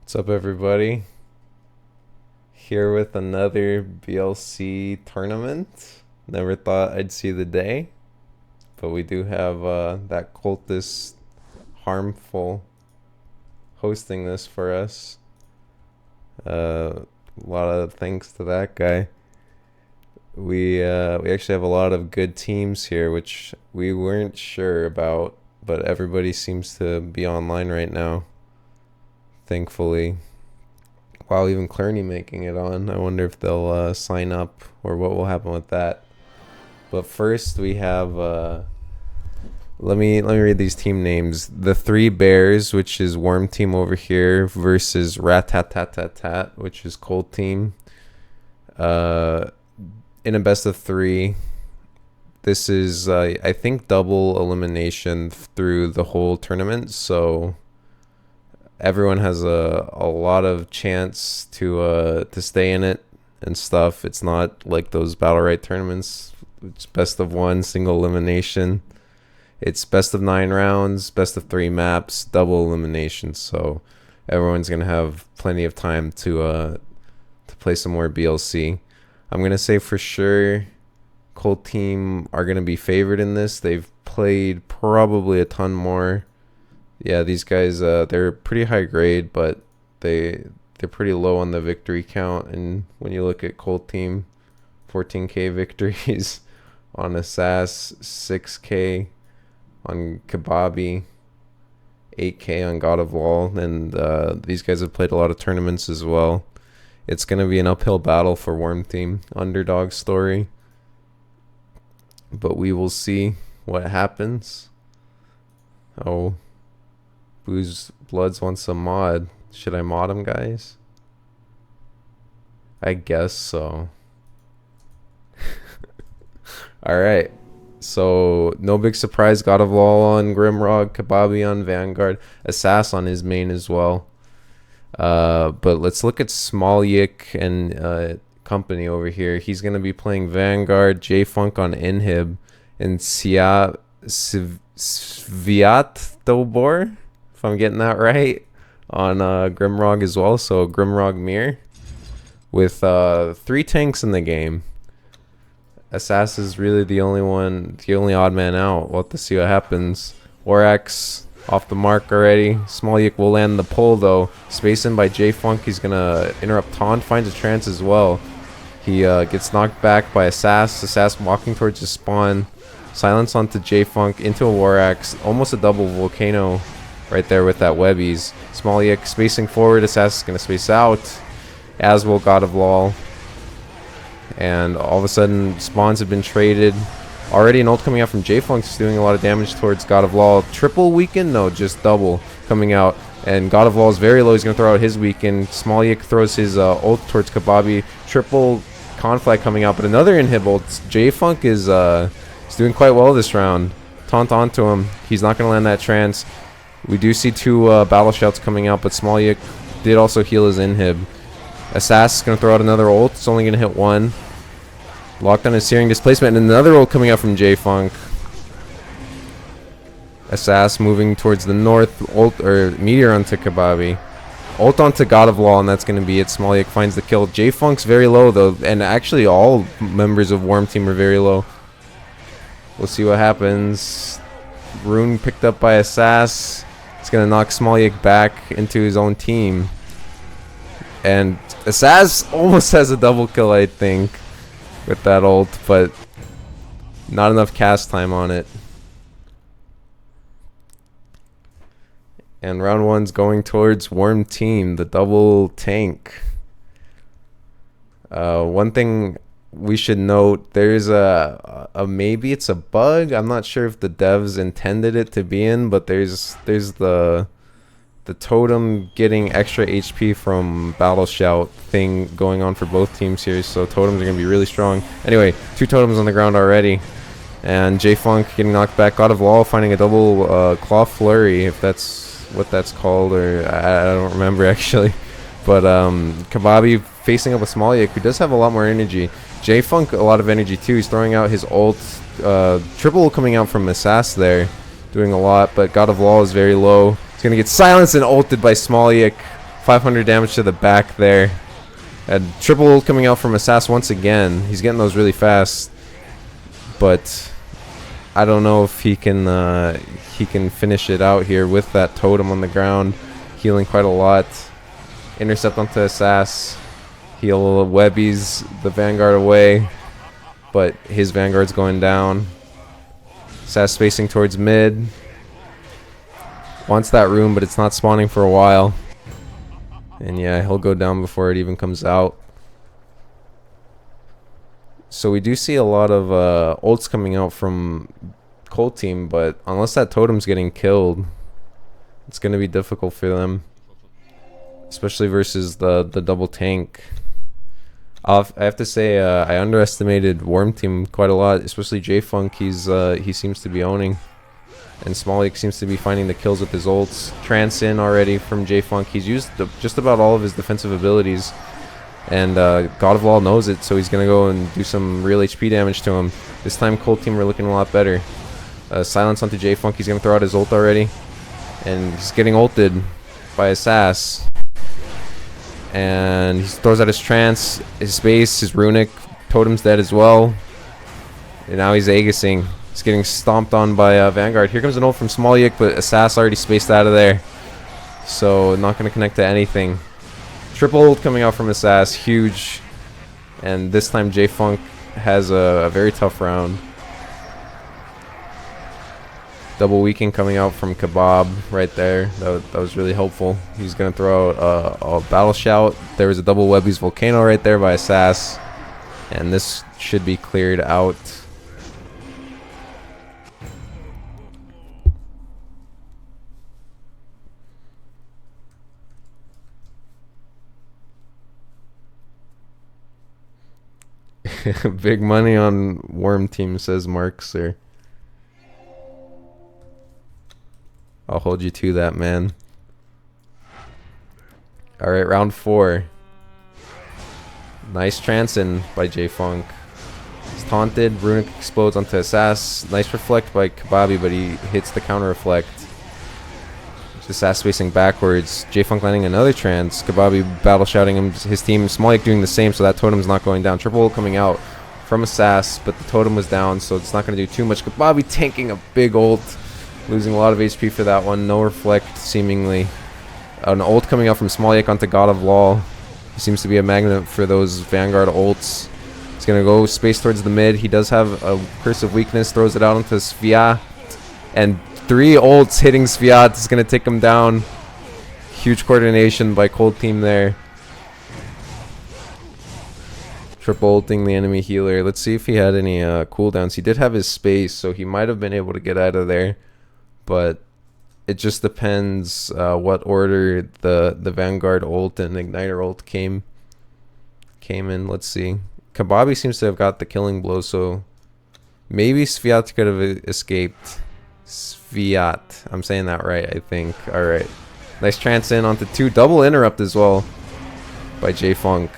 What's up, everybody? Here with another BLC tournament. Never thought I'd see the day, but we do have that cultist harmful hosting this for us. A lot of thanks to that guy. We actually have a lot of good teams here, which we weren't sure about, but everybody seems to be online right now. Thankfully. Wow, even Clerny making it on. I wonder if they'll sign up or what will happen with that. But first we have let me read these team names. The Three Bears, which is Worm Team over here, versus Rat-Tat-Tat-Tat-Tat, which is Cold Team. In a best of three. This is I think double elimination through the whole tournament, so everyone has a lot of chance to stay in it and stuff. It's not like those battle right tournaments. It's best of one, single elimination. It's best of 9 rounds, best of 3 maps, double elimination. So everyone's gonna have plenty of time to play some more BLC. I'm gonna say for sure, Cold Team are gonna be favored in this. They've played probably a ton more. Yeah, these guys, they're pretty high grade, but they're pretty low on the victory count. And when you look at Cold Team, 14k victories on Assass, 6k on Kebabi, 8k on God of Wall, and these guys have played a lot of tournaments as well. It's going to be an uphill battle for Worm Team, underdog story, but we will see what happens. Oh, Booze Bloods wants a mod. Should I mod him, guys? I guess so. Alright. So, no big surprise. God of Law on Grimrog, Kebabi on Vanguard, Assass on his main as well. But let's look at Small Yik and company over here. He's going to be playing Vanguard, J-Funk on Inhib, and Sviat Dobor, if I'm getting that right, on Grimrog as well. So Grimrog Mir with 3 tanks in the game. Assass is really the only odd man out. We'll have to see what happens. Orax off the mark already. Small Yik will land the pull though. Spaced in by J-Funk. He's gonna interrupt taunt, finds a trance as well. He gets knocked back by Assass. Assass walking towards his spawn. Silence onto J-Funk into a Warax. Almost a double Volcano right there with that Webbies. Small Yik spacing forward. Assass is going to space out. As will God of Law. And all of a sudden, spawns have been traded. Already an ult coming out from J-Funk's doing a lot of damage towards God of Law. Triple weaken? No, just double coming out. And God of Law is very low. He's going to throw out his weaken. Small Yik throws his ult towards Kebabi. Triple conflict coming out, but another inhib ult. J-Funk is doing quite well this round. Taunt onto him. He's not going to land that trance. We do see 2 battle shouts coming out, but Small Yik did also heal his inhib. Assass is going to throw out another ult. It's only going to hit 1. Locked on his Searing Displacement, and another ult coming out from J-Funk. Assass moving towards the north. Ult or Meteor onto Kebabi. Ult onto God of Law, and that's going to be it. Small Yik finds the kill. J-Funk's very low though, and actually all members of Worm Team are very low. We'll see what happens. Rune picked up by Assass. It's going to knock Small Yik back into his own team. And Assass almost has a double kill, I think, with that ult, but not enough cast time on it. And round 1's going towards Worm Team, the double tank. One thing we should note, there's a maybe it's a bug. I'm not sure if the devs intended it to be in, but there's the totem getting extra HP from Battle Shout thing going on for both teams here, so totems are going to be really strong. Anyway, 2 totems on the ground already, and J-Funk getting knocked back. God of Law finding a double Claw Flurry, if that's what that's called, or I don't remember actually. But Kebabi facing up a Small Yik, who does have a lot more energy. J-Funk a lot of energy too. He's throwing out his ult. Triple coming out from Assass there, doing a lot, but God of Law is very low. He's going to get silenced and ulted by Small Yik 500 damage to the back there. And triple ult coming out from Assas once again. He's getting those really fast, but I don't know if he can finish it out here with that totem on the ground, healing quite a lot. Intercept onto Assas. He'll webbies the Vanguard away, but his Vanguard's going down. Assas spacing towards mid. Wants that room, but it's not spawning for a while. And yeah, he'll go down before it even comes out. So we do see a lot of ults coming out from Cold Team, but unless that totem's getting killed, it's going to be difficult for them. Especially versus the double tank. I have to say, I underestimated Worm Team quite a lot, especially J-Funk. He seems to be owning. And Smolik seems to be finding the kills with his ults. Trance in already from J-Funk. He's used just about all of his defensive abilities. And God of Law knows it, so he's going to go and do some real HP damage to him. This time, Cold Team are looking a lot better. Silence onto J-Funk. He's going to throw out his ult already. And he's getting ulted by Assas. And he throws out his Trance, his Space, his Runic. Totem's dead as well. And now he's Aegising. He's getting stomped on by Vanguard. Here comes an ult from Smolik, but Assas already spaced out of there. So not going to connect to anything. Triple ult coming out from Assas. Huge. And this time J-Funk has a very tough round. Double weaken coming out from Kebab right there. That was really helpful. He's going to throw out a Battle Shout. There was a double Webby's Volcano right there by Assas. And this should be cleared out. Big money on Worm Team, says Mark, sir. I'll hold you to that, man. Alright, round 4. Nice trance in by J-Funk. He's taunted. Runic explodes onto Assas. Nice reflect by Kababi, but he hits the counter reflect. Assas spacing backwards. J-Funk landing another trance. Kababi battle shouting him, his team. Smolik doing the same, so that totem's not going down. Triple ult coming out from Assas, but the totem was down, so it's not going to do too much. Kababi tanking a big ult. Losing a lot of HP for that one. No reflect, seemingly. An ult coming out from Smolik onto God of Law. He seems to be a magnet for those Vanguard ults. He's going to go space towards the mid. He does have a Curse of Weakness. Throws it out onto Sviat. And 3 ults hitting Sviat is going to take him down. Huge coordination by Cold Team there. Triple ulting the enemy healer. Let's see if he had any cooldowns. He did have his space, so he might have been able to get out of there. But it just depends what order the Vanguard ult and Igniter ult came in. Let's see. Kababi seems to have got the killing blow, so maybe Sviat could have escaped. Sviat. I'm saying that right, I think. Alright. Nice trance in onto 2. Double interrupt as well by J-Funk.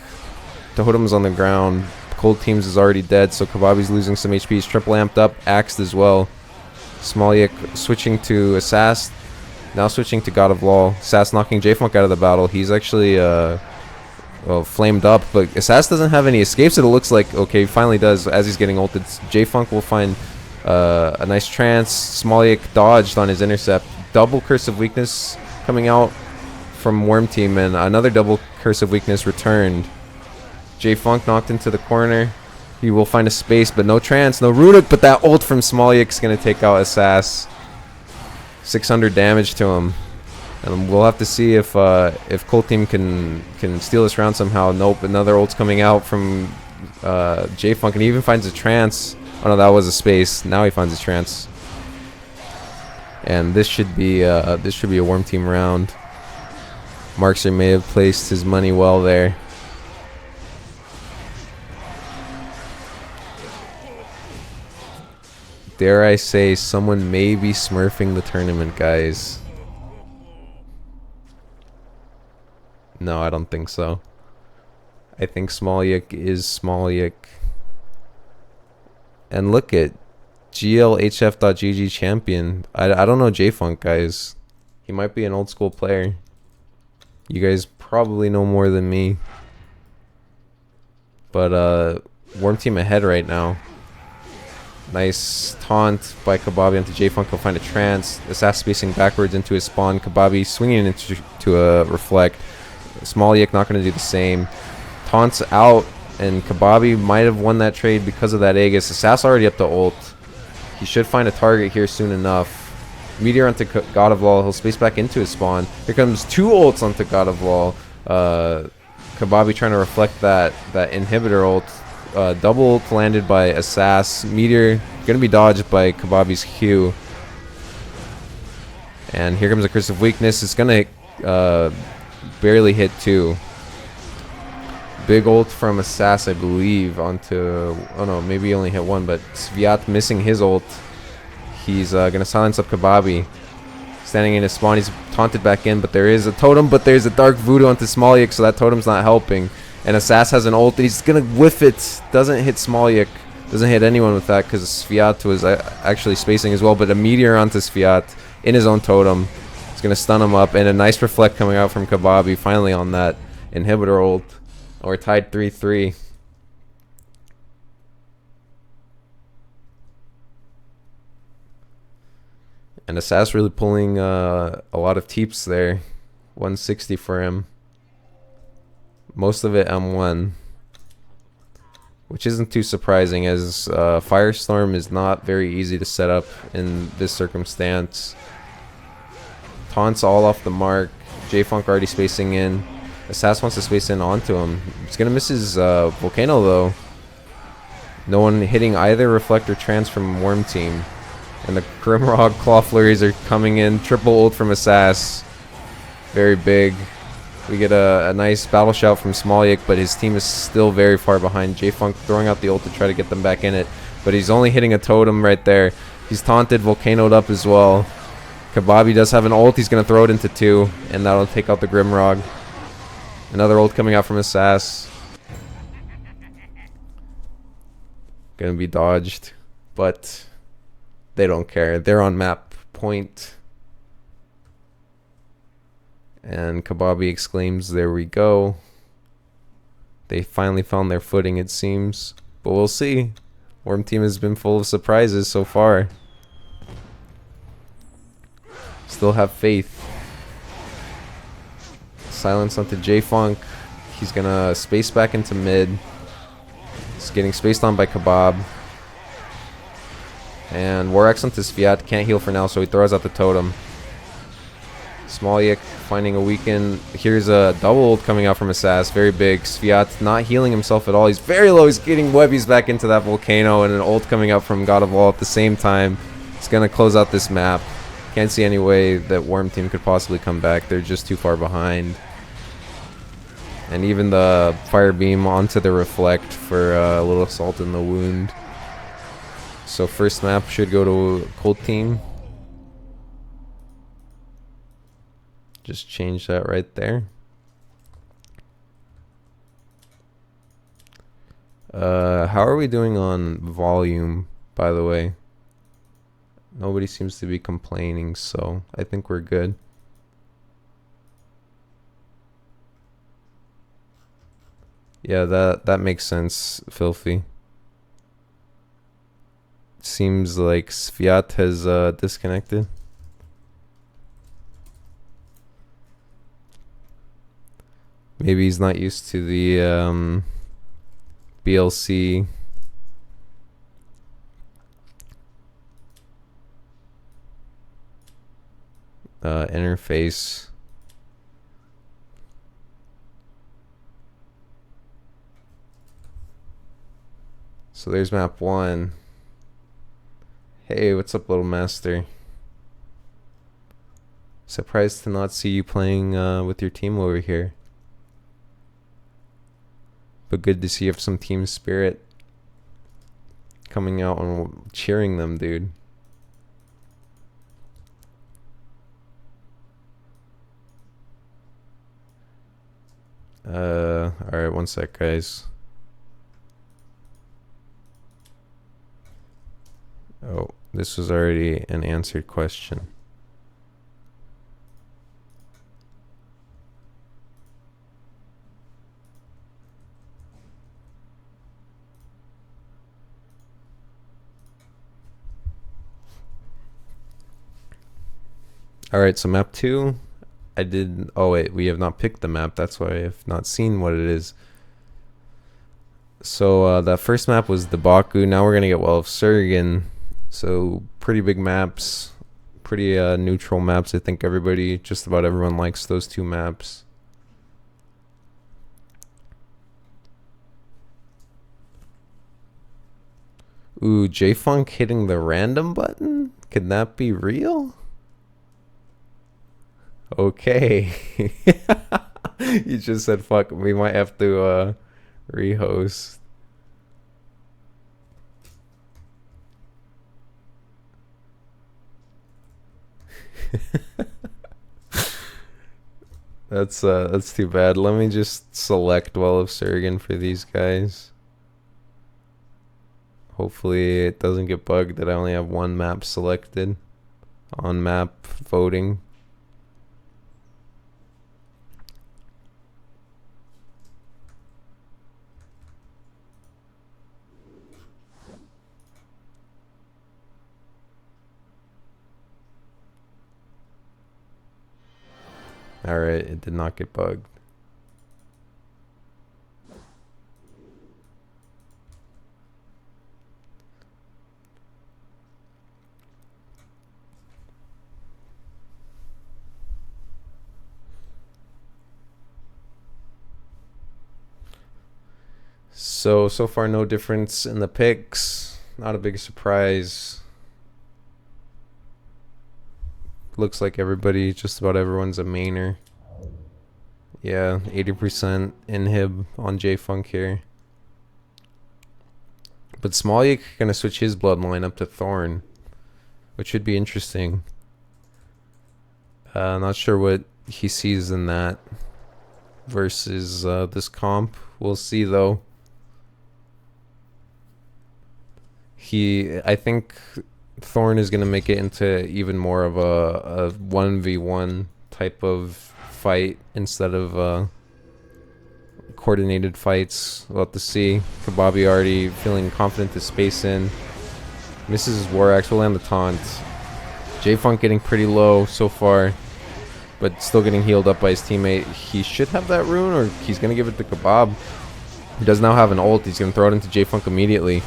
Totem's on the ground. Cold Teams is already dead, so Kababi's losing some HP. He's triple amped up. Axed as well. Smolik switching to Assas. Now switching to God of Law. Assas knocking J-Funk out of the battle. He's actually well, flamed up, but Assas doesn't have any escapes. It looks like, okay, he finally does as he's getting ulted. J-Funk will find a nice trance. Smolik dodged on his intercept. Double Curse of Weakness coming out from Worm Team, and another double Curse of Weakness returned. J-Funk knocked into the corner. He will find a space, but no trance, no Runic, but that ult from Smolik is going to take out Assas. 600 damage to him. And we'll have to see if Cold Team can steal this round somehow. Nope, another ult's coming out from J-Funk, and he even finds a trance. Oh no, that was a space. Now he finds a trance. And this should be a Worm Team round. Markser may have placed his money well there. Dare I say, someone may be smurfing the tournament, guys. No, I don't think so. I think Smolik is Smolik. And look at GLHF.GG champion. I don't know J-Funk, guys. He might be an old school player. You guys probably know more than me. But Worm Team ahead right now. Nice taunt by Kababi onto J-Funk. He'll find a trance. Assassin spacing backwards into his spawn. Kababi swinging into a reflect. Smolyak not going to do the same. Taunts out, and Kababi might have won that trade because of that Aegis. Assassin already up to ult. He should find a target here soon enough. Meteor onto God of Law. He'll space back into his spawn. Here comes 2 ults onto God of Law. Kababi trying to reflect that inhibitor ult. Double ult landed by Assass. Meteor gonna be dodged by Kababi's Q. And here comes a Curse of Weakness. It's gonna barely hit 2. Big ult from Assass, I believe, onto... Oh no, maybe he only hit 1, but Sviat missing his ult. He's gonna silence up Kababi. Standing in his spawn, he's taunted back in, but there is a totem, but there's a Dark Voodoo onto Smolyak, so that totem's not helping. And Assass has an ult, and he's gonna whiff it. Doesn't hit Smolyak. Doesn't hit anyone with that, because Sviat was actually spacing as well, but a Meteor onto Sviat in his own totem. It's gonna stun him up, and a nice reflect coming out from Kababi, finally on that inhibitor ult. We're tied 3-3. And Assass really pulling a lot of teeps there. 160 for him. Most of it M1. Which isn't too surprising, as Firestorm is not very easy to set up in this circumstance. Taunts all off the mark. J-Funk already spacing in. Assass wants to space in onto him. He's going to miss his Volcano though. No one hitting either Reflect or Trance from Worm Team. And the Grimrock Claw Flurries are coming in. Triple ult from Assass. Very big. We get a nice battle shout from Smolyak, but his team is still very far behind. J-Funk throwing out the ult to try to get them back in it. But he's only hitting a totem right there. He's taunted, Volcanoed up as well. Kababi does have an ult. He's going to throw it into 2, and that'll take out the Grimrock. Another ult coming out from Assass. Going to be dodged, but they don't care. They're on map point. And Kababi exclaims, "There we go." They finally found their footing, it seems. But we'll see. Worm Team has been full of surprises so far. Still have faith. Silence onto J-Funk. He's gonna space back into mid. He's getting spaced on by Kabab. And War Axe onto Sviat. Can't heal for now, so he throws out the totem. Smolyak finding a weaken. Here's a double ult coming out from Assass. Very big. Sviat not healing himself at all. He's very low. He's getting webbies back into that Volcano, and an ult coming out from God of Law at the same time. It's gonna close out this map. Can't see any way that Worm Team could possibly come back. They're just too far behind. And even the Fire Beam onto the Reflect for a little salt in the wound. So first map should go to Cold Team. Just change that right there. How are we doing on volume, by the way? Nobody seems to be complaining, so I think we're good. Yeah, that makes sense, Filthy. Seems like Sviat has disconnected. Maybe he's not used to the BLC interface. So there's map 1. Hey, what's up, little master? Surprised to not see you playing with your team over here. But good to see you have some team spirit coming out and cheering them, dude. Alright, one sec, guys. Oh, this was already an answered question. Alright, so map 2. I did... Oh, wait. We have not picked the map. That's why I have not seen what it is. So, that first map was the Baku. Now we're going to get Well of Surgan. So, pretty big maps. Pretty neutral maps. I think just about everyone likes those two maps. Ooh, J-Funk hitting the random button? Could that be real? Okay. You just said fuck. We might have to rehost. That's too bad. Let me just select Well of Surgan for these guys. Hopefully it doesn't get bugged that I only have one map selected on map voting. Alright, it did not get bugged. So far no difference in the picks. Not a big surprise. Looks like just about everyone's a mainer. Yeah, 80% inhib on J-Funk here. But Smolyk gonna switch his bloodline up to Thorn, which should be interesting. Not sure what he sees in that versus this comp. We'll see though. I think Thorn is going to make it into even more of a 1v1 type of fight instead of coordinated fights. We'll have to see. Kababi already feeling confident to space in. Misses his War Axe, will land the taunt. J-Funk getting pretty low so far, but still getting healed up by his teammate. He should have that rune, or he's going to give it to Kebab. He does now have an ult. He's going to throw it into J-Funk immediately.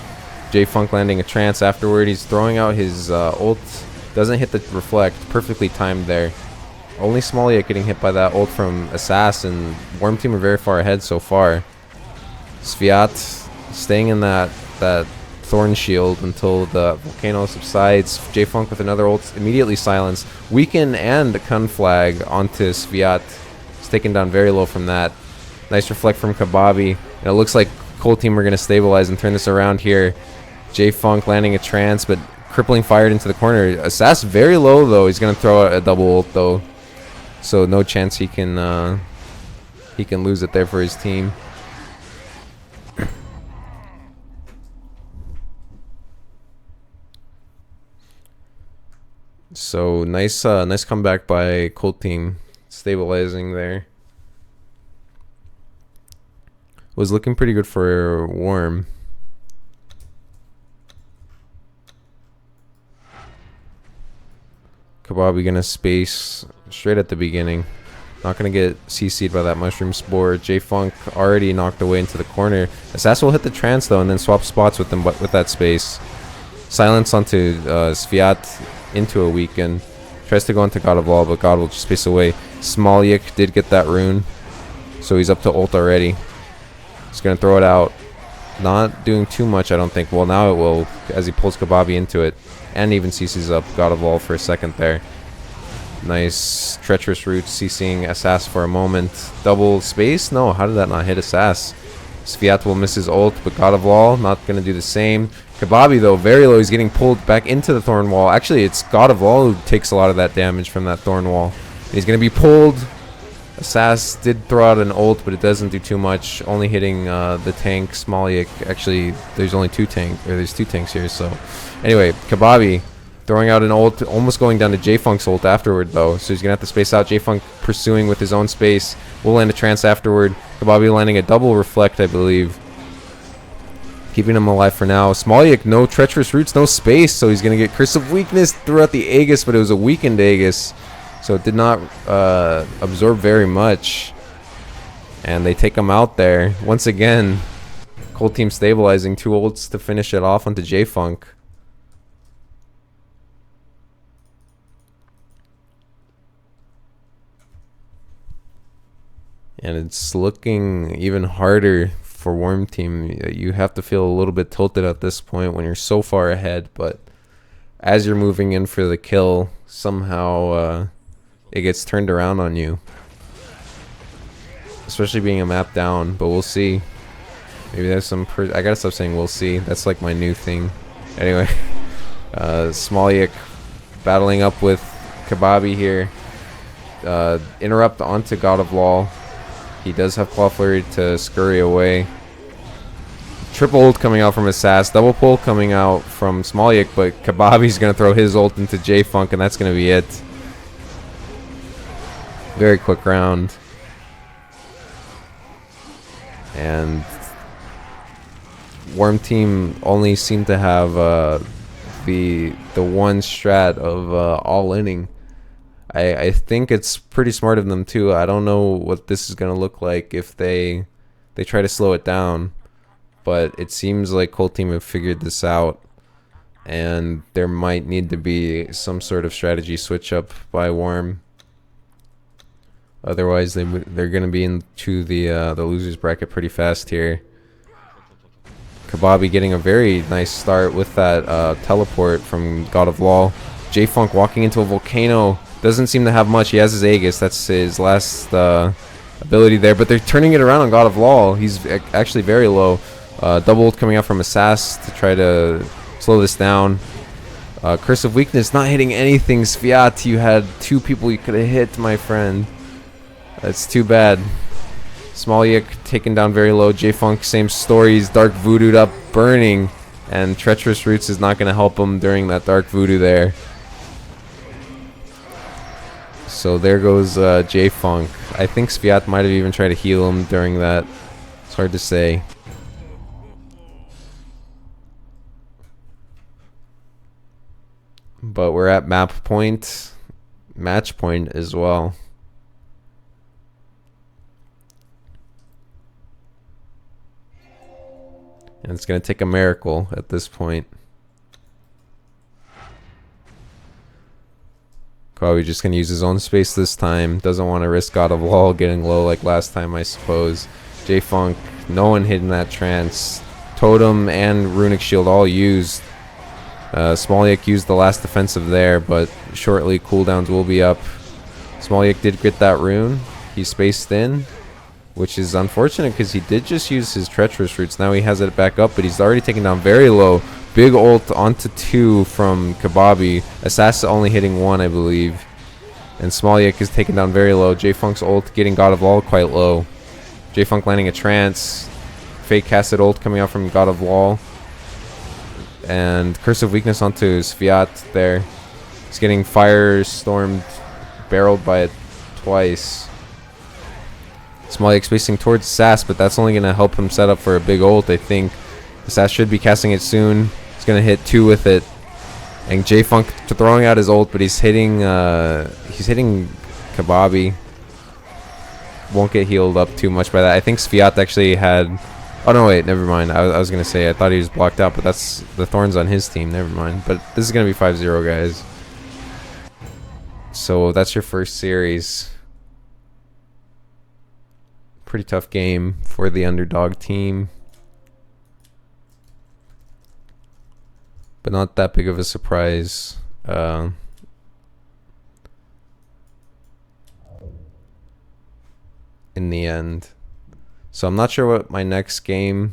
J-Funk landing a trance afterward. He's throwing out his ult. Doesn't hit the reflect. Perfectly timed there. Only Smolyk getting hit by that ult from Assassin. Worm Team are very far ahead so far. Sviat staying in that Thorn Shield until the volcano subsides. J-Funk with another ult. Immediately silenced. Weaken and Kunflag onto Sviat. He's taken down very low from that. Nice reflect from Kababi. And it looks like Cold Team are going to stabilize and turn this around here. J-Funk landing a trance, but crippling fired into the corner. Assas very low though. He's gonna throw a double ult though, so no chance he can lose it there for his team. So nice comeback by Cold Team, stabilizing there. Was looking pretty good for Worm. Kababi gonna space straight at the beginning. Not gonna get CC'd by that Mushroom Spore. J-Funk already knocked away into the corner. Assassin will hit the trance though and then swap spots with them, but with that space. Silence onto Sviat into a weaken. Tries to go into God of Law, but God will just space away. Smolyk did get that rune, so he's up to ult already. He's gonna throw it out. Not doing too much, I don't think. Well, now it will, as he pulls Kababi into it. And even CC's up God of All for a second there. Nice treacherous route, CCing Assas for a moment. Double space? No, how did that not hit Assas? Sviat will miss his ult, but God of All not going to do the same. Kababi, though, very low. He's getting pulled back into the Thorn Wall. Actually, it's God of All who takes a lot of that damage from that Thorn Wall. And he's going to be pulled. Assas did throw out an ult, but it doesn't do too much. Only hitting the tank, Smolyk. Actually, there's two tanks here, so... Anyway, Kababi throwing out an ult, almost going down to J-Funk's ult afterward, though. So he's going to have to space out. J-Funk pursuing with his own space. Will land a trance afterward. Kababi landing a double reflect, I believe. Keeping him alive for now. Smolyk, no treacherous roots, no space, so he's going to get Curse of Weakness throughout the Aegis, but it was a weakened Aegis. So it did not absorb very much. And they take him out there. Once again, Cold Team stabilizing. 2 ults to finish it off onto J-Funk. And it's looking even harder for Worm Team. You have to feel a little bit tilted at this point when you're so far ahead. But as you're moving in for the kill, somehow it gets turned around on you. Especially being a map down, but we'll see. Maybe there's some I gotta stop saying we'll see. That's like my new thing. Anyway, Smolyik battling up with Kebabi here. Interrupt onto God of Law. He does have Claw Flurry to scurry away. Triple ult coming out from Assass. Double pull coming out from Smolyik, but Kebabi's gonna throw his ult into J-Funk, and that's gonna be it. Very quick round. And Worm Team only seem to have the one strat of all inning. I think it's pretty smart of them too. I don't know what this is gonna look like if they try to slow it down, but it seems like Cold Team have figured this out, and there might need to be some sort of strategy switch up by Worm. Otherwise, they're gonna be into the losers bracket pretty fast here. Kebabi getting a very nice start with that teleport from God of Law. J-Funk walking into a volcano. Doesn't seem to have much. He has his Aegis. That's his last ability there. But they're turning it around on God of Law. He's actually very low. Double ult coming out from Assass to try to slow this down. Curse of Weakness not hitting anything. Sviat, you had 2 people you could have hit, my friend. That's too bad. Smolyik taken down very low. J-Funk, same stories. Dark Voodoo'd up, burning. And Treacherous Roots is not going to help him during that Dark Voodoo there. So there goes J-Funk. I think Sviat might have even tried to heal him during that. It's hard to say. But we're at map point. Match point as well. And it's going to take a miracle at this point. Probably just going to use his own space this time. Doesn't want to risk God of Law getting low like last time, I suppose. J-Funk, no one hitting that trance. Totem and Runic Shield all used. Smolyik used the last defensive there, but shortly cooldowns will be up. Smolyik did get that rune. He spaced in, which is unfortunate because he did just use his Treacherous Roots. Now he has it back up, but he's already taken down very low. Big ult onto 2 from Kebabi. Assassin only hitting 1, I believe. And Smolyik is taken down very low. J-Funk's ult getting God of Law quite low. J-Funk landing a trance. Fake casted ult coming out from God of Law. And Curse of Weakness onto Sviat there. He's getting firestormed, barreled by it twice. Smolyik spacing towards Sass, but that's only going to help him set up for a big ult, I think. Sass should be casting it soon. He's going to hit 2 with it. And J-Funk throwing out his ult, but he's hitting Kebabi. Won't get healed up too much by that. I think Sviat actually had... Oh, no, wait, never mind. I was going to say, I thought he was blocked out, but that's the Thorns on his team. Never mind. But this is going to be 5-0, guys. So that's your first series. Pretty tough game for the underdog team. But not that big of a surprise. In the end. So I'm not sure what my next game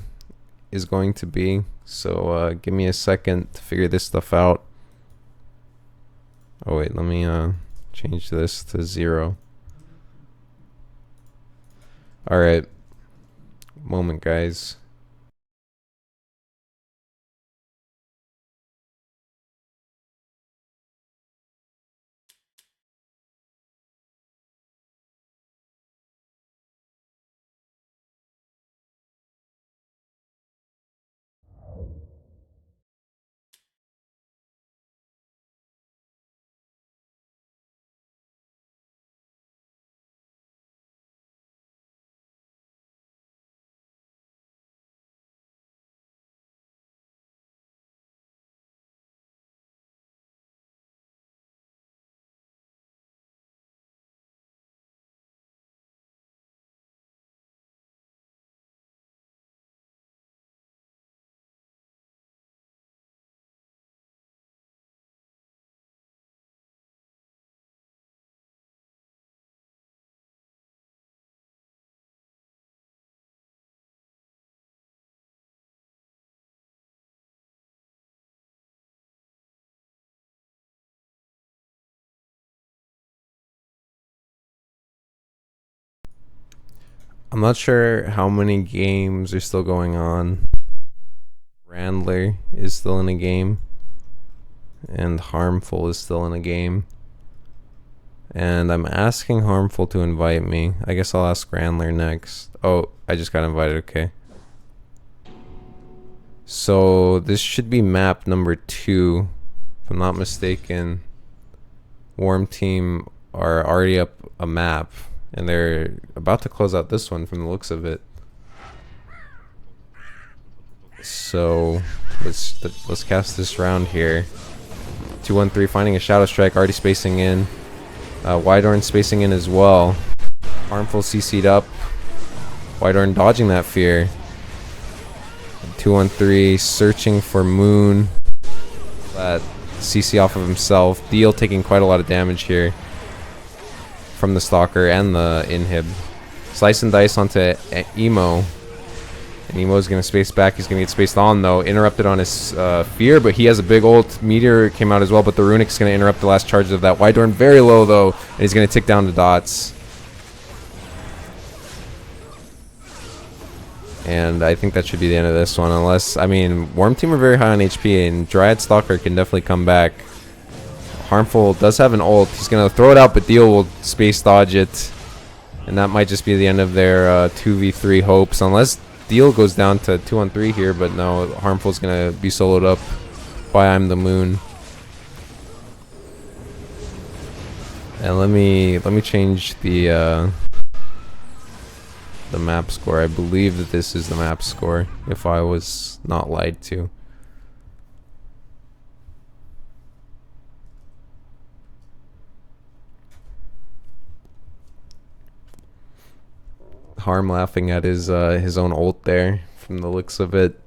is going to be. So give me a second to figure this stuff out. Oh wait, let me change this to 0. Alright. Moment, guys. I'm not sure how many games are still going on. Randler is still in a game, and Harmful is still in a game. And I'm asking Harmful to invite me. I guess I'll ask Randler next. Oh, I just got invited, okay. So this should be map number 2, if I'm not mistaken. Warm Team are already up a map, and they're about to close out this one from the looks of it. So let's cast this round here. 2-1-3 finding a Shadow Strike, already spacing in. Widorn spacing in as well. Harmful CC'd up. Widorn dodging that fear. 2-1-3 searching for Moon. That CC off of himself. Deal taking quite a lot of damage here from the Stalker and the inhib. Slice and dice onto Emo. And Emo's going to space back. He's going to get spaced on, though. Interrupted on his fear, but he has a big ult. Meteor came out as well, but the Runic's going to interrupt the last charge of that. Widorn very low, though, and he's going to tick down the dots. And I think that should be the end of this one, unless, I mean, Worm Team are very high on HP, and Dryad Stalker can definitely come back. Harmful does have an ult. He's going to throw it out, but Deal will space dodge it. And that might just be the end of their 2v3 hopes, unless Deal goes down to 2-on-3 here, but no, Harmful's gonna be soloed up by I'm the Moon. And let me change the map score. I believe that this is the map score, if I was not lied to. Harm laughing at his own ult there, from the looks of it.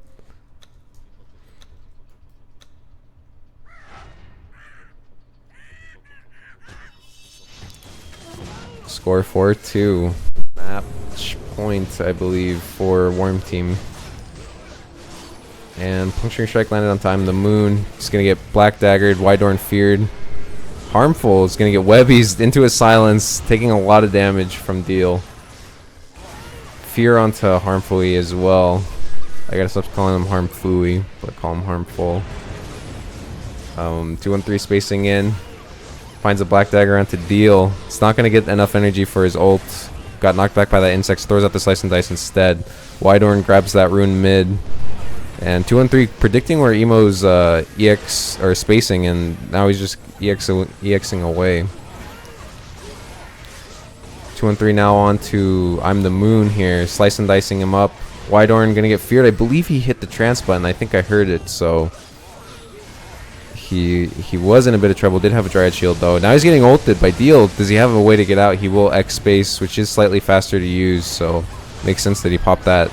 Score 4-2. Match point, I believe, for Worm Team. And Puncturing Strike landed on time. The Moon is gonna get Black Daggered. Widorn feared. Harmful is gonna get Webbies into his silence, taking a lot of damage from Deal. Fear onto Harmfully as well. I gotta stop calling him Harmfully, but call him Harmful. 2-1-3 spacing in. Finds a Black Dagger onto Deal. It's not gonna get enough energy for his ult. Got knocked back by that insect. Throws out the Slice and Dice instead. Widorn grabs that rune mid. And 2-1-3 predicting where Emo's EX or spacing, and now he's just EXing away. 2-1-3 now on to I'm the Moon here, slice and dicing him up. Widorn gonna get feared. I believe he hit the trance button. I think I heard it, so he was in a bit of trouble. Did have a Dryad Shield though. Now he's getting ulted by Deal. Does he have a way to get out? He will X space, which is slightly faster to use, so makes sense that he popped that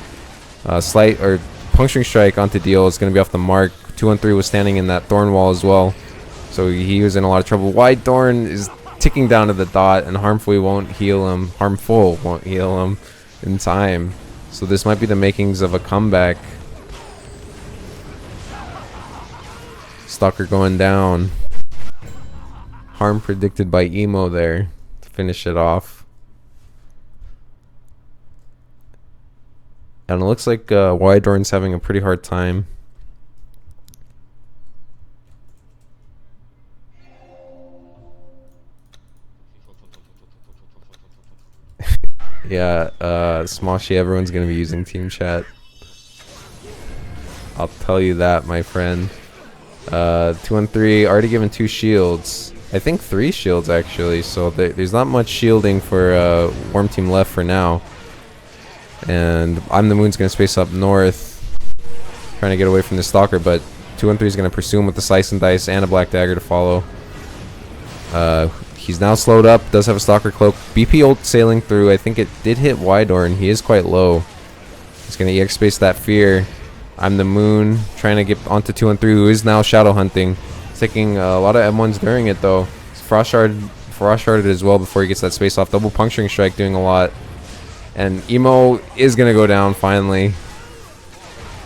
slight or Puncturing Strike onto Deal. Is gonna be off the mark. 2-1-3 was standing in that Thorn wall as well, so he was in a lot of trouble. Widorn is ticking down to the dot, and Harmful won't heal him in time. So this might be the makings of a comeback. Stalker going down. Harm predicted by Emo there to finish it off. And it looks like Widorn's having a pretty hard time. Yeah, Smoshy, everyone's gonna be using team chat. I'll tell you that, my friend. 2-1-3, already given 2 shields. I think 3 shields actually, so there's not much shielding for Worm Team left for now. And I'm the Moon's gonna space up north, trying to get away from the Stalker, but 2-1-3 is gonna pursue him with the Slice and Dice and a Black Dagger to follow. He's now slowed up, does have a Stalker Cloak. BP ult sailing through. I think it did hit Widorn. He is quite low. He's going to EX space that fear. I'm the Moon, trying to get onto 2-1-3, who is now shadow hunting. Taking a lot of M1s during it, though. Frost Sharded as well before he gets that space off. Double Puncturing Strike doing a lot. And Emo is going to go down finally.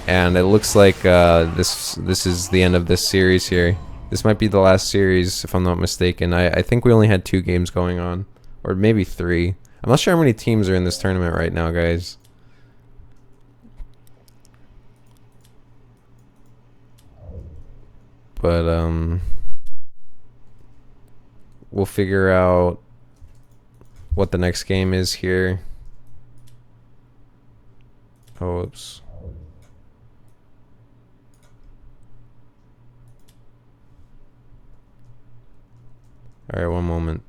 And it looks like this is the end of this series here. This might be the last series, if I'm not mistaken. I think we only had 2 games going on. Or maybe 3. I'm not sure how many teams are in this tournament right now, guys. But we'll figure out what the next game is here. Oh, oops. All right, one moment.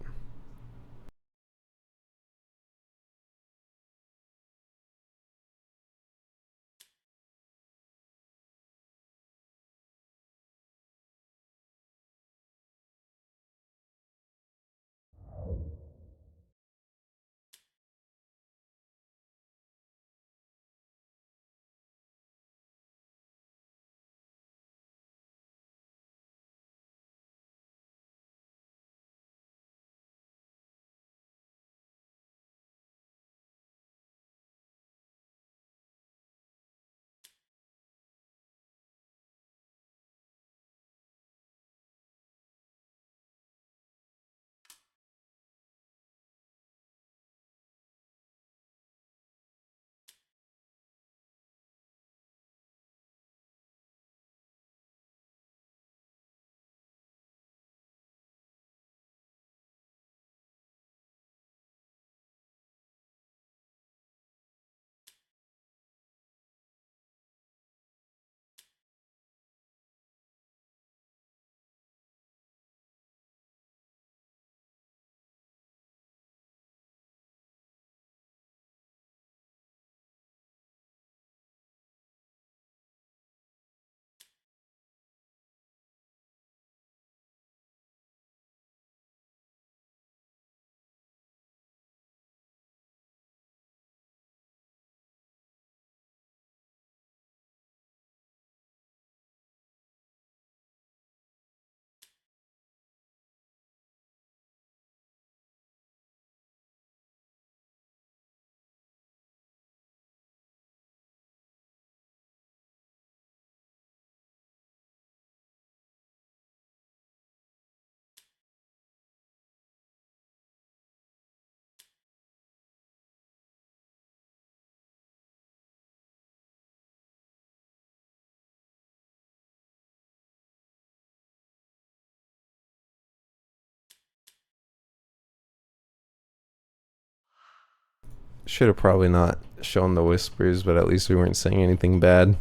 Should have probably not shown the whispers, but at least we weren't saying anything bad.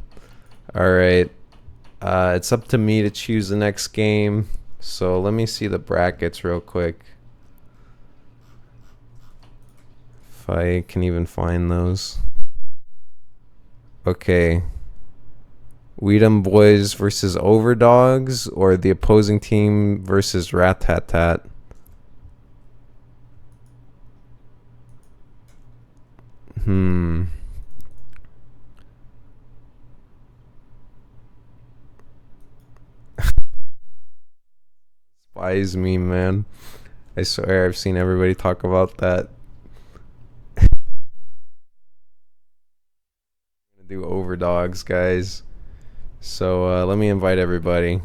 All right. It's up to me to choose the next game. So let me see the brackets real quick. If I can even find those. Okay. Weedham Boys versus Overdogs, or the opposing team versus Rat-Tat-Tat. Spies me, man. I swear I've seen everybody talk about that. Do Overdogs, guys. So let me invite everybody.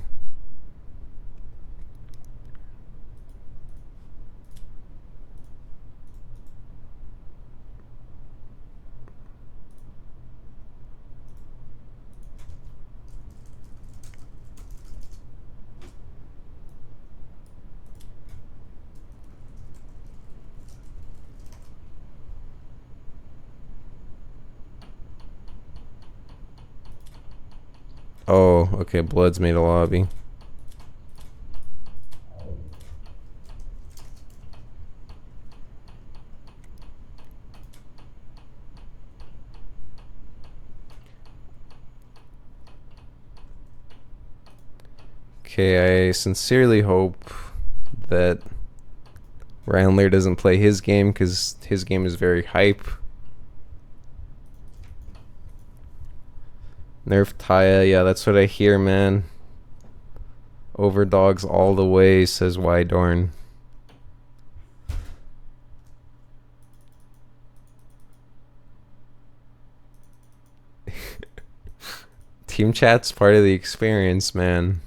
Oh, okay, Blood's made a lobby. Okay, I sincerely hope that Randler doesn't play his game, because his game is very hype. Nerf Taya, yeah, that's what I hear, man. Overdogs all the way, says Wydorn. Team chat's part of the experience, man.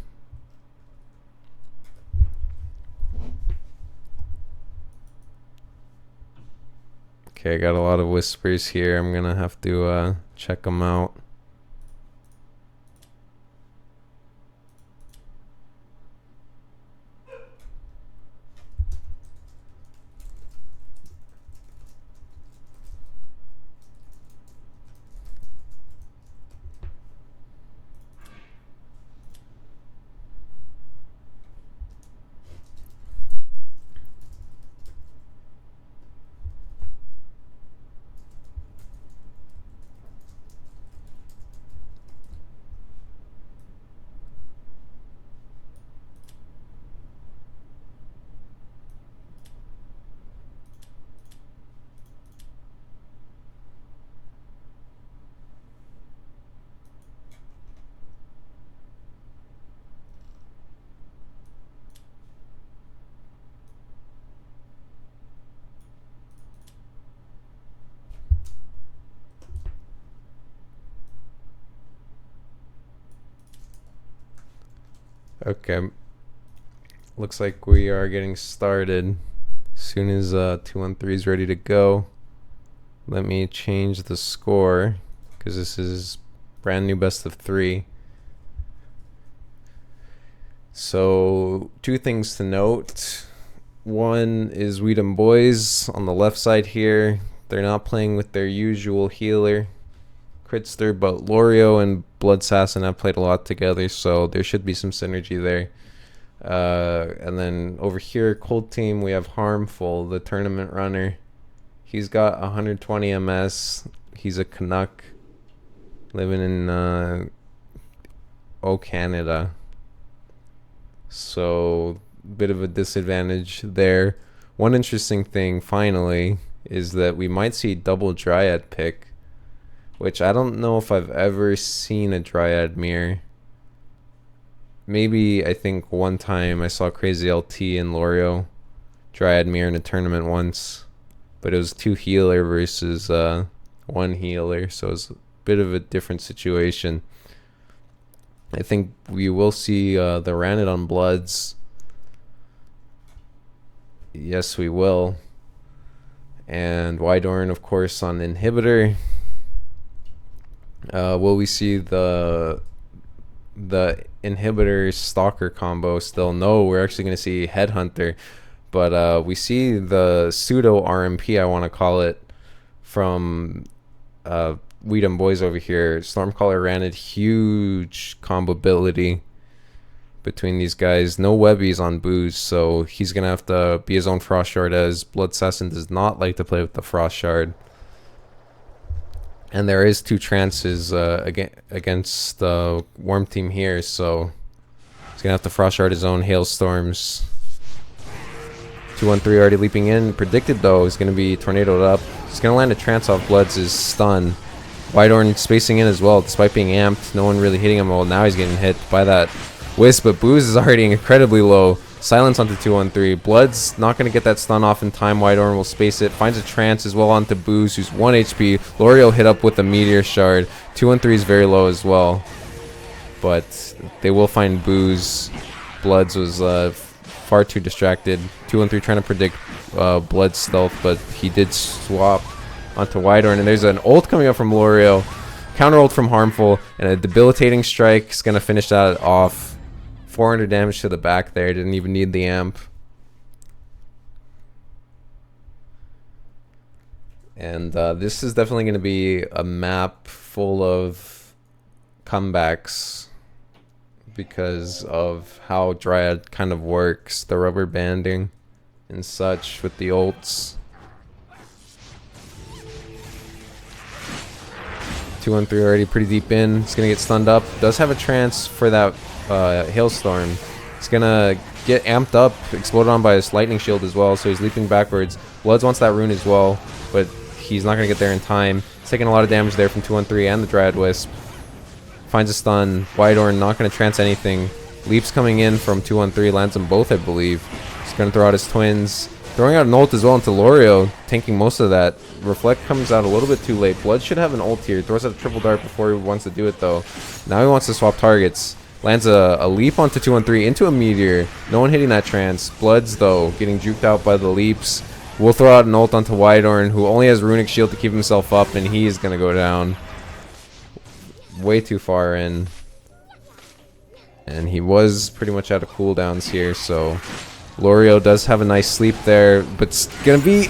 Okay, got a lot of whispers here. I'm gonna have to check them out. Okay, looks like we are getting started. As soon as 213 is ready to go, let me change the score because this is brand new best of 3. So 2 things to note. One is Weedham Boys on the left side here. They're not playing with their usual healer, Critster, but Lorio and Blood Assassin have played a lot together, so there should be some synergy there. And then over here, Cold Team, we have Harmful, the tournament runner. He's got 120 MS. He's a Canuck living in Canada. So bit of a disadvantage there. One interesting thing finally is that we might see double Dryad pick, which I don't know if I've ever seen a Dryad mirror. Maybe I think one time I saw Crazy LT and Lorio Dryad mirror in a tournament once, but it was 2 healer versus 1 healer, so it was a bit of a different situation. I think we will see the Ranadon Bloods. Yes, we will. And Wydorn, of course, on Inhibitor. Will we see the Inhibitor Stalker combo still? No, we're actually going to see Headhunter. But we see the pseudo RMP, I want to call it, from Weedham Boys over here. Stormcaller Ranad, huge combo ability between these guys. No webbies on Booze, so he's going to have to be his own Frost Shard, as Blood Assassin does not like to play with the Frost Shard. And there is 2 trances against the Worm Team here, so he's going to have to Frost Shard his own Hailstorms. 213 already leaping in. Predicted, though, is going to be tornadoed up. He's going to land a trance off Bloods' stun. Wydorn spacing in as well, despite being amped. No one really hitting him. Well, now he's getting hit by that Wisp, but Booze is already incredibly low. Silence onto 213. Blood's not going to get that stun off in time. Wydorn will space it. Finds a trance as well onto Booze, who's 1 HP. Lorio hit up with a Meteor Shard. 213 is very low as well. But they will find Booze. Bloods was far too distracted. 213 trying to predict Blood's stealth, but he did swap onto Wydorn. And there's an ult coming up from Lorio. Counter ult from Harmful. And a debilitating strike is going to finish that off. 400 damage to the back there. Didn't even need the amp. And this is definitely going to be a map full of comebacks because of how Dryad kind of works. The rubber banding and such with the ults. 213 already pretty deep in. It's going to get stunned up. Does have a trance for that Hailstorm. It's gonna get amped up, exploded on by his lightning shield as well, so he's leaping backwards. Bloods wants that rune as well, but he's not gonna get there in time. He's taking a lot of damage there from 213 and the Dryad Wisp. Finds a stun. Wydorn not gonna trance anything. Leaps coming in from 213, lands them both, I believe. He's gonna throw out his twins. Throwing out an ult as well into Lorio, tanking most of that. Reflect comes out a little bit too late. Blood should have an ult here. Throws out a triple dart before he wants to do it though. Now he wants to swap targets. Lands a leap onto 213 into a Meteor. No one hitting that trance. Bloods, though, getting juked out by the leaps. We'll throw out an ult onto Whitehorn, who only has Runic Shield to keep himself up, and he is going to go down. Way too far in. And he was pretty much out of cooldowns here, so Lorio does have a nice sleep there, but it's going to be...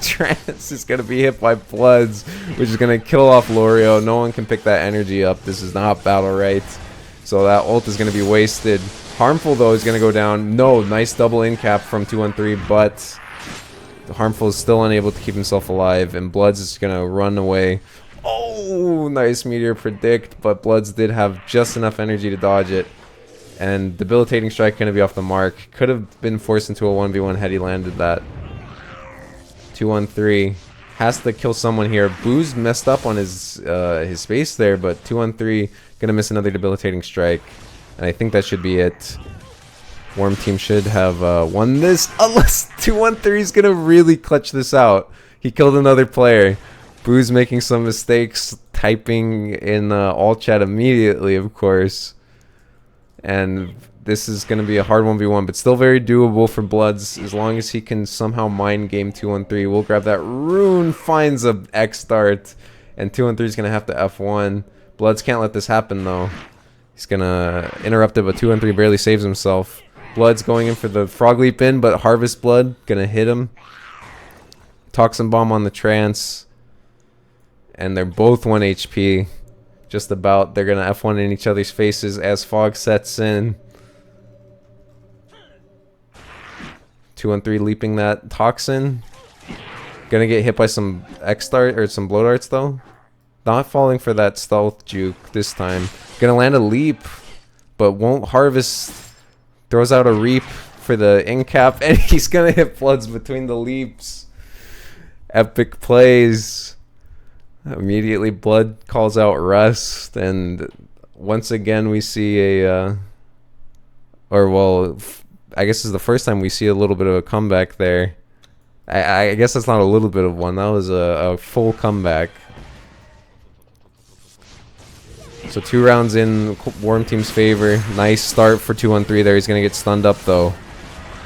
Trance is going to be hit by Bloods, which is going to kill off Lorio. No one can pick that energy up. This is not battle right. So that ult is going to be wasted. Harmful, though, is going to go down. No, nice double in cap from 213, but Harmful is still unable to keep himself alive, and Bloods is going to run away. Oh, nice Meteor predict, but Bloods did have just enough energy to dodge it. And Debilitating Strike going to be off the mark. Could have been forced into a 1v1 had he landed that. 213 has to kill someone here. Boo's messed up on his space there, but 213 going to miss another Debilitating Strike. And I think that should be it. Worm Team should have won this, unless 213 is going to really clutch this out. He killed another player. Boo's making some mistakes, typing in all chat immediately, of course. And this is going to be a hard 1v1, but still very doable for Bloods, as long as he can somehow mind game 213. We'll grab that rune, finds a X start, and 213 is going to have to F1. Bloods can't let this happen, though. He's going to interrupt it, but 213 barely saves himself. Blood's going in for the Frog Leap in, but Harvest Blood going to hit him. Toxin Bomb on the Trance. And they're both 1 HP. Just about. They're going to F1 in each other's faces as Fog sets in. 213 leaping that Toxin. Gonna get hit by some X Dart or some Blow Darts, though. Not falling for that stealth juke this time. Gonna land a leap, but won't harvest. Throws out a Reap for the in cap, and he's gonna hit Bloods between the leaps. Epic plays. Immediately Blood calls out Rust, and once again we see a I guess this is the first time we see a little bit of a comeback there. I guess that's not a little bit of one, that was a full comeback. So 2 rounds in Worm Team's favor. Nice start for 213 there. He's going to get stunned up, though.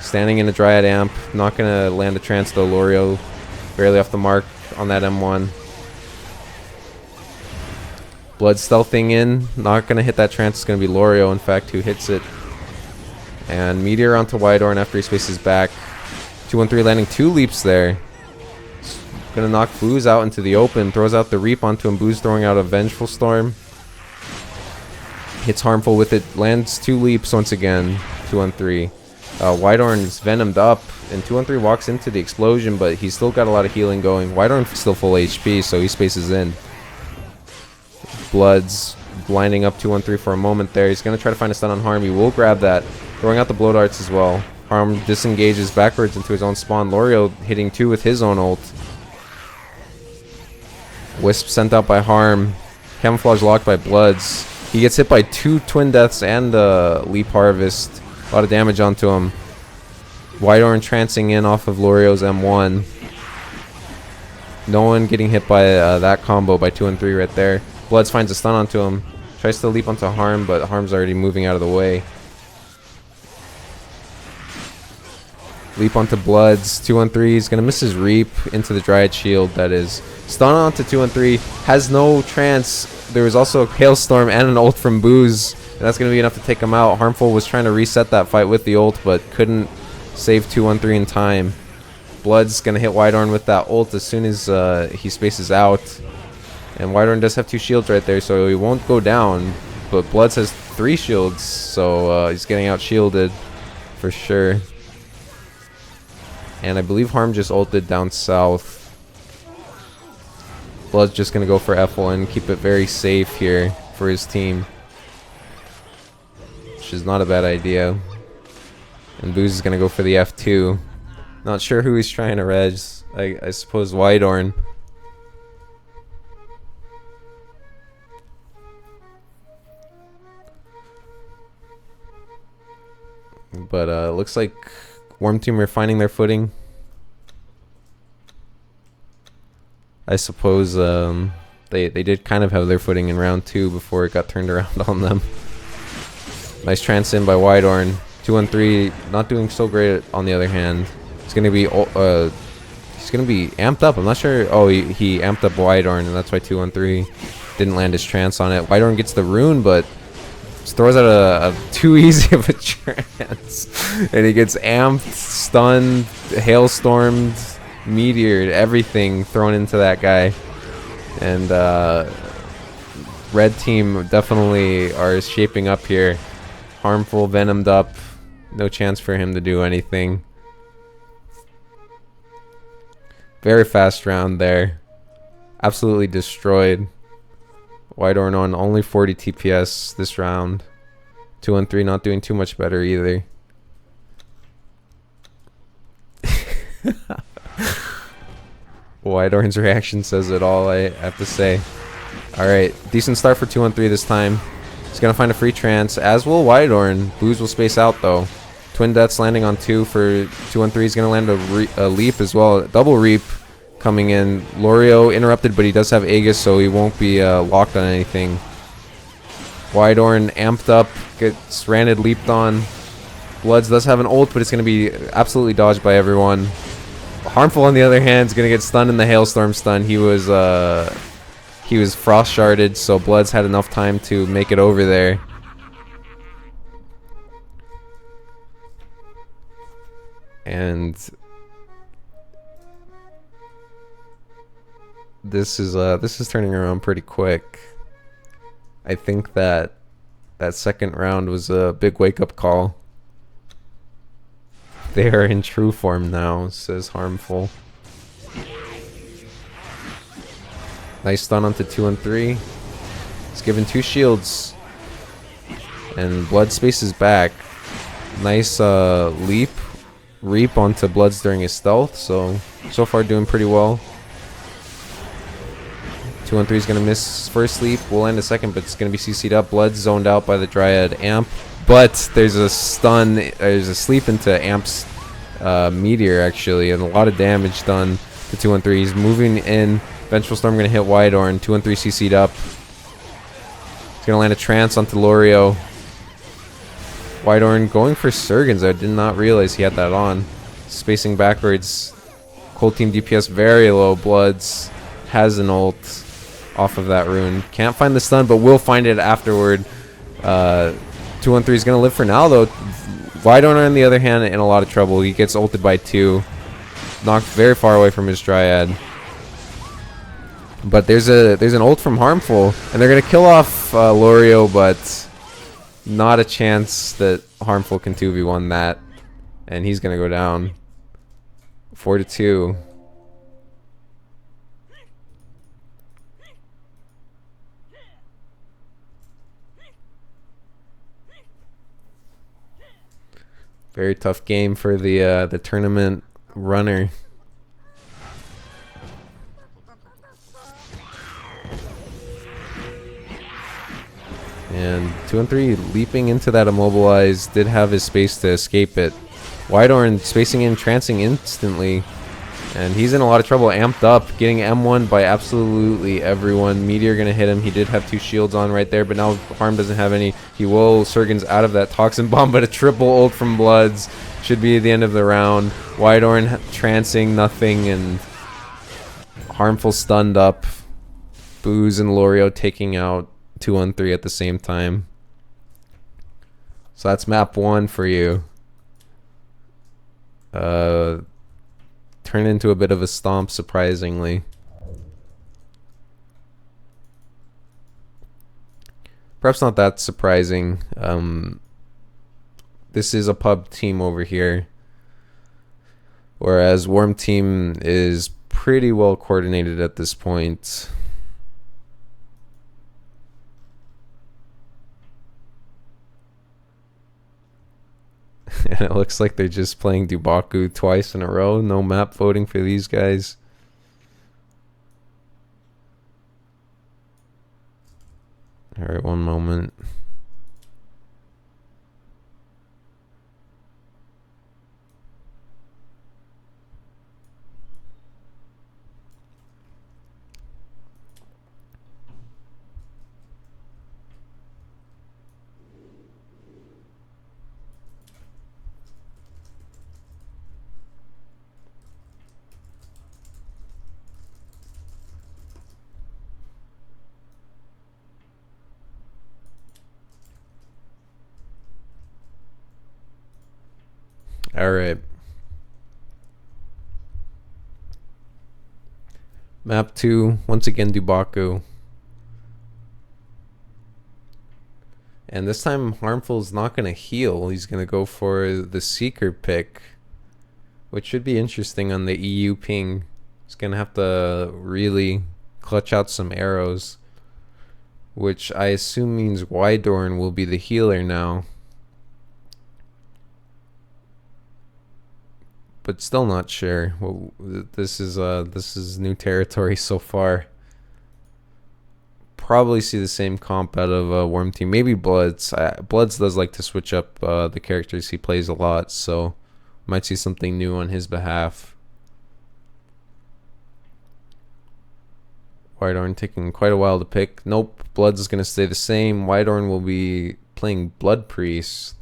Standing in a Dryad Amp. Not going to land a Trance, though. Lorio barely off the mark on that M1. Blood stealthing in. Not going to hit that Trance. It's going to be Lorio, in fact, who hits it. And Meteor onto Whitehorn after he spaces back. 213 landing 2 leaps there. Going to knock Booz out into the open. Throws out the Reap onto him. Booz throwing out a Vengeful Storm. Hits Harmful with it, lands 2 leaps once again. 213. Whitehorn's venomed up, and 213 walks into the explosion, but he's still got a lot of healing going. Whitehorn's still full HP, so he spaces in. Blood's blinding up 213 for a moment there. He's going to try to find a stun on Harm. He will grab that, throwing out the Blow Darts as well. Harm disengages backwards into his own spawn. Lorio hitting 2 with his own ult. Wisp sent out by Harm. Camouflage locked by Bloods. He gets hit by 2 Twin Deaths and Leap Harvest. A lot of damage onto him. Whitehorn trancing in off of Lorio's M1. No one getting hit by that combo by 2 and 3 right there. Bloods finds a stun onto him. Tries to leap onto Harm, but Harm's already moving out of the way. Leap onto Bloods. 2-1-3. He's going to miss his Reap into the Dryad Shield, that is. Stun onto 2-1-3. Has no Trance. There was also a Hailstorm and an ult from Booz. And that's going to be enough to take him out. Harmful was trying to reset that fight with the ult, but couldn't save 2-1-3 in time. Blood's going to hit Whitehorn with that ult as soon as he spaces out. And Whitehorn does have 2 shields right there, so he won't go down. But Bloods has 3 shields, so he's getting out shielded for sure. And I believe Harm just ulted down south. Blood's just going to go for F1, keep it very safe here for his team. Which is not a bad idea. And Booz is going to go for the F2. Not sure who he's trying to res. I suppose Whitehorn. But looks like Worm Team are finding their footing. I suppose they did kind of have their footing in round 2 before it got turned around on them. Nice trance in by Whitehorn. 2-1-3, not doing so great on the other hand. He's gonna be amped up. I'm not sure. Oh, he amped up Whitehorn, and that's why 2-1-3 didn't land his trance on it. Whitehorn gets the rune, but just throws out a too easy of a trance, and he gets amped, stunned, hailstormed, meteored, everything thrown into that guy. And red team definitely are shaping up here. Harmful, venomed up, no chance for him to do anything. Very fast round there. Absolutely destroyed. Whitehorn on only 40 TPS this round. 2-3 not doing too much better either. Whitehorn's reaction says it all, I have to say. Alright, decent start for 2-3 this time. He's going to find a free trance, as will Whitehorn. Booze will space out though. Twin Deaths landing on 2 for 2-3. He's going to land a leap as well. Double reap coming in. Lorio interrupted, but he does have Aegis, so he won't be locked on anything. Whitehorn amped up, gets Randed leaped on. Bloods does have an ult, but it's going to be absolutely dodged by everyone. Harmful, on the other hand, is going to get stunned in the Hailstorm stun. He was frost sharded, so Bloods had enough time to make it over there. And this is turning around pretty quick. I think that second round was a big wake-up call. They are in true form now, says Harmful. Nice stun onto 2-3. He's given 2 shields. And Blood spaces back. Nice reap onto Bloods during his stealth. So far doing pretty well. 2-3 is going to miss first leap. We'll land a second, but it's going to be CC'd up. Blood's zoned out by the Dryad Amp. But there's a stun. There's a sleep into Amp's Meteor, actually. And a lot of damage done to 2-3. He's moving in. Vengeful Storm going to hit Whitehorn. 2-3 CC'd up. He's going to land a trance onto Lorio. Whitehorn going for Surgens. I did not realize he had that on. Spacing backwards. Cold Team DPS very low. Bloods has an ult off of that rune. Can't find the stun, but will find it afterward. 2-3 is going to live for now, though. Whitehorn, on the other hand, in a lot of trouble. He gets ulted by 2. Knocked very far away from his Dryad. But there's an ult from Harmful, and they're going to kill off Lorio, but not a chance that Harmful can 2v1 that. And he's going to go down 4-2. Very tough game for the tournament runner. And 2-3 leaping into that immobilize, did have his space to escape it. Whitehorn spacing in, trancing instantly. And he's in a lot of trouble, amped up, getting M1 by absolutely everyone. Meteor gonna hit him. He did have 2 shields on right there, but now Harm doesn't have any. He will Surgens out of that Toxin Bomb, but a triple ult from Bloods should be the end of the round. Whitehorn trancing, nothing, and Harmful stunned up. Booze and Lorio taking out 2-3 at the same time. So that's map 1 for you. Turned into a bit of a stomp, surprisingly. Perhaps not that surprising. This is a pub team over here, whereas Warm Team is pretty well coordinated at this point. And it looks like they're just playing Dubaku twice in a row. No map voting for these guys. Alright, one moment. Alright. Map 2, once again Dubaku. And this time Harmful's not going to heal. He's going to go for the Seeker pick, which should be interesting on the EU ping. He's going to have to really clutch out some arrows, which I assume means Wydorn will be the healer now. But still not sure. Well, this is new territory so far. Probably see the same comp out of Worm Team. Maybe Bloods. Bloods does like to switch up the characters he plays a lot, so might see something new on his behalf. Wydorn taking quite a while to pick. Nope, Bloods is going to stay the same. Wydorn will be playing Blood Priest.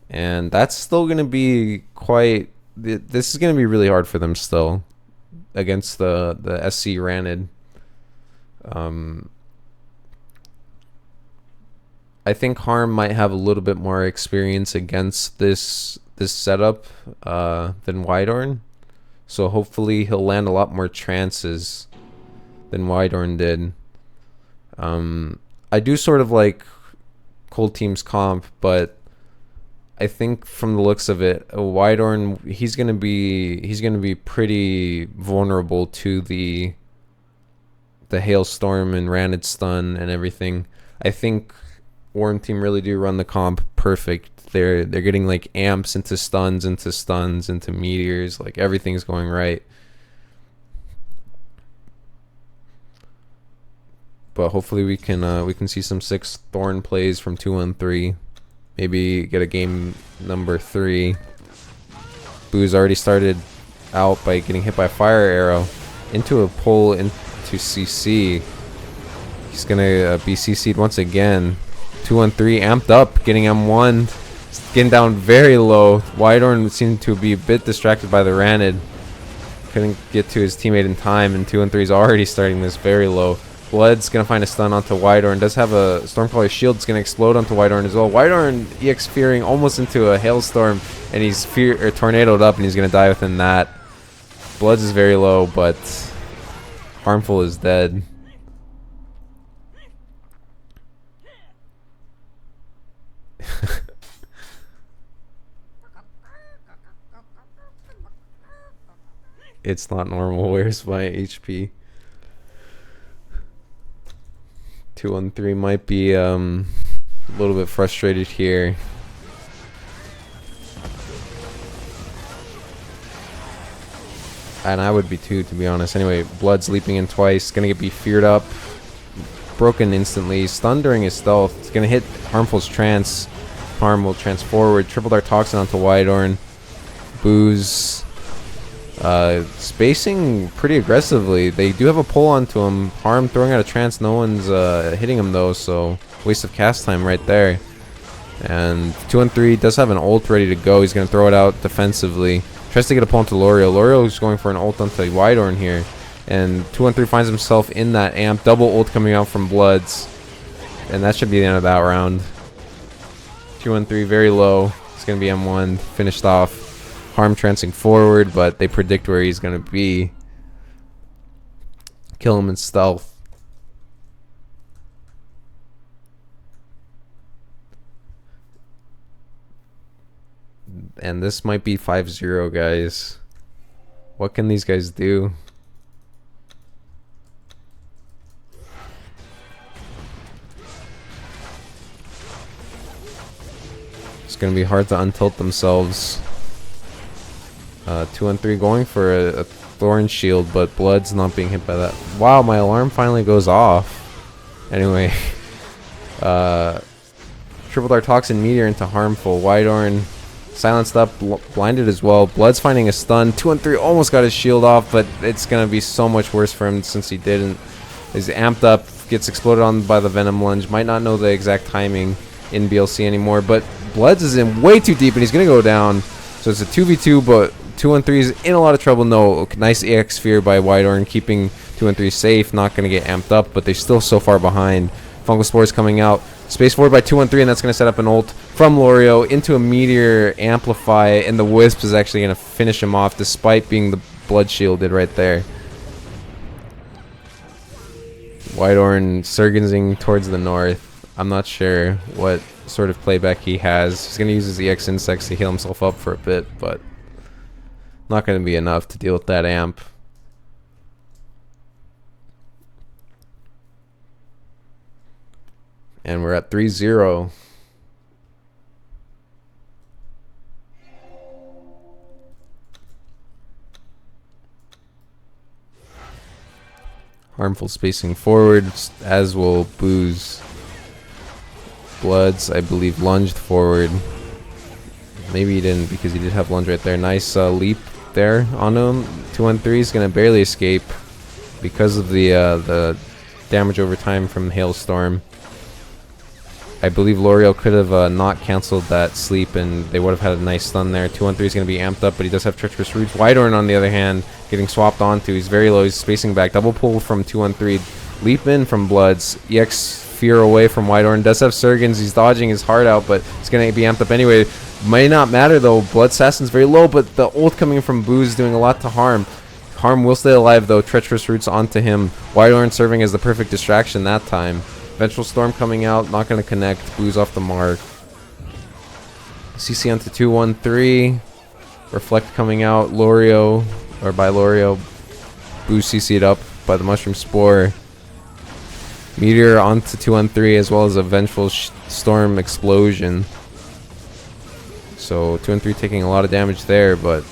And that's still going to be quite... This is going to be really hard for them still against the SC Ranid. I think Harm might have a little bit more experience against this setup than Wydorn. So hopefully he'll land a lot more trances than Wydorn did. I do sort of like Cold Team's comp, but I think from the looks of it, Wydorn, he's gonna be pretty vulnerable to the Hailstorm and Ranid stun and everything. I think Worm Team really do run the comp perfect. They're getting like amps into stuns into meteors, like everything's going right. But hopefully we can see some 6 Thorn plays from 213. Maybe get a game number 3. Boo's already started out by getting hit by a fire arrow into a pull into CC. He's gonna be CC'd once again. 213 amped up, getting M1, getting down very low. Wydorn seemed to be a bit distracted by the Ranid. Couldn't get to his teammate in time, and 213 is already starting this very low. Blood's gonna find a stun onto Wydorn. Does have a Stormcaller shield. It's gonna explode onto Wydorn as well. Wydorn EX fearing almost into a hailstorm, and he's tornadoed up, and he's gonna die within that. Bloods is very low, but Harmful is dead. It's not normal. Where's my HP? 213 might be a little bit frustrated here. And I would be too, to be honest. Anyway, Blood's leaping in twice. Gonna be feared up. Broken instantly. Stunned during his stealth. It's gonna hit Harmful's trance. Harm will trance forward. Triple Dart Toxin onto Wydorn. Boo's spacing pretty aggressively. They do have a pull onto him. Harm throwing out a trance. No one's hitting him though, so waste of cast time right there. And 213 does have an ult ready to go. He's gonna throw it out defensively. Tries to get a pull onto L'Oreal. L'Oreal's going for an ult onto Wydorn here. And 213 finds himself in that amp. Double ult coming out from Bloods. And that should be the end of that round. 213 very low. It's going to be M1 finished off. Harm trancing forward, but they predict where he's going to be. Kill him in stealth. And this might be 5-0, guys. What can these guys do? It's going to be hard to untilt themselves. 2-3 going for a Thorn Shield, but Blood's not being hit by that. Wow, my alarm finally goes off. Anyway. Triple Dart Toxin Meteor into Harmful. Wydorn silenced up, blinded as well. Blood's finding a stun. 2-3 almost got his shield off, but it's going to be so much worse for him since he didn't. He's amped up, gets exploded on by the Venom Lunge. Might not know the exact timing in BLC anymore, but Bloods is in way too deep, and he's going to go down. So it's a 2v2, but 2-3 is in a lot of trouble. No, nice EX Sphere by Wydorn, keeping 2-3 safe. Not going to get amped up, but they're still so far behind. Fungal Spores coming out. Space forward by 213, and that's going to set up an ult from Lorio into a Meteor Amplify, and the Wisp is actually going to finish him off despite being the blood shielded right there. Whitehorn Surgensing towards the north. I'm not sure what sort of playback he has. He's going to use his EX Insects to heal himself up for a bit, but not going to be enough to deal with that amp. And we're at 3-0. Harmful spacing forward, as will Booze. Bloods, I believe, lunged forward. Maybe he didn't because he did have lunge right there. Nice leap there on him. 213 is going to barely escape because of the damage over time from Hailstorm. I believe L'Oreal could have not canceled that sleep, and they would have had a nice stun there. 213 is going to be amped up, but he does have Treacherous Roots. Whitehorn, on the other hand, getting swapped onto. He's very low. He's spacing back. Double pull from 213. Leap in from Bloods. EX Fear away from Whitehorn. Does have Surgens. He's dodging his heart out, but it's going to be amped up anyway. Might not matter, though. Blood Assassin's very low, but the ult coming from Booze doing a lot to harm. Harm will stay alive, though. Treacherous Roots onto him. Whitehorn serving as the perfect distraction that time. Vengeful Storm coming out, not going to connect. Booze off the mark. CC onto 213. Reflect coming out. Lorio, or by Lorio. Booze CC'd up by the Mushroom Spore. Meteor onto 213, as well as a Vengeful Storm explosion. So 213 taking a lot of damage there, but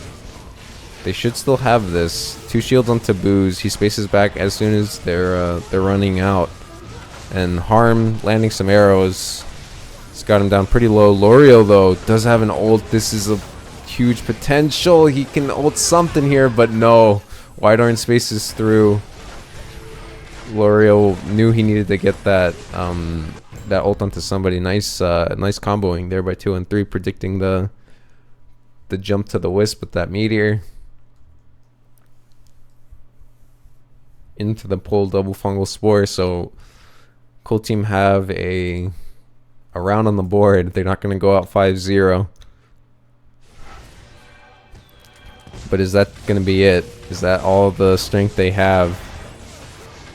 they should still have this. 2 shields onto Booze. He spaces back as soon as they're running out. And Harm landing some arrows. It's got him down pretty low. L'Oreal, though, does have an ult. This is a huge potential. He can ult something here, but no. Whitehorn spaces through. L'Oreal knew he needed to get that that ult onto somebody. Nice nice comboing there by 213, predicting the jump to the Wisp with that Meteor. Into the pull double fungal spore, so Cool Team have a round on the board. They're not going to go out 5-0. But is that going to be it? Is that all the strength they have?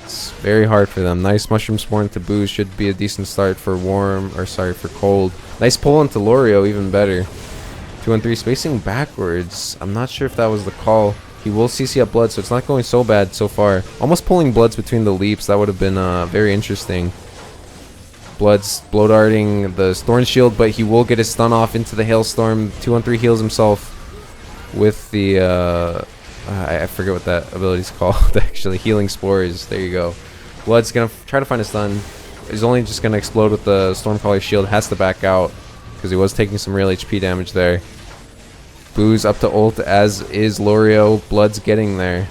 It's very hard for them. Nice Mushroom Spore into Booze should be a decent start for for cold. Nice pull into Lorio, even better. 213 spacing backwards. I'm not sure if that was the call. He will CC up Blood, so it's not going so bad so far. Almost pulling Bloods between the leaps. That would have been very interesting. Blood's blow darting the Thorn Shield, but he will get his stun off into the Hailstorm. 213 heals himself with the I forget what that ability's called. Actually, Healing Spores. There you go. Blood's gonna try to find a stun. He's only just gonna explode with the Stormcaller shield. Has to back out because he was taking some real HP damage there. Booze up to ult, as is Lorio. Blood's getting there.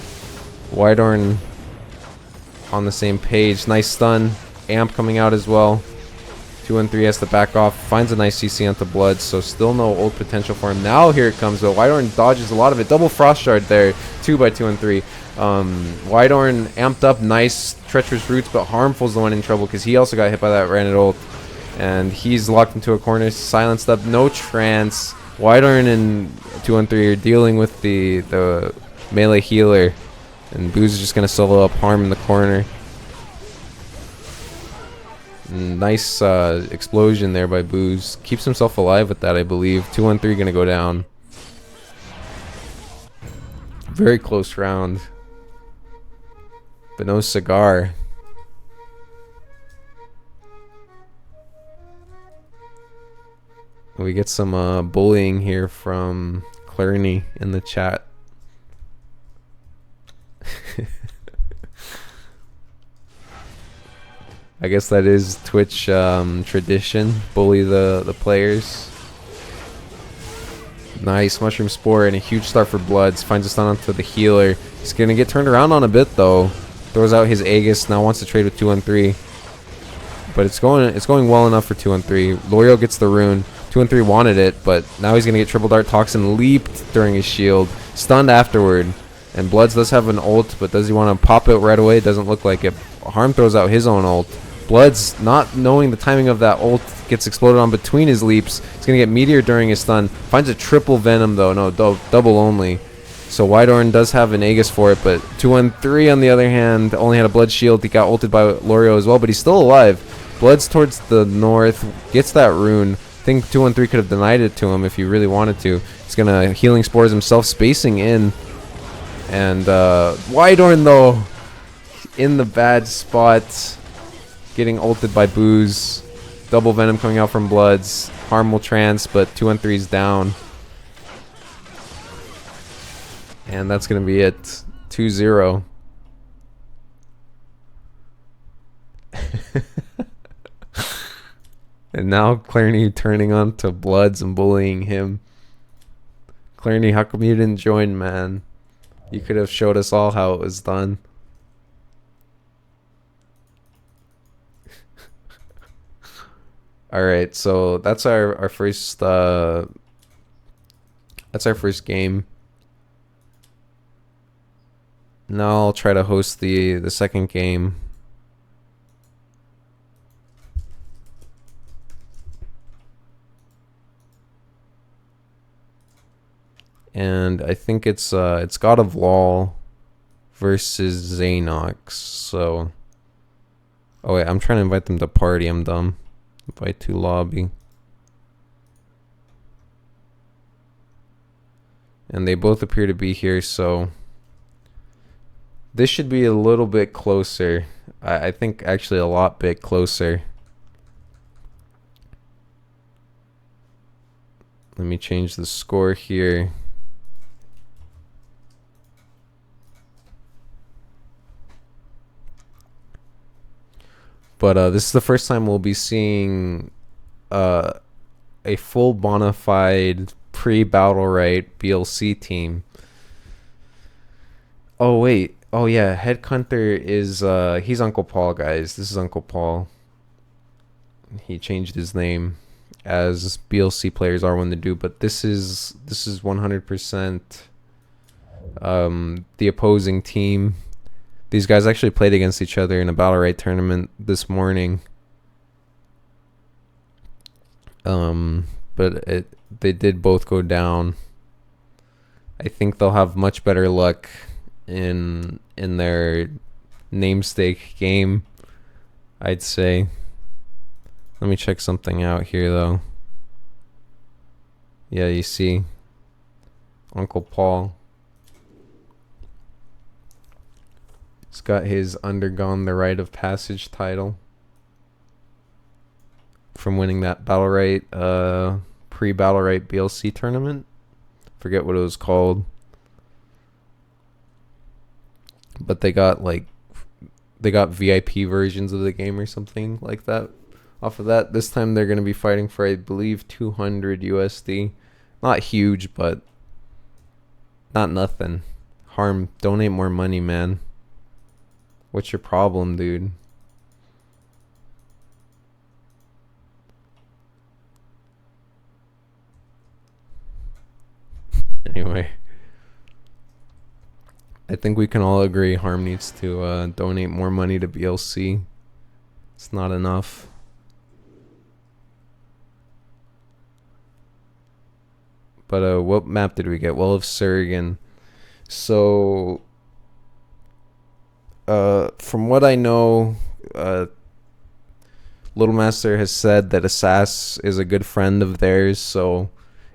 Whitehorn on the same page. Nice stun. Amp coming out as well. 213 has to back off. Finds a nice CC onto Blood, so still no ult potential for him. Now here it comes, though. Whitehorn dodges a lot of it. Double Frost Shard there. 2 by 213. Whitehorn amped up. Nice Treacherous Roots, but Harmful's the one in trouble because he also got hit by that Ranid ult. And he's locked into a corner. Silenced up. No trance. Whitehorn and 213 are dealing with the melee healer, and Booze is just gonna solo up Harm in the corner. Nice explosion there by Booze. Keeps himself alive with that, I believe. 213 gonna go down. Very close round, but no cigar. We get some bullying here from Clarny in the chat. I guess that is Twitch tradition. Bully the players. Nice Mushroom Spore and a huge start for Bloods. Finds a stun onto the healer. He's gonna get turned around on a bit though. Throws out his Aegis. Now wants to trade with 213. But it's going well enough for 213. L'Oreal gets the rune. 213 wanted it, but now he's gonna get Triple Dart Toxin leaped during his shield, stunned afterward. And Bloods does have an ult, but does he want to pop it right away? Doesn't look like it. Harm throws out his own ult. Bloods, not knowing the timing of that ult, gets exploded on between his leaps. He's going to get Meteor during his stun. Finds a triple Venom, though. No, double only. So Whitehorn does have an Aegis for it, but 213 on the other hand only had a Blood Shield. He got ulted by Lorio as well, but he's still alive. Blood's towards the north, gets that rune. I think 213 could have denied it to him if he really wanted to. He's going to Healing Spores himself, spacing in. And Whitehorn, though, in the bad spot. Getting ulted by Booze. Double Venom coming out from Bloods. Harm will trance, but 213 is down. And that's going to be it. 2-0. And now Clarny turning on to Bloods and bullying him. Clarny, how come you didn't join, man? You could have showed us all how it was done. All right, so that's our first game. Now I'll try to host the second game. And I think it's God of LOL versus Xanox. So, oh wait, I'm trying to invite them to party. I'm dumb. Invite to lobby. And they both appear to be here, so this should be a little bit closer. I think actually a lot bit closer. Let me change the score here. But this is the first time we'll be seeing a full bona fide pre-battle right BLC team. Oh wait, oh yeah, Head Hunter is he's Uncle Paul, guys. This is Uncle Paul. He changed his name, as BLC players are when they do. But this is 100% the opposing team. These guys actually played against each other in a Battle Right tournament this morning. But they did both go down. I think they'll have much better luck in their namesake game, I'd say. Let me check something out here, though. Yeah, you see, Uncle Paul. He's got his Undergone the Rite of Passage title from winning that Battle Right, pre-Battle Right BLC tournament. Forget what it was called. But they got VIP versions of the game or something like that. Off of that, this time they're going to be fighting for, I believe, 200 USD. Not huge, but not nothing. Harm, donate more money, man. What's your problem, dude? Anyway, I think we can all agree Harm needs to donate more money to BLC. It's not enough. But what map did we get? Well, of Surgan. So from what I know, Little Master has said that Assass is a good friend of theirs, so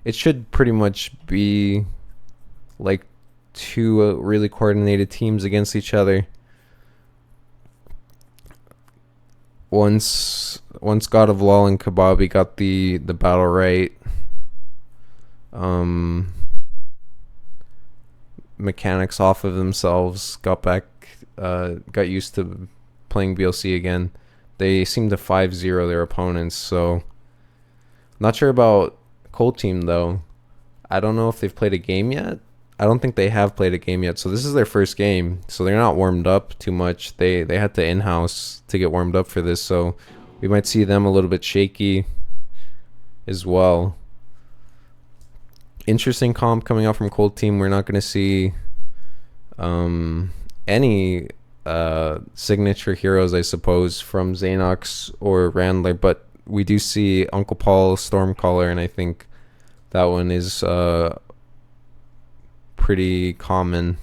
it should pretty much be like two really coordinated teams against each other. Once God of LOL and Kababi got the battle right, mechanics off of themselves, got used to playing BLC again. They seem to 5-0 their opponents, so not sure about Cold Team though. I don't know if they've played a game yet. I don't think they have played a game yet, so this is their first game, so they're not warmed up too much. They had to in-house to get warmed up for this, so we might see them a little bit shaky as well. Interesting comp coming out from Cold Team. We're not going to see any signature heroes, I suppose, from Xanox or Randler, but we do see Uncle Paul Stormcaller, and I think that one is pretty common.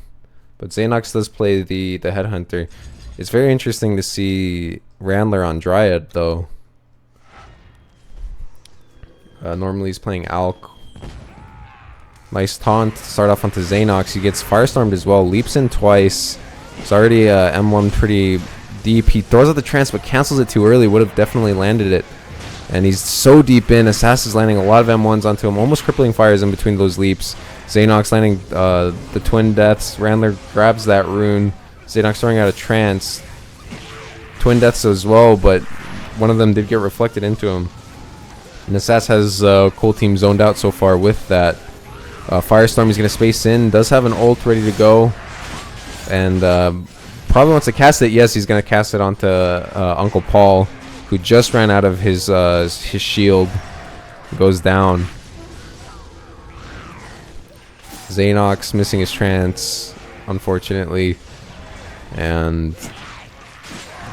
But Xanox does play the Headhunter. It's very interesting to see Randler on Dryad, though. Normally he's playing Alk. Nice taunt to start off onto Xanox. He gets Firestormed as well. Leaps in twice. It's already M1 pretty deep. He throws out the trance but cancels it too early. Would have definitely landed it. And he's so deep in. Assassin is landing a lot of M1s onto him. Almost crippling fires in between those leaps. Xanox landing the twin deaths. Randler grabs that rune. Xanox throwing out a trance. Twin deaths as well, but one of them did get reflected into him. And Assassin has Cool Team zoned out so far with that. Firestorm, he's going to space in. Does have an ult ready to go. And probably wants to cast it. Yes, he's going to cast it onto Uncle Paul, who just ran out of his shield. Goes down. Xanox missing his trance, unfortunately. And,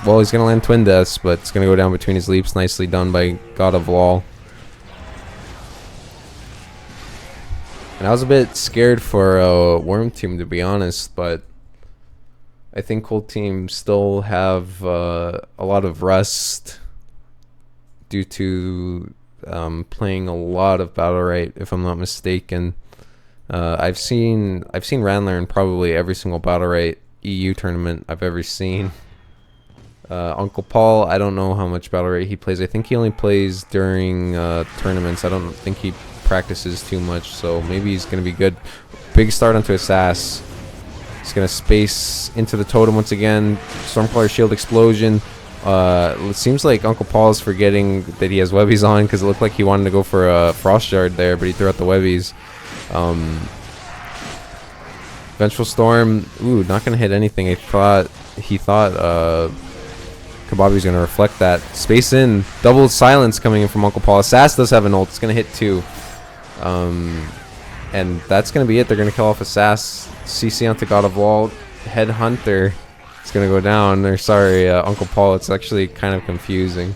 well, he's going to land twin deaths, but it's going to go down between his leaps. Nicely done by God of Law. And I was a bit scared for Worm Team, to be honest, but I think Cool Team still have a lot of rust due to playing a lot of Battle Right, if I'm not mistaken. I've seen Randler in probably every single Battle Right EU tournament I've ever seen. Uncle Paul, I don't know how much Battle Right he plays. I think he only plays during tournaments. I don't think he practices too much, so maybe he's going to be good. Big start onto Assass. He's going to space into the totem once again. Stormcaller shield explosion. It seems like Uncle Paul is forgetting that he has webbies on, because it looked like he wanted to go for a Frost Shard there, but he threw out the webbies. Vengeful Storm, ooh, not going to hit anything. He thought Kababi was going to reflect that. Space in, double silence coming in from Uncle Paul. Assass does have an ult. It's going to hit 2. And that's going to be it. They're going to kill off Assass. CC onto God of Law. Headhunter is going to go down. Or sorry, Uncle Paul. It's actually kind of confusing.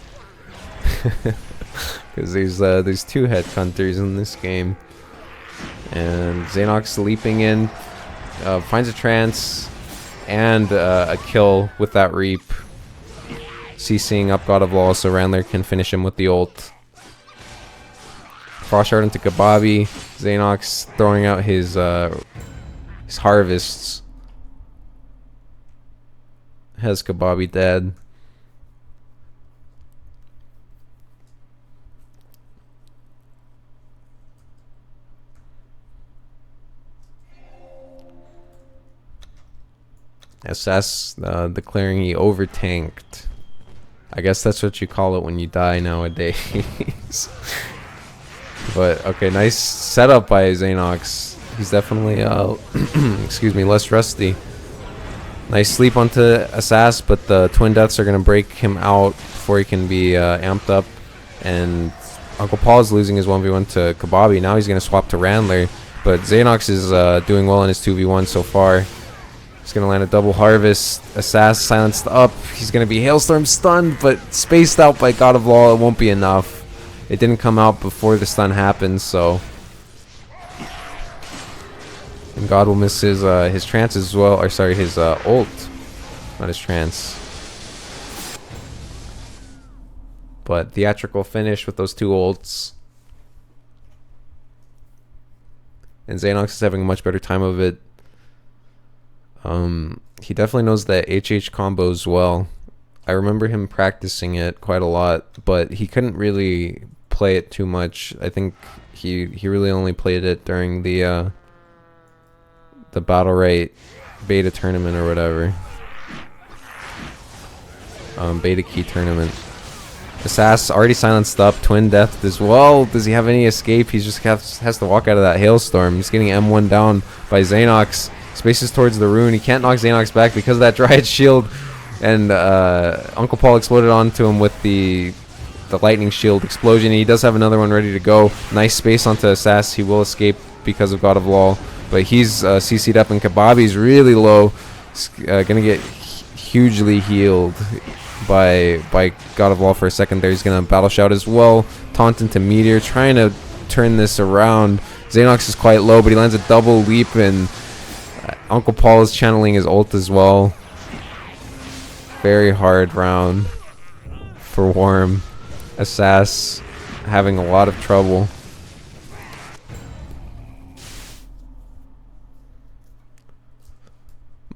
Because there's 2 Headhunters in this game. And Xanox leaping in. Finds a trance. And a kill with that Reap. CCing up God of Law so Randler can finish him with the ult. Frost Shard into Kababi. Xanox throwing out his harvests. Has Kababi dead. SS declaring he overtanked. I guess that's what you call it when you die nowadays. But, okay, nice setup by Xanox. He's definitely, excuse me, less rusty. Nice sleep onto Assass, but the twin deaths are going to break him out before he can be amped up. And Uncle Paul is losing his 1v1 to Kababi. Now he's going to swap to Randler. But Xanox is doing well in his 2v1 so far. He's going to land a double harvest. Assass silenced up. He's going to be Hailstorm stunned, but spaced out by God of Law. It won't be enough. It didn't come out before the stun happened, so. And God will miss his trance as well. Or sorry, his ult. Not his trance. But theatrical finish with those 2 ults. And Xanox is having a much better time of it. He definitely knows that HH combos well. I remember him practicing it quite a lot, but he couldn't really play it too much. I think he really only played it during the Battle Right beta tournament or whatever. Beta key tournament. Assass already silenced up. Twin death as well. Does he have any escape? He just has to walk out of that hailstorm. He's getting M1 down by Xanox. Spaces towards the rune. He can't knock Xanox back because of that Dryad shield. And Uncle Paul exploded onto him with the lightning shield explosion. He does have another one ready to go. Nice space onto Assass. He will escape because of God of Law. But he's CC'd up, and Kababi's really low. Gonna get hugely healed by God of War for a second there. He's gonna battle shout as well, taunt into Meteor, trying to turn this around. Xanox is quite low, but he lands a double leap, and Uncle Paul is channeling his ult as well. Very hard round for Worm. Assass having a lot of trouble.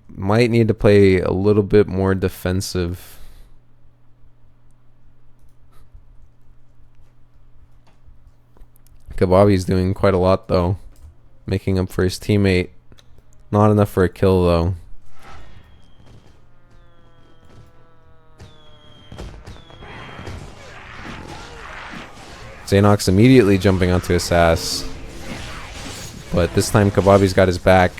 Might need to play a little bit more defensive. Kababi's doing quite a lot though, making up for his teammate. Not enough for a kill though. Xanox immediately jumping onto Assass, but this time Kababi's got his back.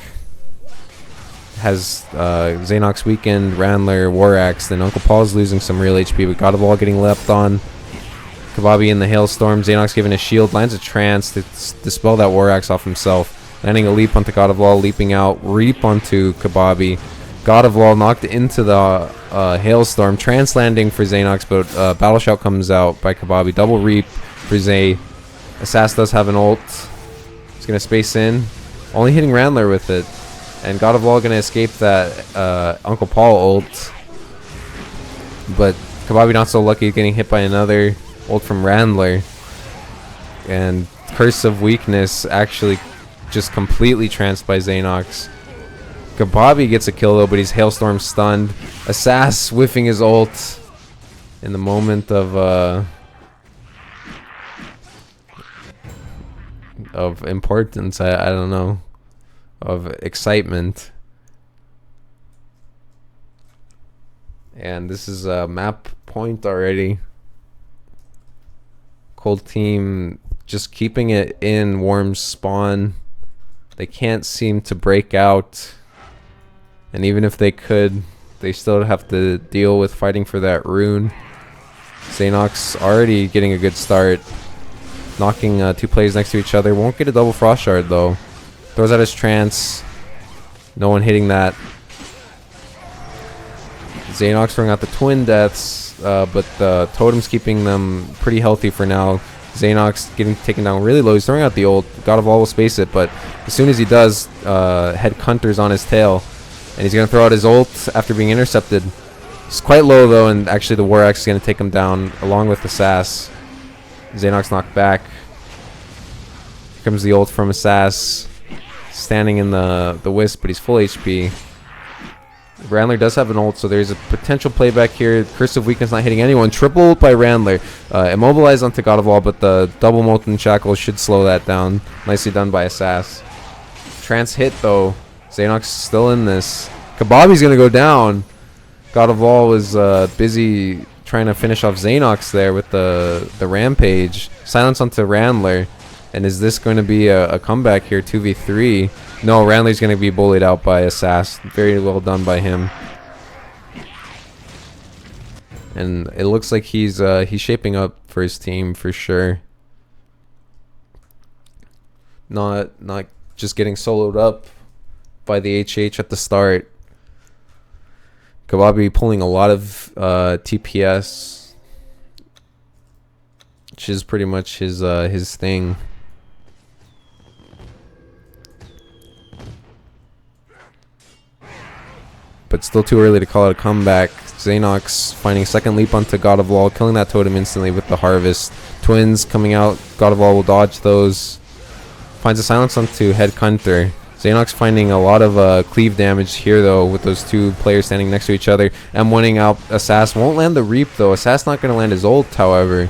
Has Xanox weakened, Randler, War Axe, then Uncle Paul's losing some real HP, but God of War getting leapt on. Kababi in the Hailstorm, Xanox giving a shield, lands a trance to dispel that War Axe off himself. Landing a leap onto God of War, leaping out, reap onto Kababi. God of War knocked into the Hailstorm, trance landing for Xanox, but Battle Shout comes out by Kababi. Double reap for Zay. Assass does have an ult. He's going to space in, only hitting Randler with it. And God of War going to escape that Uncle Paul ult. But Kababi not so lucky, getting hit by another ult from Randler. And Curse of Weakness actually just completely tranced by Xanox. Kababi gets a kill though, but he's Hailstorm stunned. Assass whiffing his ult in the moment of importance, I don't know, of excitement. And this is a map point already. Cold team just keeping it in Worm's spawn. They can't seem to break out, and even if they could, they still have to deal with fighting for that rune. Xanox already getting a good start, knocking two players next to each other. Won't get a double frost shard though. Throws out his trance. No one hitting that. Xanox throwing out the twin deaths, but the totem's keeping them pretty healthy for now. Xanox getting taken down really low. He's throwing out the ult. God of War will space it, but as soon as he does, Head Hunter's on his tail, and he's going to throw out his ult after being intercepted. He's quite low though, and actually the War Axe is going to take him down along with the Assass. Xanox knocked back. Here comes the ult from Assass, standing in the Wisp, but he's full HP. Randler does have an ult, so there's a potential playback here. Curse of Weakness not hitting anyone. Triple ult by Randler. Immobilized onto God of War, but the double Molten Shackle should slow that down. Nicely done by Assass. Trance hit though. Xanox still in this. Kababi's gonna go down. God of War was busy trying to finish off Xanox there with the Rampage. Silence onto Randler. And is this going to be a comeback here, 2v3? No, Randler's going to be bullied out by Assass. Very well done by him. And it looks like he's shaping up for his team for sure. Not just getting soloed up by the HH at the start. Kababi pulling a lot of TPS, which is pretty much his thing. But still too early to call it a comeback. Xanox finding second leap onto God of War, killing that totem instantly with the Harvest. Twins coming out. God of War will dodge those. Finds a silence onto Head Hunter. Xanox finding a lot of cleave damage here though, with those two players standing next to each other. M1ing out Assass. Won't land the Reap though. Assass not going to land his ult, however.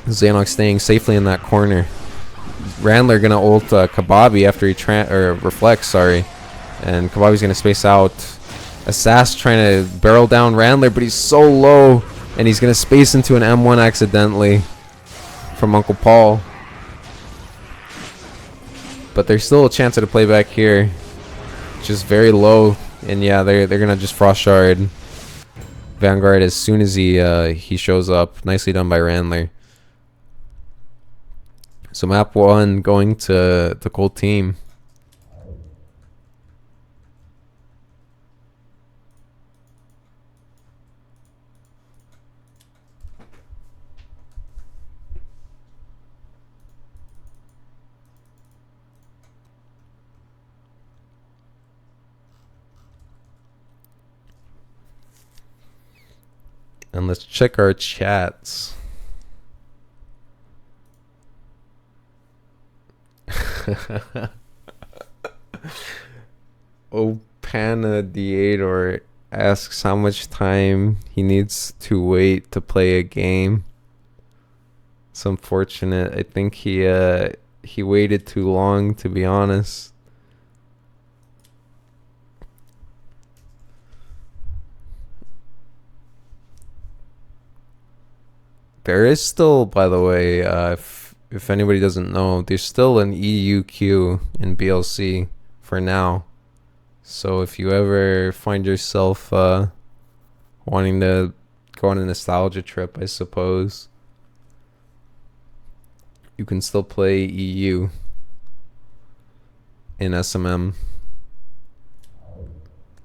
Xanox staying safely in that corner. Randler going to ult Kababi after he reflects, sorry. And Kababi's going to space out. Assass trying to barrel down Randler, but he's so low. And he's going to space into an M1 accidentally from Uncle Paul. But there's still a chance at a playback here. Just very low. And yeah, they're going to just Frost Shard Vanguard as soon as he shows up. Nicely done by Randler. So map 1 going to the Cold team. And let's check our chats. Opanadiator asks how much time he needs to wait to play a game. It's unfortunate. I think he waited too long, to be honest. There is still, by the way, if anybody doesn't know, there's still an EU queue in BLC for now. So if you ever find yourself wanting to go on a nostalgia trip, I suppose, you can still play EU in SMM.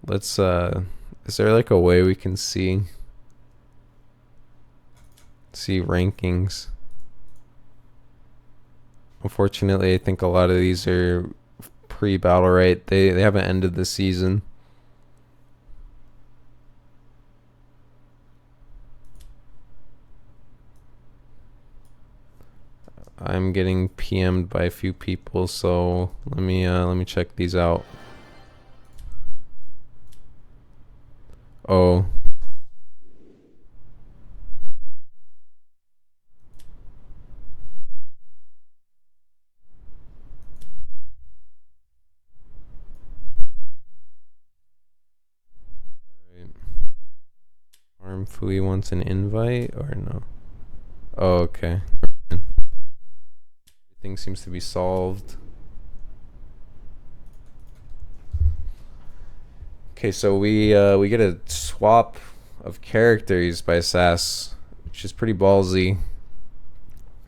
Let's is there like a way we can see rankings? Unfortunately, I think a lot of these are pre-battle, right? They haven't ended the season. I'm getting PM'd by a few people, so let me check these out. Oh. Armfui wants an invite or no? Oh, okay. Everything seems to be solved. Okay, so we get a swap of characters by Sass, which is pretty ballsy.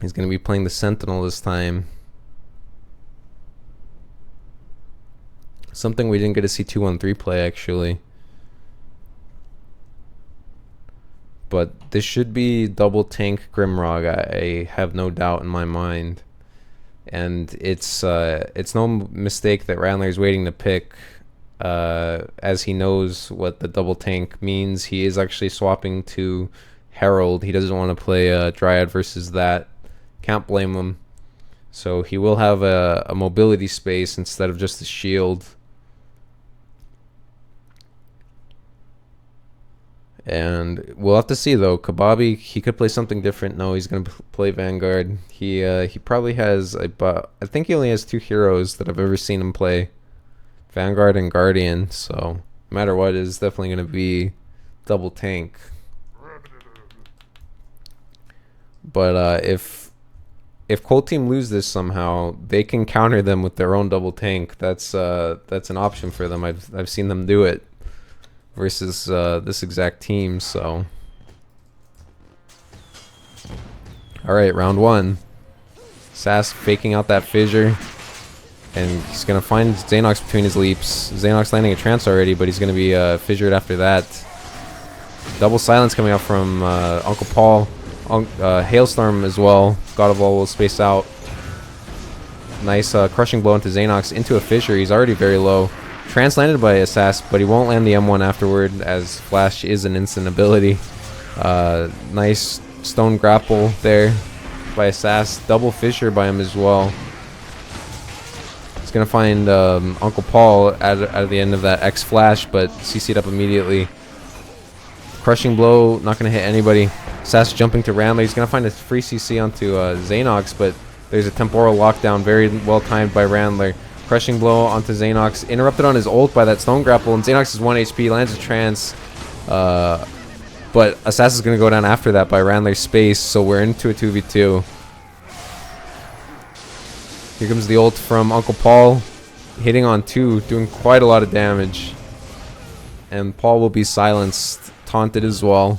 He's gonna be playing the Sentinel this time. Something we didn't get to see 2-1-3 play, actually. But this should be double tank Grimrog. I have no doubt in my mind. And it's no mistake that Randler is waiting to pick, as he knows what the double tank means. He is actually swapping to Herald. He doesn't want to play Dryad versus that. Can't blame him. So he will have a mobility space instead of just a shield. And we'll have to see, though. Kababi, he could play something different. No, he's going to play Vanguard. He probably has, I think he only has 2 heroes that I've ever seen him play. Vanguard and Guardian. So, no matter what, it's definitely going to be double tank. But if Cold Team lose this somehow, they can counter them with their own double tank. That's an option for them. I've seen them do it versus this exact team. So, all right, round 1. Sass faking out that fissure, and he's gonna find Xanox between his leaps. Xanox landing a trance already, but he's gonna be fissured after that. Double silence coming out from Uncle Paul. Hailstorm as well. God of All will space out. Nice crushing blow into Xanox into a fissure. He's already very low. Trance landed by Assass, but he won't land the M1 afterward, as Flash is an instant ability. Nice stone grapple there by Assass. Double fissure by him as well. He's going to find Uncle Paul at the end of that X Flash, but CC'd up immediately. Crushing blow, not going to hit anybody. Sass jumping to Randler. He's going to find a free CC onto Xanox, but there's a temporal lockdown, very well timed by Randler. Crushing blow onto Xanox, interrupted on his ult by that stone grapple, and Xanox is 1 HP, lands a trance. But Assass is going to go down after that by Randler's space, so we're into a 2v2. Here comes the ult from Uncle Paul, hitting on 2, doing quite a lot of damage. And Paul will be silenced, taunted as well.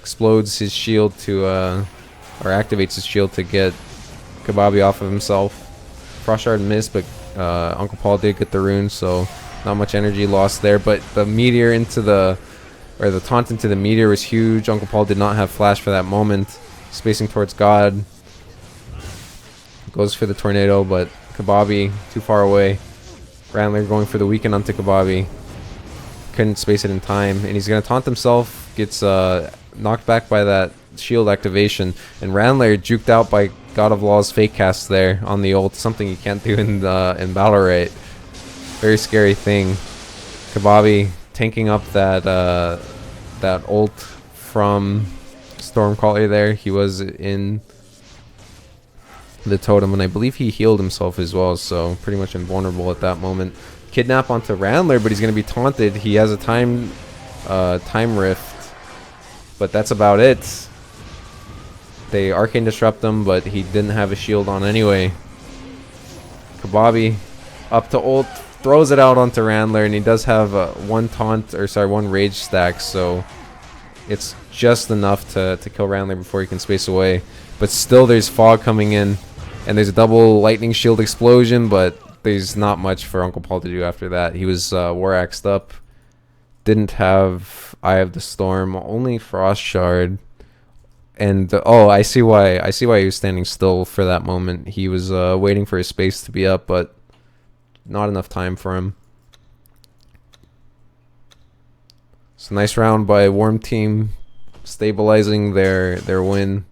Explodes his shield to, or activates his shield to get Kababi off of himself. Frost Shard missed, but Uncle Paul did get the rune, so not much energy lost there. But the meteor into the, or the taunt into the meteor was huge. Uncle Paul did not have flash for that moment. Spacing towards God. Goes for the tornado, but Kababi too far away. Randler going for the weaken onto Kababi. Couldn't space it in time, and he's gonna taunt himself. Gets knocked back by that shield activation, and Randler juked out by God of Law's fake cast there on the ult, something you can't do in battle rate. Very scary thing. Kababi tanking up that ult from Stormcaller there. He was in the totem, and I believe he healed himself as well, so pretty much invulnerable at that moment. Kidnap onto Randler, but he's going to be taunted. He has a time rift, but that's about it. They Arcane Disrupt him, but he didn't have a shield on anyway. Kababi up to ult, throws it out onto Randler, and he does have one rage stack, so it's just enough to kill Randler before he can space away. But still, there's fog coming in, and there's a double lightning shield explosion, but there's not much for Uncle Paul to do after that. He was war axed up, didn't have Eye of the Storm, only Frost Shard. And oh, I see why he was standing still for that moment. He was waiting for his space to be up, but not enough time for him. So nice round by Worm Team, stabilizing their win.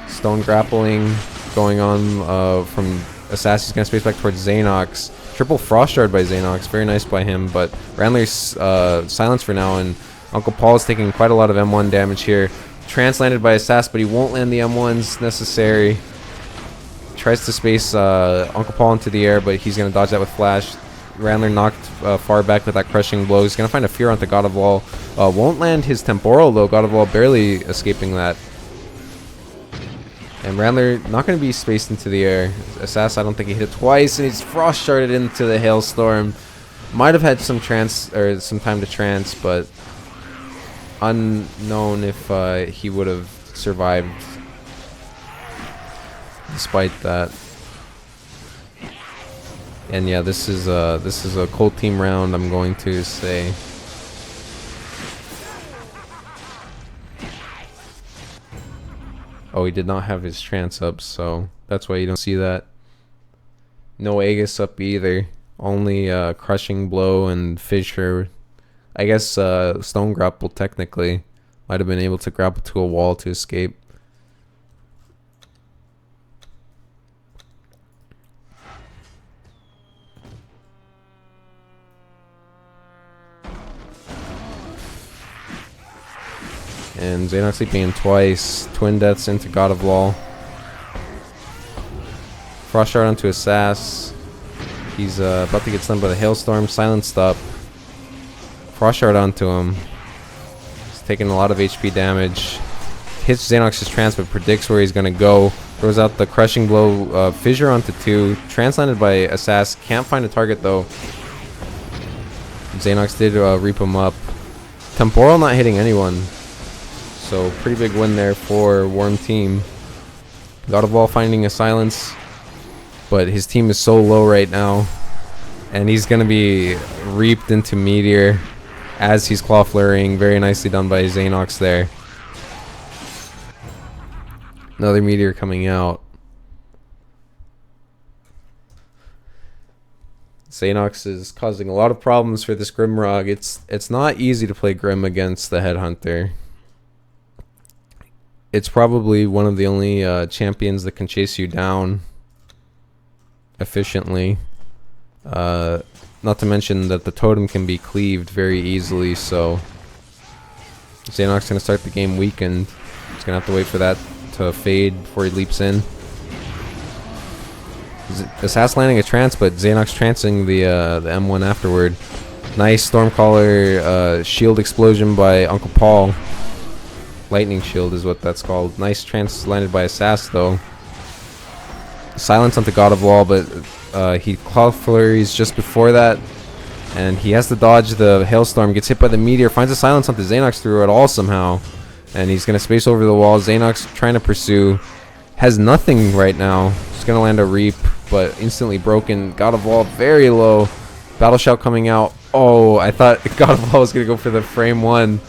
Stone grappling going on from Assassin's gonna space back towards Xanox. Triple Frost Shard by Xanox, very nice by him, but Randler's silence for now, and Uncle Paul is taking quite a lot of M1 damage here. Trance landed by Assass, but he won't land the M1s necessary. Tries to space Uncle Paul into the air, but he's going to dodge that with Flash. Randler knocked far back with that crushing blow. He's going to find a Fear onto God of Law. Won't land his Temporal, though. God of Law barely escaping that. And Randler not going to be spaced into the air. Assass, I don't think he hit it twice, and he's Frost Sharded into the Hailstorm. Might have had some time to trance, but unknown if he would have survived despite that. And yeah, this is a cold team round, I'm going to say. Oh, he did not have his trance up, so that's why you don't see that. No Aegis up either, only crushing blow and fissure. I guess stone grapple technically might have been able to grapple to a wall to escape. And Xanox sleeping in twice. Twin deaths into God of Law. Frost Shard onto Assass. He's about to get stunned by the Hailstorm. Silenced up. Frost Shard onto him. He's taking a lot of HP damage. Hits Xanox's trance, but predicts where he's going to go. Throws out the crushing blow. Fissure onto 2. Trance landed by Assass. Can't find a target though. Xanox did reap him up. Temporal not hitting anyone. So pretty big win there for Worm Team. God of Law finding a silence, but his team is so low right now, and he's gonna be reaped into Meteor as he's claw flurrying. Very nicely done by Xanox there. Another Meteor coming out. Xanox is causing a lot of problems for this Grimrock. It's not easy to play Grim against the Headhunter. It's probably one of the only champions that can chase you down efficiently. Not to mention that the totem can be cleaved very easily, so Xanox going to start the game weakened. He's going to have to wait for that to fade before he leaps in. Assass landing a trance, but Xanox trancing the M1 afterward. Nice Stormcaller shield explosion by Uncle Paul. Lightning shield is what that's called. Nice trance landed by Assass though. Silence onto God of Law, but he claw flurries just before that, and he has to dodge the Hailstorm. Gets hit by the Meteor, finds a silence onto Xanox through it all somehow, and he's gonna space over the wall. Xanox trying to pursue, has nothing right now. Just gonna land a reap, but instantly broken. God of Law very low. Battle Shout coming out. Oh, I thought God of Law was gonna go for the frame 1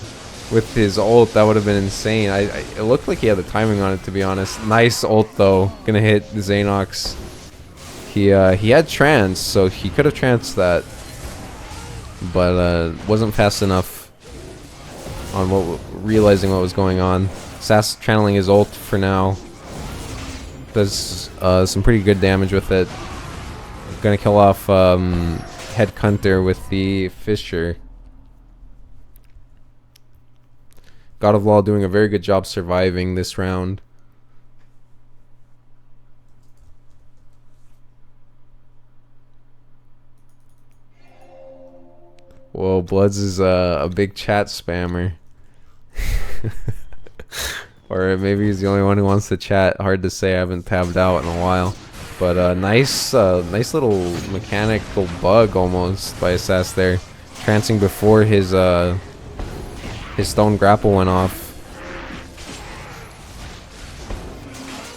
with his ult. That would have been insane. It looked like he had the timing on it, to be honest. Nice ult though, gonna hit Xanox. He had trance, so he could have tranced that, but wasn't fast enough. on realizing what was going on. Sass channeling his ult for now. Does some pretty good damage with it. Gonna kill off Head Hunter with the Fissure. God of Law doing a very good job surviving this round. Whoa, Bloods is a big chat spammer. Or maybe he's the only one who wants to chat. Hard to say, I haven't tabbed out in a while. But nice little mechanical bug almost by Assas there. Trancing before his stone grapple went off.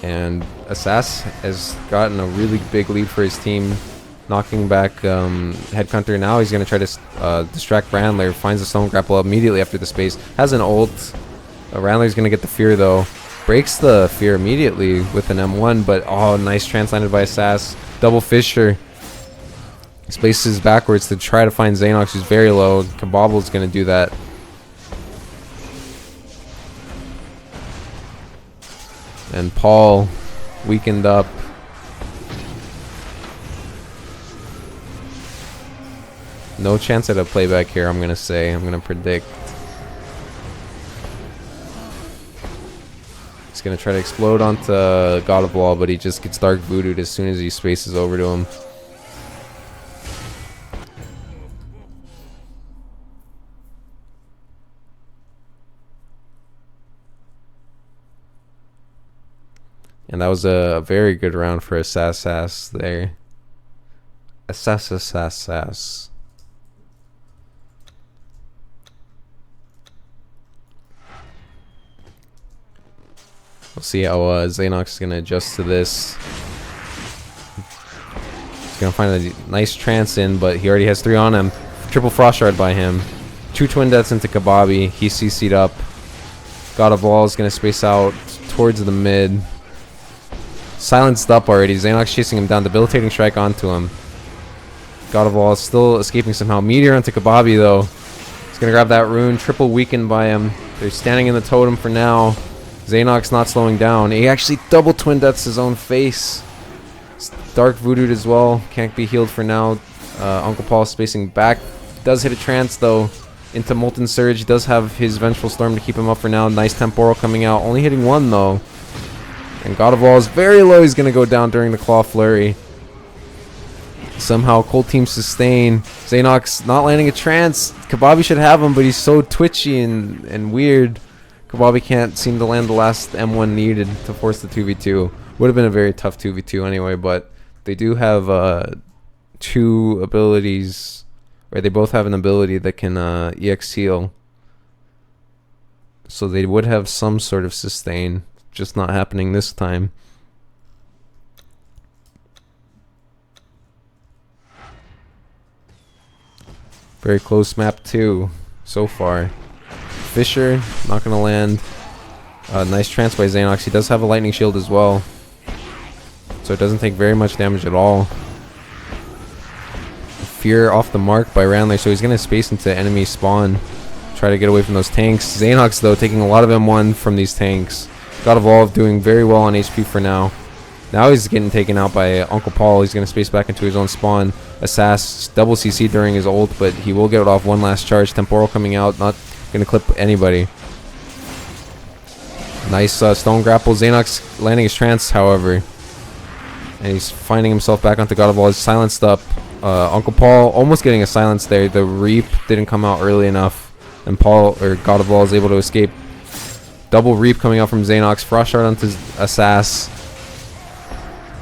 And Assas has gotten a really big lead for his team. Knocking back Headhunter. Now he's going to try to distract Randler. Finds the stone grapple immediately after the space. Has an ult. Randler's going to get the fear though. Breaks the fear immediately with an M1. But oh, nice trance landed by Assas. Double Fissure. Spaces backwards to try to find Xanox, who's very low. Kabobble's going to do that. And Paul weakened up. No chance at a playback here, I'm going to say. I'm going to predict. He's going to try to explode onto God of Law, but he just gets Dark Voodooed as soon as he spaces over to him. And that was a very good round for Assas there. Assas. We'll see how Xanox is going to adjust to this. He's going to find a nice trance in, but he already has 3 on him. Triple Frost Shard by him. 2 Twin Deaths into Kababi. He's CC'd up. God of Law is going to space out towards the mid. Silenced up already. Xanox chasing him down. Debilitating Strike onto him. God of Law is still escaping somehow. Meteor onto Kababi though. He's going to grab that rune. Triple weakened by him. They're standing in the totem for now. Xanox not slowing down. He actually double Twin Deaths his own face. Dark Voodooed as well. Can't be healed for now. Uncle Paul spacing back. Does hit a trance though into Molten Surge. He does have his Vengeful Storm to keep him up for now. Nice Temporal coming out. Only hitting 1 though. And God of Law is very low. He's going to go down during the Claw Flurry. Somehow Cold Team sustain. Xanox not landing a trance. Kababi should have him, but he's so twitchy and weird. Kababi can't seem to land the last M1 needed to force the 2v2. Would have been a very tough 2v2 anyway, but they do have 2 abilities, or they both have an ability that can EX heal. So they would have some sort of sustain, just not happening this time. Very close map 2 so far. Fissure, not going to land. Nice trance by Xanox. He does have a lightning shield as well, so it doesn't take very much damage at all. Fear off the mark by Randler, so he's going to space into enemy spawn. Try to get away from those tanks. Xanox, though, taking a lot of M1 from these tanks. God Evolve doing very well on HP for now. Now he's getting taken out by Uncle Paul. He's going to space back into his own spawn. Assas double CC during his ult, but he will get it off one last charge. Temporal coming out, not going to clip anybody. Nice stone grapple. Xanox landing his trance, however. And he's finding himself back onto God of War. He's silenced up. Uncle Paul almost getting a silence there. The Reap didn't come out early enough. And God of War is able to escape. Double Reap coming out from Xanox. Frost Shard onto Assas.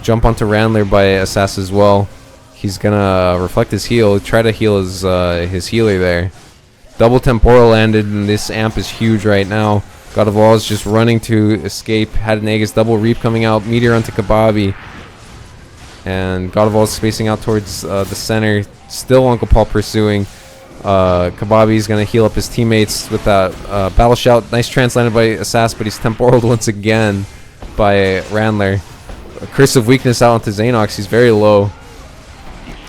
Jump onto Randler by Assas as well. He's gonna reflect his heal. Try to heal his healer there. Double Temporal landed, and this amp is huge right now. God of War is just running to escape. Had an Aegis. Double Reap coming out. Meteor onto Kababi. And God of War is spacing out towards the center. Still Uncle Paul pursuing. Kababi is going to heal up his teammates with that Battle Shout. Nice trance landed by Assas, but he's temporaled once again by Randler. A Curse of Weakness out onto Xanox. He's very low.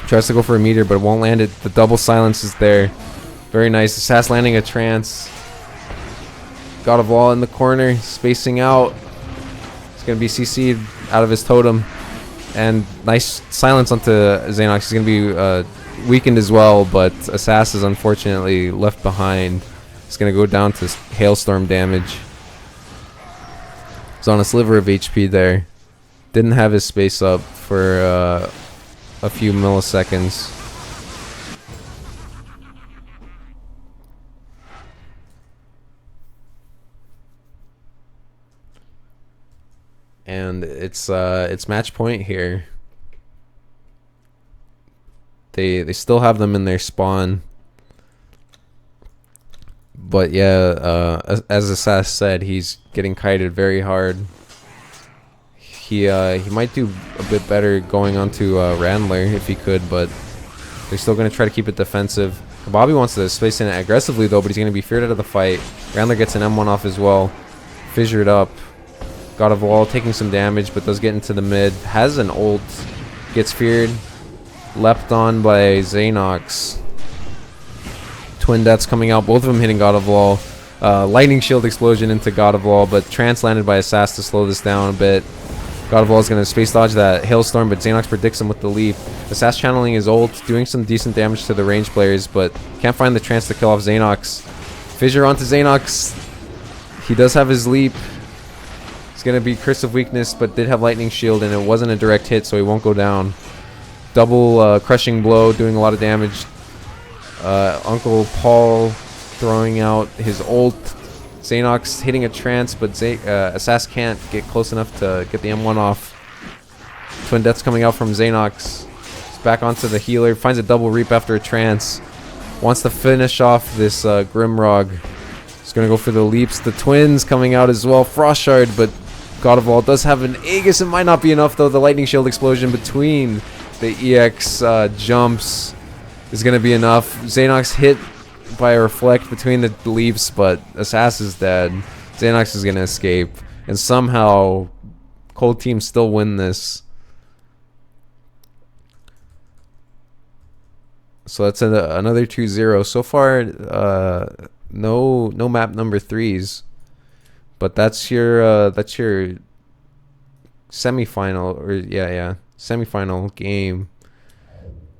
Tries to go for a meteor, but it won't land it. The double silence is there. Very nice. Assas landing a trance. God of Wall in the corner, spacing out. He's going to be CC'd out of his totem. And nice silence onto Xanox. He's going to be weakened as well, but Assass is unfortunately left behind. He's going to go down to hailstorm damage. He's on a sliver of HP there. Didn't have his space up for a few milliseconds. And it's match point here. They still have them in their spawn. But yeah, as Assass said, he's getting kited very hard. He might do a bit better going onto Randler if he could, but they're still going to try to keep it defensive. Bobby wants to space in it aggressively though, but he's going to be feared out of the fight. Randler gets an M1 off as well. Fissured up. God of Wall taking some damage, but does get into the mid. Has an ult. Gets feared. Leapt on by Xanox. Twin deaths coming out. Both of them hitting God of Wall. Lightning shield explosion into God of Wall, but trance landed by Assass to slow this down a bit. God of Wall is going to space dodge that hailstorm, but Xanox predicts him with the leap. Assass channeling his ult, doing some decent damage to the range players, but can't find the trance to kill off Xanox. Fissure onto Xanox. He does have his leap. It's going to be Curse of Weakness, but did have Lightning Shield, and it wasn't a direct hit, so he won't go down. Double crushing blow, doing a lot of damage. Uncle Paul throwing out his ult. Xanox hitting a trance, but Assass can't get close enough to get the M1 off. Twin deaths coming out from Xanox. He's back onto the healer. Finds a double reap after a trance. Wants to finish off this Grimrog. He's going to go for the leaps. The twins coming out as well. Frost Shard, but God of Wall does have an Aegis. It might not be enough, though. The Lightning Shield explosion between the EX jumps is going to be enough. Xanox hit by a reflect between the leaps, but Assass is dead. Xanox is going to escape. And somehow, Cold Team still win this. So that's another 2-0. So far, no map number 3s. But that's your semifinal, or yeah, semifinal game.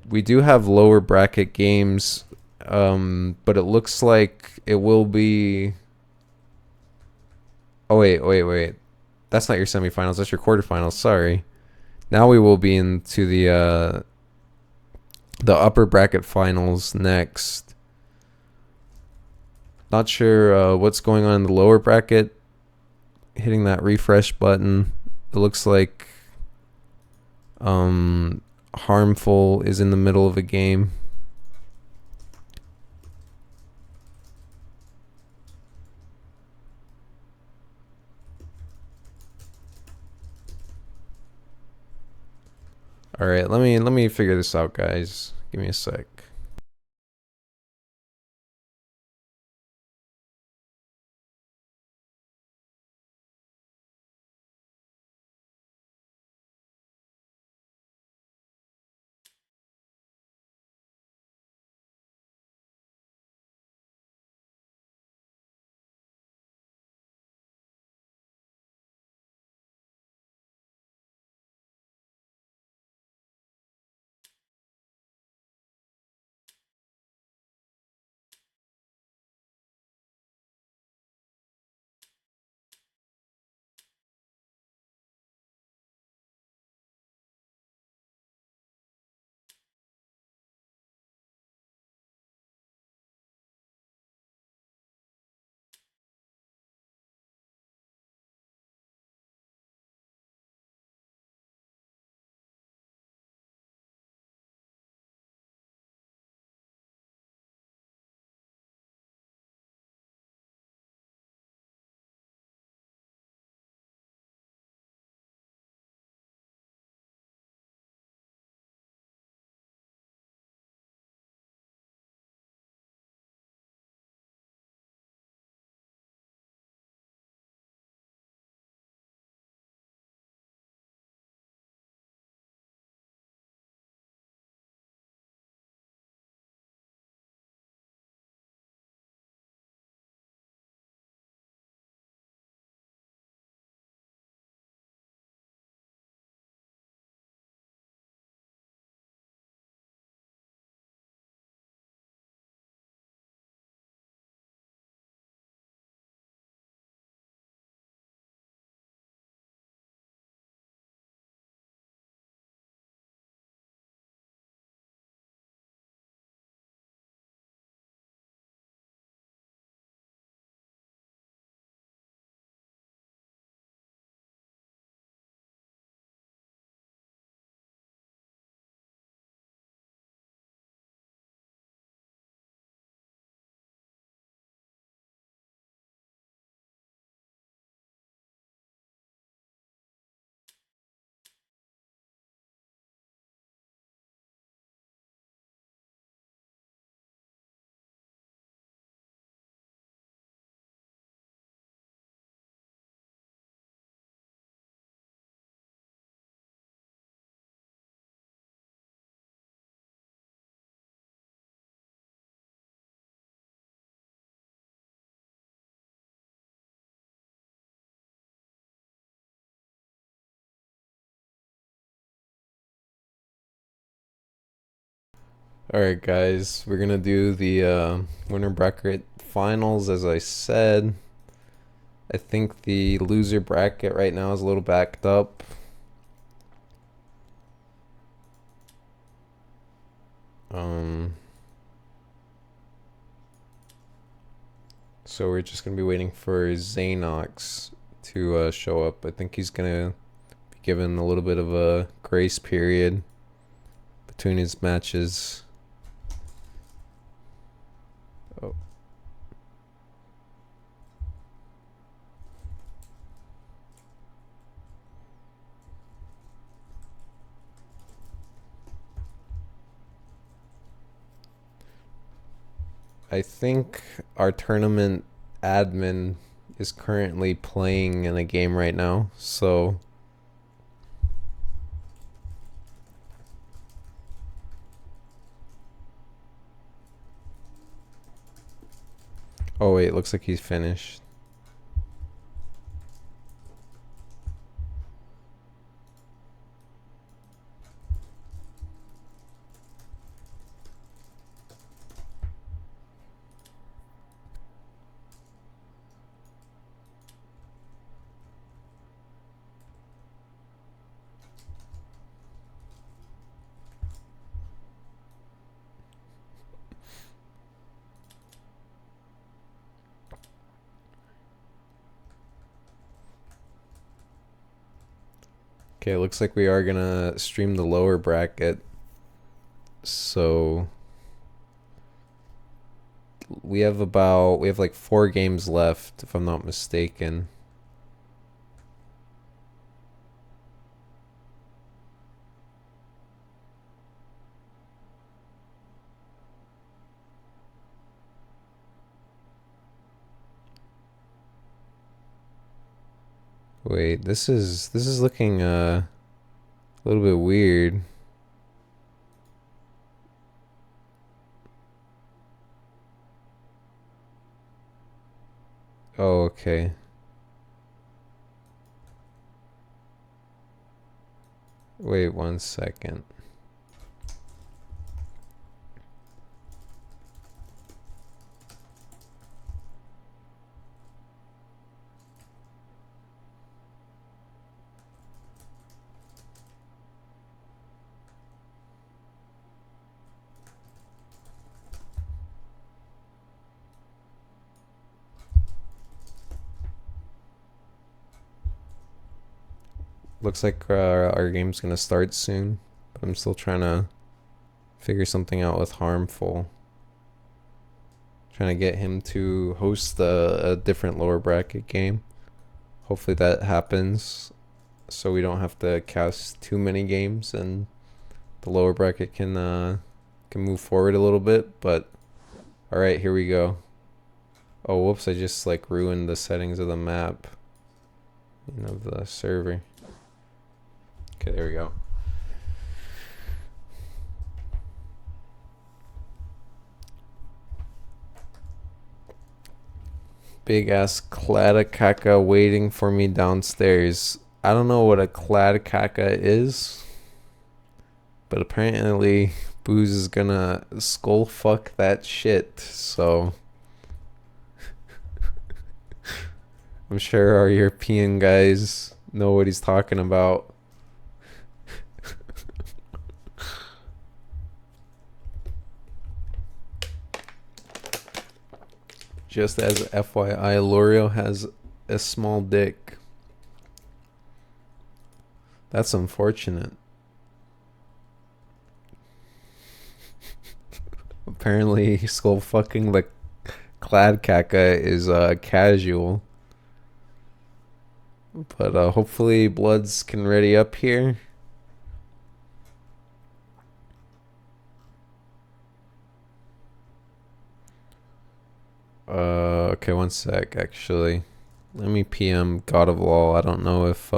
We do have lower bracket games, but it looks like it will be. Oh wait. That's not your semifinals. That's your quarterfinals. Sorry. Now we will be into the upper bracket finals next. Not sure what's going on in the lower bracket. Hitting that refresh button. It looks like Harmful is in the middle of a game. All right, let me figure this out, guys. Give me a sec. Alright, guys, we're gonna do the winner bracket finals. As I said, I think the loser bracket right now is a little backed up. So we're just gonna be waiting for Zanox to show up. I think he's gonna be given a little bit of a grace period between his matches. Oh. I think our tournament admin is currently playing in a game right now, so oh wait, looks like he's finished. Okay, looks like we are gonna stream the lower bracket. So we have like 4 games left, if I'm not mistaken. Wait, this is looking a little bit weird. Oh, okay. Wait 1 second. Looks like our game's gonna start soon, but I'm still trying to figure something out with Harmful. Trying to get him to host a different lower bracket game. Hopefully that happens, so we don't have to cast too many games and the lower bracket can move forward a little bit. But all right, here we go. Oh, whoops! I just like ruined the settings of the map, of the server. Okay, there we go. Big ass Cladakaka waiting for me downstairs. I don't know what a Cladakaka is, but apparently Booze is gonna skull fuck that shit, so I'm sure our European guys know what he's talking about. Just as FYI, L'Oreal has a small dick. That's unfortunate. Apparently, skull fucking the clad caca is casual. But hopefully Bloods can ready up here. Okay, 1 sec, actually. Let me PM God of Law. I don't know if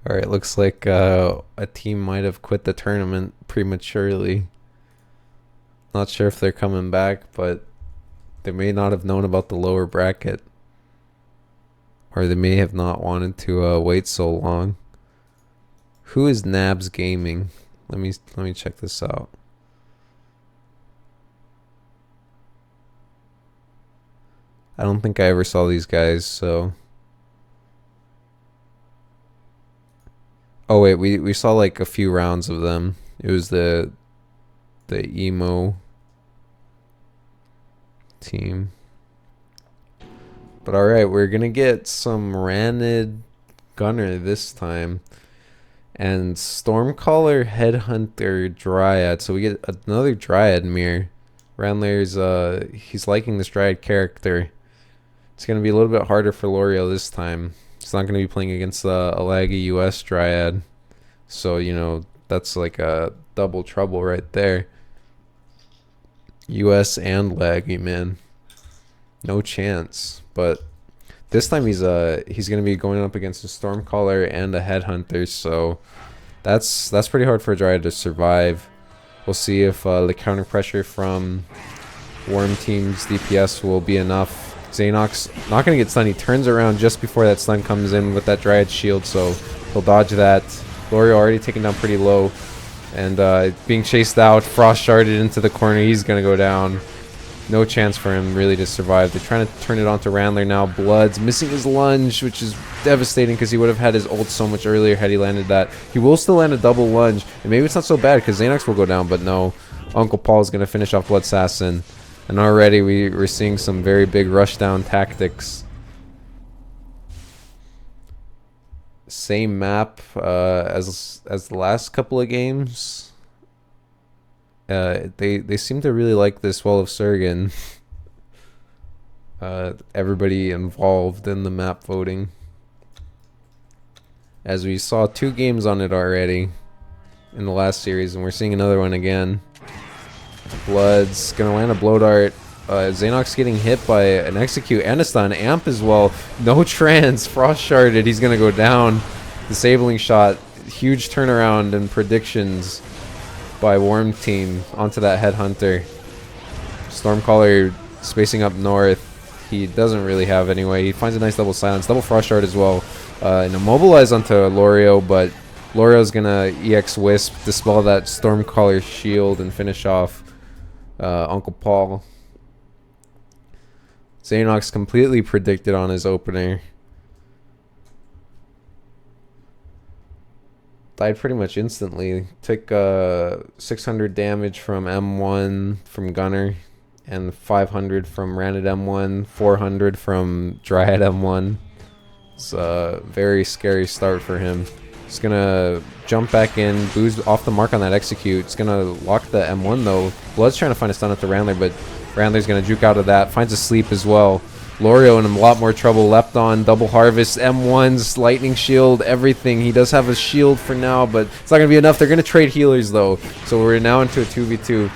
Alright, looks like a team might have quit the tournament prematurely. Not sure if they're coming back, but they may not have known about the lower bracket. Or they may have not wanted to wait so long. Who is Nabs Gaming? Let me check this out. I don't think I ever saw these guys, so. Oh wait, we saw like a few rounds of them. It was the emo team. But alright, we're gonna get some Ranid Gunner this time. And Stormcaller, Headhunter, Dryad. So we get another Dryad mirror. Randler's he's liking this Dryad character. It's gonna be a little bit harder for L'Oreal this time. He's not gonna be playing against a laggy US Dryad. So, you know, that's like a double trouble right there. US and laggy, man. No chance. But this time he's gonna be going up against a Stormcaller and a Headhunter, so that's pretty hard for a Dryad to survive. We'll see if the counter pressure from Worm Team's DPS will be enough. Xanox not gonna get stunned. He turns around just before that stun comes in with that Dryad shield, so he'll dodge that. L'Oreal already taken down pretty low, and being chased out, frost sharded into the corner. He's gonna go down. No chance for him really to survive. They're trying to turn it onto Randler now. Blood's missing his lunge, which is devastating because he would have had his ult so much earlier had he landed that. He will still land a double lunge, and maybe it's not so bad because Xanox will go down, but no. Uncle Paul's going to finish off Blood Assassin. And already we're seeing some very big rushdown tactics. Same map as the last couple of games. They seem to really like this Wall of Surgan. Everybody involved in the map voting, as we saw 2 games on it already in the last series, and we're seeing another one again. Blood's gonna land a blow dart. Xanox getting hit by an execute and a stun. Amp as well. No trance. Frost sharded. He's gonna go down. Disabling shot. Huge turnaround and predictions by Worm Team onto that Headhunter. Stormcaller spacing up north. He doesn't really have anyway. He finds a nice double silence, double frost shard as well, and immobilize onto L'Oreal, but L'Oreal's gonna EX Wisp, dispel that Stormcaller shield, and finish off Uncle Paul. Xanox completely predicted on his opener. Died pretty much instantly. Took 600 damage from M1 from Gunner, and 500 from Ranid M1, 400 from Dryad M1. It's a very scary start for him. He's gonna jump back in, booze off the mark on that execute. It's gonna lock the M1 though. Blood's trying to find a stun up to Randler, but Randler's gonna juke out of that. Finds a sleep as well. L'Oreal in a lot more trouble. Leapt on, double harvest, M1's lightning shield, everything. He does have a shield for now, but it's not gonna be enough. They're gonna trade healers though, so we're now into a 2v2.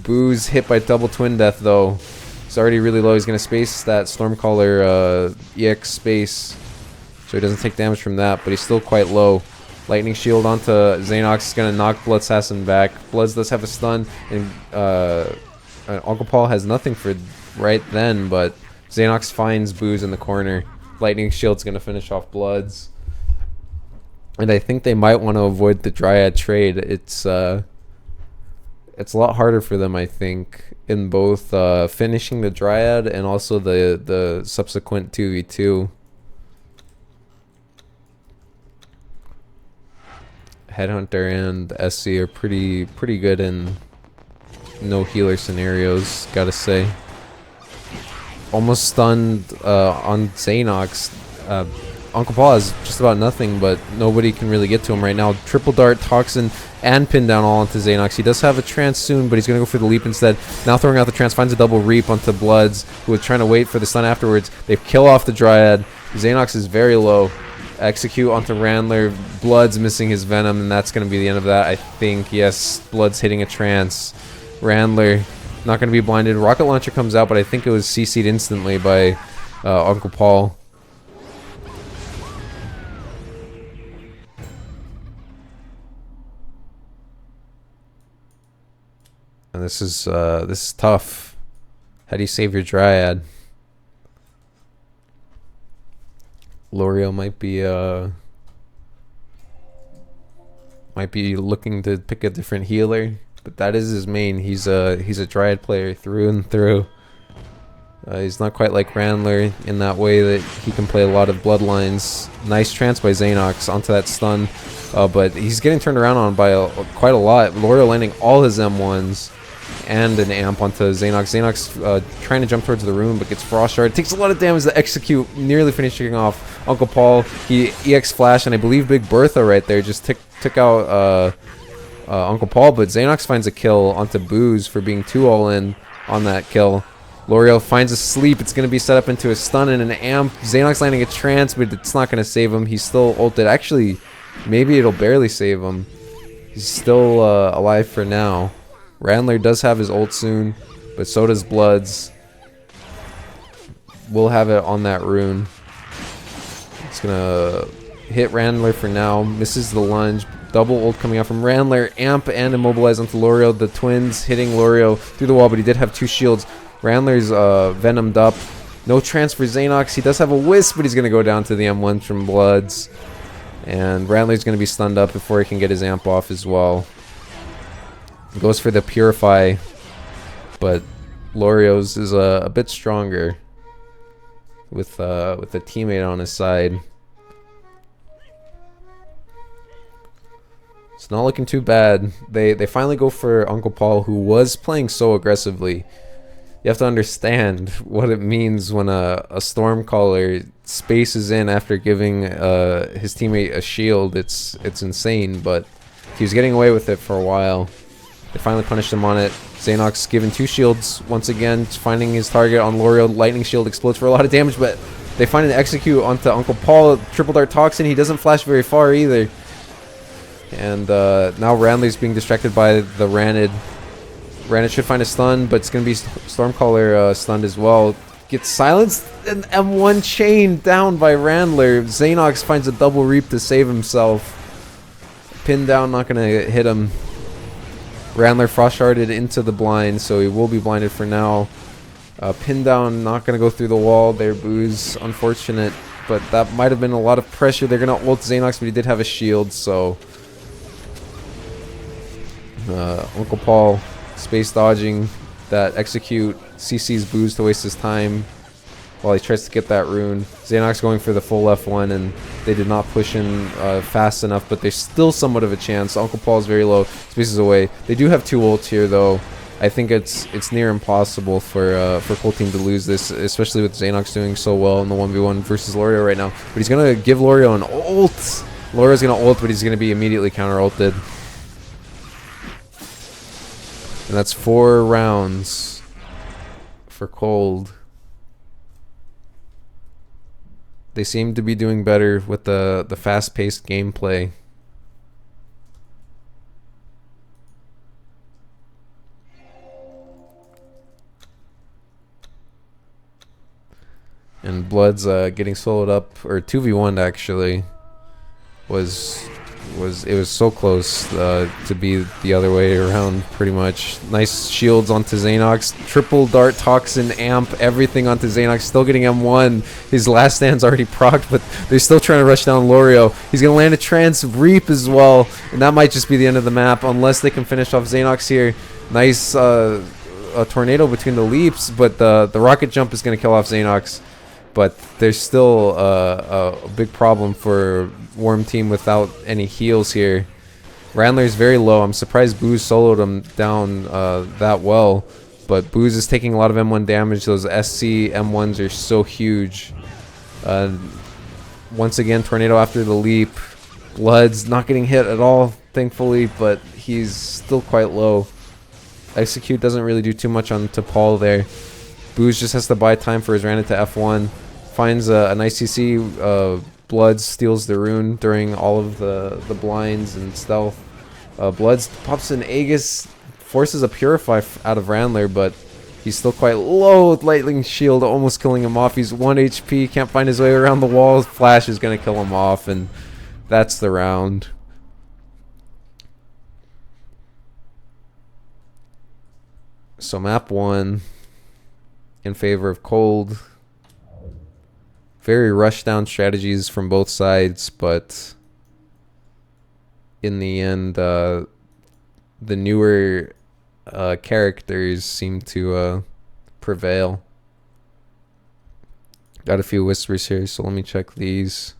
Booze hit by double twin death though. He's already really low. He's gonna space that Stormcaller EX space, so he doesn't take damage from that, but he's still quite low. Lightning shield onto Xanox is gonna knock Blood Assassin back. Bloods does have a stun, and Uncle Paul has nothing for right then, but Xanox finds Booze in the corner. Lightning shield's gonna finish off Bloods, and I think they might want to avoid the Dryad trade. It's a lot harder for them, I think, in both finishing the Dryad and also the subsequent 2v2. Headhunter and SC are pretty good in no healer scenarios, gotta say. Almost stunned on Xanox. Uncle Paul has just about nothing, but nobody can really get to him right now. Triple dart, toxin, and pin down all onto Xanox. He does have a trance soon, but he's going to go for the leap instead. Now throwing out the trance, finds a double reap onto Bloods, who is trying to wait for the stun afterwards. They kill off the Dryad. Xanox is very low. Execute onto Randler. Blood's missing his venom, and that's going to be the end of that, I think. Yes, Blood's hitting a trance. Randler not going to be blinded. Rocket launcher comes out, but I think it was CC'd instantly by Uncle Paul. And this is tough. How do you save your Dryad? L'Oreal might be looking to pick a different healer, but that is his main. He's a Dryad player through and through. He's not quite like Randler in that way that he can play a lot of bloodlines. Nice trance by Xanox onto that stun, but he's getting turned around on by quite a lot. L'Oreal landing all his M1s and an amp onto Xanox. Xanox trying to jump towards the room, but gets Frost Shard. Takes a lot of damage to execute, nearly finishing off Uncle Paul. He EX Flash, and I believe Big Bertha right there just took out Uncle Paul, but Xanox finds a kill onto Booze for being too all-in on that kill. L'Oreal finds a sleep. It's going to be set up into a stun and an amp. Xanox landing a trance, but it's not going to save him. He's still ulted. Actually, maybe it'll barely save him. He's still alive for now. Randler does have his ult soon, but so does Bloods. We'll have it on that rune. It's going to hit Randler for now. Misses the lunge. Double ult coming out from Randler. Amp and immobilize onto L'Oreal. The twins hitting L'Oreal through the wall, but he did have 2 shields. Randler's venomed up. No trance for Xanox. He does have a wisp, but he's going to go down to the M1 from Bloods. And Randler's going to be stunned up before he can get his amp off as well. He goes for the Purify, but L'Oreal's is a bit stronger with a teammate on his side. It's not looking too bad. They finally go for Uncle Paul, who was playing so aggressively. You have to understand what it means when a Stormcaller spaces in after giving his teammate a shield. It's insane, but he was getting away with it for a while. They finally punished him on it. Xanox given 2 shields once again, finding his target on L'Oreal. Lightning shield explodes for a lot of damage, but they find an execute onto Uncle Paul. Triple Dart Toxin. He doesn't flash very far either. And now Randler's being distracted by the Ranid. Ranid should find a stun, but it's going to be Stormcaller stunned as well. Gets silenced, and M1 chain down by Randler. Xanox finds a double reap to save himself. Pinned down, not going to hit him. Randler frost sharded into the blind, so he will be blinded for now. Pinned down, not going to go through the wall there, Booze. Unfortunate, but that might have been a lot of pressure. They're going to ult Xanox, but he did have a shield, so... Uncle Paul space dodging that execute, CC's Booze to waste his time while he tries to get that rune. Xanox going for the full F1, and they did not push in fast enough, but there's still somewhat of a chance. Uncle Paul's very low, spaces away. They do have 2 ults here, though. I think it's near impossible for Cold Team to lose this, especially with Xanox doing so well in the 1v1 versus L'Oreal right now. But he's going to give L'Oreal an ult. L'Oreal's going to ult, but he's going to be immediately counter-ulted. And that's 4 rounds for Cold. They seem to be doing better with the fast-paced gameplay. And Blood's getting soloed up, or 2v1'd actually. It was so close to be the other way around, pretty much. Nice shields onto Xanox. Triple Dart Toxin Amp, everything onto Xanox. Still getting M1. His last stand's already procced, but they're still trying to rush down L'Oreal. He's going to land a Trance Reap as well, and that might just be the end of the map, unless they can finish off Xanox here. Nice a tornado between the leaps, but the rocket jump is going to kill off Xanox. But there's still a big problem for Worm Team without any heals here. Randler's very low. I'm surprised Booze soloed him down that well. But Booze is taking a lot of M1 damage. Those SC M1s are so huge. Once again, Tornado after the leap. Blood's not getting hit at all, thankfully, but he's still quite low. Execute doesn't really do too much onto Paul there. Booze just has to buy time for his Ranid to F1. Finds a nice CC. Bloods steals the rune during all of the blinds and stealth. Bloods pops an Aegis, forces a Purify out of Randler, but he's still quite low with Lightning Shield, almost killing him off. He's 1 HP, can't find his way around the wall. Flash is going to kill him off, and that's the round. So map 1 in favor of cold. Very rush down strategies from both sides, but in the end, the newer characters seem to prevail. Got a few whispers here, so let me check these.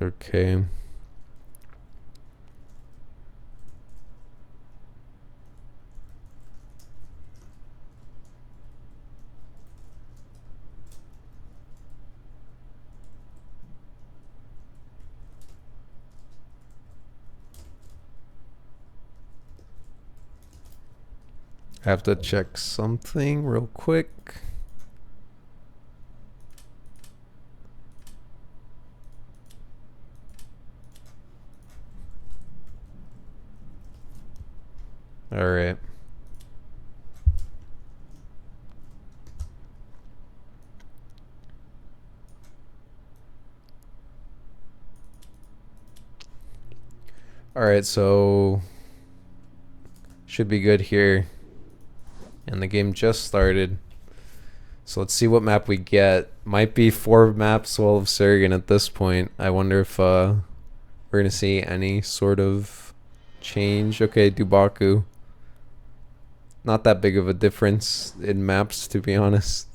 Okay. I have to check something real quick. All right. All right, so should be good here. And the game just started. So let's see what map we get. Might be 4 maps Wall of Surgan at this point. I wonder if we're gonna see any sort of change. Okay, Dubaku. Not that big of a difference in maps, to be honest.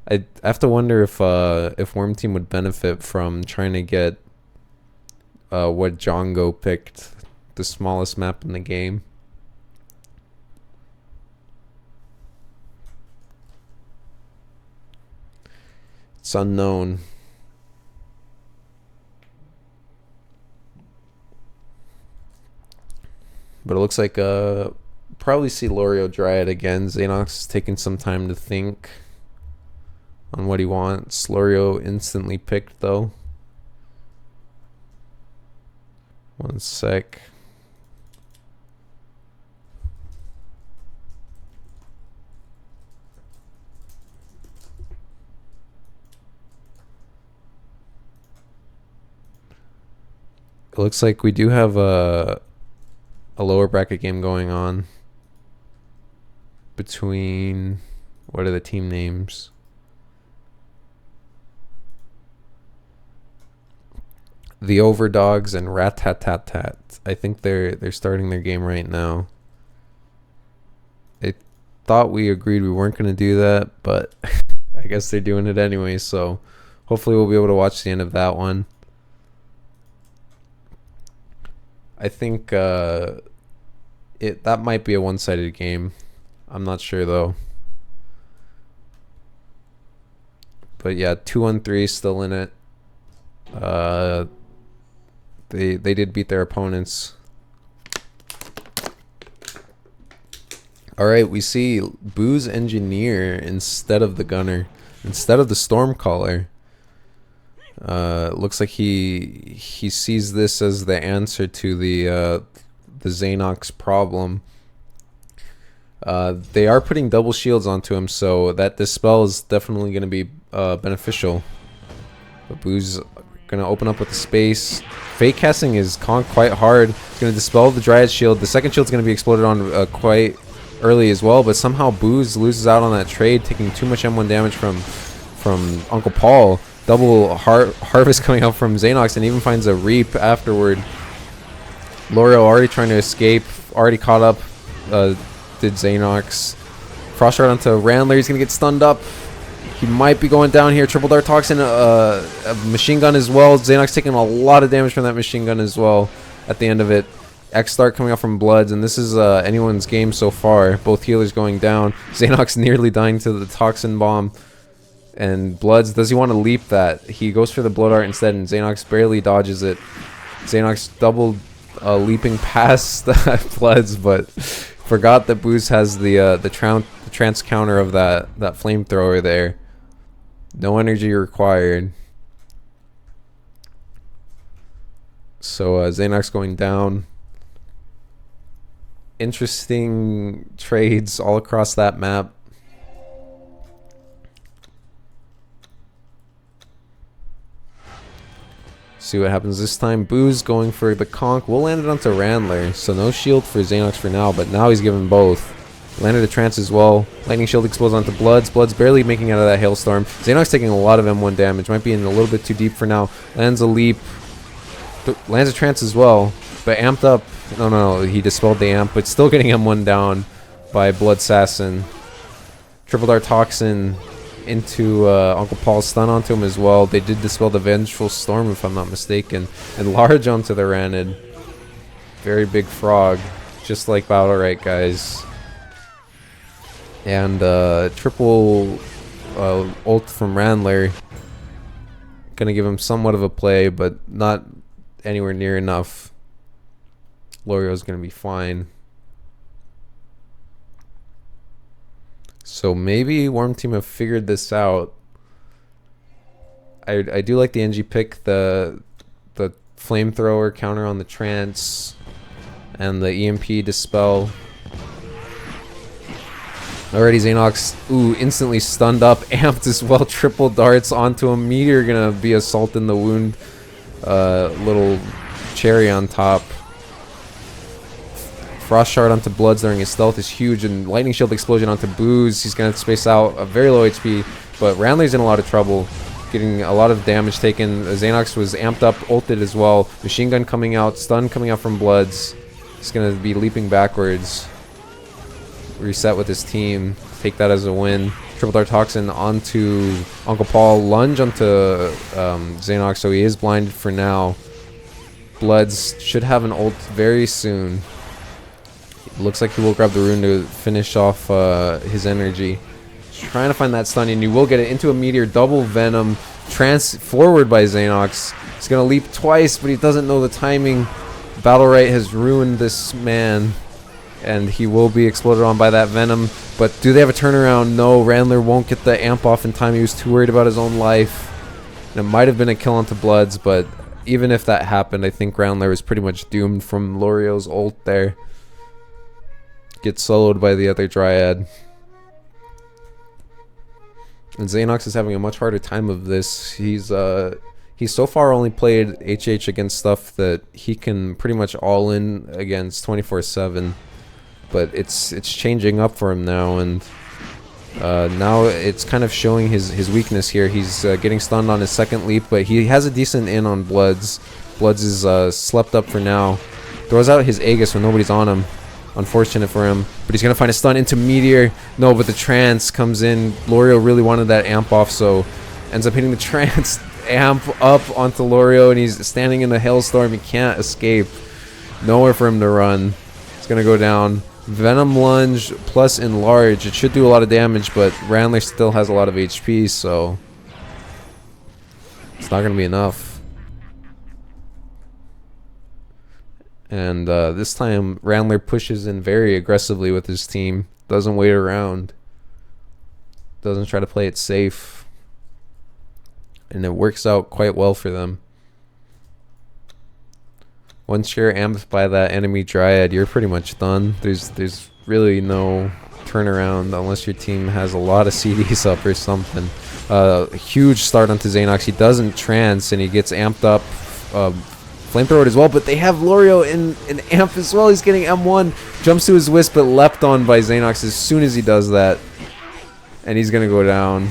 I have to wonder if Worm Team would benefit from trying to get what Jongo picked, the smallest map in the game. It's unknown. But it looks like probably see Lorio Dryad again. Xanox is taking some time to think on what he wants. Lorio instantly picked though. One sec. It looks like we do have a lower bracket game going on between, what are the team names? The Overdogs and Rat-Tat-Tat-Tat. I think they're starting their game right now. I thought we agreed we weren't going to do that, but I guess they're doing it anyway, so hopefully we'll be able to watch the end of that one. I think that might be a one-sided game. I'm not sure though. But yeah, 2-1-3 still in it. They did beat their opponents. All right, we see Boo's Engineer instead of the Gunner, instead of the Stormcaller. Looks like he sees this as the answer to the Xanox problem. They are putting double shields onto him, so that dispel is definitely going to be beneficial. But Boo's going to open up with the space. Fake casting is quite hard. It's going to dispel the Dryad shield. The second shield's going to be exploded on quite early as well, but somehow Boo's loses out on that trade, taking too much M1 damage from Uncle Paul. Double harvest coming out from Xanox, and even finds a Reap afterward. Lorio already trying to escape, already caught up, did Xanox. Frost Shard onto Randler, he's going to get stunned up. He might be going down here. Triple Dart Toxin, a machine gun as well. Xanox taking a lot of damage from that machine gun as well at the end of it. X start coming out from Bloods, and this is anyone's game so far. Both healers going down. Xanox nearly dying to the Toxin Bomb. And Bloods, does he want to leap that? He goes for the Blood Art instead, and Xanox barely dodges it. Xanox double leaping past Bloods, but forgot that Boost has the trance counter of that flamethrower there. No energy required. So Xanox going down. Interesting trades all across that map. See what happens this time. Boo's going for the conk. We'll land it onto Randler. So no shield for Xanox for now, but now he's given both. Landed a trance as well. Lightning shield explodes onto Bloods. Bloods barely making out of that hailstorm. Xanox taking a lot of M1 damage. Might be in a little bit too deep for now. Lands a leap. Lands a trance as well. But amped up. No, he dispelled the amp, but still getting M1 down by Blood Assassin. Triple Dart Toxin into Uncle Paul's stun onto him as well. They did dispel the Vengeful Storm, if I'm not mistaken. And large onto the Ranid. Very big frog. Just like Battle Right, guys. And triple ult from Randler. Gonna give him somewhat of a play, but not anywhere near enough. Lorio's gonna be fine. So maybe Worm Team have figured this out. I do like the NG pick, the flamethrower counter on the trance, and the EMP dispel. Already Xanox, instantly stunned up, amped as well, triple darts onto him. Meteor gonna be a salt in the wound, little cherry on top. Frost Shard onto Bloods during his stealth is huge, and Lightning Shield Explosion onto Booze. He's gonna space out a very low HP, but Randler's in a lot of trouble, getting a lot of damage taken. Xanox was amped up, ulted as well. Machine gun coming out, stun coming out from Bloods. He's gonna be leaping backwards. Reset with his team, take that as a win. Triple Dart Toxin onto Uncle Paul, lunge onto Xanox, so he is blinded for now. Bloods should have an ult very soon. Looks like he will grab the rune to finish off his energy. Trying to find that stun, and you will get it into a meteor. Double venom, trance forward by Xanox. He's gonna leap twice, but he doesn't know the timing. Battle Right has ruined this man, and he will be exploded on by that venom. But do they have a turnaround? No, Randler won't get the amp off in time. He was too worried about his own life. And it might have been a kill onto Bloods, but even if that happened, I think Randler was pretty much doomed from Lorio's ult there. Gets soloed by the other Dryad. And Xanox is having a much harder time of this. He's so far only played HH against stuff that he can pretty much all in against 24/7. But it's changing up for him now, and now it's kind of showing his weakness here. He's getting stunned on his second leap, but he has a decent in on Bloods. Bloods is slept up for now. Throws out his Aegis when nobody's on him. Unfortunate for him, but he's gonna find a stun into Meteor. No, but the trance comes in. Lorio really wanted that amp off, so ends up hitting the trance amp up onto Lorio, and he's standing in the hailstorm. He can't escape. Nowhere for him to run. It's gonna go down. Venom lunge plus enlarge. It should do a lot of damage, but Randler still has a lot of HP, so it's not gonna be enough. And this time, Randler pushes in very aggressively with his team. Doesn't wait around. Doesn't try to play it safe. And it works out quite well for them. Once you're amped by that enemy Dryad, you're pretty much done. There's really no turnaround unless your team has a lot of CDs up or something. Huge start onto Xanox. He doesn't trance, and he gets amped up. Flamethrower as well, but they have Lorio in amp as well. He's getting M1, jumps to his wisp, but leapt on by Xanox as soon as he does that, and he's gonna go down.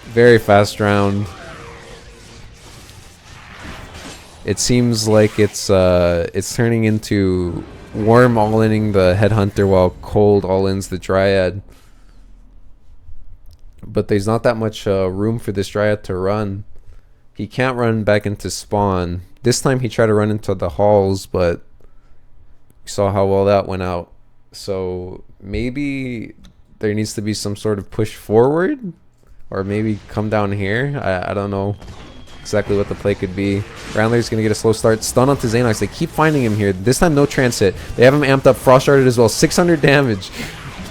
Very fast round. It seems like it's turning into Worm all-inning the Headhunter while Cold all-ins the Dryad. But there's not that much room for this Dryad to run. He can't run back into spawn. This time he tried to run into the halls, but We saw how well that went out. So maybe there needs to be some sort of push forward, or maybe come down here. I don't know exactly what the play could be. Randler's going to get a slow start. Stun onto Xanox. They keep finding him here. This time no transit. They have him amped up. Frost sharded as well. 600 damage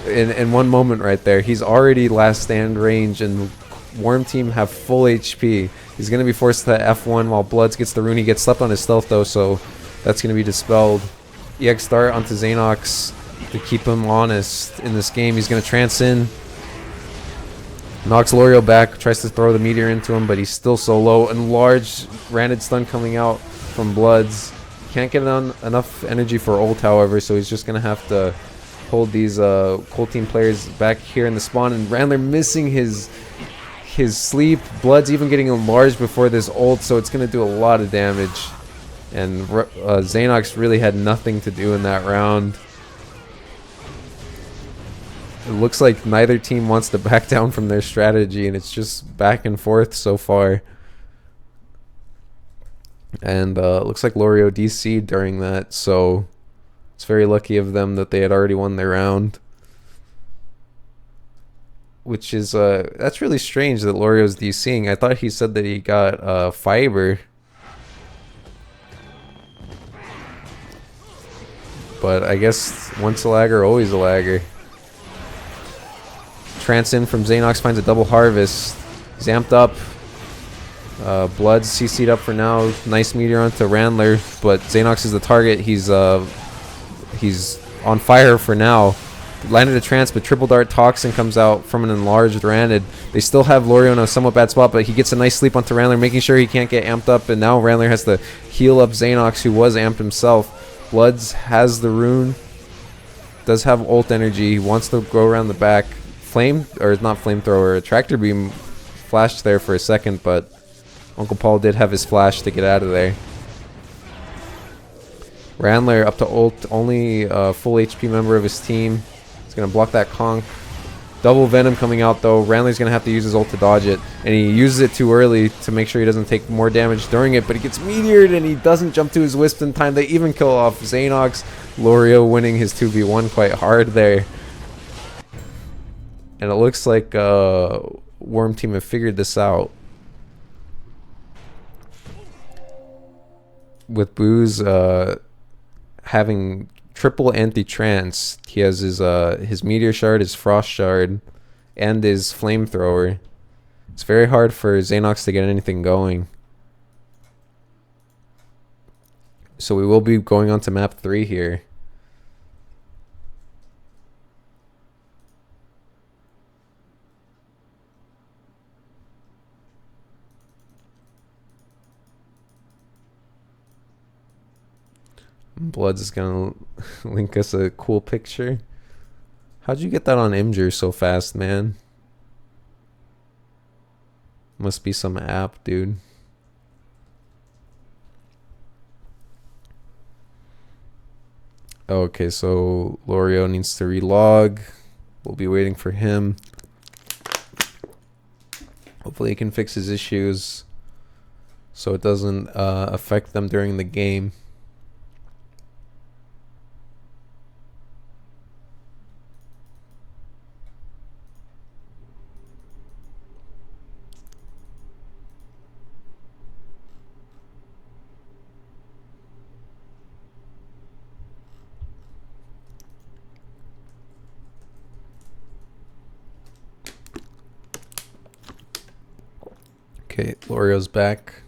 in one moment right there. He's already last stand range, and Worm Team have full HP. He's going to be forced to F1 while Bloods gets the rune. He gets slept on his stealth though, so that's going to be dispelled. EX start onto Xanox to keep him honest in this game. He's going to trance in. Knocks Lorio back, tries to throw the meteor into him, but he's still so low. And large Randed stun coming out from Bloods. Can't get on enough energy for ult, however, so he's just going to have to hold these Cold Team players back here in the spawn. And Randler missing his sleep. Blood's even getting enlarged before this ult, so it's going to do a lot of damage. And Xanox really had nothing to do in that round. It looks like neither team wants to back down from their strategy, and it's just back and forth so far. And it looks like Lorio DC'd during that, so it's very lucky of them that they had already won their round. Which is, that's really strange that Lorio's DCing. I thought he said that he got fiber. But I guess once a lagger, always a lagger. Trance in from Xanox, finds a double harvest. He's amped up. Blood's CC'd up for now. Nice meteor onto Randler, but Xanox is the target. He's on fire for now. Landed a trance, but triple dart toxin comes out from an enlarged Randed. They still have Lorio in a somewhat bad spot, but he gets a nice sleep onto Randler, making sure he can't get amped up, and now Randler has to heal up Xanox, who was amped himself. Bloods has the rune. Does have ult energy. He wants to go around the back. Not flamethrower, tractor beam flashed there for a second, but Uncle Paul did have his flash to get out of there. Randler up to ult, only a full HP member of his team. He's going to block that conk. Double venom coming out though. Randler's going to have to use his ult to dodge it, and he uses it too early to make sure he doesn't take more damage during it, but he gets meteored and he doesn't jump to his wisp in time. They even kill off Xanox. Lorio winning his 2v1 quite hard there. And it looks like Worm Team have figured this out. With Booze having triple anti-trance, he has his meteor shard, his frost shard, and his flamethrower. It's very hard for Xanox to get anything going. So we will be going on to map 3 here. Bloods is gonna link us a cool picture. How'd you get that on Imgur so fast, man? Must be some app, dude. Okay, so Lorio needs to relog. We'll be waiting for him. Hopefully he can fix his issues so it doesn't affect them during the game. Okay, Lorio's back.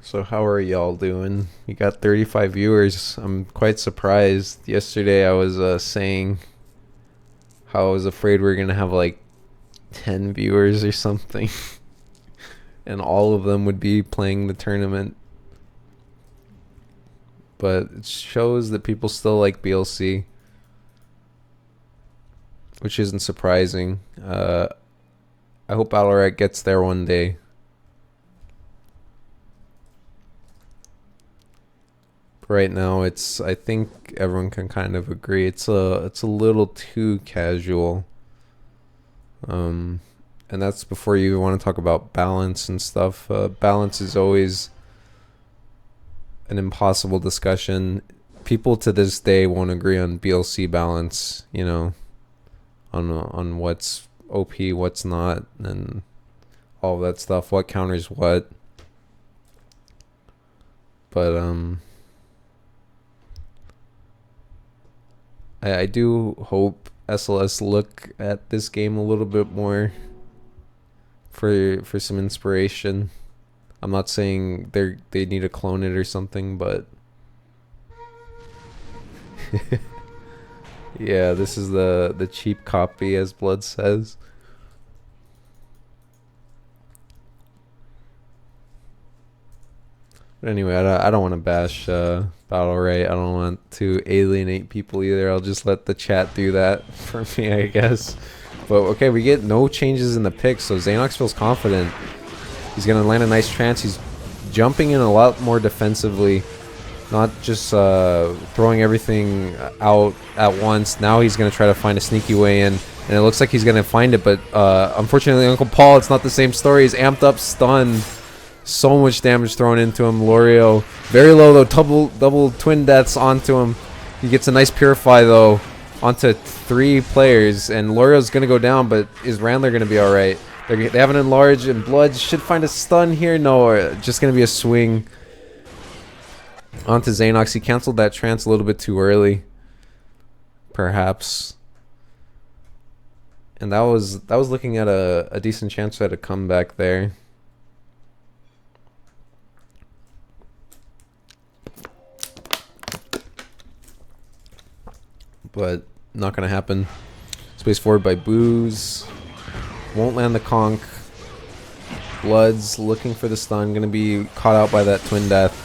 So how are y'all doing? You got 35 viewers. I'm quite surprised. Yesterday I was saying how I was afraid we were gonna have like 10 viewers or something. And all of them would be playing the tournament. But it shows that people still like BLC, which isn't surprising. I hope Battlerite gets there one day. right now. I think everyone can kind of agree it's a little too casual. And that's before you want to talk about balance and stuff. Balance is always an impossible discussion. People to this day won't agree on BLC balance, you know, on what's OP, what's not, and all of that stuff, what counters what. But I do hope SLS look at this game a little bit more for some inspiration. I'm not saying they need to clone it or something, but yeah, this is the cheap copy, as Blood says. But anyway, I don't want to bash Battle Right. I don't want to alienate people either. I'll just let the chat do that for me, I guess. But okay, we get no changes in the pick, so Xanox feels confident. He's going to land a nice trance. He's jumping in a lot more defensively, not just throwing everything out at once. Now he's going to try to find a sneaky way in, and it looks like he's going to find it, but unfortunately, Uncle Paul, it's not the same story. He's amped up, stunned. So much damage thrown into him. Lorio, very low though, double twin deaths onto him. He gets a nice purify though onto 3 players, and Lorio's going to go down, but is Randler going to be alright? They have an enlarge, and Blood should find a stun here. No, just going to be a swing onto Xanox. He canceled that trance a little bit too early, perhaps. And that was looking at a decent chance at a comeback there. But not going to happen. Space forward by Booze. Won't land the conk. Blood's looking for the stun. Going to be caught out by that twin death.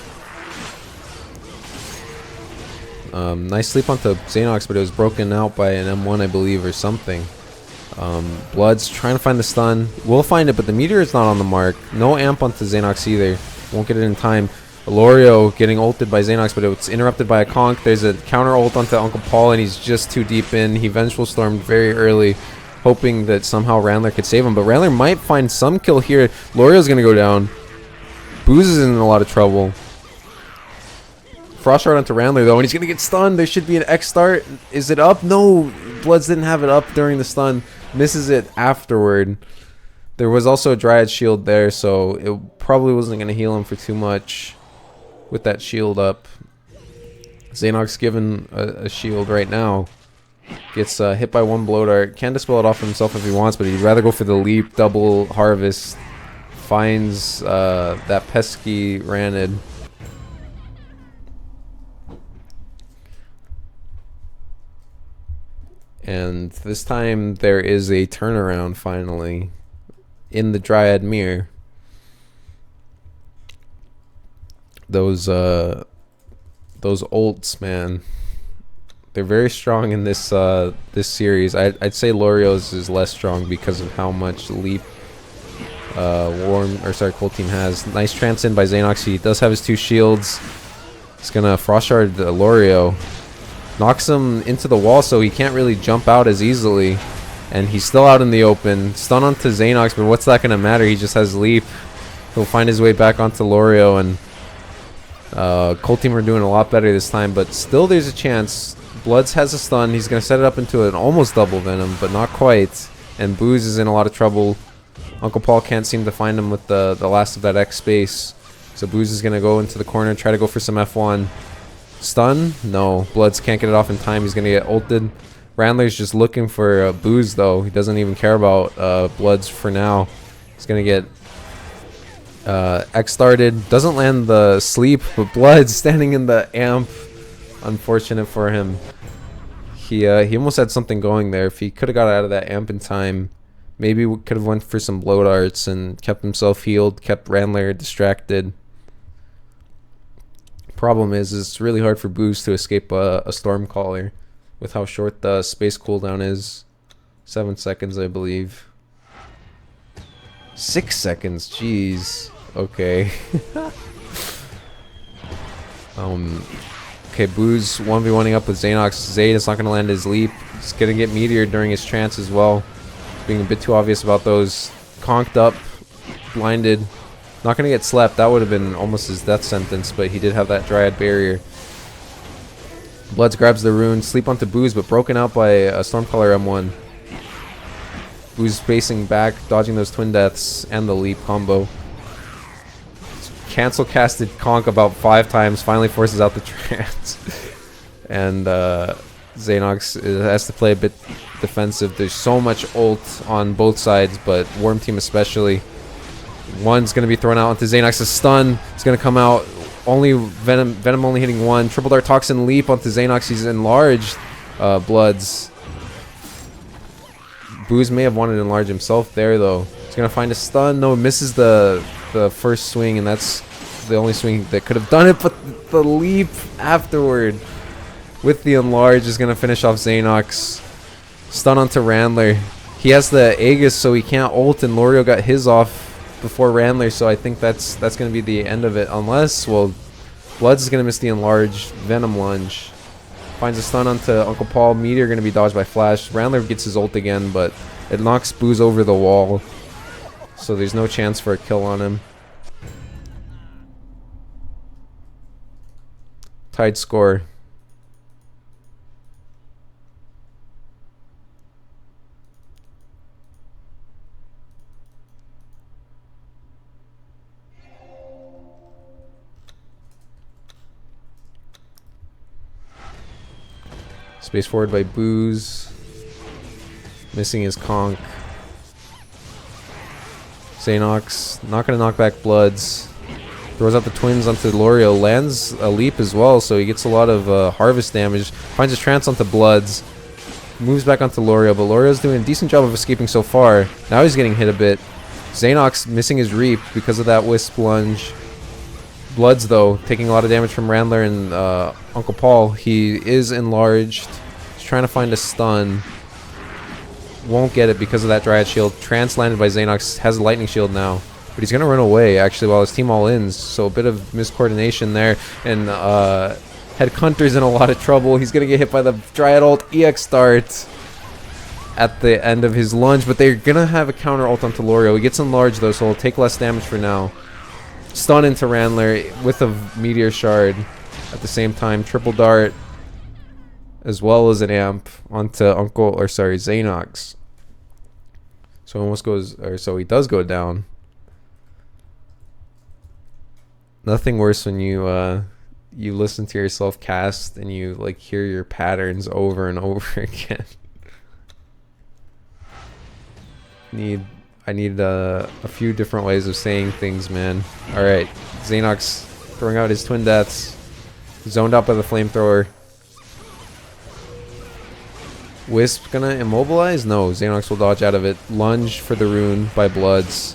Nice sleep onto Xanox, but it was broken out by an M1, I believe, or something. Blood's trying to find the stun. Will find it, but the meteor is not on the mark. No amp onto Xanox either. Won't get it in time. Lorio getting ulted by Xanox, but it's interrupted by a conk. There's a counter ult onto Uncle Paul, and he's just too deep in. He Vengeful Stormed very early, hoping that somehow Randler could save him. But Randler might find some kill here. Lorio's going to go down. Booze is in a lot of trouble. Frost Shard onto Randler, though, and he's going to get stunned. There should be an X start. Is it up? No. Bloods didn't have it up during the stun. Misses it afterward. There was also a Dryad shield there, so it probably wasn't going to heal him for too much with that shield up. Xanox given a shield right now. Gets hit by 1 blow dart. Can dispel it off himself if he wants, but he'd rather go for the leap, double harvest. Finds that pesky Ranid. And this time there is a turnaround finally in the Dryad Mirror. Those ults, man, they're very strong in this this series. I'd say Lorio's is less strong because of how much leap Cold Team has. Nice trance in by Xanox. He does have his 2 shields. He's gonna Frost Shard Lorio. Knocks him into the wall, so he can't really jump out as easily. And he's still out in the open. Stun onto Xanox, but what's that gonna matter? He just has leap. He'll find his way back onto Lorio, and Cold Team are doing a lot better this time, but still there's a chance. Bloods has a stun. He's going to set it up into an almost double Venom, but not quite. And Booze is in a lot of trouble. Uncle Paul can't seem to find him with the last of that X space. So Booze is going to go into the corner, try to go for some F1. Stun? No. Bloods can't get it off in time. He's going to get ulted. Randler's just looking for Booze, though. He doesn't even care about Bloods for now. He's going to get X started, doesn't land the sleep, but Blood standing in the amp. Unfortunate for him. He almost had something going there. If he could have got out of that amp in time, maybe we could have went for some blow darts and kept himself healed, kept Randler distracted. Problem is it's really hard for Booze to escape a Stormcaller with how short the space cooldown is. 7 seconds, I believe. 6 seconds, jeez. Okay. Okay, Boo's 1v1ing up with Xanox. Zayd is not going to land his leap. He's going to get meteored during his trance as well. Being a bit too obvious about those. Conked up, blinded. Not going to get slept. That would have been almost his death sentence, but he did have that Dryad barrier. Bloods grabs the rune. Sleep onto Boo's, but broken out by a Stormcaller M1. Boo's facing back, dodging those twin deaths and the leap combo. Cancel casted Conk about 5 times, finally forces out the trance. And Xanox has to play a bit defensive. There's so much ult on both sides, but Worm Team especially. One's going to be thrown out onto Xanox's stun. It's going to come out. Only Venom only hitting one. Triple Dart Toxin Leap onto Xanox. He's enlarged. Bloods. Booz may have wanted to enlarge himself there, though. He's going to find a stun. No, misses the first swing, and that's the only swing that could have done it, but the leap afterward with the enlarge is going to finish off Xanox. Stun onto Randler. He has the Aegis, so he can't ult, and Lorio got his off before Randler, so I think that's going to be the end of it, unless, well, Bloods is going to miss the enlarged Venom lunge. Finds a stun onto Uncle Paul. Meteor going to be dodged by Flash. Randler gets his ult again, but it knocks Booz over the wall, so there's no chance for a kill on him. Tied score. Space forward by Booz. Missing his conk. Xanox not going to knock back Bloods. Throws out the twins onto Lorio. Lands a leap as well, so he gets a lot of harvest damage. Finds his trance onto Bloods. Moves back onto Lorio, but Lorio's doing a decent job of escaping so far. Now he's getting hit a bit. Xanox missing his reap because of that Wisp lunge. Bloods, though, taking a lot of damage from Randler and Uncle Paul. He is enlarged. He's trying to find a stun. Won't get it because of that Dryad shield. Trance landed by Xanox. Has a lightning shield now. But he's going to run away, actually, while his team all ins. So a bit of miscoordination there. And Headhunter's in a lot of trouble. He's going to get hit by the Dryad ult EX start at the end of his lunge. But they're going to have a counter ult onto Lorio. He gets enlarged, though, so he'll take less damage for now. Stun into Randler with a Meteor Shard at the same time. Triple Dart as well as an amp onto Xanox. So almost goes, or so he does go down. Nothing worse when you you listen to yourself cast and you like hear your patterns over and over again. I need a few different ways of saying things, man. Alright, Xanox throwing out his twin deaths. Zoned out by the flamethrower. Wisp gonna immobilize? No, Xanox will dodge out of it. Lunge for the rune by Bloods.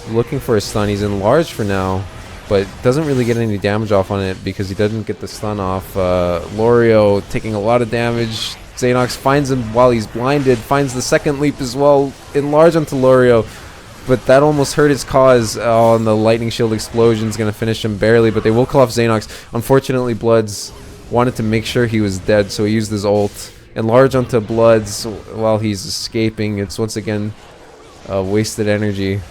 Looking for a stun. He's enlarged for now, but doesn't really get any damage off on it because he doesn't get the stun off. Lorio taking a lot of damage. Xanox finds him while he's blinded, finds the second leap as well, enlarge onto Lorio, but that almost hurt his cause. Oh, and the lightning shield explosion is going to finish him barely, but they will kill off Xanox. Unfortunately, Bloods wanted to make sure he was dead, so he used his ult. Enlarge onto Bloods while he's escaping. It's once again wasted energy.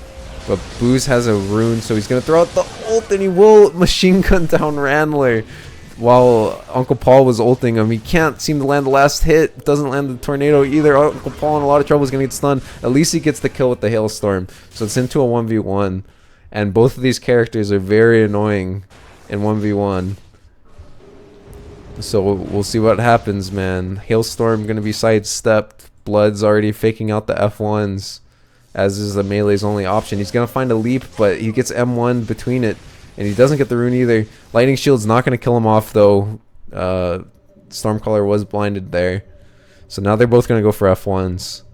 But Booz has a rune, so he's going to throw out the ult, and he will machine gun down Randler. While Uncle Paul was ulting him, he can't seem to land the last hit. Doesn't land the tornado either. Uncle Paul in a lot of trouble. Is going to get stunned. At least he gets the kill with the hailstorm. So it's into a 1v1. And both of these characters are very annoying in 1v1. So we'll see what happens, man. Hailstorm going to be sidestepped. Blood's already faking out the F1s. As is the melee's only option. He's going to find a leap, but he gets M1 between it. And he doesn't get the rune either. Lightning Shield's not going to kill him off, though. Stormcaller was blinded there. So now they're both going to go for F1s.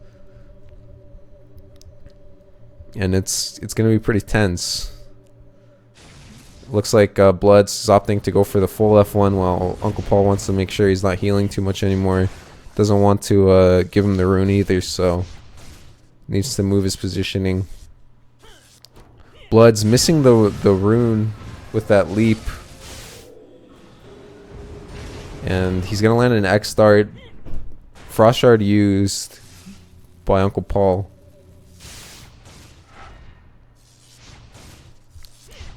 And it's going to be pretty tense. Looks like Bloods is opting to go for the full F1 while Uncle Paul wants to make sure he's not healing too much anymore. Doesn't want to give him the rune either, so needs to move his positioning. Blood's missing the rune with that leap. And he's going to land an X start. Frost Shard used by Uncle Paul.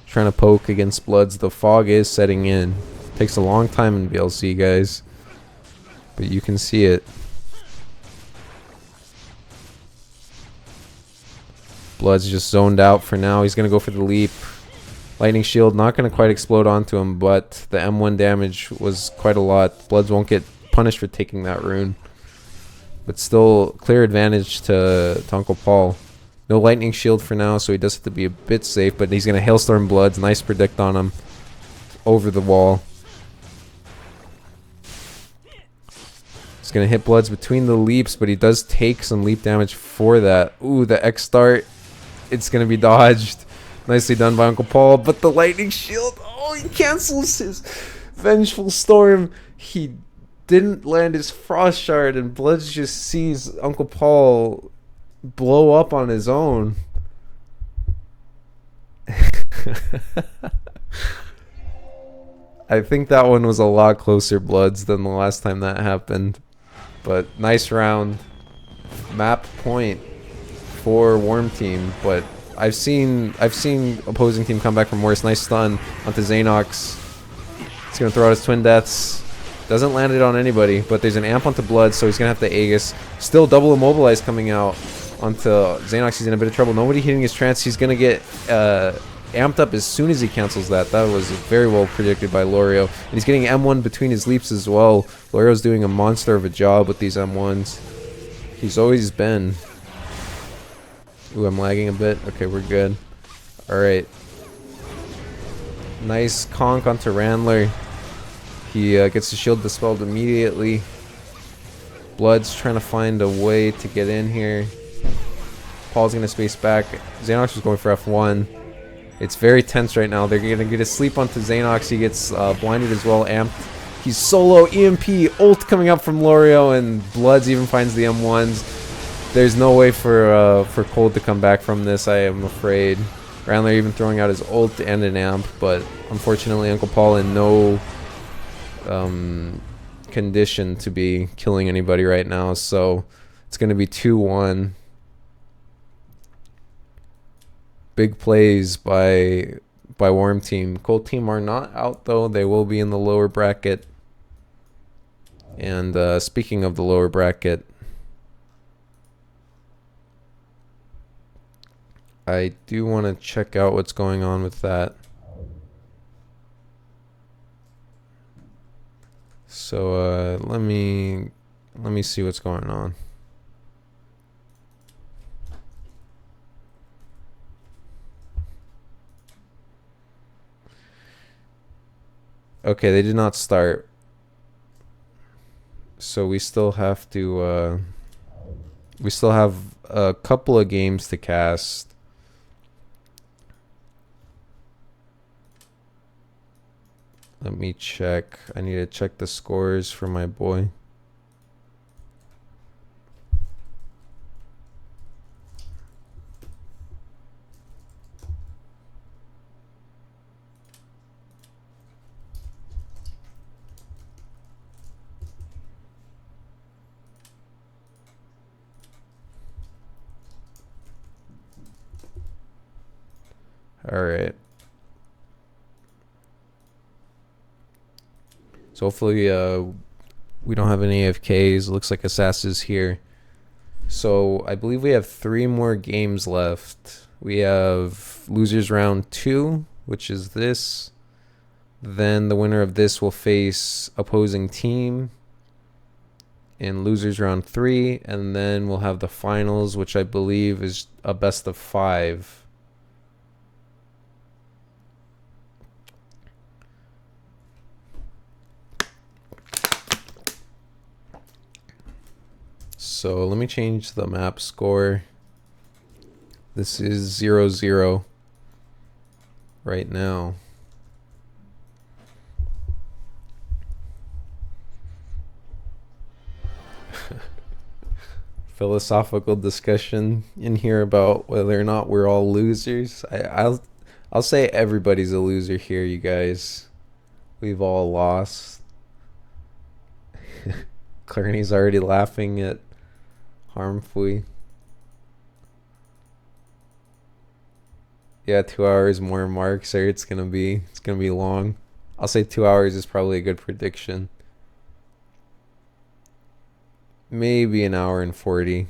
Trying to poke against Bloods. The fog is setting in. Takes a long time in BLC, guys. But you can see it. Blood's just zoned out for now. He's going to go for the leap. Lightning Shield not going to quite explode onto him, but the M1 damage was quite a lot. Bloods won't get punished for taking that rune. But still, clear advantage to Uncle Paul. No Lightning Shield for now, so he does have to be a bit safe, but he's going to Hailstorm Bloods. Nice predict on him. Over the wall. He's going to hit Bloods between the leaps, but he does take some leap damage for that. Ooh, the X start. It's going to be dodged. Nicely done by Uncle Paul, but the Lightning Shield. Oh, he cancels his Vengeful Storm. He didn't land his Frost Shard, and Bloods just sees Uncle Paul blow up on his own. I think that one was a lot closer, Bloods, than the last time that happened. But nice round. Map point for Worm Team, but I've seen opposing team come back from worse. Nice stun onto Xanox. He's gonna throw out his Twin Deaths. Doesn't land it on anybody, but there's an amp onto Blood, so he's gonna have to Aegis. Still double immobilize coming out onto Xanox. He's in a bit of trouble. Nobody hitting his trance. He's gonna get amped up as soon as he cancels that. That was very well predicted by Lorio. And he's getting M1 between his leaps as well. Lorio's doing a monster of a job with these M1s. He's always been. Ooh, I'm lagging a bit. Okay, we're good. Alright. Nice conk onto Randler. He gets the shield dispelled immediately. Blood's trying to find a way to get in here. Paul's going to space back. Xanox is going for F1. It's very tense right now. They're going to get a sleep onto Xanox. He gets blinded as well, amped. He's solo, EMP, ult coming up from Lorio, and Bloods even finds the M1s. There's no way for Cold to come back from this, I am afraid. Randler even throwing out his ult and an amp, but unfortunately Uncle Paul in no condition to be killing anybody right now, so it's going to be 2-1. Big plays by Worm Team. Cold Team are not out though. They will be in the lower bracket. And speaking of the lower bracket, I do want to check out what's going on with that. So let me see what's going on. Okay, they did not start. So we still have to we still have a couple of games to cast. Let me check. I need to check the scores for my boy. All right. So hopefully we don't have any AFKs. Looks like Assassin's here. So I believe we have 3 more games left. We have losers round 2, which is this. Then the winner of this will face opposing team in losers round 3, and then we'll have the finals, which I believe is a best of 5. So let me change the map score. This is 0-0 right now. Philosophical discussion in here about whether or not we're all losers. I'll say everybody's a loser here, you guys. We've all lost. Clarny's already laughing at Harmfui. Yeah, 2 hours more marks, or it's gonna be long. I'll say 2 hours is probably a good prediction. Maybe an hour and 40.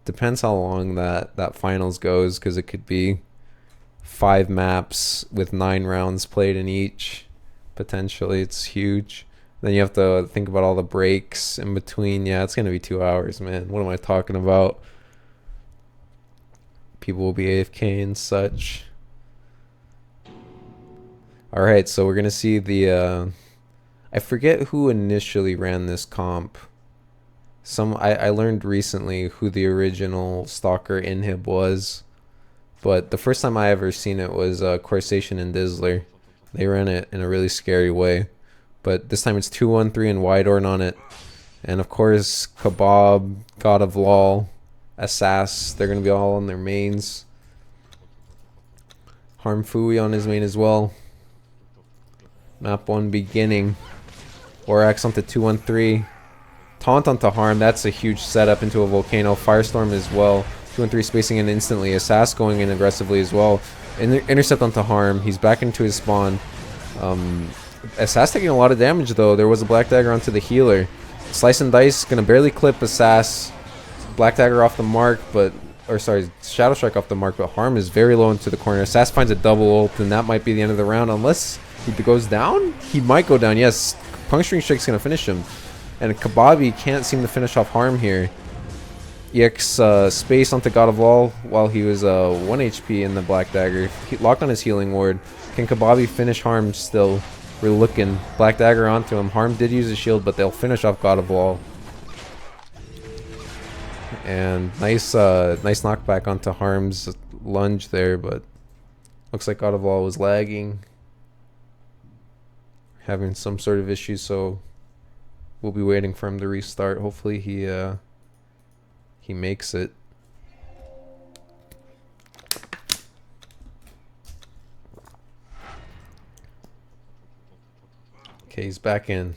Depends how long that finals goes, because it could be 5 maps with 9 rounds played in each. Potentially, it's huge. Then you have to think about all the breaks in between. Yeah, it's gonna be 2 hours, man. What am I talking about? People will be AFK and such. Alright, so we're gonna see the I forget who initially ran this comp. I learned recently who the original Stalker Inhib was, but the first time I ever seen it was Corsation and Dizzler. They ran it in a really scary way, but this time it's 213 and Widorn on it, and of course Kebab, God of LOL, Assass, they're gonna be all on their mains. Harmfui on his main as well. Map 1 beginning. Orax onto 213. Taunt onto Harm, that's a huge setup into a Volcano. Firestorm as well. 213 spacing in instantly. Assass going in aggressively as well. Intercept onto Harm. He's back into his spawn. Assass taking a lot of damage though. There was a Black Dagger onto the healer. Slice and Dice gonna barely clip Assass. Black Dagger off the mark, but... Or sorry, Shadow Strike off the mark, but Harm is very low into the corner. Assass finds a double ult, and that might be the end of the round unless he goes down? He might go down, yes. Puncturing Strike's gonna finish him. And Kebabi can't seem to finish off Harm here. EX space onto God of LOL while he was 1 HP in the Black Dagger. He locked on his healing ward. Can Kebabi finish Harm still? We're looking. Black Dagger onto him. Harm did use a shield, but they'll finish off God of LOL. And nice knockback onto Harm's lunge there, but looks like God of LOL was lagging. Having some sort of issue, so we'll be waiting for him to restart. Hopefully he makes it. Okay, he's back in.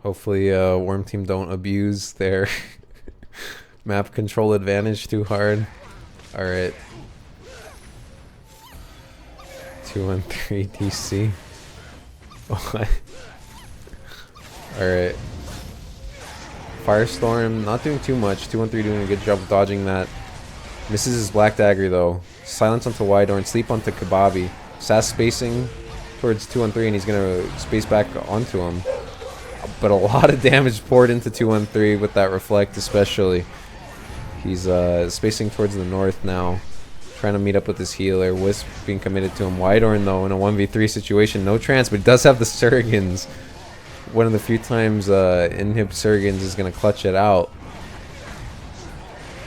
Hopefully Worm Team don't abuse their map control advantage too hard. Alright. 213 DC. Alright. Firestorm, not doing too much. 213 doing a good job of dodging that. Misses his Black Dagger though. Silence onto Widorn, sleep onto Kebabi. Sass spacing towards 213 and he's gonna space back onto him. But a lot of damage poured into 213 with that reflect especially. He's spacing towards the north now. Trying to meet up with his healer. Wisp being committed to him. Widorn though in a 1v3 situation. No trance, but he does have the Surgens. One of the few times Inhib Surgens is going to clutch it out.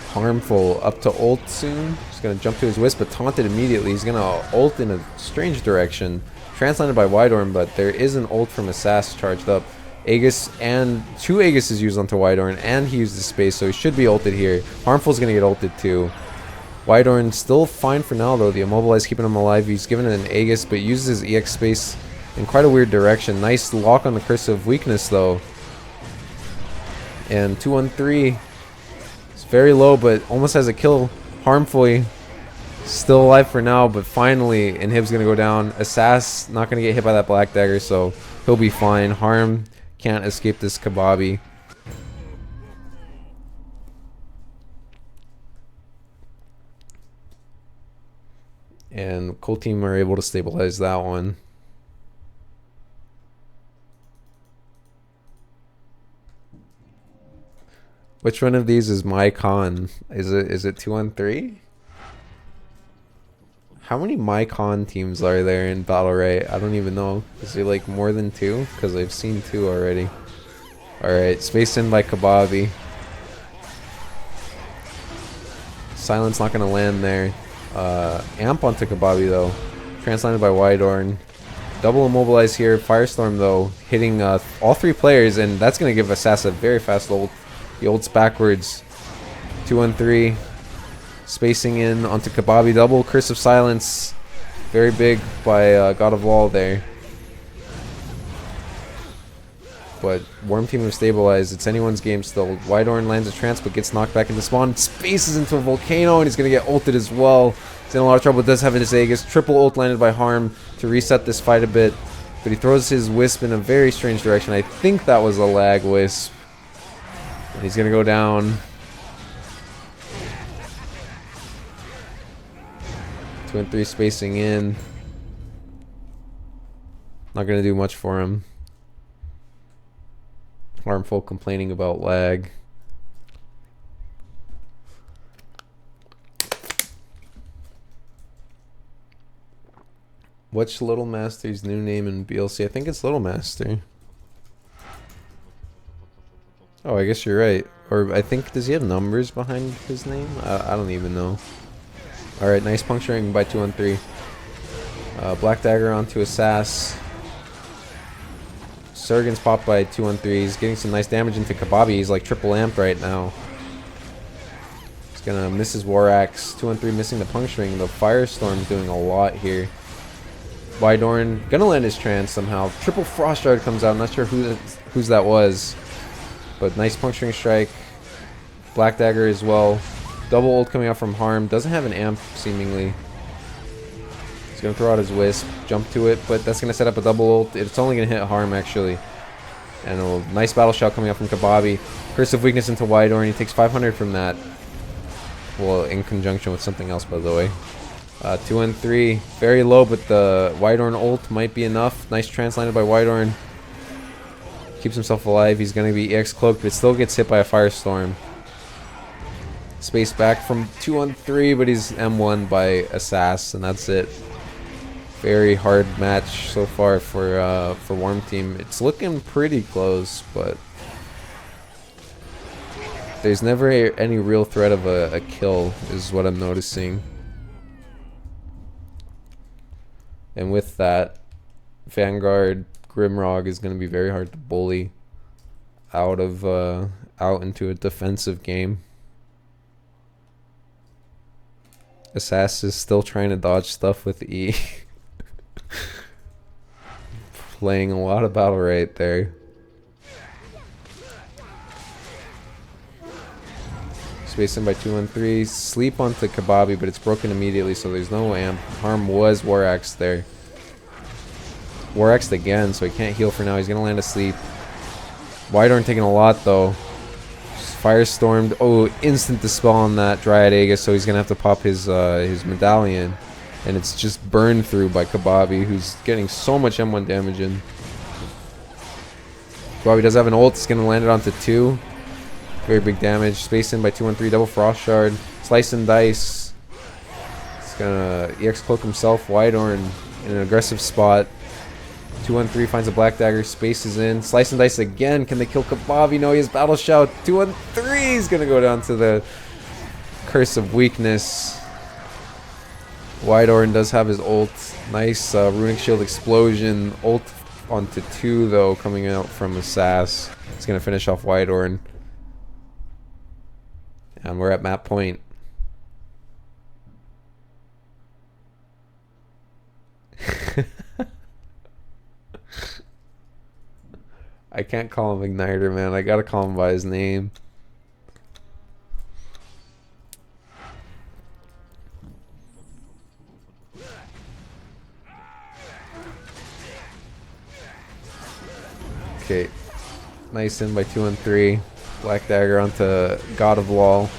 Harmful up to ult soon. He's going to jump to his Wisp, but taunted immediately. He's going to ult in a strange direction. Translated by Widorn, but there is an ult from Assass charged up. Aegis and 2 Aegis is used onto Widorn, and he used the space, so he should be ulted here. Harmful's going to get ulted too. Widorn still fine for now though. The Immobilize keeping him alive. He's given it an Aegis, but uses his EX space in quite a weird direction. Nice lock on the Curse of Weakness though. And 213 is very low, but almost has a kill. Harmfully still alive for now, but finally Inhib's gonna go down. Assass not gonna get hit by that Black Dagger, so he'll be fine. Harm can't escape this Kebabi. And Cold Team are able to stabilize that one. Which one of these is my con? Is it 2-on-3? How many my con teams are there in Battle Ray? I don't even know. Is there like more than 2? Because I've seen 2 already. Alright, spaced in by Kebabi. Silence not going to land there. Amp onto Kebabi though. Translated by Widorn. Double immobilize here. Firestorm though, hitting all 3 players, and that's going to give Assass a very fast ult. He ults backwards. 2-on-3. Spacing in onto Kebabi. Double Curse of Silence. Very big by God of Wall there. But Worm Team have stabilized. It's anyone's game still. Whitehorn lands a trance but gets knocked back into spawn. Spaces into a volcano and he's going to get ulted as well. He's in a lot of trouble. Does have his Aegis. Triple ult landed by Harm to reset this fight a bit. But he throws his Wisp in a very strange direction. I think that was a lag Wisp. And he's going to go down. 2 and 3 spacing in. Not going to do much for him. Harmful complaining about lag. What's Little Master's new name in BLC? I think it's Little Master. Oh, I guess you're right. Or I think, does he have numbers behind his name? I don't even know. Alright, nice puncturing by 2 on 3. Black Dagger onto Assass. Surgen's popped by 2 on 3. He's getting some nice damage into Kababi. He's like triple amped right now. He's gonna miss his War Axe. 2 on 3 missing the puncturing. The Firestorm's doing a lot here. Wydorn gonna land his trance somehow. Triple Frost Shard comes out. I'm not sure whose that was. But nice puncturing strike. Black Dagger as well. Double ult coming out from Harm. Doesn't have an amp seemingly. He's gonna throw out his Wisp, jump to it, but that's gonna set up a double ult. It's only gonna hit Harm actually. And a nice battle shot coming out from Kababi. Curse of Weakness into Wydorn. He takes 500 from that. Well, in conjunction with something else, by the way. 2 and 3, very low, but the Wydorn ult might be enough. Nice trance landed by Wydorn. Keeps himself alive. He's gonna be EX cloaked, but still gets hit by a Firestorm. Space back from 2 on 3, but he's M1 by Assass, and that's it. Very hard match so far for Worm Team. It's looking pretty close, but there's never any real threat of a kill, is what I'm noticing. And with that, Vanguard Grimrock is going to be very hard to bully out into a defensive game. Assass is still trying to dodge stuff with E. Playing a lot of battle right there. Space in by 2 and 3. Sleep onto Kababi, but it's broken immediately, so there's no amp. Harm was War Axe there. War Axed again, so he can't heal for now. He's gonna land asleep. Wydorn taking a lot though. Firestormed. Oh, instant dispel on that Dryad Aegis, so he's gonna have to pop his medallion. And it's just burned through by Kababi, who's getting so much M1 damage in. Kababi does have an ult. It's gonna land it onto 2. Very big damage. Space in by 2 and 3. Double Frost Shard. Slice and dice. He's gonna EX cloak himself. Wydorn in an aggressive spot. 2 and 3 finds a Black Dagger. Spaces in. Slice and dice again. Can they kill Kababi? No, he has Battle Shout. 2 and 3 is gonna go down to the Curse of Weakness. Wydorn does have his ult. Nice Runic Shield explosion. Ult onto 2 though, coming out from Assass. It's gonna finish off Wydorn. And we're at map point. I can't call him Igniter, man. I gotta call him by his name. Okay. Nice in by 2 and 3. Black Dagger onto God of Wall.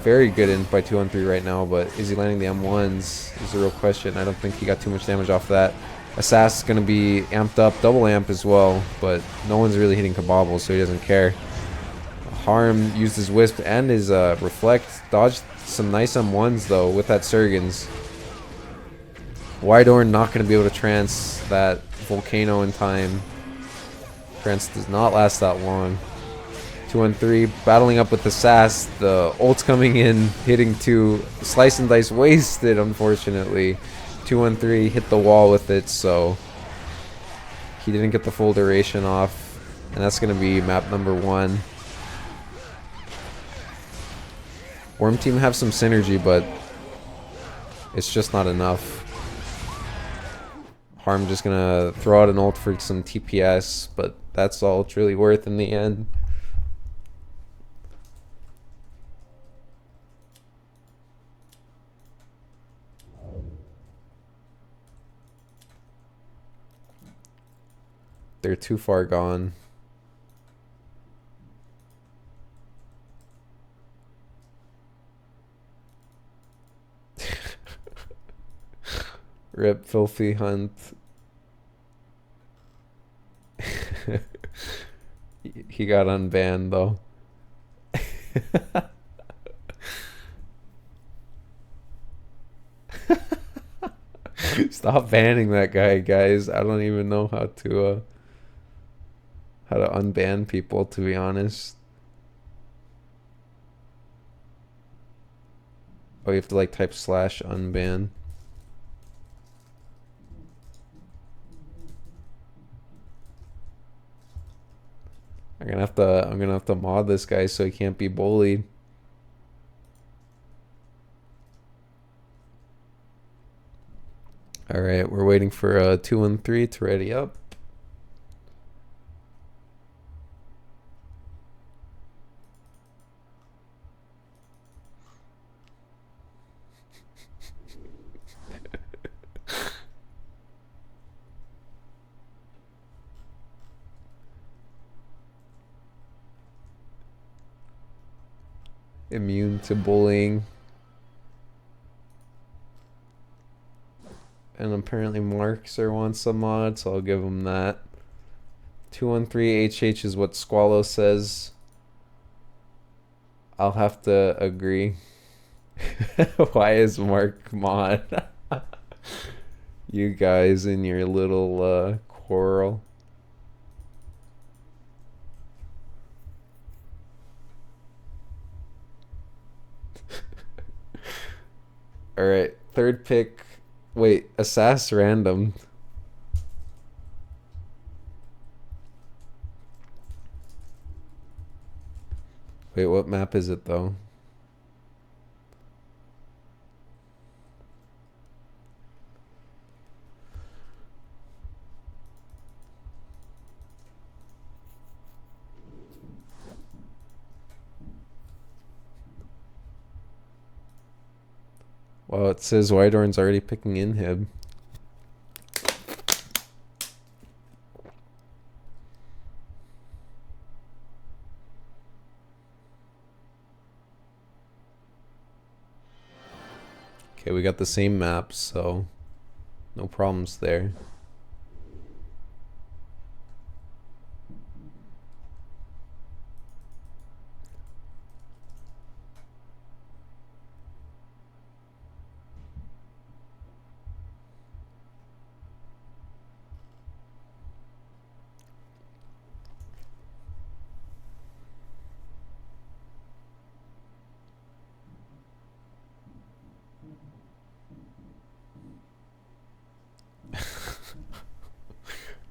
Very good in by 2 and 3 right now, but is he landing the M1s is the real question. I don't think he got too much damage off that. Assass is going to be amped up, double amp as well, but no one's really hitting Kabobble, so he doesn't care. Harm used his Wisp and his Reflect. Dodged some nice M1s though with that Surgens. Wydorn not going to be able to trance that Volcano in time. Trance does not last that long. 2 and 3 battling up with the Sass. The ult's coming in, hitting 2. Slice and dice wasted, unfortunately. 2 and 3 hit the wall with it, so he didn't get the full duration off, and that's going to be map number 1. Worm Team have some synergy, but It's just not enough. Harm just gonna throw out an ult for some TPS, but that's all it's really worth in the end. They're too far gone. Rip Filthy Hunt. He got unbanned though. Stop banning that guy, guys. I don't even know how to unban people, to be honest. Oh, you have to like type /unban. I'm gonna have to mod this guy so he can't be bullied. Alright, we're waiting for 213 to ready up. Immune to bullying. And apparently Markser wants some mod, so I'll give him that. 213 HH is what Squallow says. I'll have to agree. Why is Mark mod? You guys in your little quarrel. Alright, third pick. Wait, Assass random. Wait, what map is it though? Well, it says Whitehorn's already picking inhib. Okay, we got the same maps, so no problems there.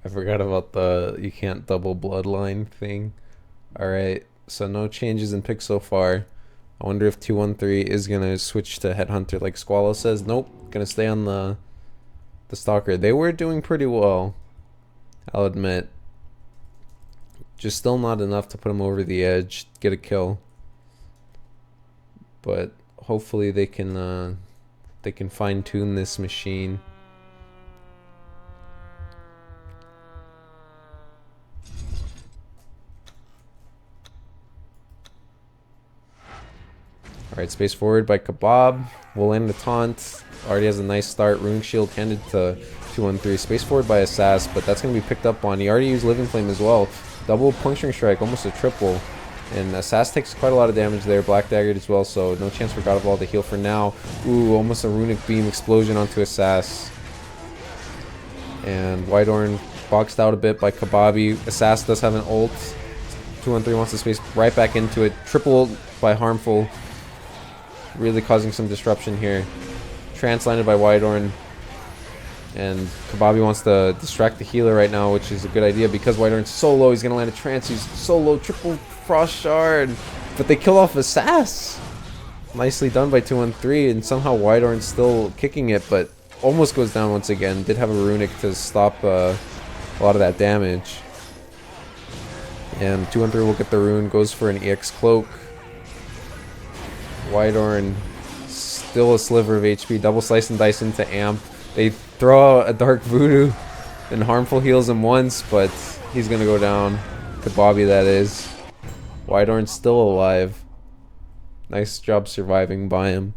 I forgot about the you can't double bloodline thing. Alright, so no changes in pick so far. I wonder if 213 is gonna switch to Headhunter like Squallow says. Nope, gonna stay on the Stalker. They were doing pretty well, I'll admit. Just still not enough to put him over the edge, get a kill. But hopefully they can fine-tune this machine. Alright, space forward by Kebab. We'll land the taunt. Already has a nice start. Rune Shield handed to 213. Space forward by Assass, but that's going to be picked up on. He already used Living Flame as well. Double Puncturing Strike, almost a triple. And Assass takes quite a lot of damage there. Black Daggered as well, so no chance for God of All to heal for now. Ooh, almost a Runic Beam explosion onto Assass. And Whitehorn boxed out a bit by Kebabi. Assass does have an ult. 213 wants to space right back into it. Triple ult by Harmful. Really causing some disruption here. Trance landed by Whitehorn. And Kebabi wants to distract the healer right now, which is a good idea because Whitehorn's so low. He's going to land a trance. He's so low. Triple Frost Shard. But they kill off Assass. Nicely done by 213, and somehow Whitehorn's still kicking it, but almost goes down once again. Did have a runic to stop a lot of that damage. And 213 will get the rune, goes for an EX cloak. Whitehorn still a sliver of HP, double slice and dice into amp. They throw out a dark voodoo, and harmful heals him once, but he's gonna go down. Kababi, that is. Whitehorn's still alive. Nice job surviving by him.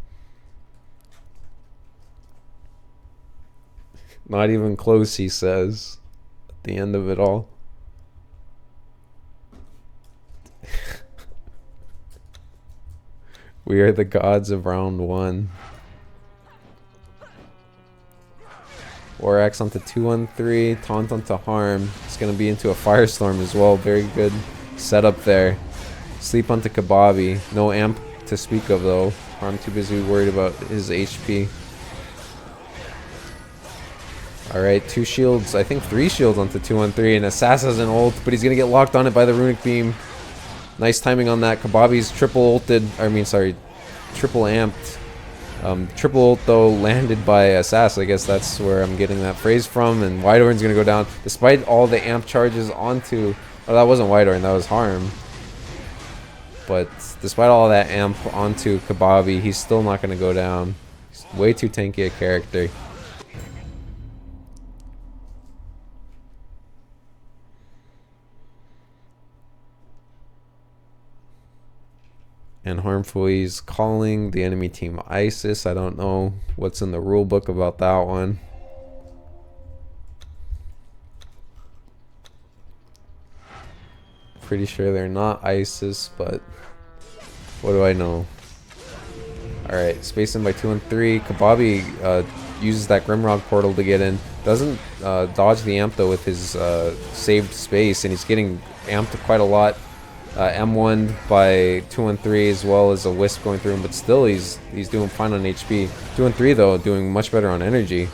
Not even close, he says, at the end of it all. We are the gods of round 1. Warax onto 213, taunt onto harm. It's going to be into a firestorm as well. Very good setup there. Sleep onto Kababi. No amp to speak of though. Harm too busy worried about his HP. Alright, 2 shields, I think 3 shields onto 213, and Assas has an ult, but he's going to get locked on it by the runic beam. Nice timing on that. Kababi's triple amped. Triple ult though landed by Assas. I guess that's where I'm getting that phrase from, and Whitehorn's going to go down. Despite all the amp charges onto... Oh, that wasn't Whitehorn, that was Harm. But despite all that amp onto Kababi, he's still not going to go down. He's way too tanky a character. And Harmfully's calling the enemy team ISIS. I don't know what's in the rule book about that one. Pretty sure they're not ISIS, but what do I know? Alright, spacing by 2 and 3. Kababi uses that Grimrock portal to get in. Doesn't dodge the amp though with his saved space, and he's getting amped quite a lot. M1 by 2 and 3 as well as a wisp going through him, but still he's doing fine on HP. 2 and 3 though doing much better on energy.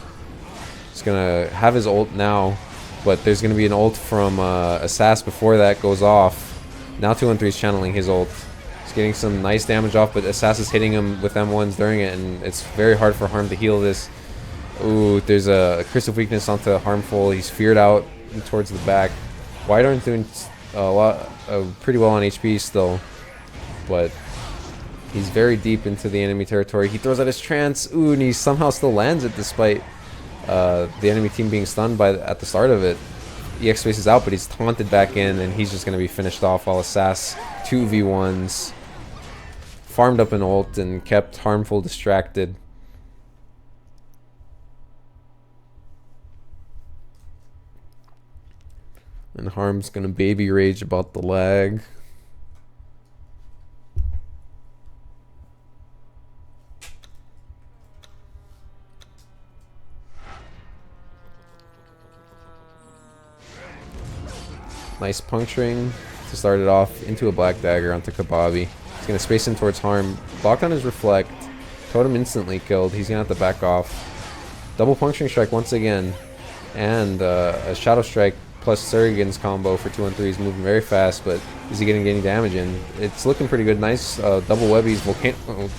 He's gonna have his ult now, but there's gonna be an ult from Assas before that goes off. Now 2 and 3 is channeling his ult. He's getting some nice damage off, but Assas is hitting him with M1s during it, and it's very hard for Harm to heal this. Ooh, there's a Curse of Weakness onto Harmful. He's feared out towards the back. Whitehorn's doing pretty well on HP still, but he's very deep into the enemy territory. He throws out his trance, ooh, and he somehow still lands it despite the enemy team being stunned at the start of it. EX space is out, but he's taunted back in, and he's just going to be finished off while Assas 2v1s. Farmed up an ult and kept Harmful distracted. And Harm's gonna baby rage about the lag. Nice puncturing to start it off into a Black Dagger onto Kababi. He's gonna space in towards Harm. Blocked on his Reflect. Totem instantly killed. He's gonna have to back off. Double puncturing strike once again. And a Shadow Strike plus Surrigan's combo for 2 and 3 is moving very fast, but is he getting any damage in? It's looking pretty good. Nice double webbies,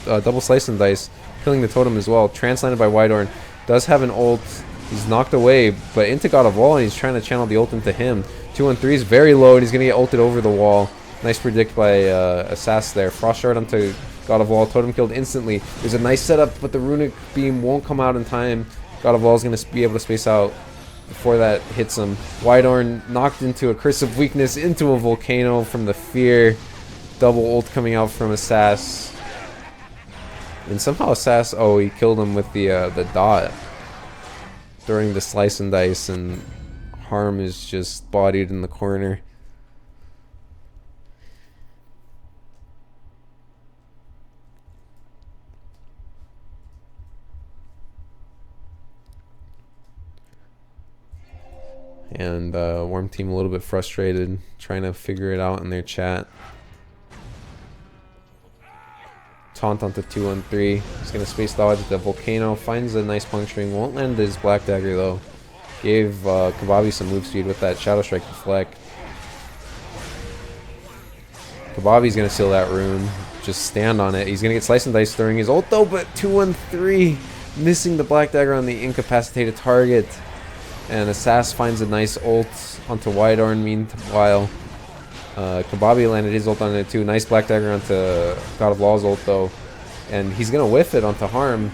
double slice and dice, killing the totem as well. Translanded by Whitehorn. Does have an ult. He's knocked away, but into God of Wall, and he's trying to channel the ult into him. 2 and 3 is very low, and he's going to get ulted over the wall. Nice predict by Assas there. Frost Shard onto God of Wall. Totem killed instantly. There's a nice setup, but the runic beam won't come out in time. God of Wall is going to be able to space out before that hits him. Whitehorn knocked into a Curse of Weakness, into a Volcano from the Fear. Double ult coming out from Assas. And somehow Assas, oh, he killed him with the dot during the slice and dice, and Harm is just bodied in the corner. And Worm Team a little bit frustrated, trying to figure it out in their chat. Taunt onto 2 and 3. He's going to space dodge the Volcano. Finds a nice puncturing. Won't land his Black Dagger though. Gave Kababi some move speed with that Shadow Strike Deflect. Kababi's going to seal that rune. just stand on it. He's gonna get sliced and diced during his ult though, but 2-1-3, missing the Black Dagger on the incapacitated target. And Assass finds a nice ult onto Whitehorn. Meanwhile, Kababi landed his ult on it too. Nice Black Dagger onto God of Law's ult though. And he's gonna whiff it onto Harm.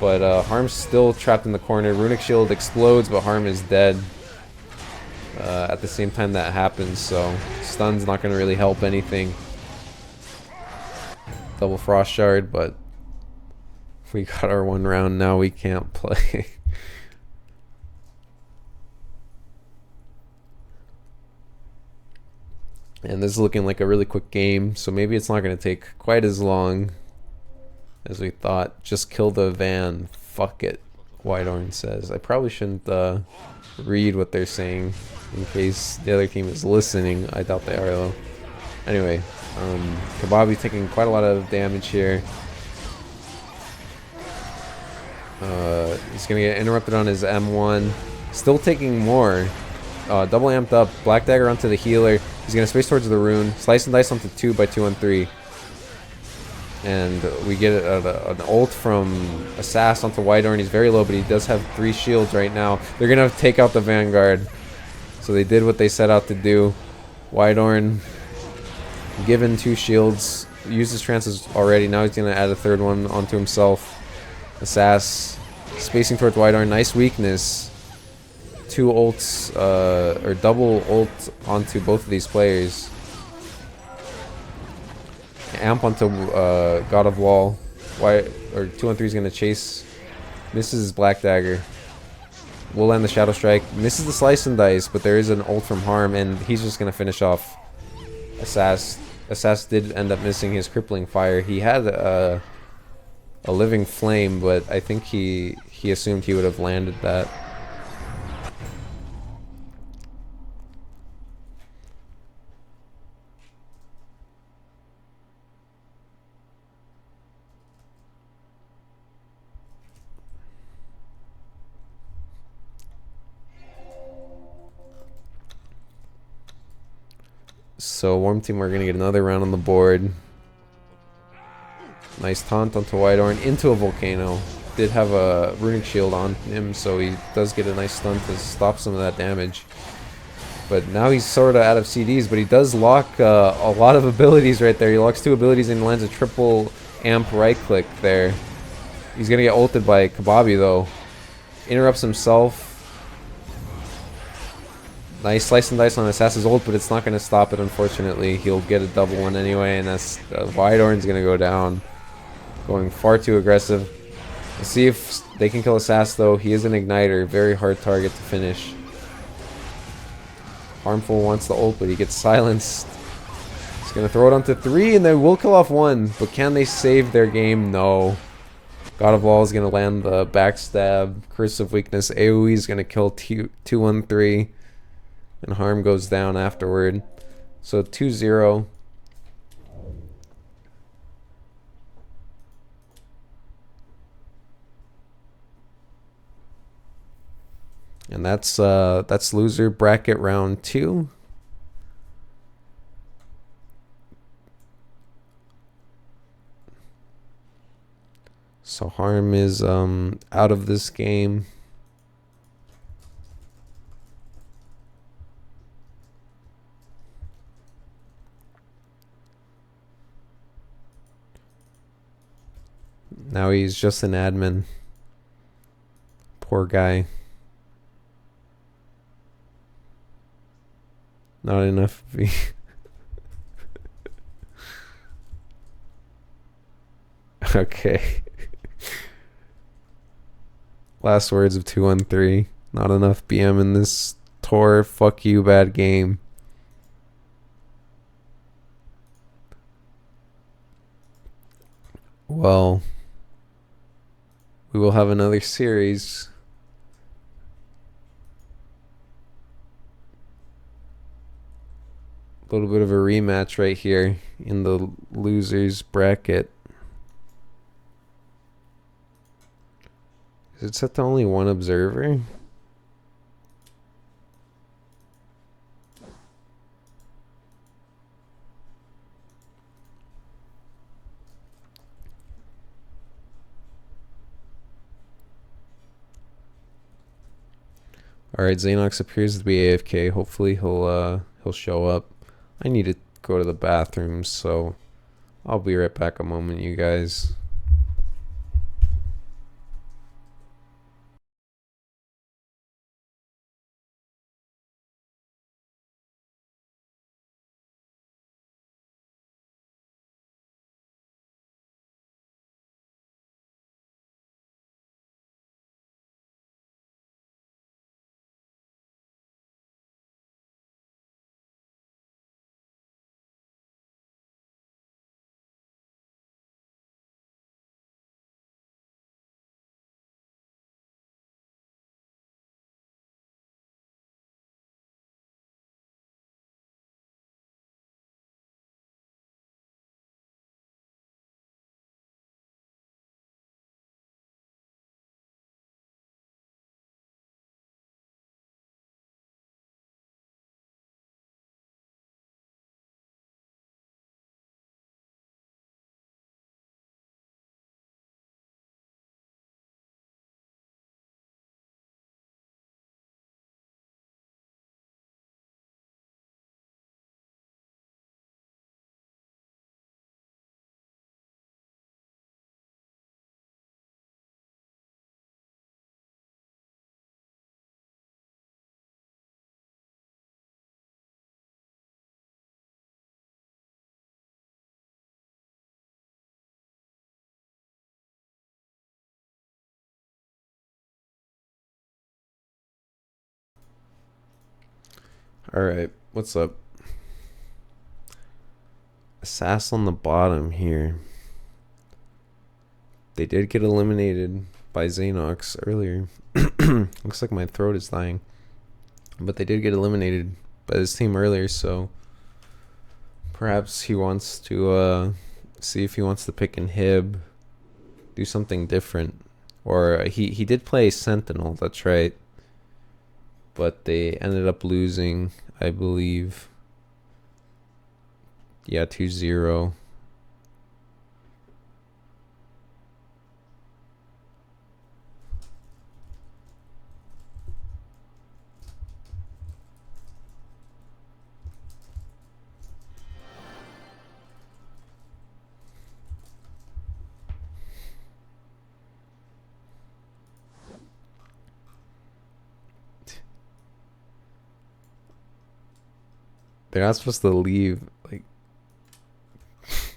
But Harm's still trapped in the corner. Runic Shield explodes, but Harm is dead. At the same time that happens, so stun's not gonna really help anything. Double Frost Shard, but we got our 1 round, now we can't play. And this is looking like a really quick game, so maybe it's not going to take quite as long as we thought. Just kill the van. Fuck it, Whitehorn says. I probably shouldn't read what they're saying in case the other team is listening. I doubt they are though. Anyway, Kababi taking quite a lot of damage here. He's going to get interrupted on his M1. Still taking more. Double amped up. Black Dagger onto the healer. He's going to space towards the rune. Slice and dice onto 2 by 2-on-3. And we get an ult from Assass onto Whitehorn. He's very low, but he does have 3 shields right now. They're going to take out the Vanguard. So they did what they set out to do. Whitehorn given 2 shields. Used his trances already. Now he's going to add a 3rd one onto himself. Assass spacing towards Whitehorn. Nice weakness. 2 ults, or double ult onto both of these players. Amp onto God of Wall. 2-on-3 is going to chase. Misses his Black Dagger. Will land the Shadow Strike. Misses the Slice and Dice, but there is an ult from Harm, and he's just going to finish off Assass. Assass did end up missing his Crippling Fire. He had a Living Flame, but I think he assumed he would have landed that. So Warm Team are going to get another round on the board. Nice taunt onto Whitehorn into a Volcano. Did have a Runic Shield on him, so he does get a nice stun to stop some of that damage. But now he's sort of out of CDs, but he does lock a lot of abilities right there. He locks 2 abilities and lands a triple amp right click there. He's going to get ulted by Kababi though. Interrupts himself. Nice Slice and Dice on Assassin's ult, but it's not going to stop it, unfortunately. He'll get a double one anyway, and that's Whitehorn's going to go down. Going far too aggressive. Let's see if they can kill Assass, though. He is an Igniter. Very hard target to finish. Harmful wants the ult, but he gets silenced. He's going to throw it onto 3, and they will kill off 1. But can they save their game? No. God of Law is going to land the backstab. Curse of Weakness. AoE is going to kill 2-1-3. And Harm goes down afterward. So 2-0. And that's loser bracket round 2. So Harm is out of this game. Now he's just an admin. Poor guy. Not enough. Okay. Last words of 2-on-3. Not enough BM in this tour. Fuck you, bad game. Well, we will have another series. A little bit of a rematch right here in the losers bracket. Is it set to only 1 observer? All right, Xenox appears to be AFK. Hopefully he'll show up. I need to go to the bathroom, so I'll be right back a moment, you guys. Alright, what's up? Sass on the bottom here. They did get eliminated by Xenox earlier. Looks like my throat is dying. But they did get eliminated by this team earlier, so perhaps he wants to see if he wants to pick Inhib, do something different. Or he did play Sentinel, that's right. But they ended up losing, I believe. Yeah, 2-0. They're not supposed to leave, like,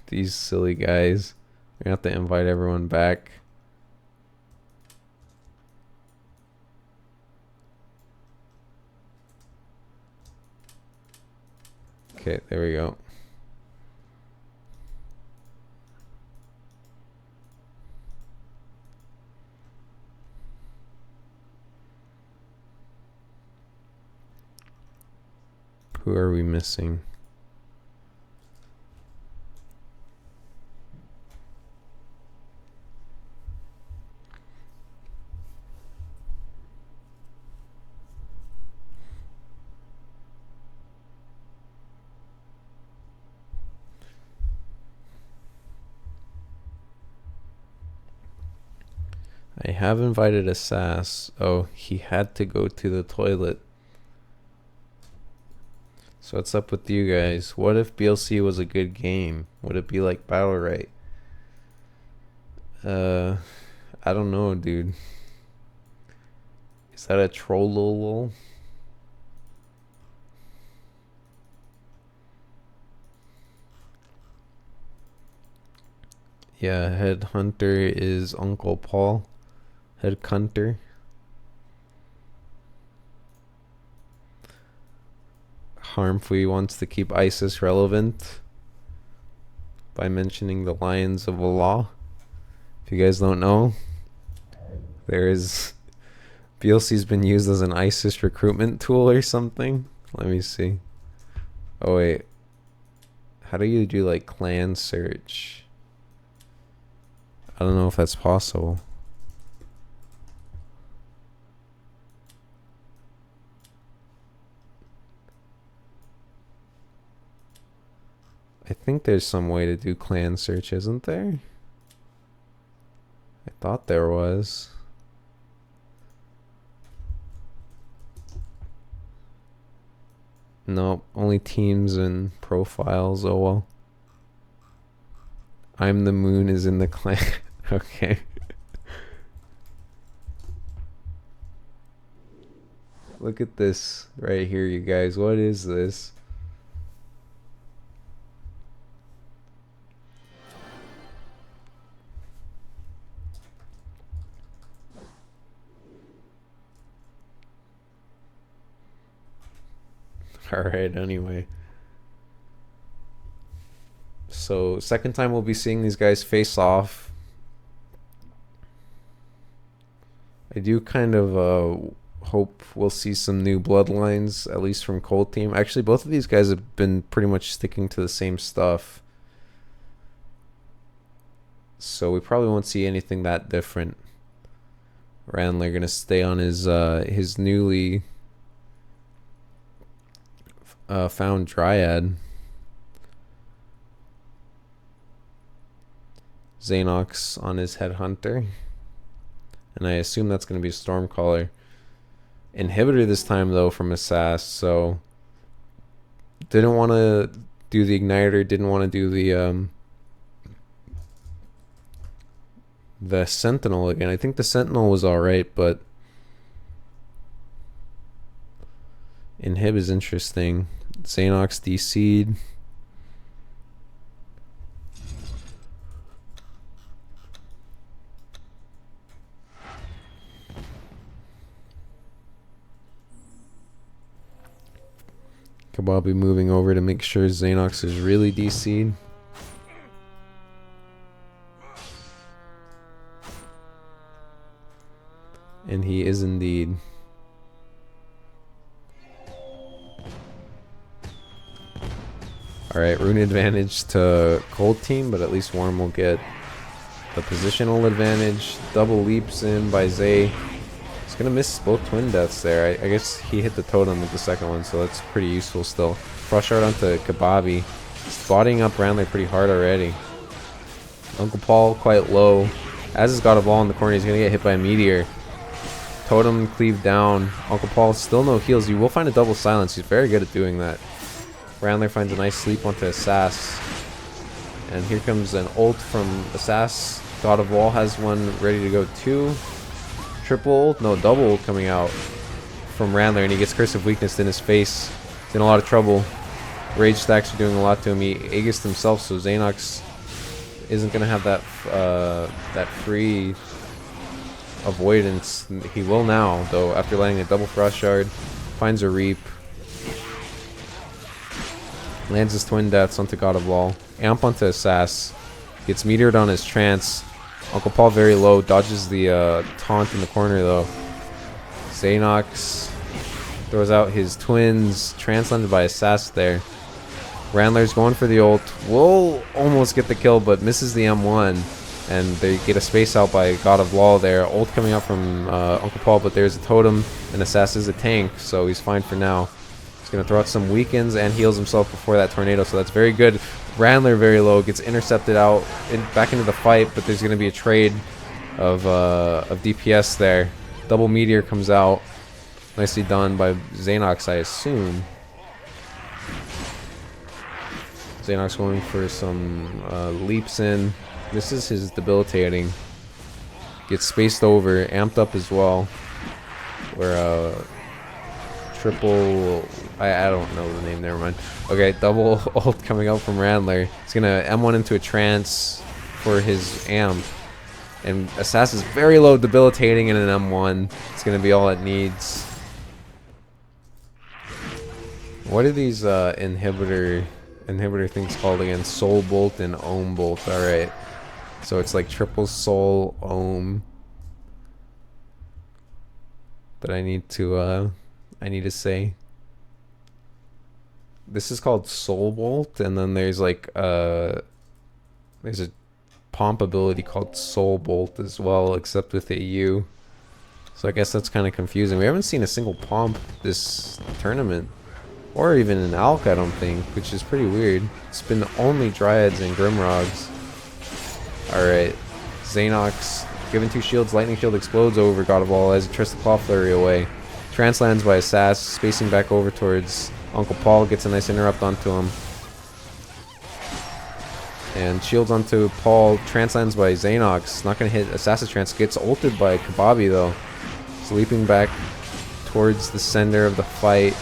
these silly guys. We're gonna have to invite everyone back. Okay, there we go. Who are we missing? I have invited a Sass. Oh, he had to go to the toilet. So what's up with you guys? What if BLC was a good game? Would it be like Battle Right? I don't know, dude. Is that a troll? Yeah, head hunter is Uncle Paul. Head hunter. Harmfully wants to keep ISIS relevant by mentioning the Lions of Allah. If you guys don't know, BLC's been used as an ISIS recruitment tool or something. Let me see. Oh wait, how do you do like clan search? I don't know if that's possible. I think there's some way to do clan search, isn't there? I thought there was. Nope, only teams and profiles. Oh well. I'm the moon is in the clan. Okay. Look at this right here, you guys. What is this? Alright, anyway. So, second time we'll be seeing these guys face off. I do kind of hope we'll see some new bloodlines, at least from Cold Team. Actually, both of these guys have been pretty much sticking to the same stuff. So we probably won't see anything that different. Randler gonna stay on his newly found Dryad. Xanox on his Headhunter. And I assume that's going to be Stormcaller. Inhibitor this time, though, from Assass. So, didn't want to do the Igniter. Didn't want to do the Sentinel again. I think the Sentinel was alright, but Inhib is interesting. Xanox DC'd. Kababi moving over to make sure Xanox is really DC'd. And he is indeed. Alright, rune advantage to Cold Team, but at least Worm will get the positional advantage. Double leaps in by Zay. He's gonna miss both twin deaths there. I guess he hit the totem with the second one, so that's pretty useful still. Frost Shard onto Kababi. He's bodying up Randler pretty hard already. Uncle Paul quite low. As is God of All in the corner, he's gonna get hit by a meteor. Totem cleaved down. Uncle Paul still no heals. You will find a double silence. He's very good at doing that. Randler finds a nice sleep onto Assass. And here comes an ult from Assass. God of All has one ready to go too. Triple ult, no, double ult coming out from Randler, and he gets Curse of Weakness in his face. He's in a lot of trouble. Rage stacks are doing a lot to him. He Aegis himself, so Xanox isn't going to have that free avoidance. He will now, though, after landing a double Frost Shard. Finds a Reap. Lands his twin deaths onto God of All. Amp onto Assass. Gets meteored on his trance. Uncle Paul very low. Dodges the taunt in the corner, though. Xanox throws out his twins. Trance landed by Assass there. Randler's going for the ult. Will almost get the kill, but misses the M1. And they get a space out by God of Law there. Ult coming out from Uncle Paul, but there's a totem, and Assass is a tank, so he's fine for now. He's going to throw out some weakens and heals himself before that tornado, so that's very good. Randler very low, gets intercepted out back into the fight, but there's going to be a trade of DPS there. Double meteor comes out. Nicely done by Xanox, I assume. Xanox going for some leaps in. This is his debilitating. Gets spaced over, amped up as well. Where triple, I don't know the name, never mind. Okay, double ult coming out from Randler. He's gonna M1 into a trance for his amp. And Assass is very low, debilitating in an M1. It's gonna be all it needs. What are these inhibitor things called again? Soul Bolt and Ohm Bolt. Alright. So it's like triple soul ohm. But I need to say this is called Soul Bolt, and then there's like there's a pomp ability called Soul Bolt as well, except with a U. So I guess that's kind of confusing. We haven't seen a single pomp this tournament, or even an Alk, I don't think, which is pretty weird. It's been only Dryads and Grimrogs. Alright, Xanox given 2 shields, lightning shield explodes over God of All as he tries to claw flurry away. Trance lands by Assass, spacing back over towards Uncle Paul gets a nice interrupt onto him. And shields onto Paul. Trance lands by Xanox. Not going to hit Assassin's Trance. Gets ulted by Kababi though. Sleeping back towards the center of the fight.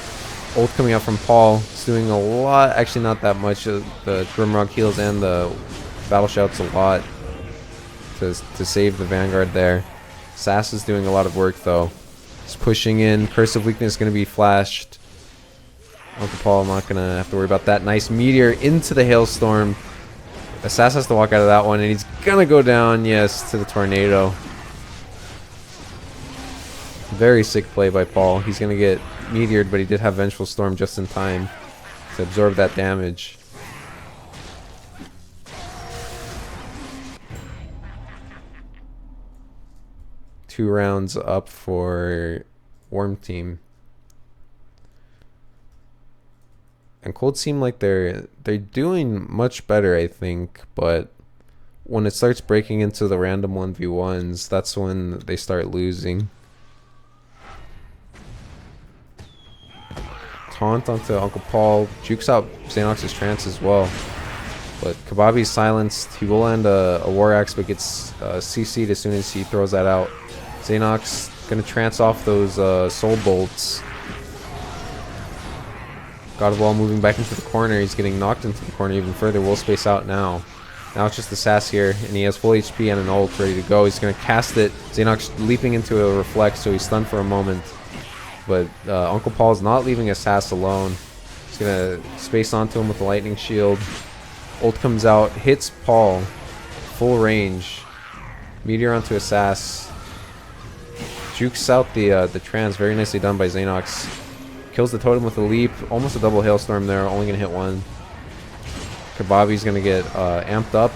Ult coming out from Paul. It's doing a lot. Actually not that much. The Grimrock heals and the Battle Shouts a lot to save the Vanguard there. Sass is doing a lot of work though. He's pushing in. Curse of Weakness going to be flashed. Uncle Paul not going to have to worry about that. Nice Meteor into the Hailstorm. Assass has to walk out of that one, and he's going to go down, yes, to the Tornado. Very sick play by Paul. He's going to get meteored, but he did have Vengeful Storm just in time to absorb that damage. Two rounds up for Worm Team. And Cold seem like they're doing much better, I think, but when it starts breaking into the random 1v1s, that's when they start losing. Taunt onto Uncle Paul, jukes out Xanox's Trance as well. But Kababi's silenced. He will land a War Axe, but gets CC'd as soon as he throws that out. Xanox gonna trance off those Soul Bolts. God of Wall moving back into the corner. He's getting knocked into the corner even further. Will space out now. Now it's just the Sass here, and he has full HP and an ult ready to go. He's going to cast it. Xanox leaping into a reflect, so he's stunned for a moment. But Uncle Paul's not leaving a Sass alone. He's going to space onto him with the lightning shield. Ult comes out, hits Paul. Full range. Meteor onto a Sass. Jukes out the trance. Very nicely done by Xanox. Kills the totem with a leap. Almost a double Hailstorm there. Only going to hit one. Kababi's going to get amped up.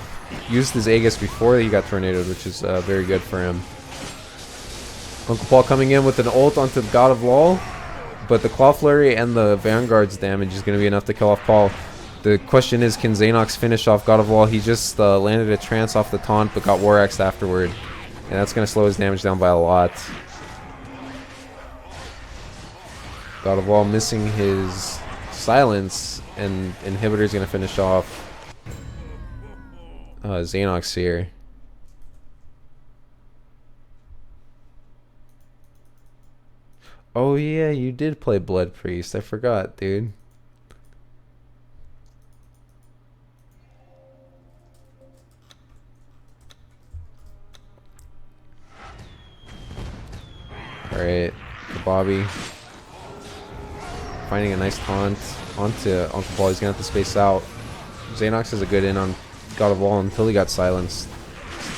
Used his Aegis before he got tornadoed, which is very good for him. Uncle Paul coming in with an ult onto the God of Law. But the Claw Flurry and the Vanguard's damage is going to be enough to kill off Paul. The question is, can Xanox finish off God of Law? He just landed a trance off the taunt, but got War Axed afterward. And that's going to slow his damage down by a lot. God of Wall missing his silence, and Inhibitor is going to finish off Xanox here. Oh yeah, you did play Blood Priest. I forgot, dude. Alright, Kababi. Finding a nice taunt onto Uncle Paul. He's going to have to space out. Xanox has a good in on God of War until he got silenced.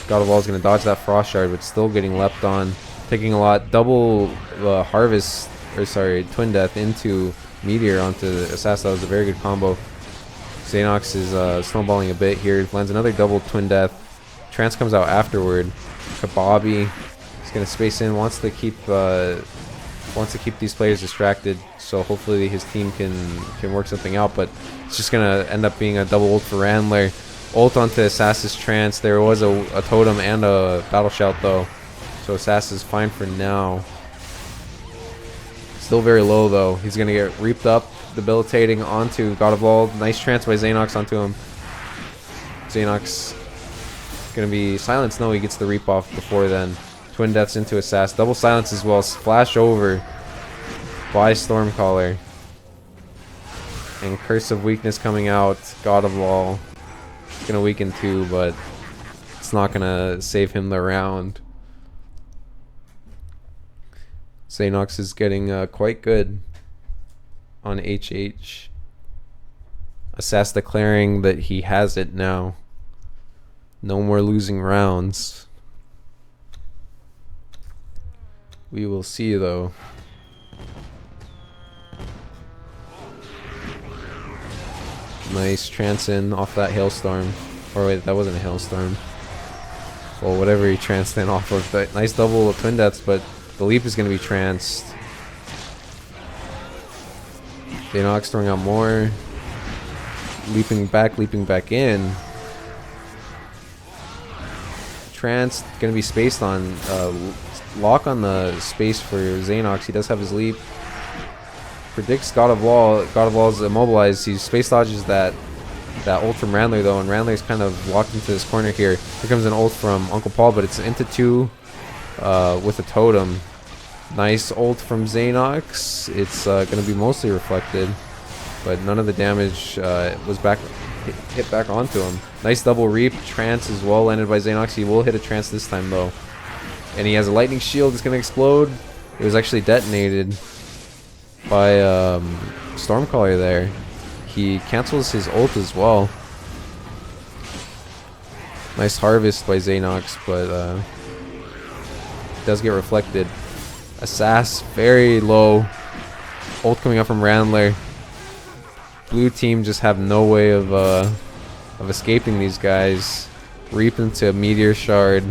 God of War is going to dodge that Frost Shard, but still getting leapt on. Taking a lot. Double Harvest, or sorry, Twin Death into Meteor onto Assassin. That was a very good combo. Xanox is snowballing a bit here. Lands another double Twin Death. Trance comes out afterward. Kababi is going to space in. Wants to keep these players distracted, so hopefully his team can work something out, but it's just gonna end up being a double ult for Randler. Ult onto Assassin's Trance. There was a totem and a Battle Shout though, so Assassin is fine for now. Still very low though. He's gonna get reaped up, debilitating onto God of Law. Nice trance by Xanox onto him. Xanox gonna be silenced. No, he gets the reap off before then. Twin Deaths into Assassin. Double silence as well. Flash over by Stormcaller. And Curse of Weakness coming out. God of Law. It's going to weaken too, but it's not going to save him the round. Xanox is getting quite good on HH. Assassin declaring that he has it now. No more losing rounds. We will see though. Nice trance in off that Hailstorm. Or wait, that wasn't a Hailstorm. Well, whatever he tranced in off of. But nice double of Twin Deaths, but the leap is going to be tranced. Xanox throwing out more. Leaping back in. Trance going to be spaced on. Lock on the space for Xanox. He does have his leap. predicts God of Wall. God of Wall is immobilized. He space dodges that ult from Randler though, and Randler's kind of locked into this corner here. Here comes an ult from Uncle Paul, but it's into 2 with a totem. Nice ult from Xanox. It's going to be mostly reflected, but none of the damage was hit back onto him. Nice double reap. Trance as well landed by Xanox. He will hit a trance this time though. And he has a lightning shield. It's going to explode. It was actually detonated by Stormcaller there. He cancels his ult as well. Nice harvest by Xanox, but does get reflected. Assass very low. Ult coming up from Randler. Blue team just have no way of escaping these guys. Reap into a meteor shard.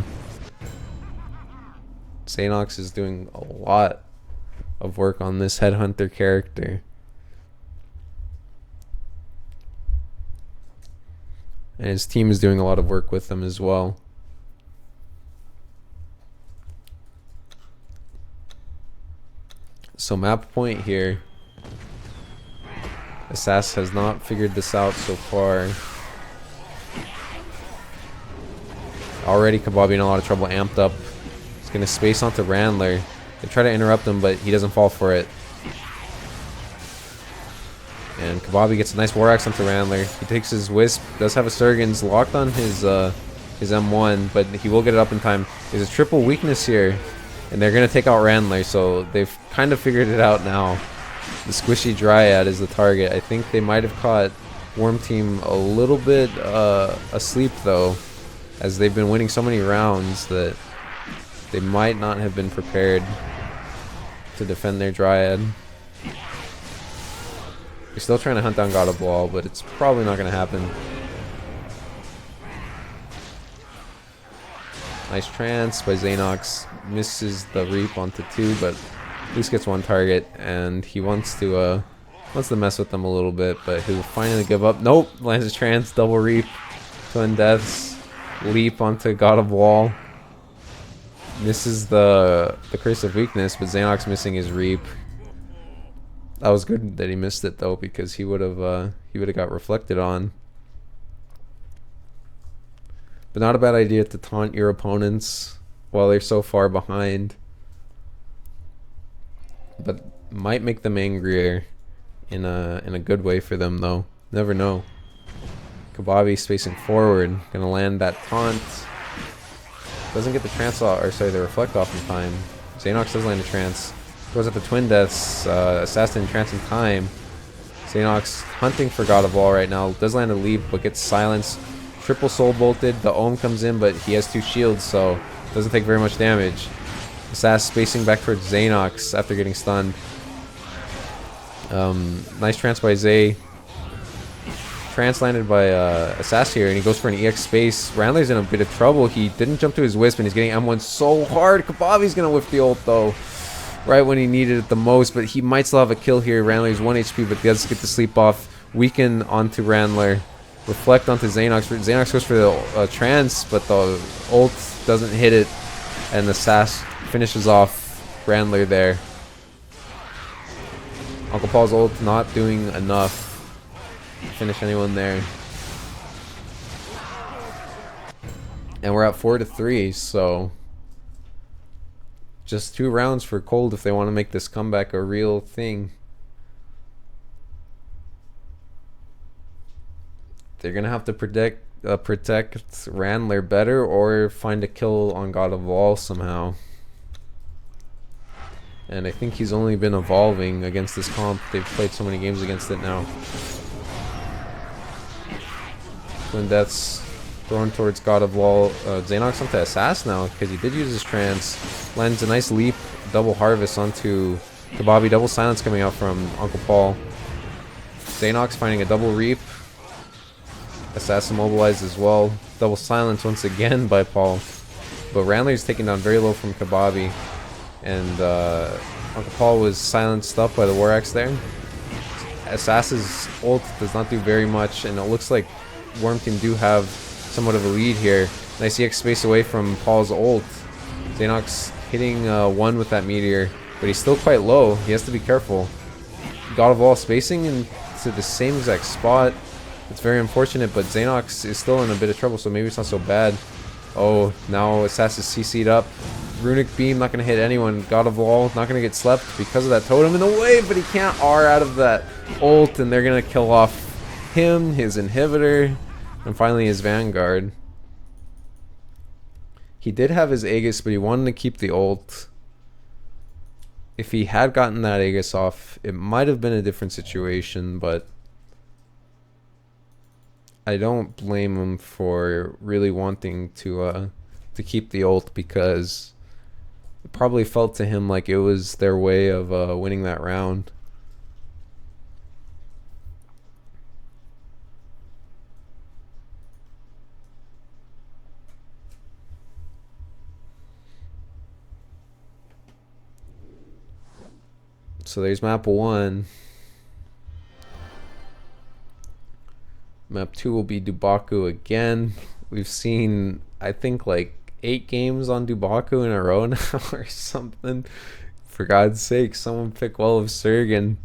Xanox is doing a lot of work on this headhunter character. And his team is doing a lot of work with them as well. So map point here. Assass has not figured this out so far. Already Kababi in a lot of trouble, amped up. He's going to space onto Randler. They try to interrupt him, but he doesn't fall for it. And Kababi gets a nice War Axe onto Randler. He takes his Wisp, does have a Surgens locked on his M1, but he will get it up in time. There's a triple weakness here, and they're going to take out Randler, so they've kind of figured it out now. The Squishy Dryad is the target. I think they might have caught Worm Team a little bit asleep, though, as they've been winning so many rounds that they might not have been prepared to defend their Dryad. They're still trying to hunt down God of Wall, but it's probably not going to happen. Nice trance by Xanox. Misses the Reap onto 2, but at least gets 1 target, and he wants to mess with them a little bit, but he'll finally give up. Nope, lands a trance, double Reap, Twin Deaths, leap onto God of Wall. Misses the Curse of Weakness, but Xanox missing his Reap. That was good that he missed it though, because he would have got reflected on. But not a bad idea to taunt your opponents while they're so far behind. But might make them angrier in a good way for them though. Never know. Kababi spacing forward, gonna land that taunt. Doesn't get the trance off, or sorry, the reflect off in time. Xanox does land a trance. Goes at the Twin Deaths, Assassin trance in time. Xanox hunting for God of Wall right now. Does land a leap, but gets silenced. Triple soul bolted. The Ohm comes in, but he has 2 shields, so doesn't take very much damage. Assass spacing back towards Xanox after getting stunned. Nice trance by Zay. Trance landed by Assass here, and he goes for an EX space. Randler's in a bit of trouble. He didn't jump to his Wisp, and he's getting M1 so hard. Kababi's gonna whiff the ult though, right when he needed it the most, but he might still have a kill here. Randler's 1 HP, but does get the sleep off. Weaken onto Randler. Reflect onto Xanox. Xanox goes for the trance, but the ult doesn't hit it, and the Sass finishes off Randler there. Uncle Paul's ult not doing enough to finish anyone there. And we're at 4-3, so just 2 rounds for Cold if they want to make this comeback a real thing. They're gonna have to protect Randler better, or find a kill on God of Wall somehow. And I think he's only been evolving against this comp. They've played so many games against it now. Twin Deaths thrown towards God of Wall. Xanox onto Assass now, because he did use his trance. Lands a nice leap, double harvest onto Kababi. Double silence coming out from Uncle Paul. Xanox finding a double reap. Assass immobilized as well. Double silence once again by Paul. But Randler's taken down very low from Kababi. And Uncle Paul was silenced up by the War Axe there. Assass's ult does not do very much, and it looks like Worm Team do have somewhat of a lead here. Nice EX space away from Paul's ult. Xanox hitting 1 with that meteor, but he's still quite low. He has to be careful. God of Wall spacing into the same exact spot. It's very unfortunate, but Xanox is still in a bit of trouble, so maybe it's not so bad. Oh, now Assassin is CC'd up. Runic Beam not going to hit anyone. God of Wall not going to get slept because of that totem in the way, but he can't R out of that ult, and they're going to kill off him, his inhibitor, and finally his Vanguard. He did have his Aegis, but he wanted to keep the ult. If he had gotten that Aegis off, it might have been a different situation, but I don't blame him for really wanting to keep the ult, because it probably felt to him like it was their way of winning that round. So there's map 1. Map 2 will be Dubaku again. We've seen, I think, like 8 games on Dubaku in a row now or something. For God's sake, someone pick Well of Surgan.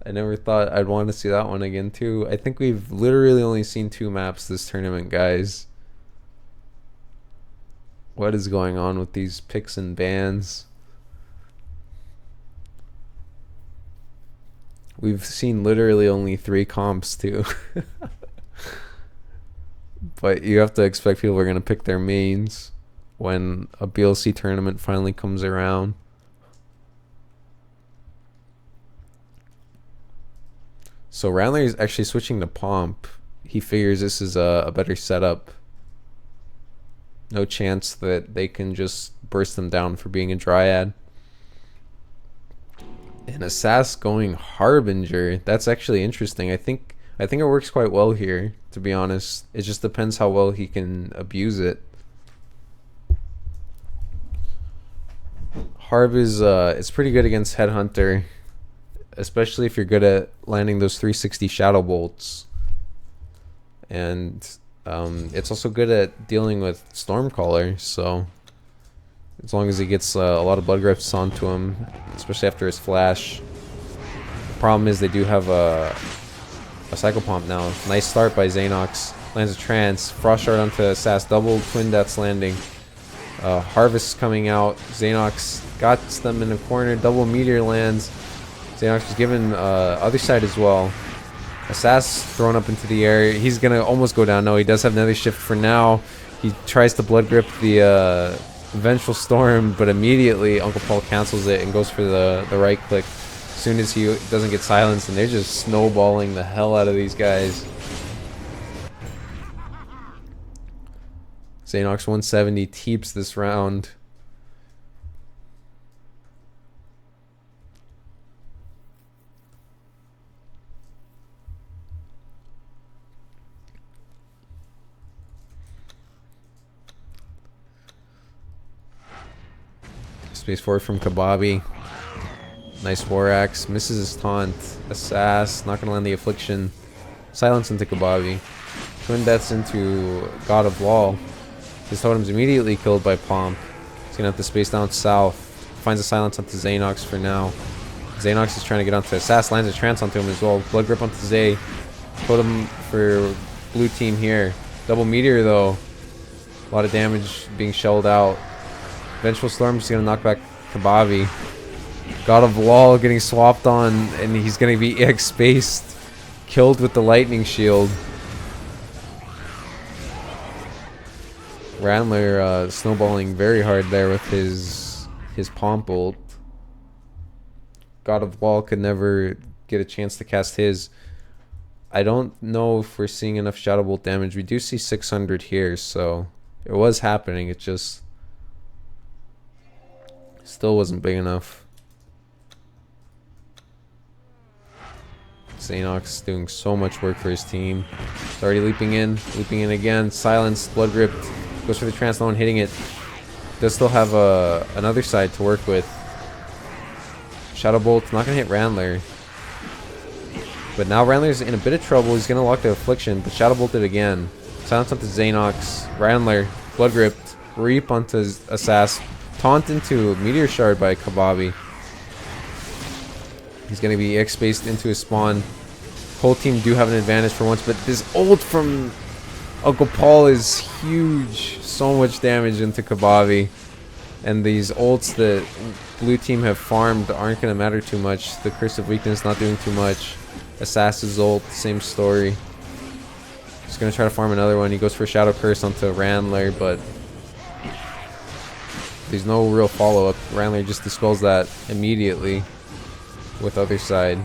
I never thought I'd want to see that one again too. I think we've literally only seen 2 maps this tournament, guys. What is going on with these picks and bans? We've seen literally only 3 comps too. But you have to expect people are going to pick their mains when a BLC tournament finally comes around. So Randler is actually switching to Pomp. He figures this is a better setup. No chance that they can just burst them down for being a Dryad. And Assass going Harbinger. That's actually interesting. I think it works quite well here, to be honest. It just depends how well he can abuse it. Harb is it's pretty good against Headhunter, especially if you're good at landing those 360 Shadow Bolts. And it's also good at dealing with Stormcaller, so as long as he gets a lot of blood grips onto him, especially after his flash. The problem is they do have a Cycle Pump now. Nice start by Xanox. Lands a trance. Frost Shard onto Assass. Double Twin Deaths landing. Harvest coming out. Xanox got them in a corner. Double Meteor lands. Xanox was given other side as well. Assass thrown up into the air. He's going to almost go down. No, he does have another shift for now. He tries to blood grip the Vengeful Storm, but immediately Uncle Paul cancels it and goes for the right click as soon as he doesn't get silenced, and they're just snowballing the hell out of these guys. Xanox 170 teeps this round. Space forward from Kababi. Nice War Axe. Misses his taunt. Assass. Not going to land the Affliction. Silence into Kababi. Twin Deaths into God of Wall. His totem's immediately killed by Pomp. He's going to have to space down south. Finds a silence onto Xanox for now. Xanox is trying to get onto Assass. Lands a trance onto him as well. Blood grip onto Zay. Totem for blue team here. Double Meteor though. A lot of damage being shelled out. Vengeful Storm's going to knock back Kababi. God of Wall getting swapped on, and he's going to be EX spaced. Killed with the Lightning Shield. Randler snowballing very hard there with his Pomp ult. God of Wall could never get a chance to cast his. I don't know if we're seeing enough Shadow Bolt damage. We do see 600 here, so it was happening. It just still wasn't big enough. Xanox doing so much work for his team. He's already leaping in again. Silenced, blood gripped. Goes for the trance, no one hitting it. Does still have another side to work with. Shadow Bolt, not going to hit Randler. But now Randler's in a bit of trouble. He's going to lock the Affliction, but Shadow Bolted again. Silence onto Xanox. Randler, blood gripped. Reap onto Assass. Taunt into Meteor Shard by Kababi. He's going to be X-spaced into his spawn. Whole team do have an advantage for once, but this ult from Uncle Paul is huge. So much damage into Kababi. And these ults that blue team have farmed aren't going to matter too much. The Curse of Weakness not doing too much. Assassin's ult, same story. He's going to try to farm another one. He goes for Shadow Curse onto Randler, but there's no real follow-up. Randler just dispels that immediately with other side.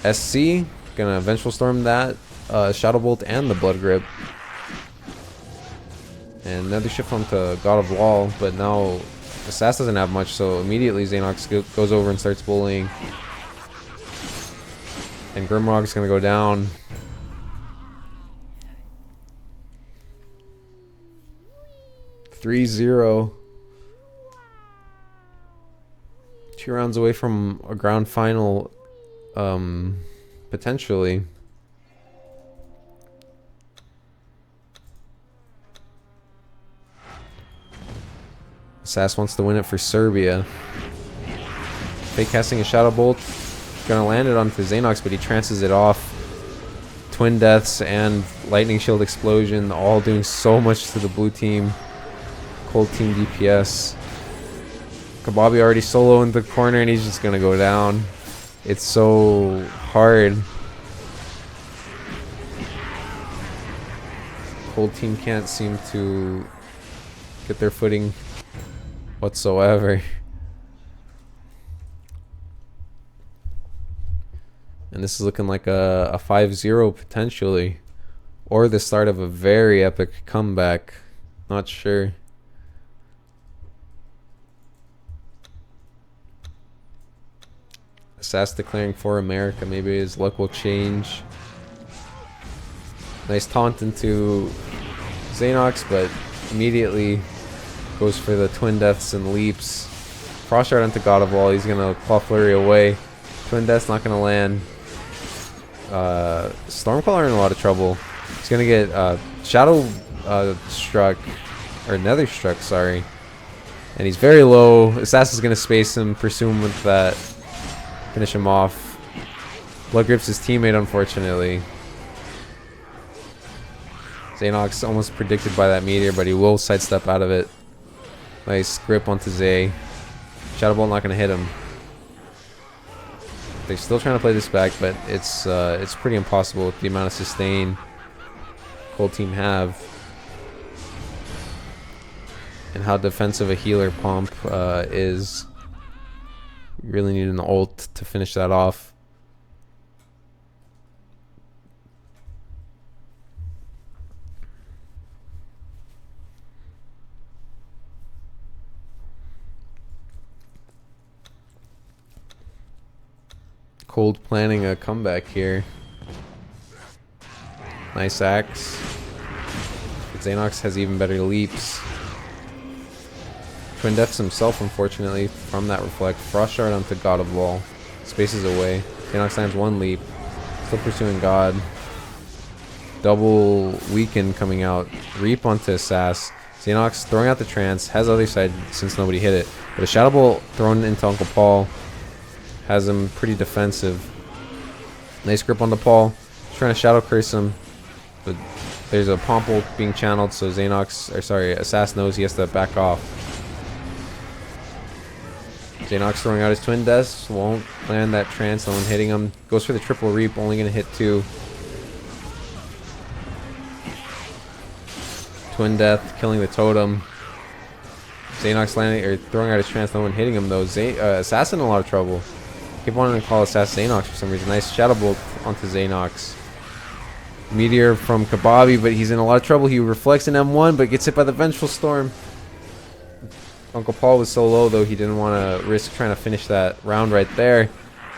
SC gonna Vengeful Storm that, Shadow Bolt and the Blood Grip. And another shift onto God of Wall, but now Assass doesn't have much, so immediately Xanox goes over and starts bullying. And Grimrock's gonna go down. (3-0). 2 rounds away from a ground final, potentially. Sass wants to win it for Serbia. Fake casting a Shadow Bolt. Gonna land it onto Xanox, but he trances it off. Twin Deaths and Lightning Shield Explosion, all doing so much to the blue team. Cold team DPS. Kababi already solo in the corner and he's just gonna go down. It's so hard. Cold team can't seem to get their footing whatsoever. And this is looking like a 5-0 potentially. Or the start of a very epic comeback. Not sure. Sass declaring for America. Maybe his luck will change. Nice taunt into Xanox, but immediately goes for the Twin Deaths and leaps. Frost Shard onto God of Wall. He's gonna Claw Flurry away. Twin Death's not gonna land. Stormcaller in a lot of trouble. He's gonna get Shadow Struck, or Nether Struck, sorry. And he's very low. Assassin's gonna space him, pursue him with that. Finish him off. Blood grips his teammate, unfortunately. Xanox almost predicted by that meteor, but he will sidestep out of it. Nice grip onto Zay. Shadow Bolt not gonna hit him. They're still trying to play this back, but it's pretty impossible with the amount of sustain Cold team have. And how defensive a healer Pomp is. You really need an ult to finish that off. Cold planning a comeback here. Nice axe. Xanox has even better leaps. Twin Deaths himself, unfortunately, from that reflect. Frost Shard onto God of Wall. Spaces away. Xanox lands one leap. Still pursuing God. Double weaken coming out. Reap onto Sass. Xanox throwing out the trance. Has other side since nobody hit it. But a Shadow Bolt thrown into Uncle Paul has him pretty defensive. Nice grip on the Paul. Trying to Shadow Curse him. But there's a Pomp ult being channeled, so Xanox, or sorry, Assass knows he has to back off. Xanox throwing out his Twin Deaths. Won't land that trance. No one hitting him. Goes for the triple reap. Only going to hit 2. Twin Death killing the totem. Xanox landing or throwing out his trance. No one hitting him though. Assassin in a lot of trouble. Keep wanting to call Assass Xanox for some reason. Nice Shadow Bolt onto Xanox. Meteor from Kababi, but he's in a lot of trouble. He reflects an M1, but gets hit by the Vengeful Storm. Uncle Paul was so low, though, he didn't want to risk trying to finish that round right there.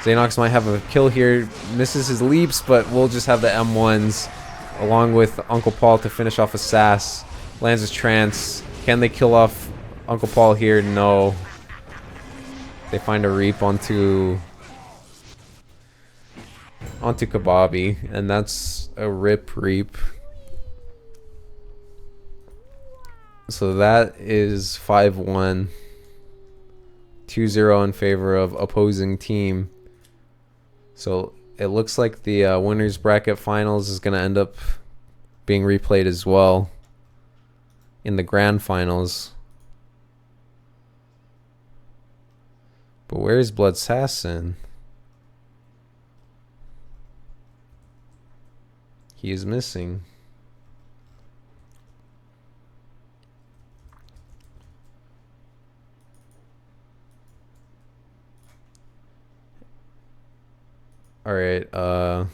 Xanox might have a kill here. Misses his leaps, but we'll just have the M1s along with Uncle Paul to finish off Assass. Lands his trance. Can they kill off Uncle Paul here? No. They find a reap onto Kababi, and that's a rip reap. So that is 5-1. 2-0 in favor of opposing team. So it looks like the winners bracket finals is going to end up being replayed as well in the grand finals. But where's Blood Assassin? He is missing. Alright, gotta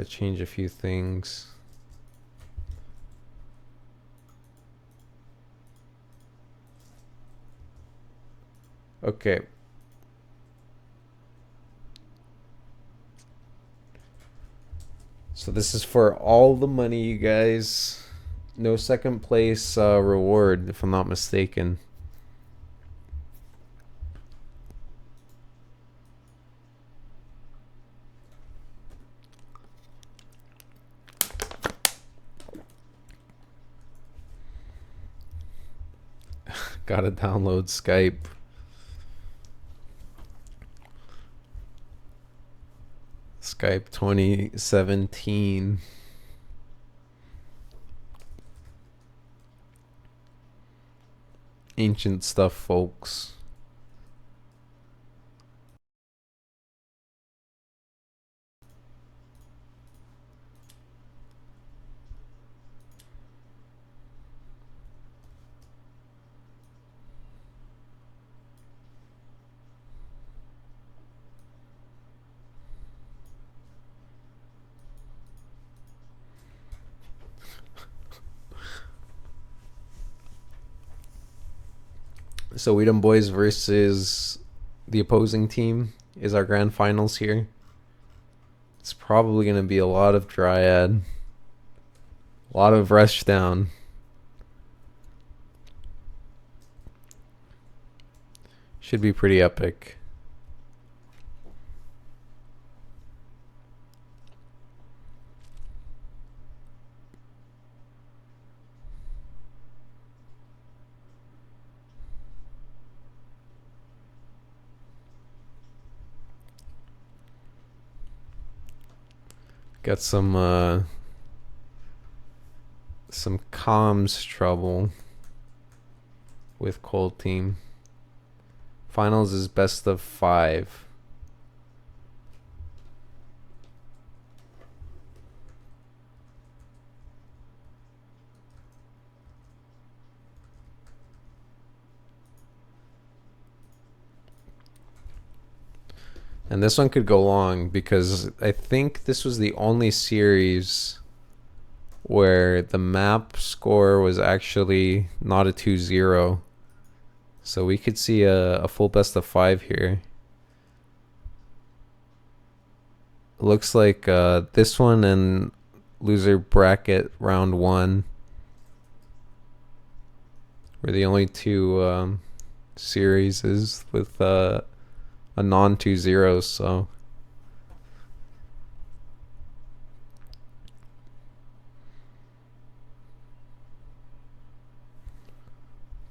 change a few things. Okay. So this is for all the money, you guys. No second place reward, if I'm not mistaken. Gotta download Skype. Skype 2017. Ancient stuff, folks. So Weedham Boys versus the opposing team is our grand finals here. It's probably going to be a lot of Dryad. A lot of Rushdown. Should be pretty epic. Got some comms trouble with Cold Team. Finals is best of 5. And this one could go long because I think this was the only series where the map score was actually not a 2-0. So we could see a full best of 5 here. Looks like this one and loser bracket round 1 were the only two series with a non 2-0, so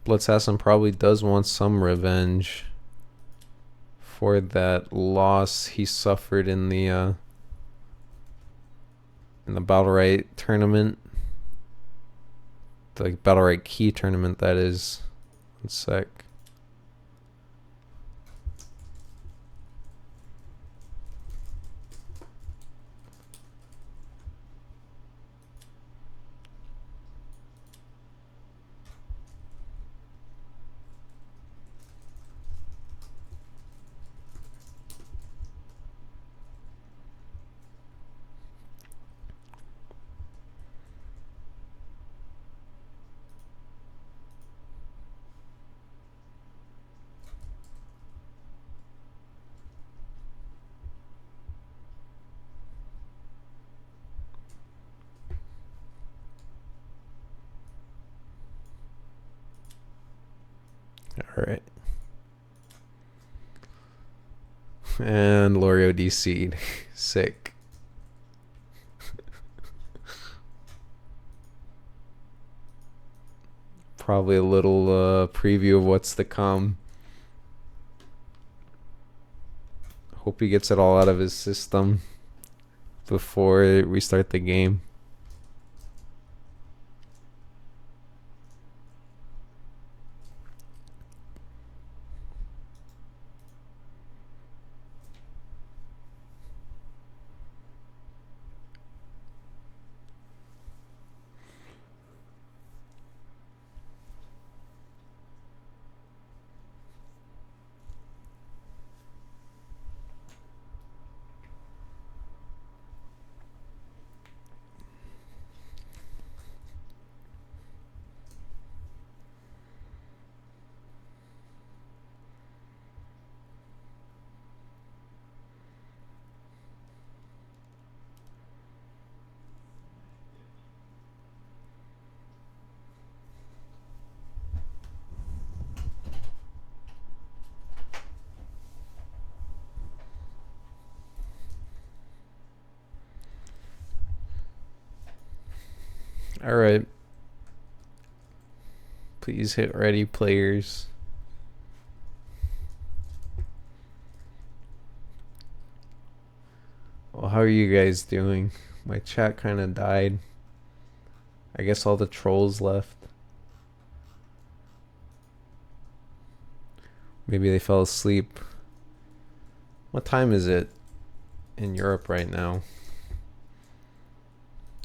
Blood Assassin probably does want some revenge for that loss he suffered in the Battle Right tournament, the Battle Right key tournament, that is. 1 sec. All right. And Lorio DC'd. Sick. Probably a little preview of what's to come. Hope he gets it all out of his system before we start the game. All right. Please hit ready, players. Well, how are you guys doing? My chat kind of died. I guess all the trolls left. Maybe they fell asleep. What time is it in Europe right now?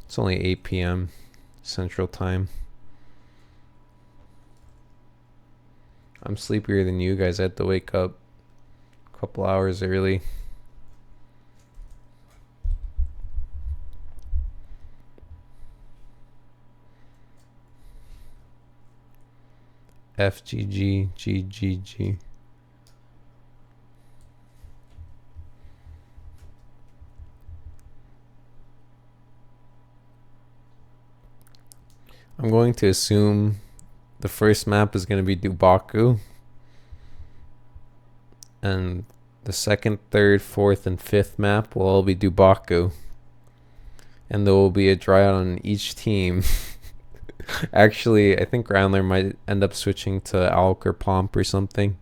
It's only 8 p.m. Central Time. I'm sleepier than you guys. I had to wake up a couple hours early. FGG, GGG. I'm going to assume the first map is going to be Dubaku. And the second, third, fourth, and fifth map will all be Dubaku. And there will be a dry on each team. Actually, I think Groundler might end up switching to Alk or Pomp or something.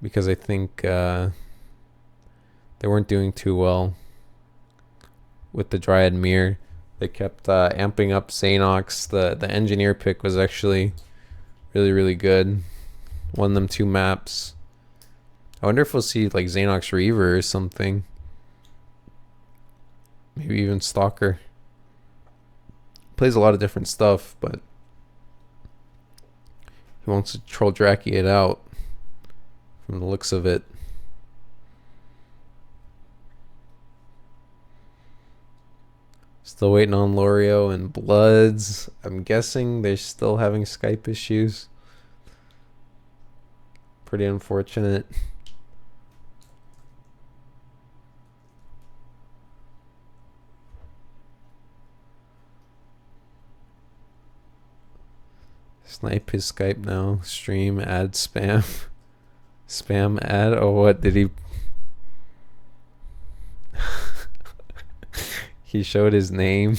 Because I think they weren't doing too well with the Dryad Mirror. They kept amping up Xanox. The engineer pick was actually really, really good. Won them 2 maps. I wonder if we'll see like Xanox Reaver or something. Maybe even Stalker. Plays a lot of different stuff, but he wants to troll Draki it out from the looks of it. Still waiting on Lorio and Bloods. I'm guessing they're still having Skype issues. Pretty unfortunate. Snipe his Skype now. Stream, ad, spam. Spam ad? Oh, what did he... He showed his name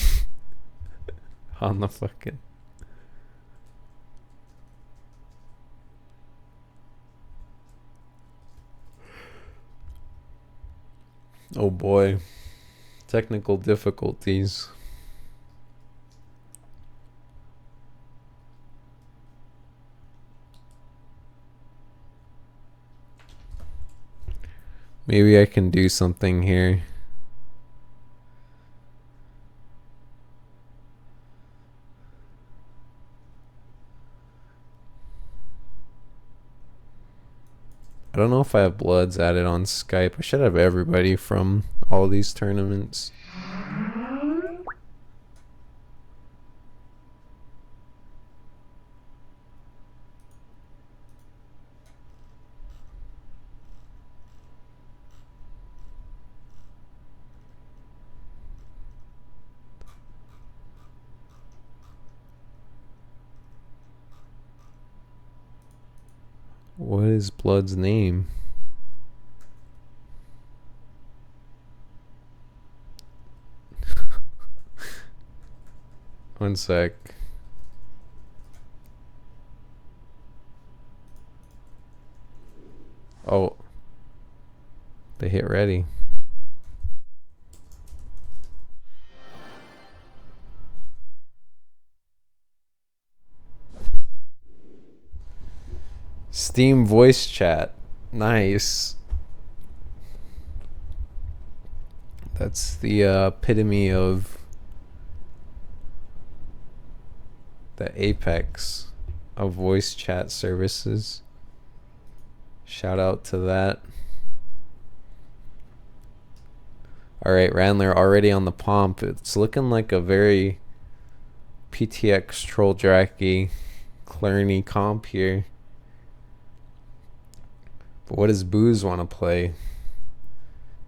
on the fucking... Oh boy. Technical difficulties. Maybe I can do something here. I don't know if I have Bloods added on Skype. I should have everybody from all these tournaments. What is Blood's name? One sec. They hit ready. Steam voice chat. Nice. That's the epitome of the apex of voice chat services. Shout out to that. Alright, Randler already on the pomp. It's looking like a very PTX Troll Dracky Clarny comp here. But what does Booze want to play?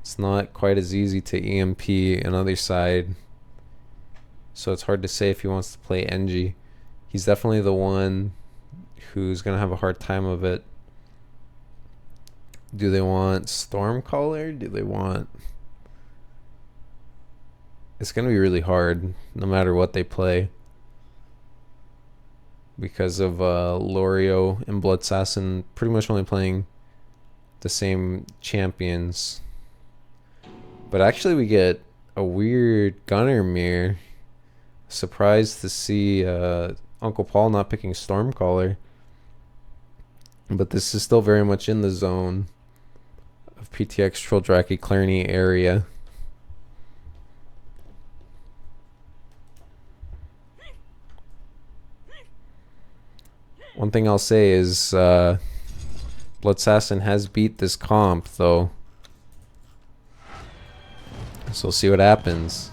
It's not quite as easy to EMP another side. So it's hard to say if he wants to play NG. He's definitely the one who's going to have a hard time of it. Do they want Stormcaller? Do they want... It's going to be really hard no matter what they play. Because of Lorio and Bloodsassin pretty much only playing the same champions. But actually we get a weird Gunner mirror. Surprised to see Uncle Paul not picking Stormcaller. But this is still very much in the zone of PTX Troll Dracky Clarny area. One thing I'll say is Bloodsassin has beat this comp though. So we'll see what happens.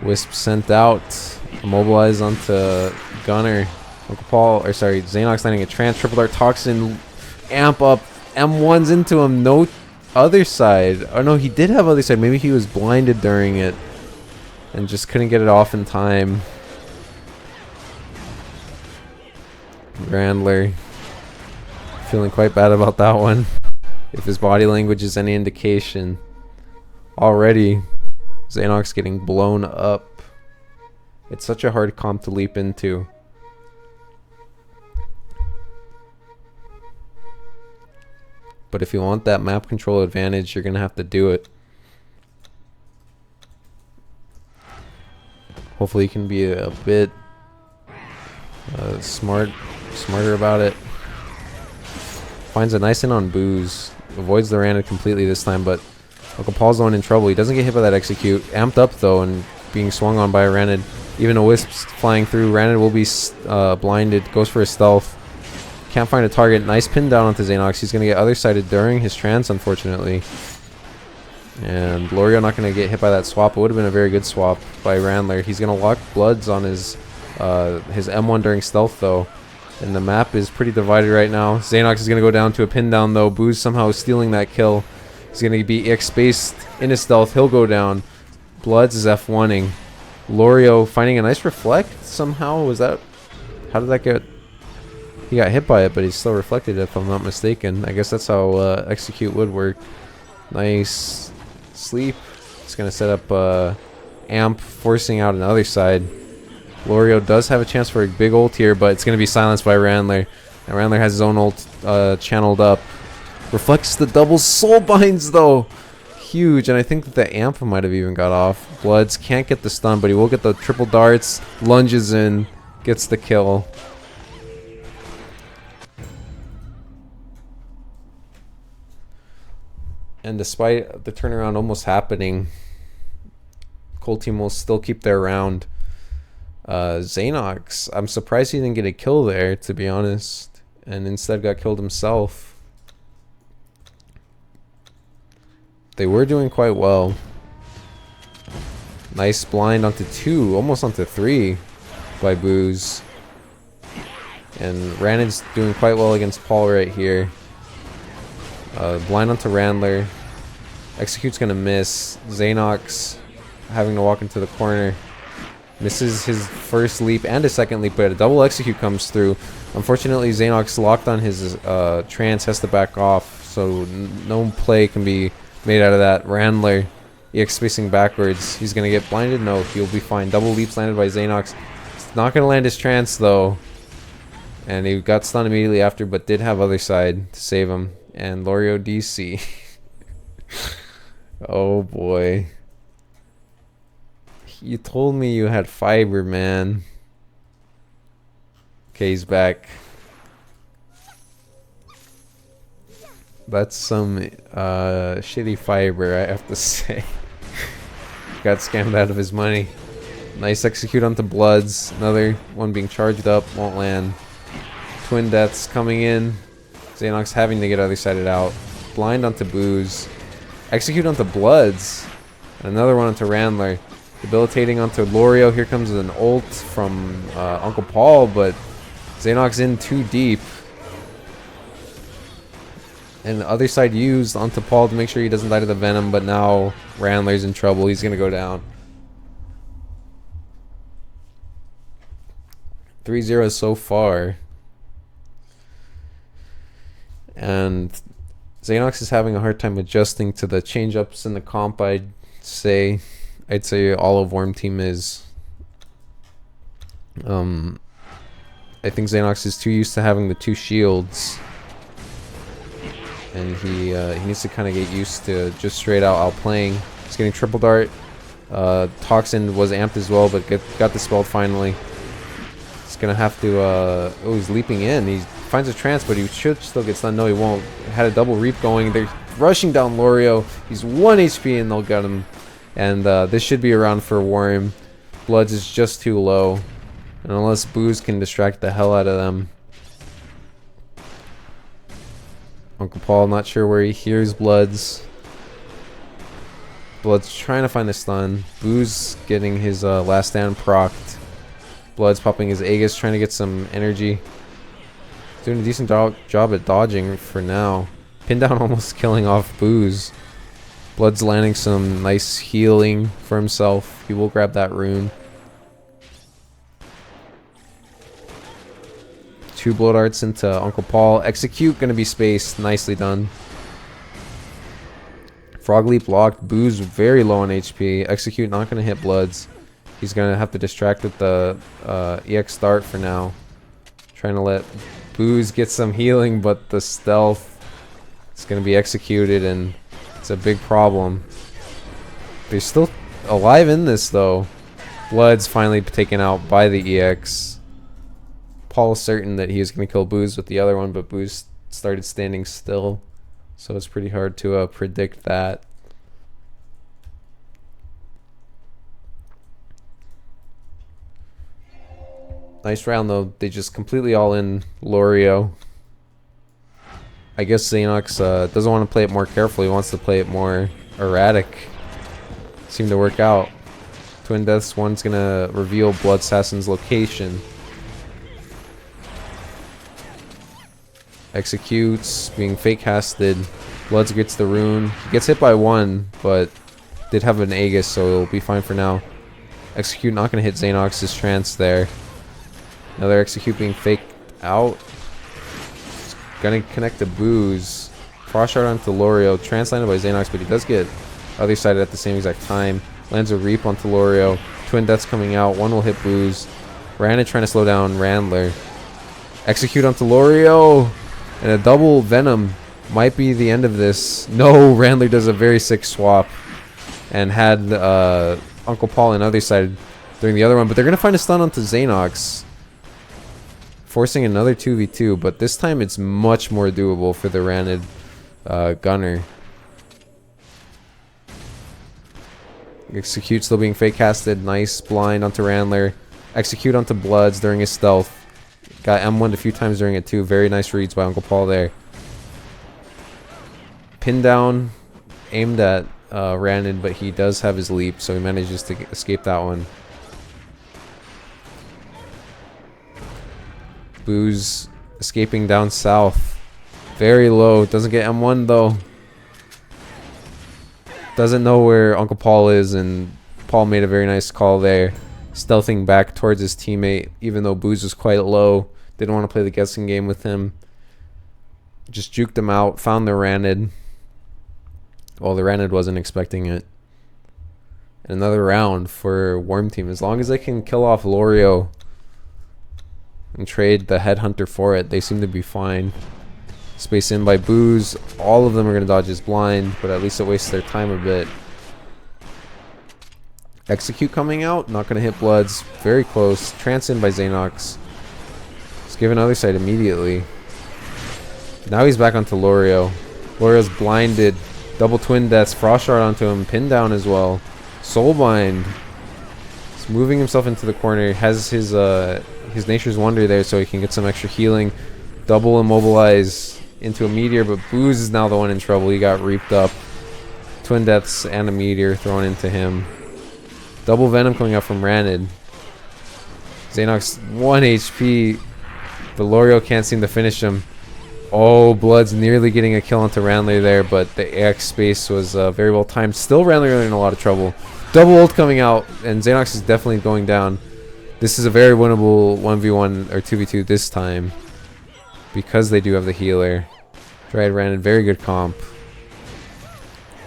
Wisp sent out. Immobilize onto Gunner. Uncle Paul, or sorry, Xanox landing a trance. Triple Dart Toxin. Amp up. M1's into him. No other side. Oh no, he did have other side. Maybe he was blinded during it. And just couldn't get it off in time. Randler. Feeling quite bad about that one. If his body language is any indication. Already, Xanox getting blown up. It's such a hard comp to leap into. But if you want that map control advantage, you're going to have to do it. Hopefully you can be a bit smarter about it. Finds a nice in on Booze. Avoids the Random completely this time, but Uncle Paul's the one in trouble. He doesn't get hit by that execute. Amped up though and being swung on by a Ranid. Even a Wisp's flying through. Ranid will be blinded. Goes for a stealth. Can't find a target. Nice pin down onto Xanox. He's going to get other sided during his trance, unfortunately. And Lorio not going to get hit by that swap. It would have been a very good swap by Randler. He's going to lock Bloods on his M1 during stealth though. And the map is pretty divided right now. Xanox is going to go down to a pin down though. Booze somehow stealing that kill. He's going to be EX spaced in his stealth. He'll go down. Bloods is F1ing. Lorio finding a nice reflect somehow. Was that... How did that get... He got hit by it, but he's still reflected if I'm not mistaken. I guess that's how execute would work. Nice sleep. It's going to set up Amp, forcing out another side. Lorio does have a chance for a big ult here, but it's going to be silenced by Randler. And Randler has his own ult channeled up. Reflects the double soul binds though. Huge, and I think that the Amp might have even got off. Bloods can't get the stun, but he will get the triple darts. Lunges in, gets the kill. And despite the turnaround almost happening, Cold Team will still keep their round. Xanox, I'm surprised he didn't get a kill there, to be honest, and instead got killed himself. They were doing quite well. Nice blind onto 2, almost onto 3 by Booze. And Ranid's doing quite well against Paul right here. Blind onto Randler. Execute's gonna miss. Xanox having to walk into the corner. Misses his first leap and his second leap, but a double execute comes through. Unfortunately, Xanox locked on his trance, has to back off, so no play can be made out of that. Randler, EX spacing backwards. He's going to get blinded? No, he'll be fine. Double leaps landed by Xanox. He's not going to land his trance, though. And he got stunned immediately after, but did have other side to save him. And Lorio DC. Oh boy. You told me you had fiber, man. Okay, he's back. That's some shitty fiber, I have to say. Got scammed out of his money. Nice execute onto Bloods. Another one being charged up, won't land. Twin deaths coming in. Xanox having to get other sided out. Blind onto Booze. Execute onto Bloods. Another one onto Randler. Debilitating onto Lorio. Here comes an ult from Uncle Paul, but Xanox in too deep. And the other side used onto Paul to make sure he doesn't die to the Venom, but now Randler's in trouble. He's going to go down. 3-0 so far. And Xanox is having a hard time adjusting to the change-ups in the comp, I'd say all of Worm Team is. I think Xanox is too used to having the 2 shields. And he needs to kind of get used to just straight out outplaying. He's getting triple dart. Toxin was amped as well, but got dispelled finally. He's gonna have to. Oh, he's leaping in. He finds a trance, but he should still get stunned. No, he won't. Had a double reap going. They're rushing down Lorio. He's 1 HP and they'll get him. And this should be around for Worm. Bloods is just too low, and unless Booze can distract the hell out of them. Uncle Paul not sure where he hears Bloods. Bloods trying to find the stun. Booze getting his last stand procced. Bloods popping his Aegis, trying to get some energy. Doing a decent job at dodging for now. Pin down almost killing off Booze. Bloods landing some nice healing for himself. He will grab that rune. 2 blow darts into Uncle Paul. Execute gonna be spaced. Nicely done. Frog leap locked. Booze very low on HP. Execute not gonna hit Bloods. He's gonna have to distract with the EX start for now. Trying to let Booze get some healing, but the stealth is gonna be executed, and it's a big problem. They're still alive in this though. Bloods finally taken out by the EX. Paul is certain that he was going to kill Booze with the other one, but Booze started standing still, so it's pretty hard to predict that. Nice round though. They just completely all in Lorio. I guess Xanox doesn't want to play it more carefully. He wants to play it more erratic. Seemed to work out. Twin Deaths, one's going to reveal Blood Assassin's location. Executes, being fake casted. Bloods gets the rune. He gets hit by 1, but did have an Aegis, so it'll be fine for now. Execute not going to hit Xanox's trance there. Another Execute being faked out. Gonna connect to Booze. Frost shard onto Lorio. Trance landed by Xanox, but he does get other sided at the same exact time. Lands a Reap onto Lorio. Twin Deaths coming out. One will hit Booze. Randit trying to slow down Randler. Execute onto Lorio. And a double Venom might be the end of this. No, Randler does a very sick swap. And had Uncle Paul on the other side during the other one. But they're going to find a stun onto Xanox. Forcing another 2v2. But this time it's much more doable for the Randid gunner. Execute still being fake casted. Nice blind onto Randler. Execute onto Bloods during his stealth. Got M1'd a few times during it too. Very nice reads by Uncle Paul there. Pin down. Aimed at Randid, but he does have his leap, so he manages to escape that one. Booze escaping down south. Very low. Doesn't get M1 though. Doesn't know where Uncle Paul is, and Paul made a very nice call there. Stealthing back towards his teammate, even though Booze was quite low. Didn't want to play the guessing game with him. Just juked him out. Found the Randid. Well, the Randid wasn't expecting it. And another round for Worm Team. As long as they can kill off Lorio and trade the Headhunter for it, they seem to be fine. Space in by Booze. All of them are going to dodge his blind, but at least it wastes their time a bit. Execute coming out. Not going to hit Bloods. Very close. Trance in by Xanox. He's given other side immediately. Now he's back onto Lorio. Lorio's blinded. Double Twin Deaths. Frost Shard onto him. Pin down as well. Soulbind. He's moving himself into the corner. He has his Nature's Wonder there so he can get some extra healing. Double Immobilize into a Meteor, but Booze is now the one in trouble. He got reaped up. Twin Deaths and a Meteor thrown into him. Double Venom coming out from Ranid. Xanox 1 HP. The Lorio can't seem to finish him. Oh, Blood's nearly getting a kill onto Randler there, but the AX space was very well timed. Still Randler in a lot of trouble. Double ult coming out, and Xanox is definitely going down. This is a very winnable 1v1 or 2v2 this time, because they do have the healer. Dryad Ranid, very good comp.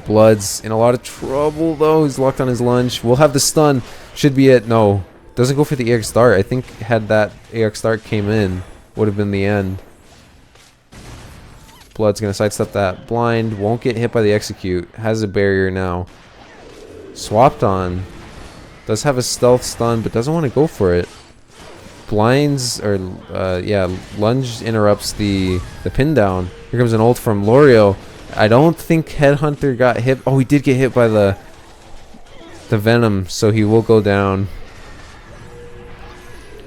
Blood's in a lot of trouble though. He's locked on his lunge. We'll have the stun. Should be it. No. Doesn't go for the AX dart. I think had that AX dart came in, would have been the end. Blood's going to sidestep that. Blind. Won't get hit by the execute. Has a barrier now. Swapped on. Does have a stealth stun, but doesn't want to go for it. Blinds, or yeah, lunge interrupts the pin down. Here comes an ult from Lorio. I don't think Headhunter got hit. Oh, he did get hit by the Venom, so he will go down.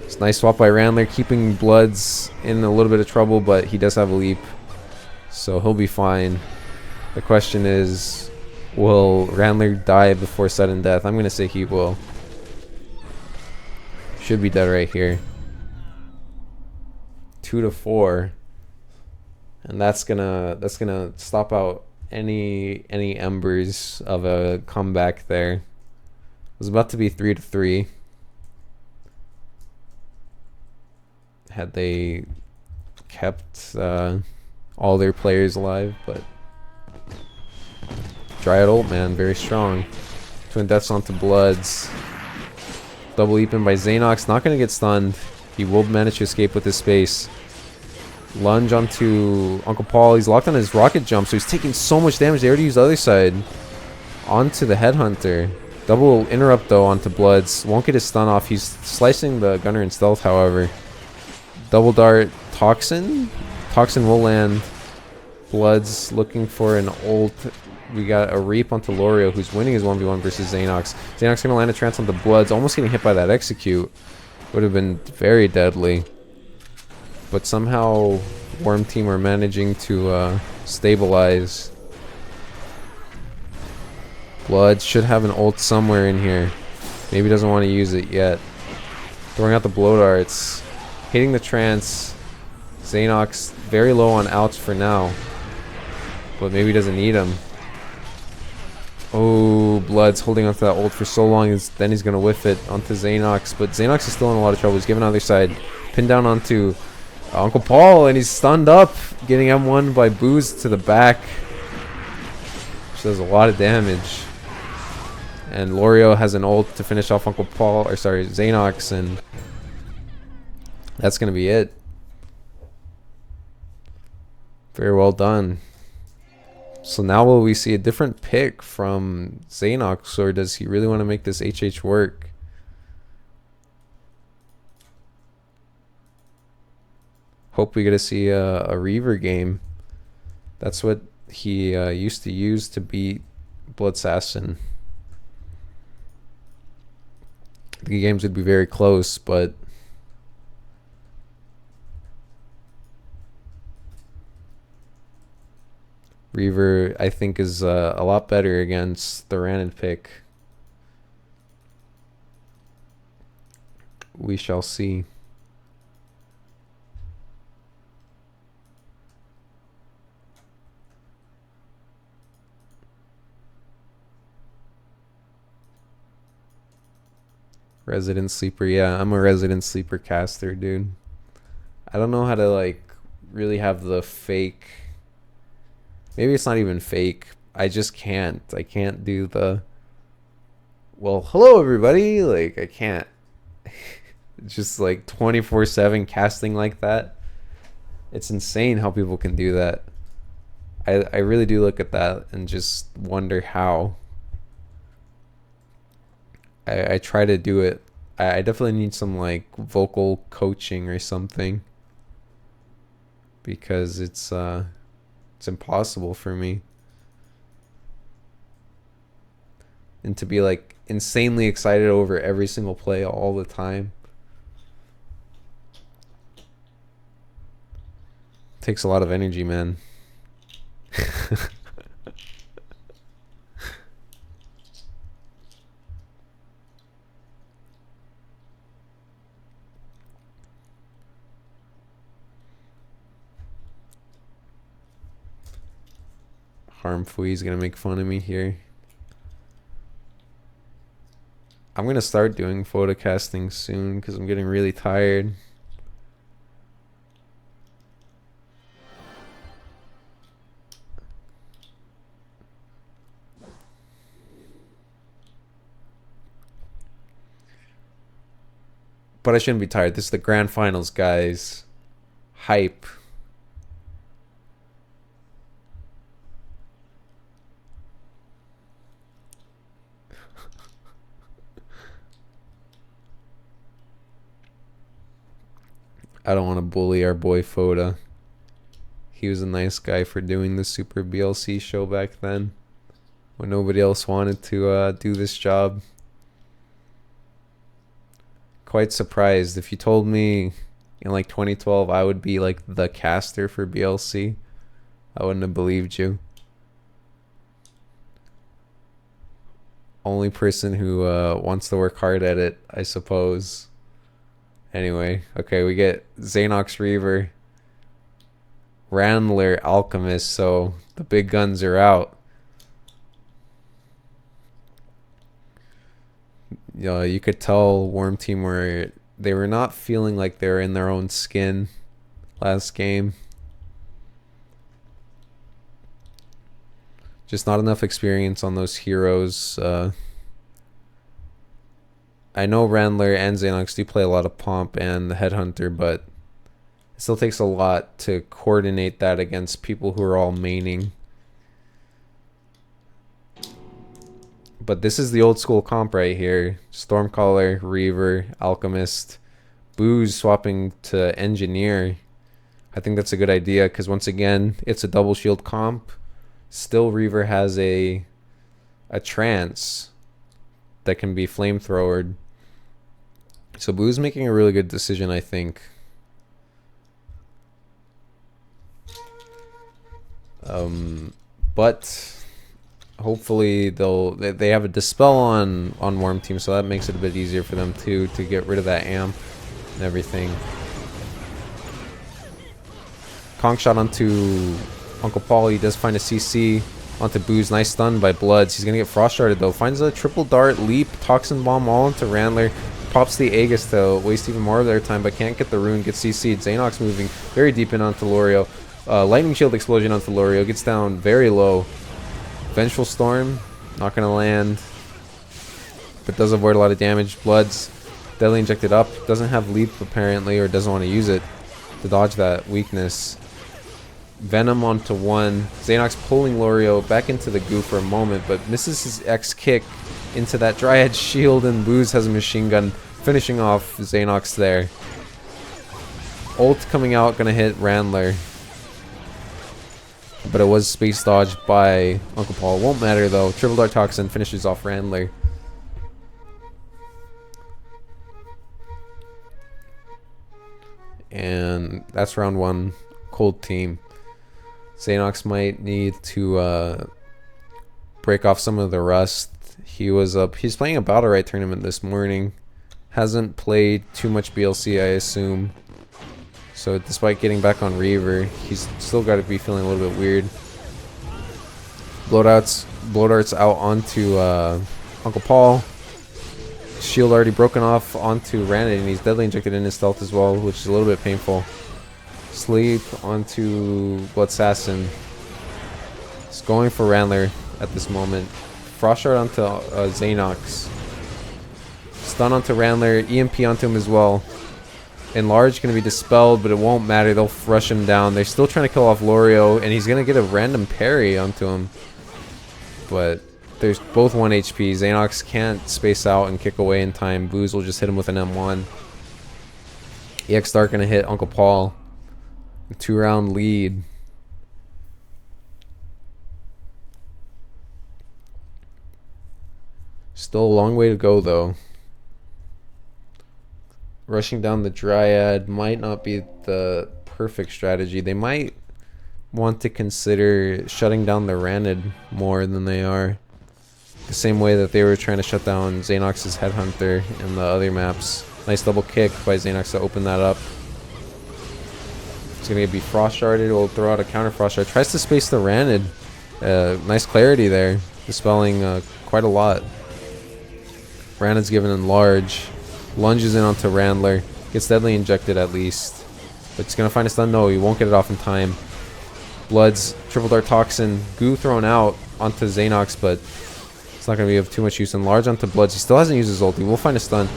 It's a nice swap by Randler, keeping Bloods in a little bit of trouble, but he does have a leap, so he'll be fine. The question is, will Randler die before sudden death? I'm gonna say he will. Should be dead right here. 2 to 4, and that's gonna stop out any embers of a comeback there. It was about to be 3 to 3 had they kept all their players alive, but Dryad ult, man, very strong. Twin Deaths onto Bloods. Double leaping by Xanox, not gonna get stunned. He will manage to escape with his space. Lunge onto Uncle Paul. He's locked on his rocket jump, so he's taking so much damage. They already used the other side. Onto the Headhunter. Double interrupt though onto Bloods. Won't get his stun off. He's slicing the Gunner in stealth, however. Double dart Toxin. Toxin will land. Bloods looking for an ult. We got a Reap onto Lorio, who's winning his 1v1 versus Xanox. Xanox gonna land a trance onto Bloods. Almost getting hit by that execute. Would have been very deadly. But somehow Worm Team are managing to stabilize. Blood should have an ult somewhere in here. Maybe doesn't want to use it yet. Throwing out the blow darts. Hitting the trance. Xanox very low on outs for now. But maybe doesn't need him. Oh, Blood's holding onto that ult for so long. Then he's going to whiff it onto Xanox. But Xanox is still in a lot of trouble. He's given on the other side. Pinned down onto Uncle Paul, and he's stunned up, getting M1 by Booze to the back, which does a lot of damage. And Lorio has an ult to finish off Uncle Paul, or sorry, Xanox, and that's gonna be it. Very well done. So now will we see a different pick from Xanox, or does he really want to make this HH work? Hope we get to see a Reaver game. That's what he used to use to beat Bloodsassin. The games would be very close, but Reaver, I think, is a lot better against the Ranid pick. We shall see. Resident Sleeper, yeah, I'm a Resident Sleeper caster, dude. I don't know how to, like, really have the fake. Maybe it's not even fake. I just can't. I can't do the, well, hello everybody. Like, I can't. It's just like 24/7 casting like that. It's insane how people can do that. I really do look at that and just wonder how. I try to do it. I definitely need some like vocal coaching or something, because it's impossible for me. And to be like insanely excited over every single play all the time takes a lot of energy, man. Harmfui's gonna make fun of me here. I'm gonna start doing photocasting soon because I'm getting really tired. But I shouldn't be tired. This is the grand finals, guys. Hype. I don't want to bully our boy Foda. He was a nice guy for doing the Super BLC show back then, when nobody else wanted to do this job. Quite surprised. If you told me in like 2012 I would be like the caster for BLC, I wouldn't have believed you. Only person who wants to work hard at it, I suppose. Anyway, okay, we get Xanox Reaver, Randler, Alchemist, so the big guns are out. You could tell Worm Team they were not feeling like they were in their own skin last game. Just not enough experience on those heroes. I know Randler and Xanox do play a lot of Pomp and the Headhunter, but it still takes a lot to coordinate that against people who are all maining. But this is the old school comp right here. Stormcaller, Reaver, Alchemist, Booze swapping to Engineer. I think that's a good idea because once again, it's a double shield comp. Still, Reaver has a trance that can be flamethrowered. So Boo's making a really good decision, I think. But hopefully they have a dispel on Worm Team, so that makes it a bit easier for them too to get rid of that amp and everything. Conk shot onto Uncle Paul. He does find a CC onto Booze. Nice stun by Bloods. He's gonna get frost sharded though. Finds a triple dart, leap, toxin bomb all into Randler. Pops the Aegis to waste even more of their time, but can't get the rune. Gets CC'd. Xanox moving very deep in onto Lorio. Lightning shield explosion onto Lorio. Gets down very low. Vengeful Storm, not gonna land, but does avoid a lot of damage. Bloods deadly injected up. Doesn't have leap apparently, or doesn't want to use it to dodge that weakness. Venom onto one. Xanox pulling Lorio back into the goo for a moment, but misses his X kick into that Dryad shield, and Booze has a machine gun, finishing off Xanox there. Ult coming out, gonna hit Randler, but it was space dodged by Uncle Paul. Won't matter though. Triple Dart Toxin finishes off Randler. And that's round one. Cold team. Xanox might need to break off some of the rust. He's playing a Battle Right tournament this morning. Hasn't played too much BLC, I assume. So despite getting back on Reaver, he's still got to be feeling a little bit weird. Blow darts out onto Uncle Paul. Shield already broken off onto Randit, and he's deadly injected in his stealth as well, which is a little bit painful. Sleep onto Blood Assassin. He's going for Randler at this moment. Frost Shard onto Xanox. Stun onto Randler. EMP onto him as well. Enlarge going to be dispelled, but it won't matter. They'll rush him down. They're still trying to kill off Lorio, and he's going to get a random parry onto him. But there's both 1 HP. Xanox can't space out and kick away in time. Booze will just hit him with an M1. EX Dark going to hit Uncle Paul. A 2-round lead. Still a long way to go, though. Rushing down the Dryad might not be the perfect strategy. They might want to consider shutting down the Ranid more than they are. The same way that they were trying to shut down Xanox's Headhunter in the other maps. Nice double kick by Xanox to open that up. It's going to be Frost Sharded. Will throw out a counter Frost Shard. Tries to space the Ranid. Nice clarity there. Dispelling quite a lot. Ranid's given Enlarge. Lunges in onto Randler. Gets deadly injected at least. But he's going to find a stun. No, he won't get it off in time. Bloods, Triple Dart Toxin. Goo thrown out onto Xanox, but it's not going to be of too much use. Enlarge onto Bloods. He still hasn't used his ulti. We'll find a stun.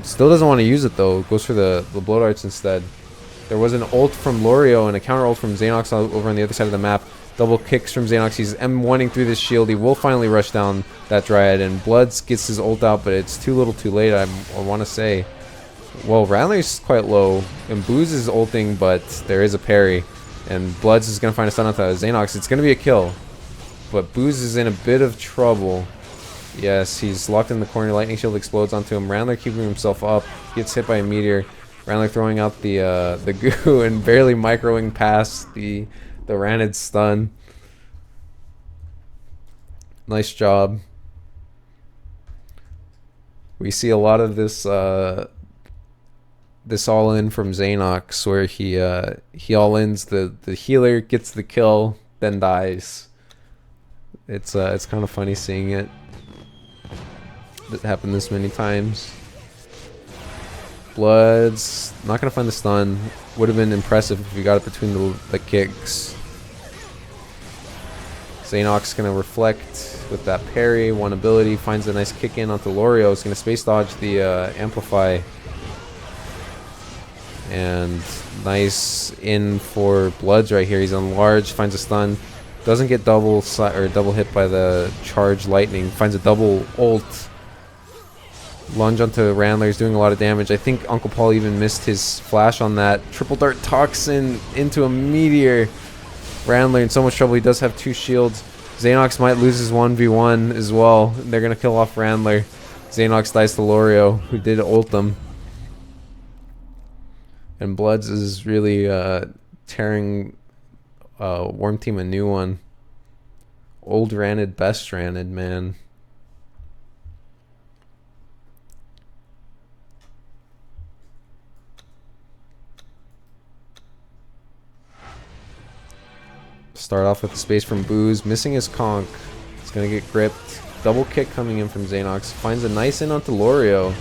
Still doesn't want to use it though. Goes for the Blow Darts instead. There was an ult from Lorio and a counter ult from Xanox over on the other side of the map. Double kicks from Xanox. He's M1ing through this shield. He will finally rush down that Dryad, and Bloods gets his ult out, but it's too little too late, I want to say. Well, Randler's quite low, and Booze is ulting, but there is a parry. And Bloods is going to find a stun onto Xanox. It's going to be a kill. But Booze is in a bit of trouble. Yes, he's locked in the corner. Lightning Shield explodes onto him. Randler keeping himself up. Gets hit by a meteor. Randler throwing out the goo and barely microing past the Ranid stun. Nice job. We see a lot of this this all-in from Xanox, where he all-ins the healer, gets the kill, then dies. It's kind of funny seeing it happen this many times. Bloods not gonna find the stun. Would have been impressive if he got it between the kicks. Xanox gonna reflect with that parry, one ability, finds a nice kick in onto Lorio. Is gonna space dodge the amplify, and nice in for Bloods right here. He's on large, finds a stun, doesn't get double hit by the charge lightning, finds a double ult. Lunge onto Randler, is doing a lot of damage. I think Uncle Paul even missed his flash on that. Triple Dart Toxin into a meteor. Randler in so much trouble. He does have 2 shields. Xanox might lose his 1v1 as well. They're going to kill off Randler. Xanox dies to Lorio, who did ult them. And Bloods is really tearing Worm Team a new one. Old Ranid, best Ranid, man. Start off with the space from Booze, missing his conk. It's gonna get gripped. Double kick coming in from Xanox. Finds a nice in onto Lorio.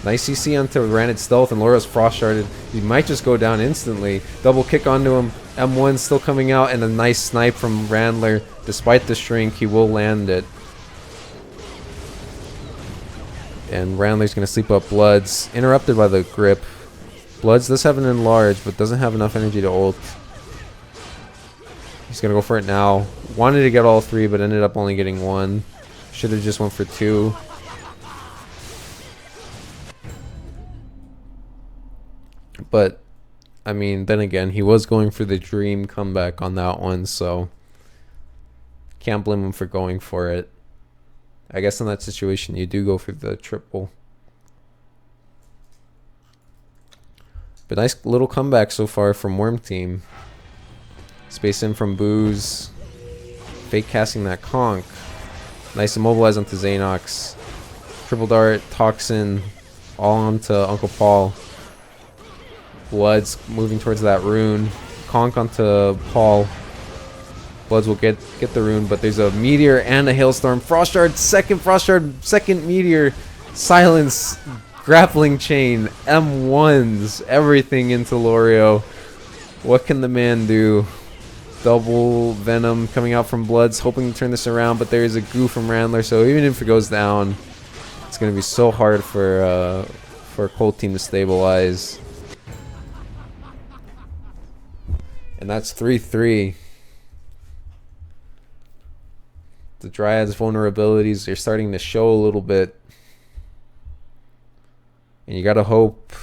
Nice CC onto Ranid Stealth, and Lorio's Frost Sharded. He might just go down instantly. Double kick onto him. M1 still coming out, and a nice snipe from Randler. Despite the shrink, he will land it. And Randler's gonna sleep up Bloods. Interrupted by the grip. Bloods does have an enlarge, but doesn't have enough energy to ult. He's gonna go for it now. Wanted to get all 3, but ended up only getting 1. Should have just went for 2. But, I mean, then again, he was going for the dream comeback on that one, so can't blame him for going for it. I guess in that situation, you do go for the triple. But nice little comeback so far from Worm Team. Space in from Booze. Fake casting that conk. Nice immobilize onto Xanox. Triple Dart, Toxin, all onto Uncle Paul. Bloods moving towards that rune. Conk onto Paul. Bloods will get the rune, but there's a meteor and a hailstorm. Frost Shard, second meteor. Silence, grappling chain, M1s, everything into Lorio. What can the man do? Double Venom coming out from Bloods, hoping to turn this around, but there is a goo from Randler, so even if it goes down, it's going to be so hard for Cold Team to stabilize. And that's 3-3. The Dryad's vulnerabilities are starting to show a little bit. And you gotta hope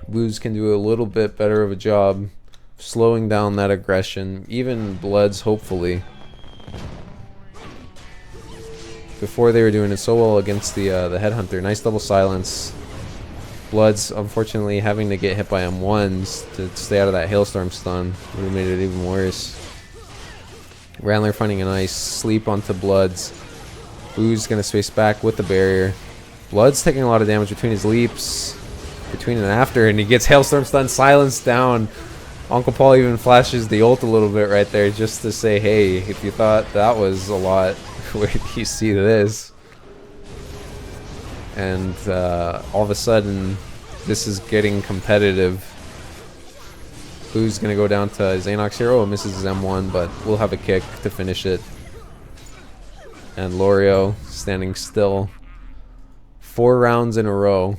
Blues can do a little bit better of a job slowing down that aggression. Even Bloods, hopefully. Before they were doing it so well against the Headhunter. Nice double silence. Bloods, unfortunately, having to get hit by M1s to stay out of that Hailstorm stun would have made it even worse. Randler finding a nice sleep onto Bloods. Boo's going to space back with the barrier. Bloods taking a lot of damage between his leaps, between and after, and he gets Hailstorm stun silenced down. Uncle Paul even flashes the ult a little bit right there just to say, hey, if you thought that was a lot, where do you see this? And all of a sudden, this is getting competitive. Boo's going to go down to Xanox Hero. Misses his M1, but we'll have a kick to finish it. And Lorio standing still. 4 rounds in a row.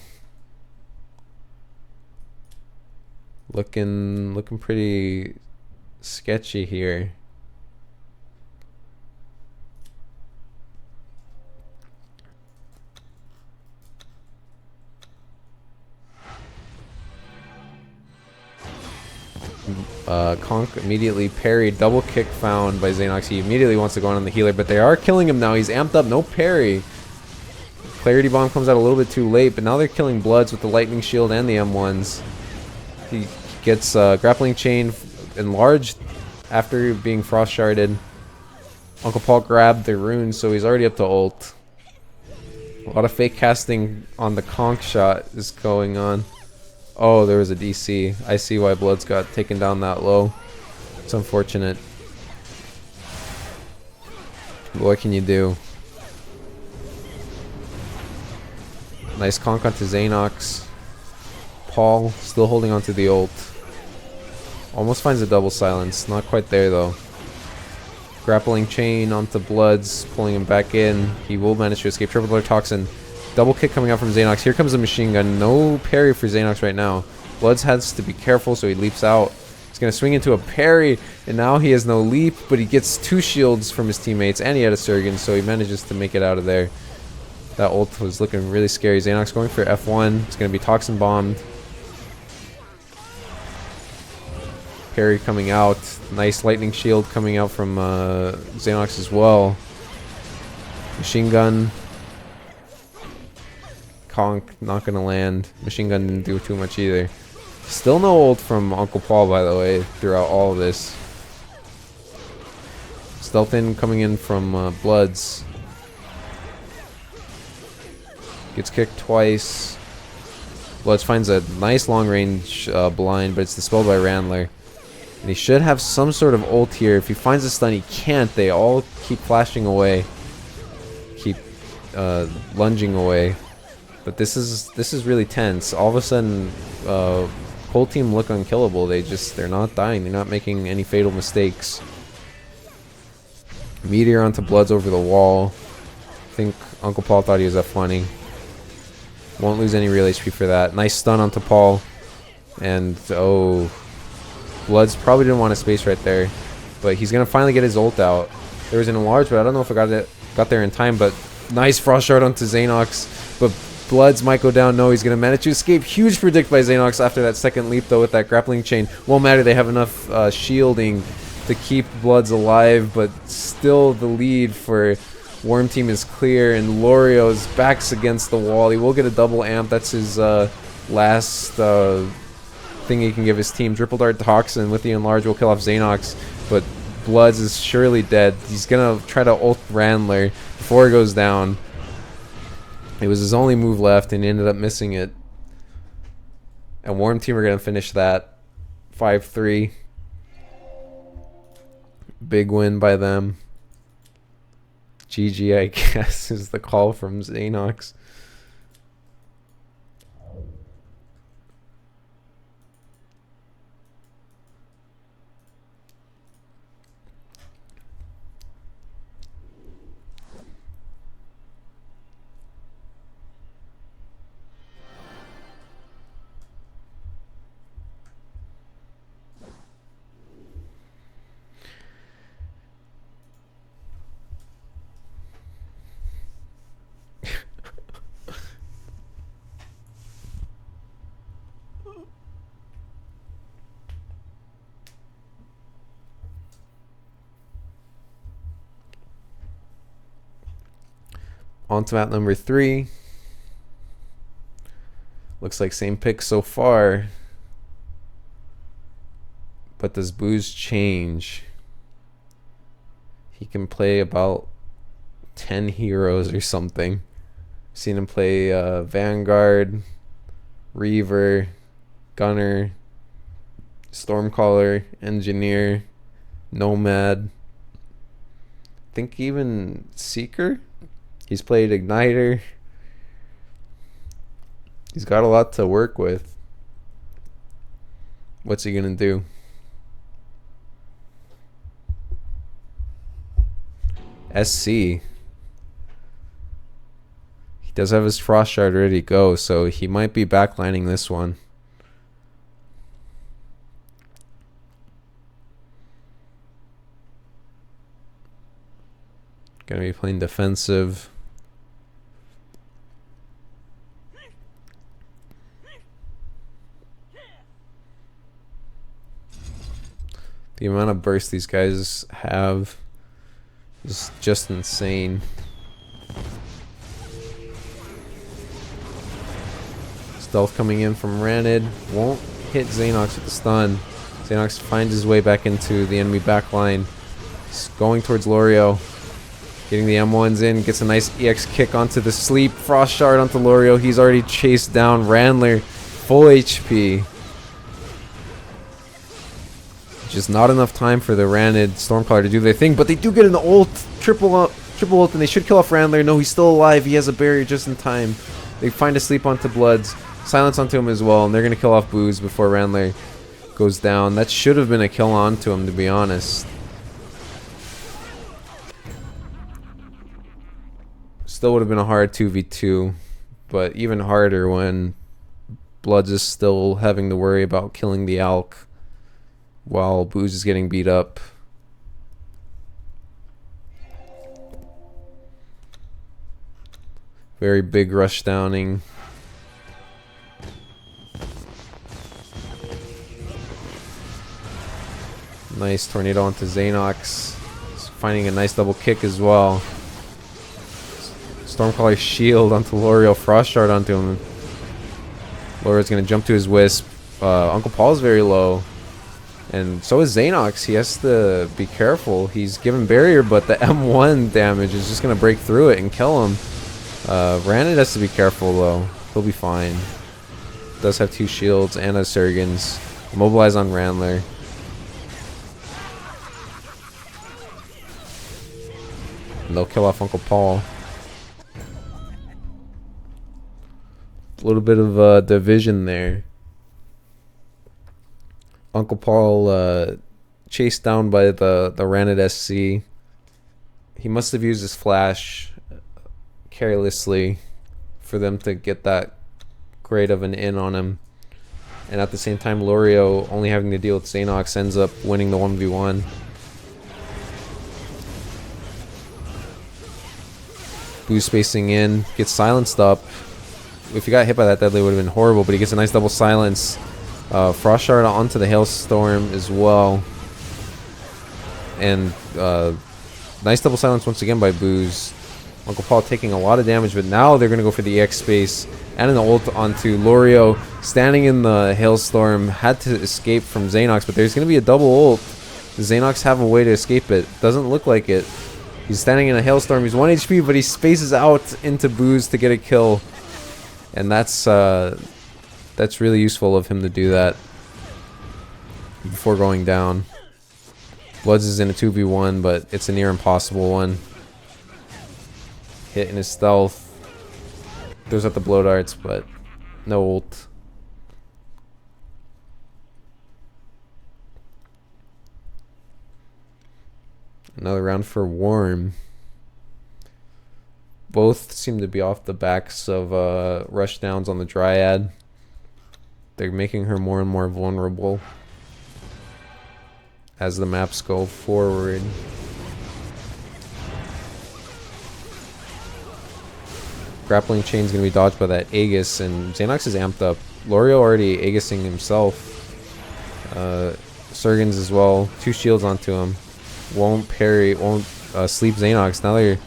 Looking pretty sketchy here. Conk immediately parried, double kick found by Xanox. He immediately wants to go on the healer, but they are killing him now. He's amped up, no parry. Clarity Bomb comes out a little bit too late, but now they're killing Bloods with the Lightning Shield and the M1s. He gets Grappling Chain enlarged after being Frost Sharded. Uncle Paul grabbed the rune, so he's already up to ult. A lot of fake casting on the Conk shot is going on. Oh, there was a DC. I see why Bloods got taken down that low. It's unfortunate. But what can you do? Nice conk onto Xanox. Paul still holding onto the ult. Almost finds a double silence. Not quite there though. Grappling chain onto Bloods, pulling him back in. He will manage to escape. Triple Blur Toxin. Double kick coming out from Xanox. Here comes the machine gun. No parry for Xanox right now. Bloods has to be careful, so he leaps out. He's going to swing into a parry, and now he has no leap, but he gets 2 shields from his teammates, and he had a Surgeon, so he manages to make it out of there. That ult was looking really scary. Xanox going for F1. It's going to be Toxin bombed. Parry coming out. Nice lightning shield coming out from Xanox as well. Machine gun. Conk not gonna land. Machine gun didn't do too much either. Still no ult from Uncle Paul, by the way, throughout all of this. Stealth in coming in from Bloods. Gets kicked twice. Bloods finds a nice long range blind, but it's dispelled by Randler. And he should have some sort of ult here. If he finds a stun, he can't. They all keep flashing away. Keep lunging away. But this is really tense. All of a sudden, whole team look unkillable. They're not dying. They're not making any fatal mistakes. Meteor onto Bloods over the wall. I think Uncle Paul thought he was F1ing. Won't lose any real HP for that. Nice stun onto Paul. And, oh, Bloods probably didn't want a space right there. But he's going to finally get his ult out. There was an enlarge, but I don't know if I got there in time. But nice Frost Shard onto Xanox. But Bloods might go down. No, he's going to manage to escape. Huge predict by Xanox after that second leap, though, with that grappling chain. Won't matter. They have enough shielding to keep Bloods alive, but still the lead for Worm Team is clear, and Lorio's back's against the wall. He will get a double amp. That's his last thing he can give his team. Triple Dart Toxin with the enlarge will kill off Xanox, but Bloods is surely dead. He's going to try to ult Randler before he goes down. It was his only move left, and he ended up missing it. And Worm Team are going to finish that 5-3. Big win by them. GG, I guess, is the call from Xanox. On to map number 3. Looks like same pick so far. But does Booze change? He can play about 10 heroes or something. Seen him play Vanguard, Reaver, Gunner, Stormcaller, Engineer, Nomad. I think even Seeker. He's played Igniter. He's got a lot to work with. What's he gonna do? SC. He does have his Frost Shard ready to go, so he might be backlining this one. Gonna be playing defensive. The amount of burst these guys have is just insane. Stealth coming in from Ranid. Won't hit Xanox with the stun. Xanox finds his way back into the enemy backline. He's going towards Lorio. Getting the M1s in. Gets a nice EX kick onto the sleep. Frost Shard onto Lorio. He's already chased down Randler. Full HP. Just not enough time for the Ranid Stormcaller to do their thing, but they do get an ult, triple ult, and they should kill off Randler. No, he's still alive. He has a barrier just in time. They find a sleep onto Bloods, silence onto him as well, and they're gonna kill off Booze before Randler goes down. That should have been a kill onto him, to be honest. Still would have been a hard 2v2, but even harder when Bloods is still having to worry about killing the Alk while Booze is getting beat up. Very big rush downing. Nice tornado onto Xanox. He's finding a nice double kick as well. Stormcaller shield onto Lorio. Frost Shard onto him. Lorio's gonna jump to his Wisp. Uncle Paul's very low. And so is Xanox. He has to be careful. He's given barrier, but the M1 damage is just going to break through it and kill him. Ranid has to be careful, though. He'll be fine. Does have 2 shields and a Surgens. Mobilize on Randler. And they'll kill off Uncle Paul. A little bit of division there. Uncle Paul chased down by the Ranid SC. He must have used his flash carelessly for them to get that great of an in on him. And at the same time, Lorio, only having to deal with Xanox, ends up winning the 1v1. Booze spacing in, gets silenced up. If he got hit by that deadly, it would have been horrible, but he gets a nice double silence. Frost Shard onto the Hailstorm as well. And nice double silence once again by Booze. Uncle Paul taking a lot of damage, but now they're going to go for the EX space and an ult onto Lorio. Standing in the Hailstorm, had to escape from Xanox, but there's going to be a double ult. Does Xanox have a way to escape it? Doesn't look like it. He's standing in a Hailstorm. He's 1 HP, but he spaces out into Booze to get a kill. And that's really useful of him to do that before going down. Bloods is in a 2v1, but it's a near impossible one. Hitting his stealth. Throws out the blow darts, but no ult. Another round for Worm. Both seem to be off the backs of rush downs on the Dryad. They're making her more and more vulnerable as the maps go forward. Grappling chain's gonna be dodged by that Aegis, and Xanox is amped up. Lorio already Aegising himself. Surgens as well. 2 shields onto him. Won't parry, won't sleep Xanox. Now they're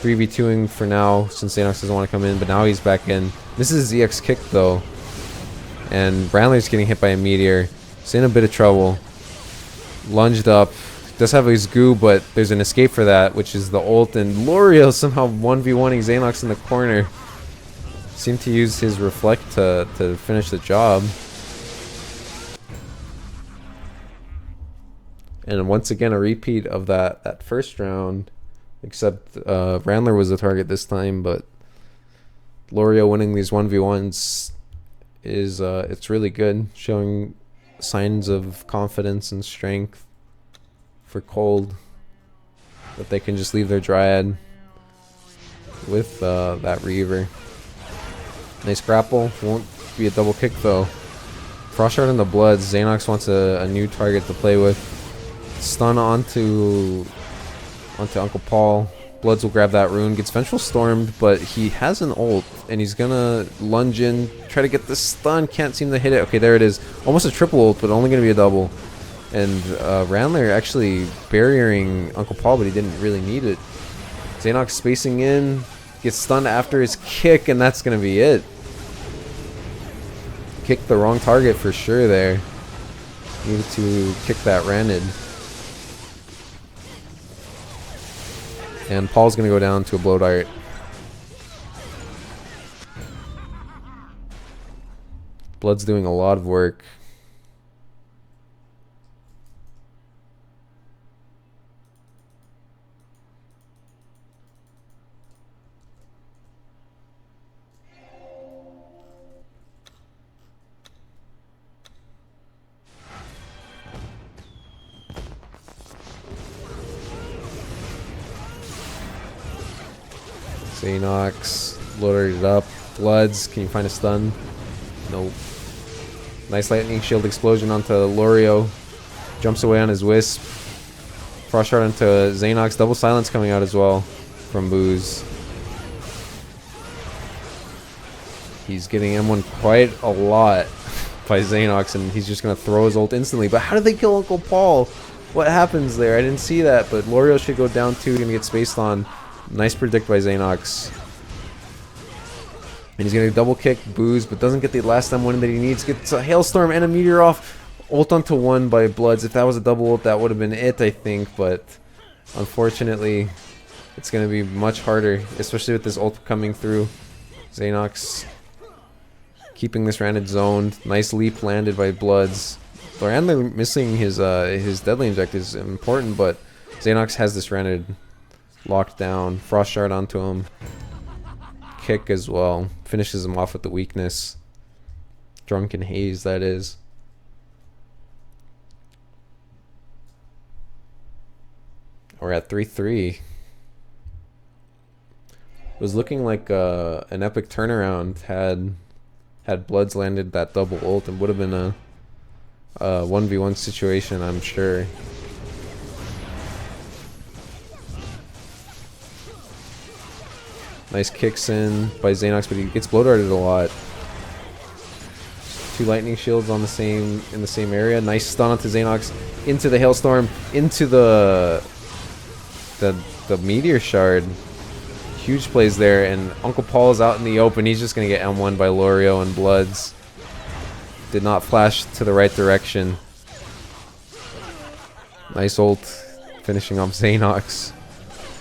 3v2ing for now since Xanox doesn't want to come in, but now he's back in. This is ZX kick though. And Randler's getting hit by a meteor. He's in a bit of trouble. Lunged up. Does have his goo, but there's an escape for that, which is the ult. And L'Oreal somehow 1v1ing Xanox in the corner. Seemed to use his reflect to finish the job. And once again, a repeat of that first round. Except Randler was the target this time, but L'Oreal winning these 1v1s is it's really good, showing signs of confidence and strength for Cold, that they can just leave their Dryad with that Reaver. Nice grapple, won't be a double kick though. Frost Shard on the Bloods. Xanox wants a new target to play with. Stun onto Uncle Paul. Bloods will grab that rune. Gets Vengeful Stormed, but he has an ult, and he's gonna lunge in, try to get the stun. Can't seem to hit it. Okay, there it is. Almost a triple ult, but only gonna be a double. And Randler actually barriering Uncle Paul, but he didn't really need it. Xanox spacing in, gets stunned after his kick, and that's gonna be it. Kicked the wrong target for sure there. Needed to kick that Randed. And Paul's going to go down to a blow dart. Blood's doing a lot of work. Xanox loaded it up. Bloods, can you find a stun? Nope. Nice lightning shield explosion onto L'Oreal. Jumps away on his wisp. Frost Shard onto Xanox. Double silence coming out as well from Booze. He's getting M1 quite a lot by Xanox, and he's just going to throw his ult instantly. But how did they kill Uncle Paul? What happens there? I didn't see that, but L'Oreal should go down too. Going to get spaced on. Nice predict by Xanox. And he's going to double kick Booze, but doesn't get the last M1 that he needs. Gets a Hailstorm and a Meteor off. Ult onto 1 by Bloods. If that was a double ult, that would have been it, I think. But unfortunately, it's going to be much harder, especially with this ult coming through. Xanox keeping this Randed zoned. Nice leap landed by Bloods. Randler missing his deadly inject is important, but Xanox has this Randed locked down. Frost Shard onto him. Kick as well. Finishes him off with the weakness. Drunken Haze, that is. We're at 3-3. It was looking like an epic turnaround had Bloods landed that double ult, and would have been a 1v1 situation, I'm sure. Nice kicks in by Xanox, but he gets blow darted a lot. 2 lightning shields on in the same area. Nice stun onto Xanox, into the Hailstorm, into the Meteor Shard. Huge plays there, and Uncle Paul is out in the open. He's just gonna get M1 by L'Oreal and Bloods. Did not flash to the right direction. Nice ult, finishing off Xanox.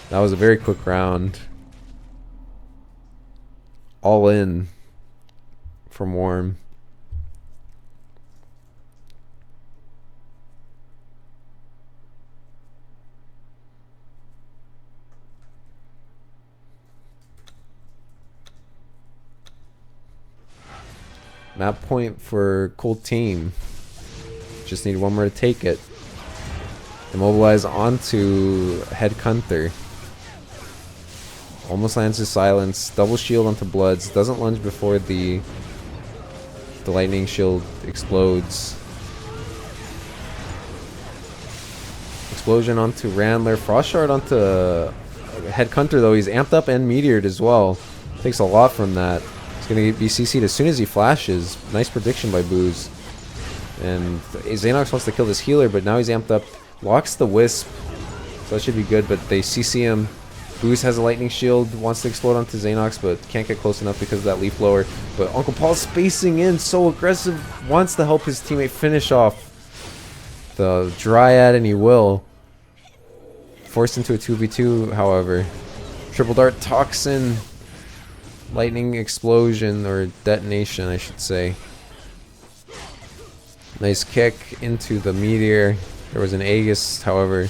That was a very quick round. All in from Worm. Map point for Cold Team. Just need one more to take it. Immobilize onto Headhunter. Almost lands his silence. Double shield onto Bloods. Doesn't lunge before the lightning shield explodes. Explosion onto Randler. Frost Shard onto Headhunter though. He's amped up and meteored as well. Takes a lot from that. He's going to be CC'd as soon as he flashes. Nice prediction by Booze. And Xanox wants to kill this healer, but now he's amped up. Locks the Wisp. So that should be good, but they CC him. Boost has a lightning shield, wants to explode onto Xanox, but can't get close enough because of that leaf blower. But Uncle Paul's spacing in, so aggressive, wants to help his teammate finish off the Dryad, and he will. Forced into a 2v2, however. Triple Dart Toxin. Lightning explosion, or detonation, I should say. Nice kick into the meteor. There was an Aegis, however.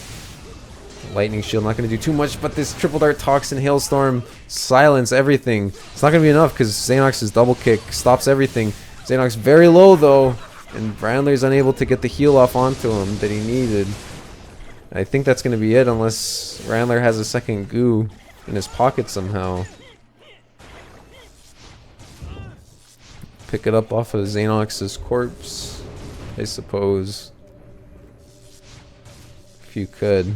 Lightning shield not going to do too much, but this triple dart toxin hailstorm silence everything. It's not going to be enough because Xanox's double kick stops everything. Xanox very low though, and Randler's unable to get the heal off onto him that he needed. I think that's going to be it unless Randler has a second goo in his pocket somehow. Pick it up off of Xanox's corpse, I suppose. If you could.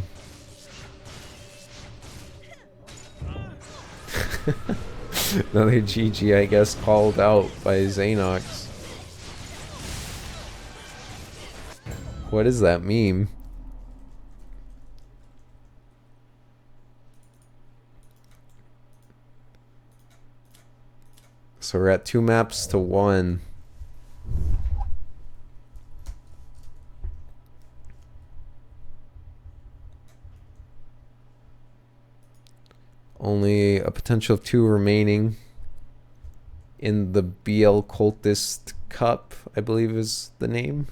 Another GG, I guess, called out by Xanox. What is that meme? So we're at 2 maps to 1. Only a potential of 2 remaining in the BLCultist Cup, I believe is the name.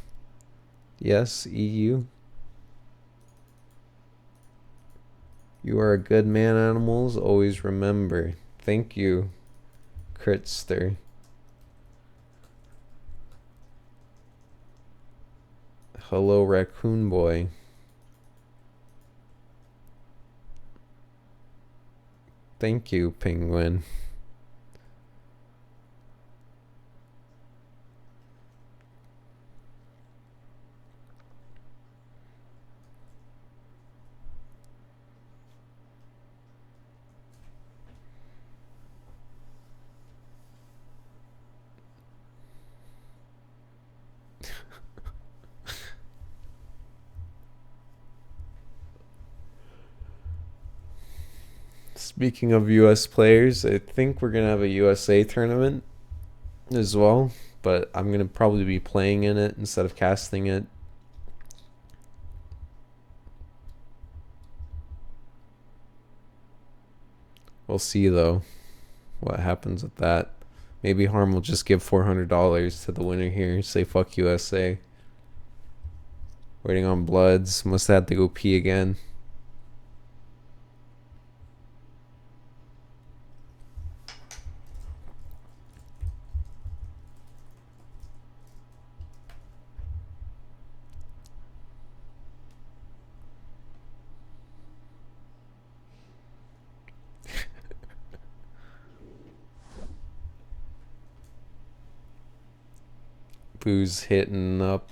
Yes, EU. You are a good man, animals. Always remember. Thank you, Critster. Hello, Raccoon Boy. Thank you, Penguin. Speaking of US players, I think we're going to have a USA tournament as well, but I'm going to probably be playing in it instead of casting it. We'll see though what happens with that. Maybe Harm will just give $400 to the winner here, say fuck USA. Waiting on Bloods, must have had to go pee again. Boo's hitting up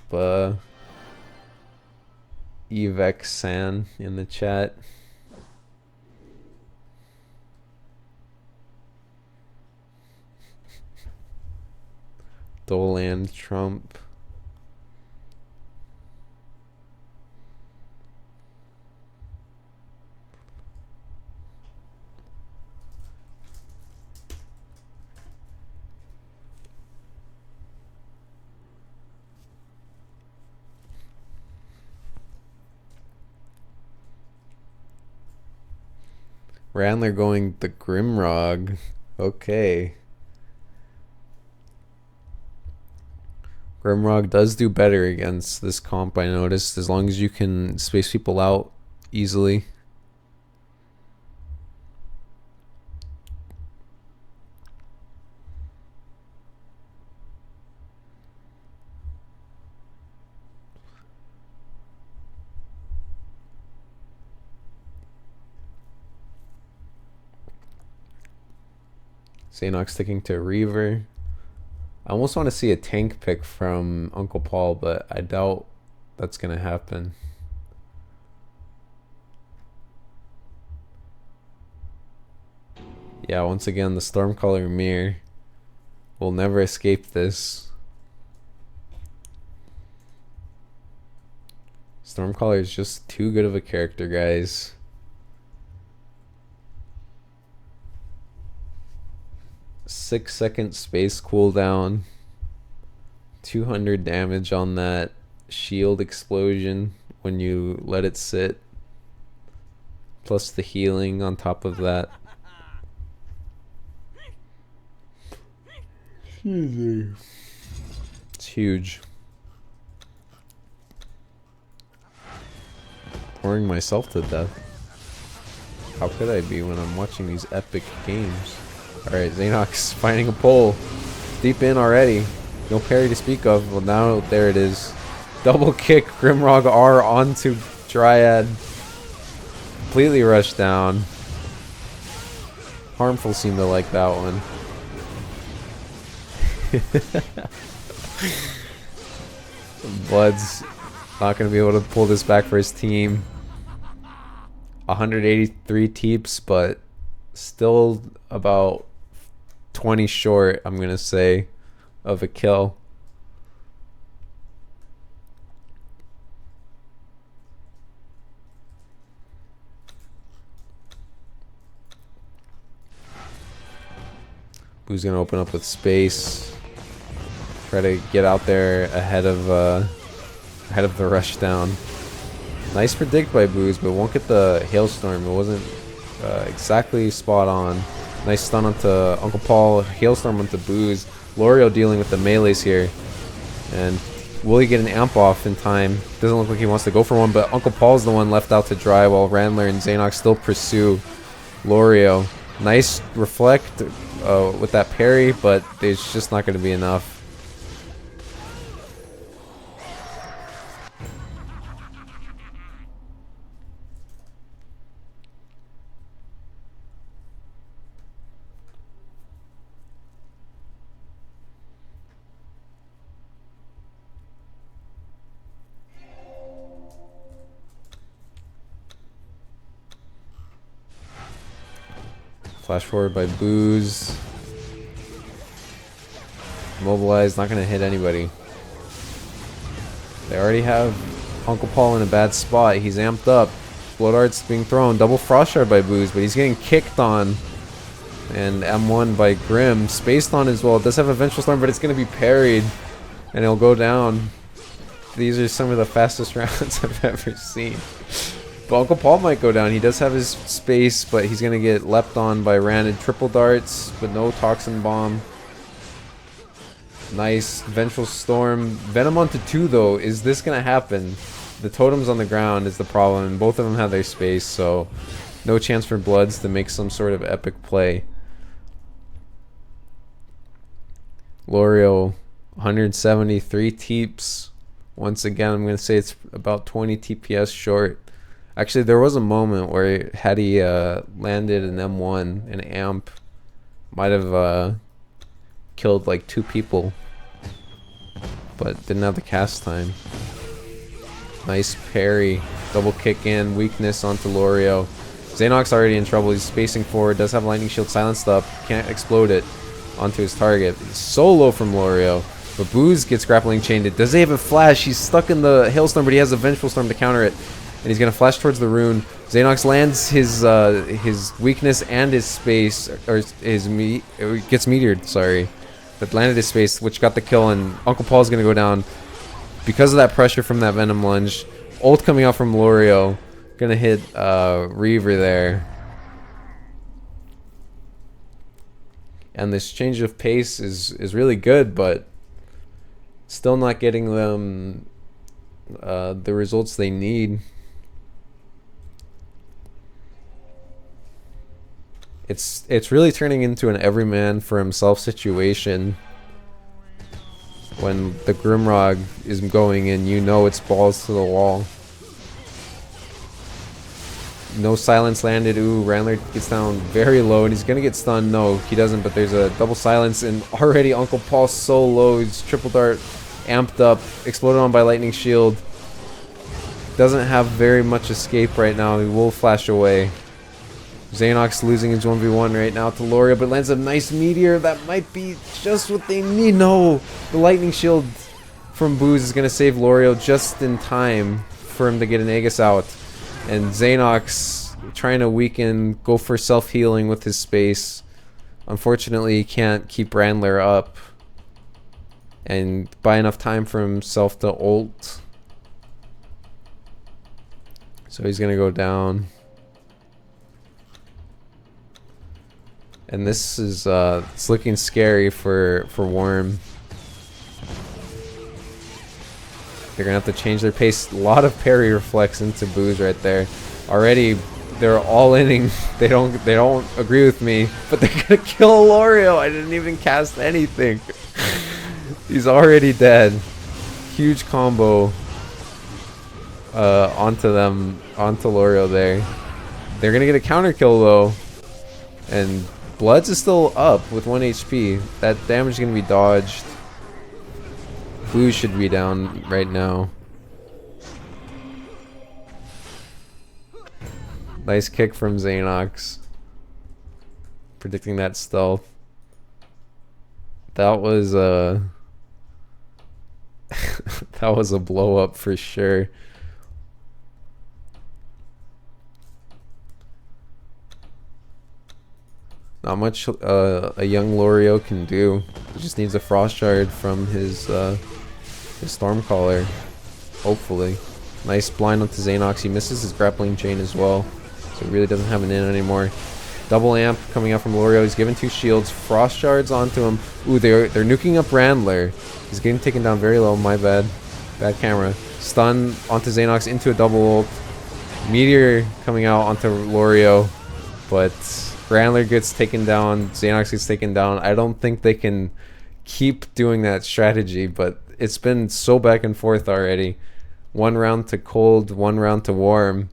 Evex San in the chat. Doland Trump. Randler going the Grimrog. Okay. Grimrog does do better against this comp, I noticed, as long as you can space people out easily. Xanox sticking to Reaver. I almost want to see a tank pick from Uncle Paul, but I doubt that's going to happen. Yeah, once again, the Stormcaller Mirror will never escape this. Stormcaller is just too good of a character, guys. 6-second space cooldown. 200 damage on that shield explosion when you let it sit. Plus the healing on top of that. It's huge. Pouring myself to death. How could I be when I'm watching these epic games? Alright, Xanox finding a pole. Deep in already. No parry to speak of. Well, now there it is. Double kick Grimrock R onto Dryad. Completely rushed down. Harmful seemed to like that one. Blood's not going to be able to pull this back for his team. 183 teeps, but still about 20 short, I'm going to say, of a kill. Who's going to open up with space? Try to get out there ahead of the rush down. Nice predict by Booz, but won't get the hailstorm. It wasn't exactly spot on. Nice stun onto Uncle Paul. Hailstorm onto Booz. Lorio dealing with the melees here. And will he get an amp off in time? Doesn't look like he wants to go for one, but Uncle Paul's the one left out to dry while Randler and Xanox still pursue Lorio. Nice reflect with that parry, but it's just not going to be enough. Flash forward by Booz. Mobilized, not going to hit anybody. They already have Uncle Paul in a bad spot. He's amped up. Blood Art's being thrown. Double Frost Shard by Booz, but he's getting kicked on. And M1 by Grim. Spaced on as well. It does have a Vengeful Storm, but it's going to be parried. And it'll go down. These are some of the fastest rounds I've ever seen. But Uncle Paul might go down. He does have his space, but he's going to get leapt on by Randed. Triple darts, but no Toxin Bomb. Nice. Vengeful Storm. Venom onto 2, though. Is this going to happen? The totems on the ground is the problem, and both of them have their space, so no chance for Bloods to make some sort of epic play. Lorio, 173 teeps. Once again, I'm going to say it's about 20 TPS short. Actually, there was a moment where had he landed an M1, an amp, might have killed like 2 people, but didn't have the cast time. Nice parry, double kick in, weakness onto Lorio. Xanox already in trouble. He's spacing forward, does have lightning shield silenced up, can't explode it onto his target. It's so low from Lorio, but Booz gets grappling chained. It does have a flash. He's stuck in the hailstorm, but he has a Vengeful Storm to counter it. And he's going to flash towards the rune. Xanox lands his weakness and his space, or his gets meteored, sorry. But landed his space, which got the kill, and Uncle Paul's going to go down because of that pressure from that Venom Lunge. Ult coming out from Lorio. Going to hit Reaver there. And this change of pace is really good, but still not getting them the results they need. It's really turning into an every man for himself situation when the Grimrock is going in. You know it's balls to the wall. No silence landed. Ooh, Randler gets down very low and he's gonna get stunned. No, he doesn't, but there's a double silence, and already Uncle Paul's so low. He's triple dart amped up, exploded on by lightning shield. Doesn't have very much escape right now. He will flash away. Xanox losing his 1v1 right now to Lorio, but lands a nice meteor. That might be just what they need. No! The lightning shield from Booz is going to save Lorio just in time for him to get an Aegis out. And Xanox trying to weaken, go for self-healing with his space. Unfortunately, he can't keep Randler up and buy enough time for himself to ult. So he's gonna go down. And this is it's looking scary for Worm. They're gonna have to change their pace. A lot of parry reflex into Booze right there. Already they're all inning. They don't agree with me, but they're gonna kill Lorio. I didn't even cast anything. He's already dead. Huge combo onto Lorio there. They're gonna get a counter kill though. And Bloods is still up with 1 HP. That damage is gonna be dodged. Blue should be down right now. Nice kick from Xanox. Predicting that stealth. That was that was a blow up for sure. Not much a young Lorio can do. He just needs a Frost Shard from his Stormcaller. Hopefully. Nice blind onto Xanox. He misses his grappling chain as well. So he really doesn't have an in anymore. Double amp coming out from Lorio. He's given 2 shields. Frost Shards onto him. Ooh, they're nuking up Randler. He's getting taken down very low. My bad. Bad camera. Stun onto Xanox into a double ult. Meteor coming out onto Lorio. But Randler gets taken down. Xanox gets taken down. I don't think they can keep doing that strategy, but it's been so back and forth already. 1 round to cold, 1 round to warm.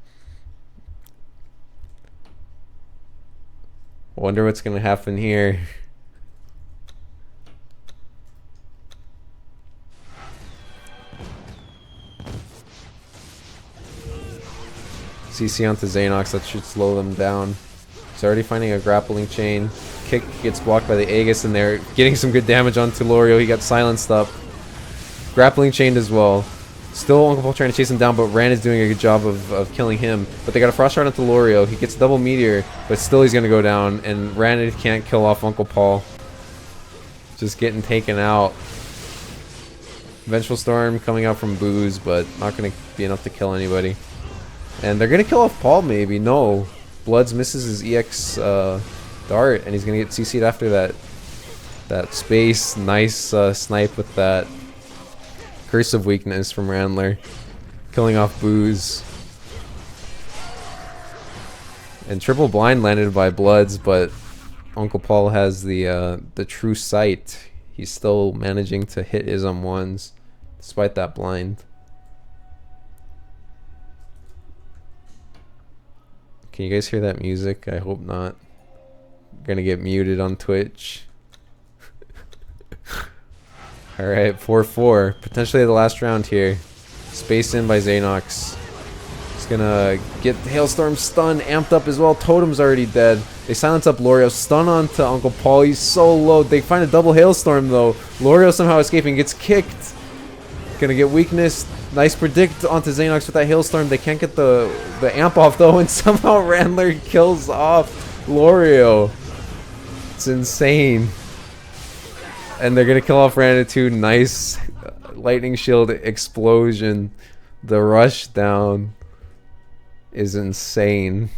Wonder what's gonna happen here. CC onto Xanox, that should slow them down. He's already finding a grappling chain. Kick gets blocked by the Aegis, and they're getting some good damage onto Lorio. He got silenced up. Grappling chained as well. Still Uncle Paul trying to chase him down, but Rand is doing a good job of killing him. But they got a Frost Shard onto Lorio. He gets double Meteor, but still he's going to go down. And Rand can't kill off Uncle Paul. Just getting taken out. Vengeful Storm coming out from Booze, but not going to be enough to kill anybody. And they're going to kill off Paul maybe. No. Bloods misses his EX dart, and he's going to get CC'd after that space. Nice snipe with that. Curse of Weakness from Randler. Killing off Booze. And triple blind landed by Bloods, but Uncle Paul has the true sight. He's still managing to hit his ones despite that blind. Can you guys hear that music? I hope not. I'm gonna get muted on Twitch. Alright, 4-4. Potentially the last round here. Spaced in by Xanox. He's gonna get Hailstorm stun amped up as well. Totem's already dead. They silence up Lorio. Stun onto Uncle Paul. He's so low. They find a double Hailstorm though. Lorio somehow escaping. Gets kicked. Gonna get weakness. Nice predict onto Xanox with that Hailstorm. They can't get the amp off though, and somehow Randler kills off Lorio. It's insane. And they're gonna kill off Randler too. Nice lightning shield explosion. The rush down is insane.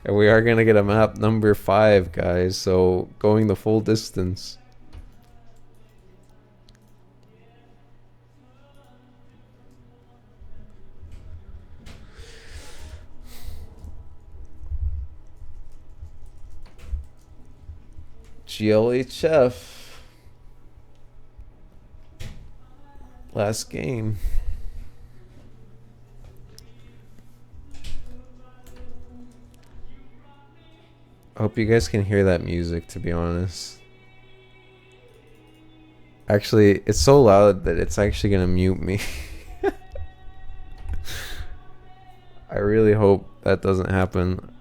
And we are gonna get a map number 5, guys, so going the full distance. GLHF. Last game. I hope you guys can hear that music, to be honest. Actually, it's so loud that it's actually gonna mute me. I really hope that doesn't happen.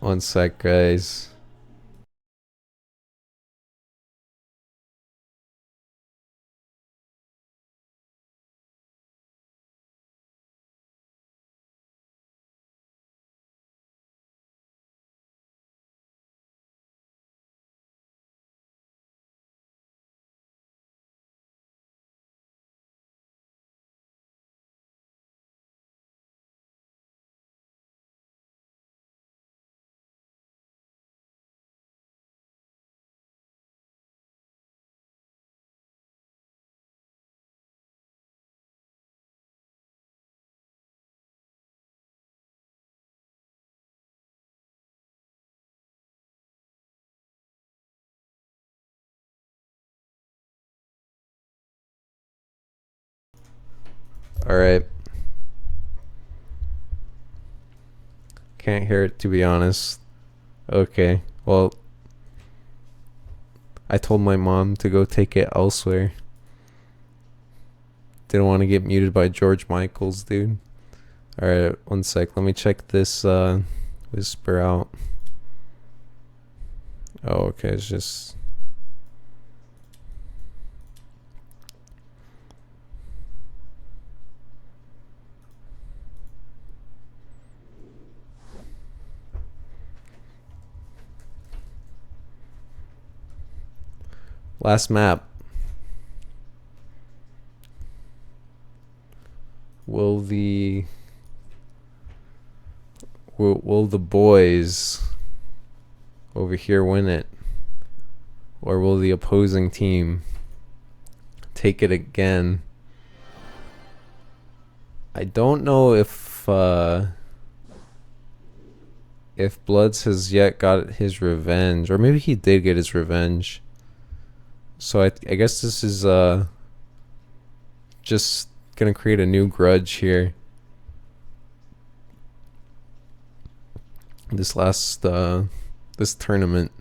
One sec, guys. Alright. Can't hear it, to be honest. Okay, well, I told my mom to go take it elsewhere. Didn't want to get muted by George Michael's, dude. Alright, one sec. Let me check this whisper out. Oh, okay, it's just... Last map. Will the boys over here win it, or will the opposing team take it again? I don't know if Bloods has yet got his revenge, or maybe he did get his revenge. So I guess this is just gonna create a new grudge here. This tournament.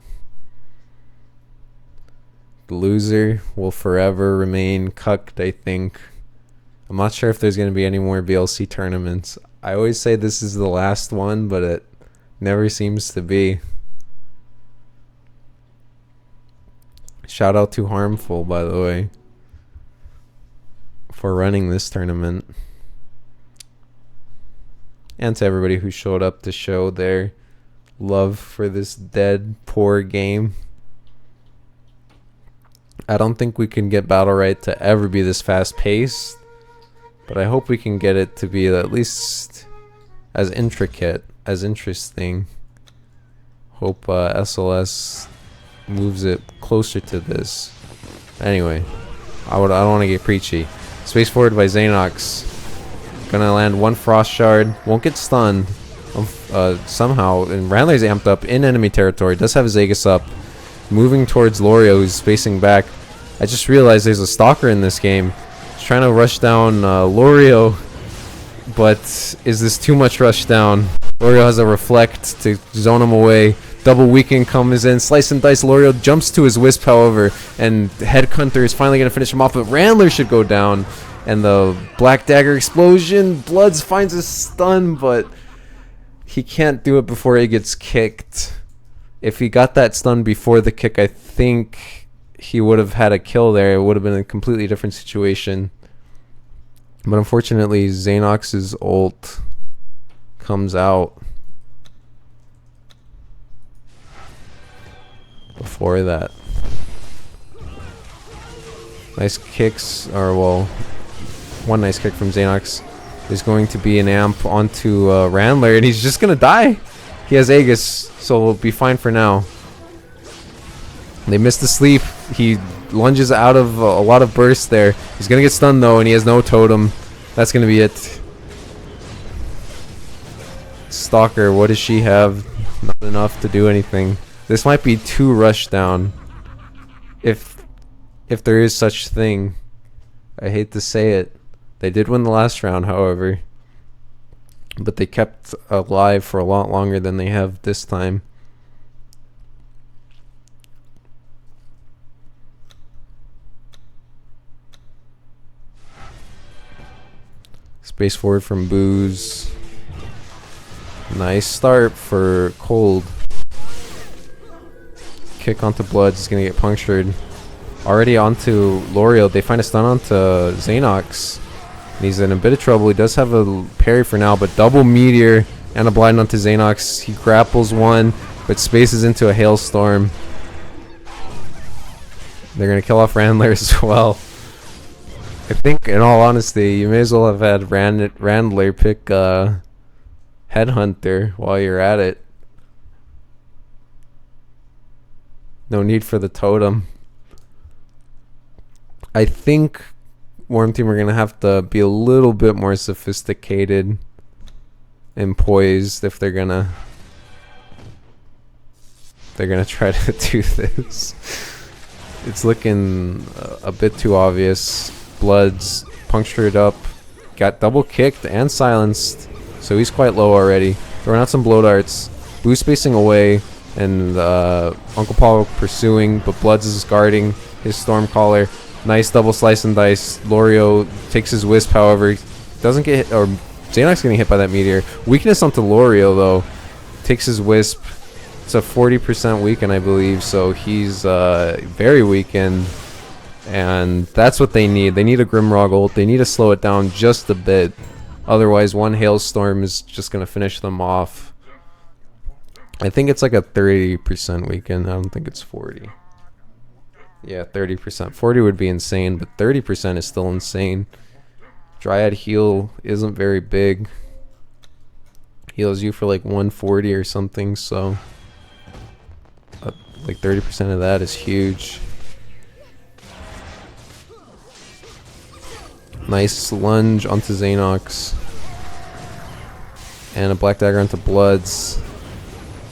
The loser will forever remain cucked, I think. I'm not sure if there's gonna be any more BLC tournaments. I always say this is the last one, but it never seems to be. Shout out to Harmful, by the way, for running this tournament. And to everybody who showed up to show their love for this dead, poor game. I don't think we can get Battle Right to ever be this fast-paced, but I hope we can get it to be at least as intricate, as interesting. Hope SLS moves it closer to this. Anyway, I don't want to get preachy. Space forward by Xanox. Gonna land one Frost Shard. Won't get stunned somehow. And Randler's amped up in enemy territory. Does have his Aegis up. Moving towards Lorio, who's spacing back. I just realized there's a Stalker in this game. He's trying to rush down Lorio. But is this too much rush down? Lorio has a Reflect to zone him away. Double weaken comes in, slice and dice. Lorio jumps to his Wisp, however, and Headhunter is finally going to finish him off, but Randler should go down. And the Black Dagger explosion, Bloods finds a stun, but he can't do it before he gets kicked. If he got that stun before the kick, I think he would have had a kill there. It would have been a completely different situation. But unfortunately, Xanox's ult comes out before that. Nice kicks, or well, one nice kick from Xanox is going to be an amp onto Randler, and he's just gonna die. He has Aegis, so we'll be fine for now. They missed the sleep. He lunges out of a lot of bursts there. He's gonna get stunned though, and he has no totem. That's gonna be it. Stalker, what does she have? Not enough to do anything. This might be too rushed down, if there is such thing. I hate to say it. They did win the last round, however, but they kept alive for a lot longer than they have this time. Space forward from Booze. Nice start for Cold. Kick onto Bloods is gonna get punctured. Already onto Lorio. They find a stun onto Xanox. He's in a bit of trouble. He does have a parry for now, but double meteor and a blind onto Xanox. He grapples one, but spaces into a hailstorm. They're gonna kill off Randler as well. I think, in all honesty, you may as well have had Randler pick Headhunter while you're at it. No need for the totem. I think Worm Team are going to have to be a little bit more sophisticated and poised if they're going to try to do this. It's looking a bit too obvious. Bloods punctured up got double kicked and silenced, so he's quite low already. Throwing out some blow darts. Boo spacing away, and Uncle Paul pursuing, but Bloods is guarding his Stormcaller. Nice double slice and dice. Lorio takes his Wisp, however. Doesn't get hit, or Xanax getting hit by that meteor. Weakness onto Lorio, though. Takes his Wisp. It's a 40% weaken, I believe, so he's very weakened. And that's what they need. They need a Grimrock ult. They need to slow it down just a bit. Otherwise, one Hailstorm is just going to finish them off. I think it's like a 30% weaken. I don't think it's 40. Yeah, 30%. 40 would be insane, but 30% is still insane. Dryad heal isn't very big. Heals you for like 140 or something, so like 30% of that is huge. Nice lunge onto Xanox. And a Black Dagger onto Bloods.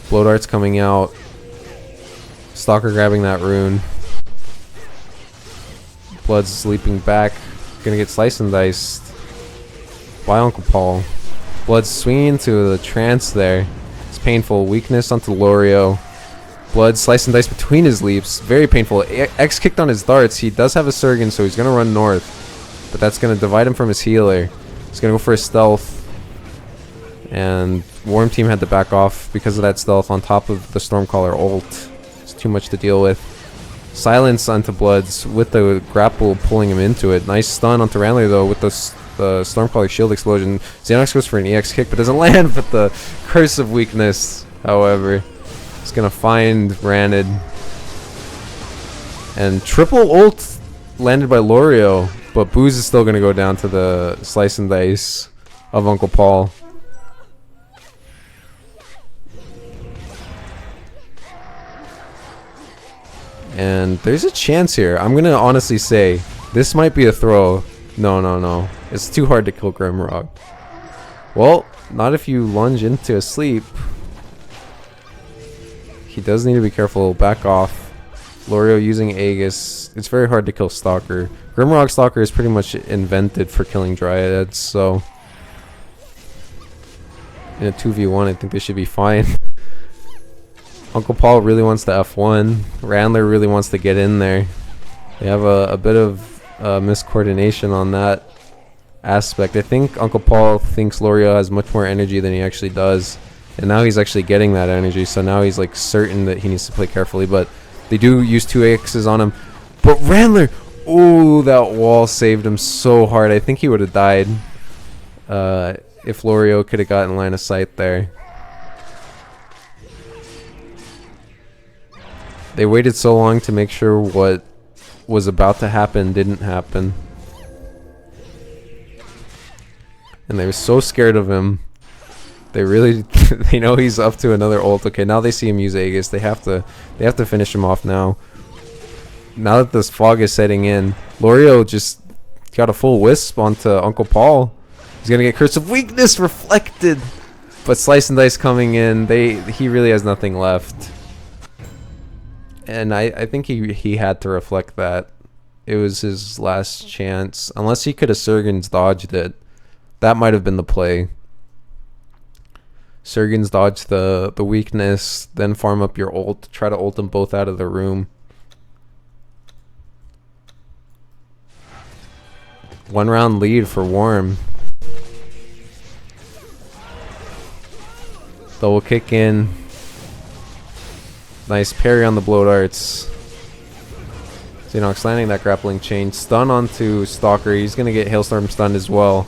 Blow darts coming out. Stalker grabbing that rune. Bloods leaping back. Gonna get sliced and diced by Uncle Paul. Bloods swinging into the trance there. It's painful. Weakness onto Lorio. Blood slice and dice between his leaps. Very painful. X kicked on his darts. He does have a Surgeon, so he's gonna run north. But that's gonna divide him from his healer. He's gonna go for a stealth. And Worm Team had to back off because of that stealth on top of the Stormcaller ult. It's too much to deal with. Silence onto Bloods with the grapple pulling him into it. Nice stun onto Randler though with the Stormcaller shield explosion. Xanox goes for an EX kick but doesn't land, but the Curse of Weakness, however, is going to find Ranid. And triple ult landed by Lorio, but Booze is still going to go down to the slice and dice of Uncle Paul. And there's a chance here. I'm going to honestly say this might be a throw. No. It's too hard to kill Grimrock. Well, not if you lunge into a sleep. He does need to be careful. Back off. Lorio using Aegis. It's very hard to kill Stalker. Grimrock Stalker is pretty much invented for killing Dryads, so in a 2v1 I think they should be fine. Uncle Paul really wants to F1. Randler really wants to get in there. They have a bit of miscoordination on that aspect. I think Uncle Paul thinks Lorio has much more energy than he actually does. And now he's actually getting that energy, so now he's like certain that he needs to play carefully. But they do use 2 X's on him. But Randler! Ooh, that wall saved him so hard. I think he would have died if Lorio could have gotten line of sight there. They waited so long to make sure what was about to happen didn't happen. And they were so scared of him. They really they know he's up to another ult. Okay, now they see him use Aegis. They have to finish him off now. Now that this fog is setting in, Lorio just got a full wisp onto Uncle Paul. He's gonna get Curse of Weakness reflected. But Slice and Dice coming in, he really has nothing left. And I think he had to reflect that. It was his last chance. Unless he could have Surgeon's dodged it. That might have been the play. Surgeon's dodge the weakness, then farm up your ult. Try to ult them both out of the room. One round lead for Worm. Double kick in. Nice parry on the blow darts. Xanox landing that grappling chain. Stun onto Stalker. He's going to get Hailstorm stunned as well.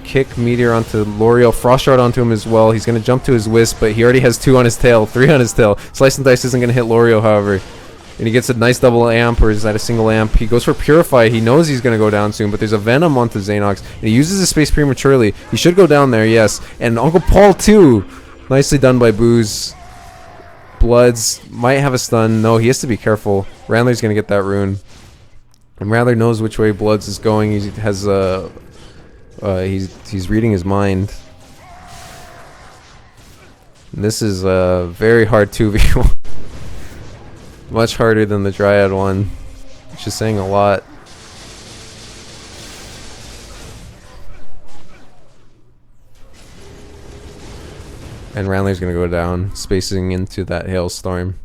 Kick Meteor onto Lorio. Frost Shard onto him as well. He's going to jump to his Wisp, but he already has 2 on his tail. 3 on his tail. Slice and Dice isn't going to hit Lorio, however. And he gets a nice double amp, or is that a single amp? He goes for Purify. He knows he's going to go down soon, but there's a Venom onto Xanox. And he uses his space prematurely. He should go down there, yes. And Uncle Paul, too. Nicely done by Booze. Bloods might have a stun. No, he has to be careful. Randler's going to get that rune. And Randler knows which way Bloods is going. He has he's reading his mind. And this is a very hard 2v1. Much harder than the Dryad one. Which is saying a lot. And Randler's gonna go down, spacing into that hailstorm.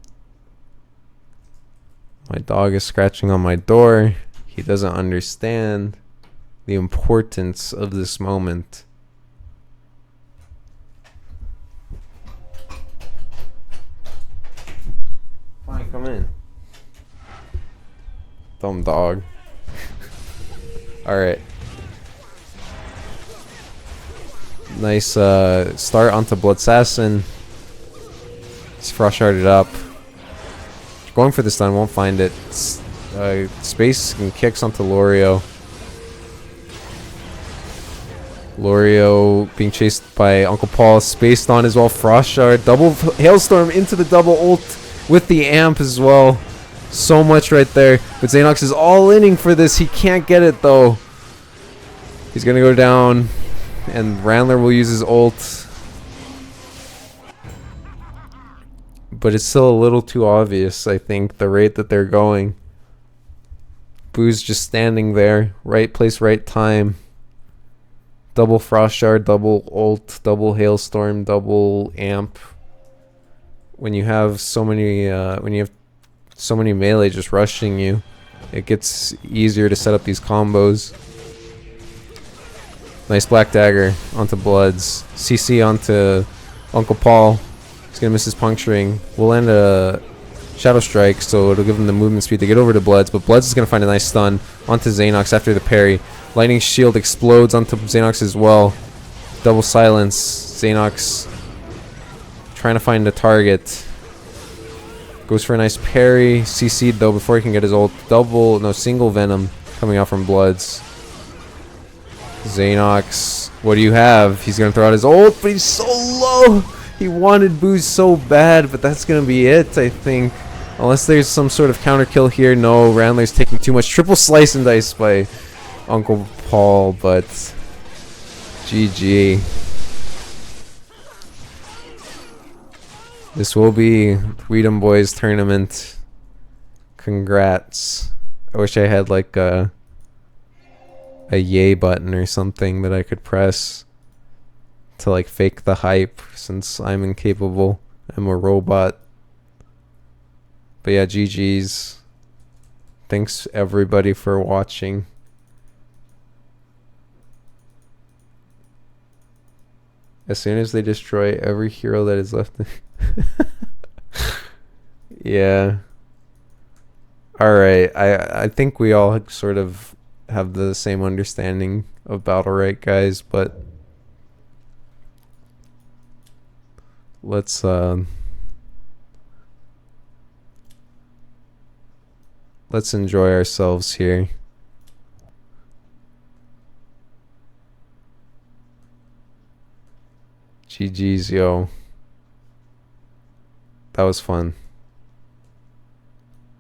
My dog is scratching on my door. He doesn't understand the importance of this moment. Fine, come in. Dumb dog. Alright. Nice start onto Bloodsassin. He's frost sharded up. Going for the stun, won't find it. Space and kicks onto Lorio. Lorio being chased by Uncle Paul. Spaced on as well. Frost shard. Double hailstorm into the double ult with the amp as well. So much right there. But Xanox is all inning for this. He can't get it though. He's gonna go down. And Randler will use his ult. But it's still a little too obvious, I think, the rate that they're going. Boo's just standing there. Right place, right time. Double Frost Shard, double ult, double Hailstorm, double amp. When you have so many melee just rushing you, it gets easier to set up these combos. Nice Black Dagger onto Bloods. CC onto Uncle Paul. He's gonna miss his puncturing. We'll land a Shadow Strike, so it'll give him the movement speed to get over to Bloods. But Bloods is gonna find a nice stun onto Xanox after the parry. Lightning Shield explodes onto Xanox as well. Double silence. Xanox trying to find a target. Goes for a nice parry. CC'd though before he can get his ult. Single Venom coming out from Bloods. Xanox, what do you have? He's gonna throw out his ult, but he's so low. He wanted Booze so bad, but that's gonna be it, I think. Unless there's some sort of counter kill here. No, Randler's taking too much. Triple slice and dice by Uncle Paul, but GG. This will be Freedom Boys tournament. Congrats. I wish I had like a yay button or something that I could press to like fake the hype, since I'm incapable. I'm a robot. But yeah, GG's. Thanks everybody for watching. As soon as they destroy every hero that is left. Yeah. Alright, I think we all sort of have the same understanding of battle right, guys, but let's enjoy ourselves here. GG's, yo. That was fun.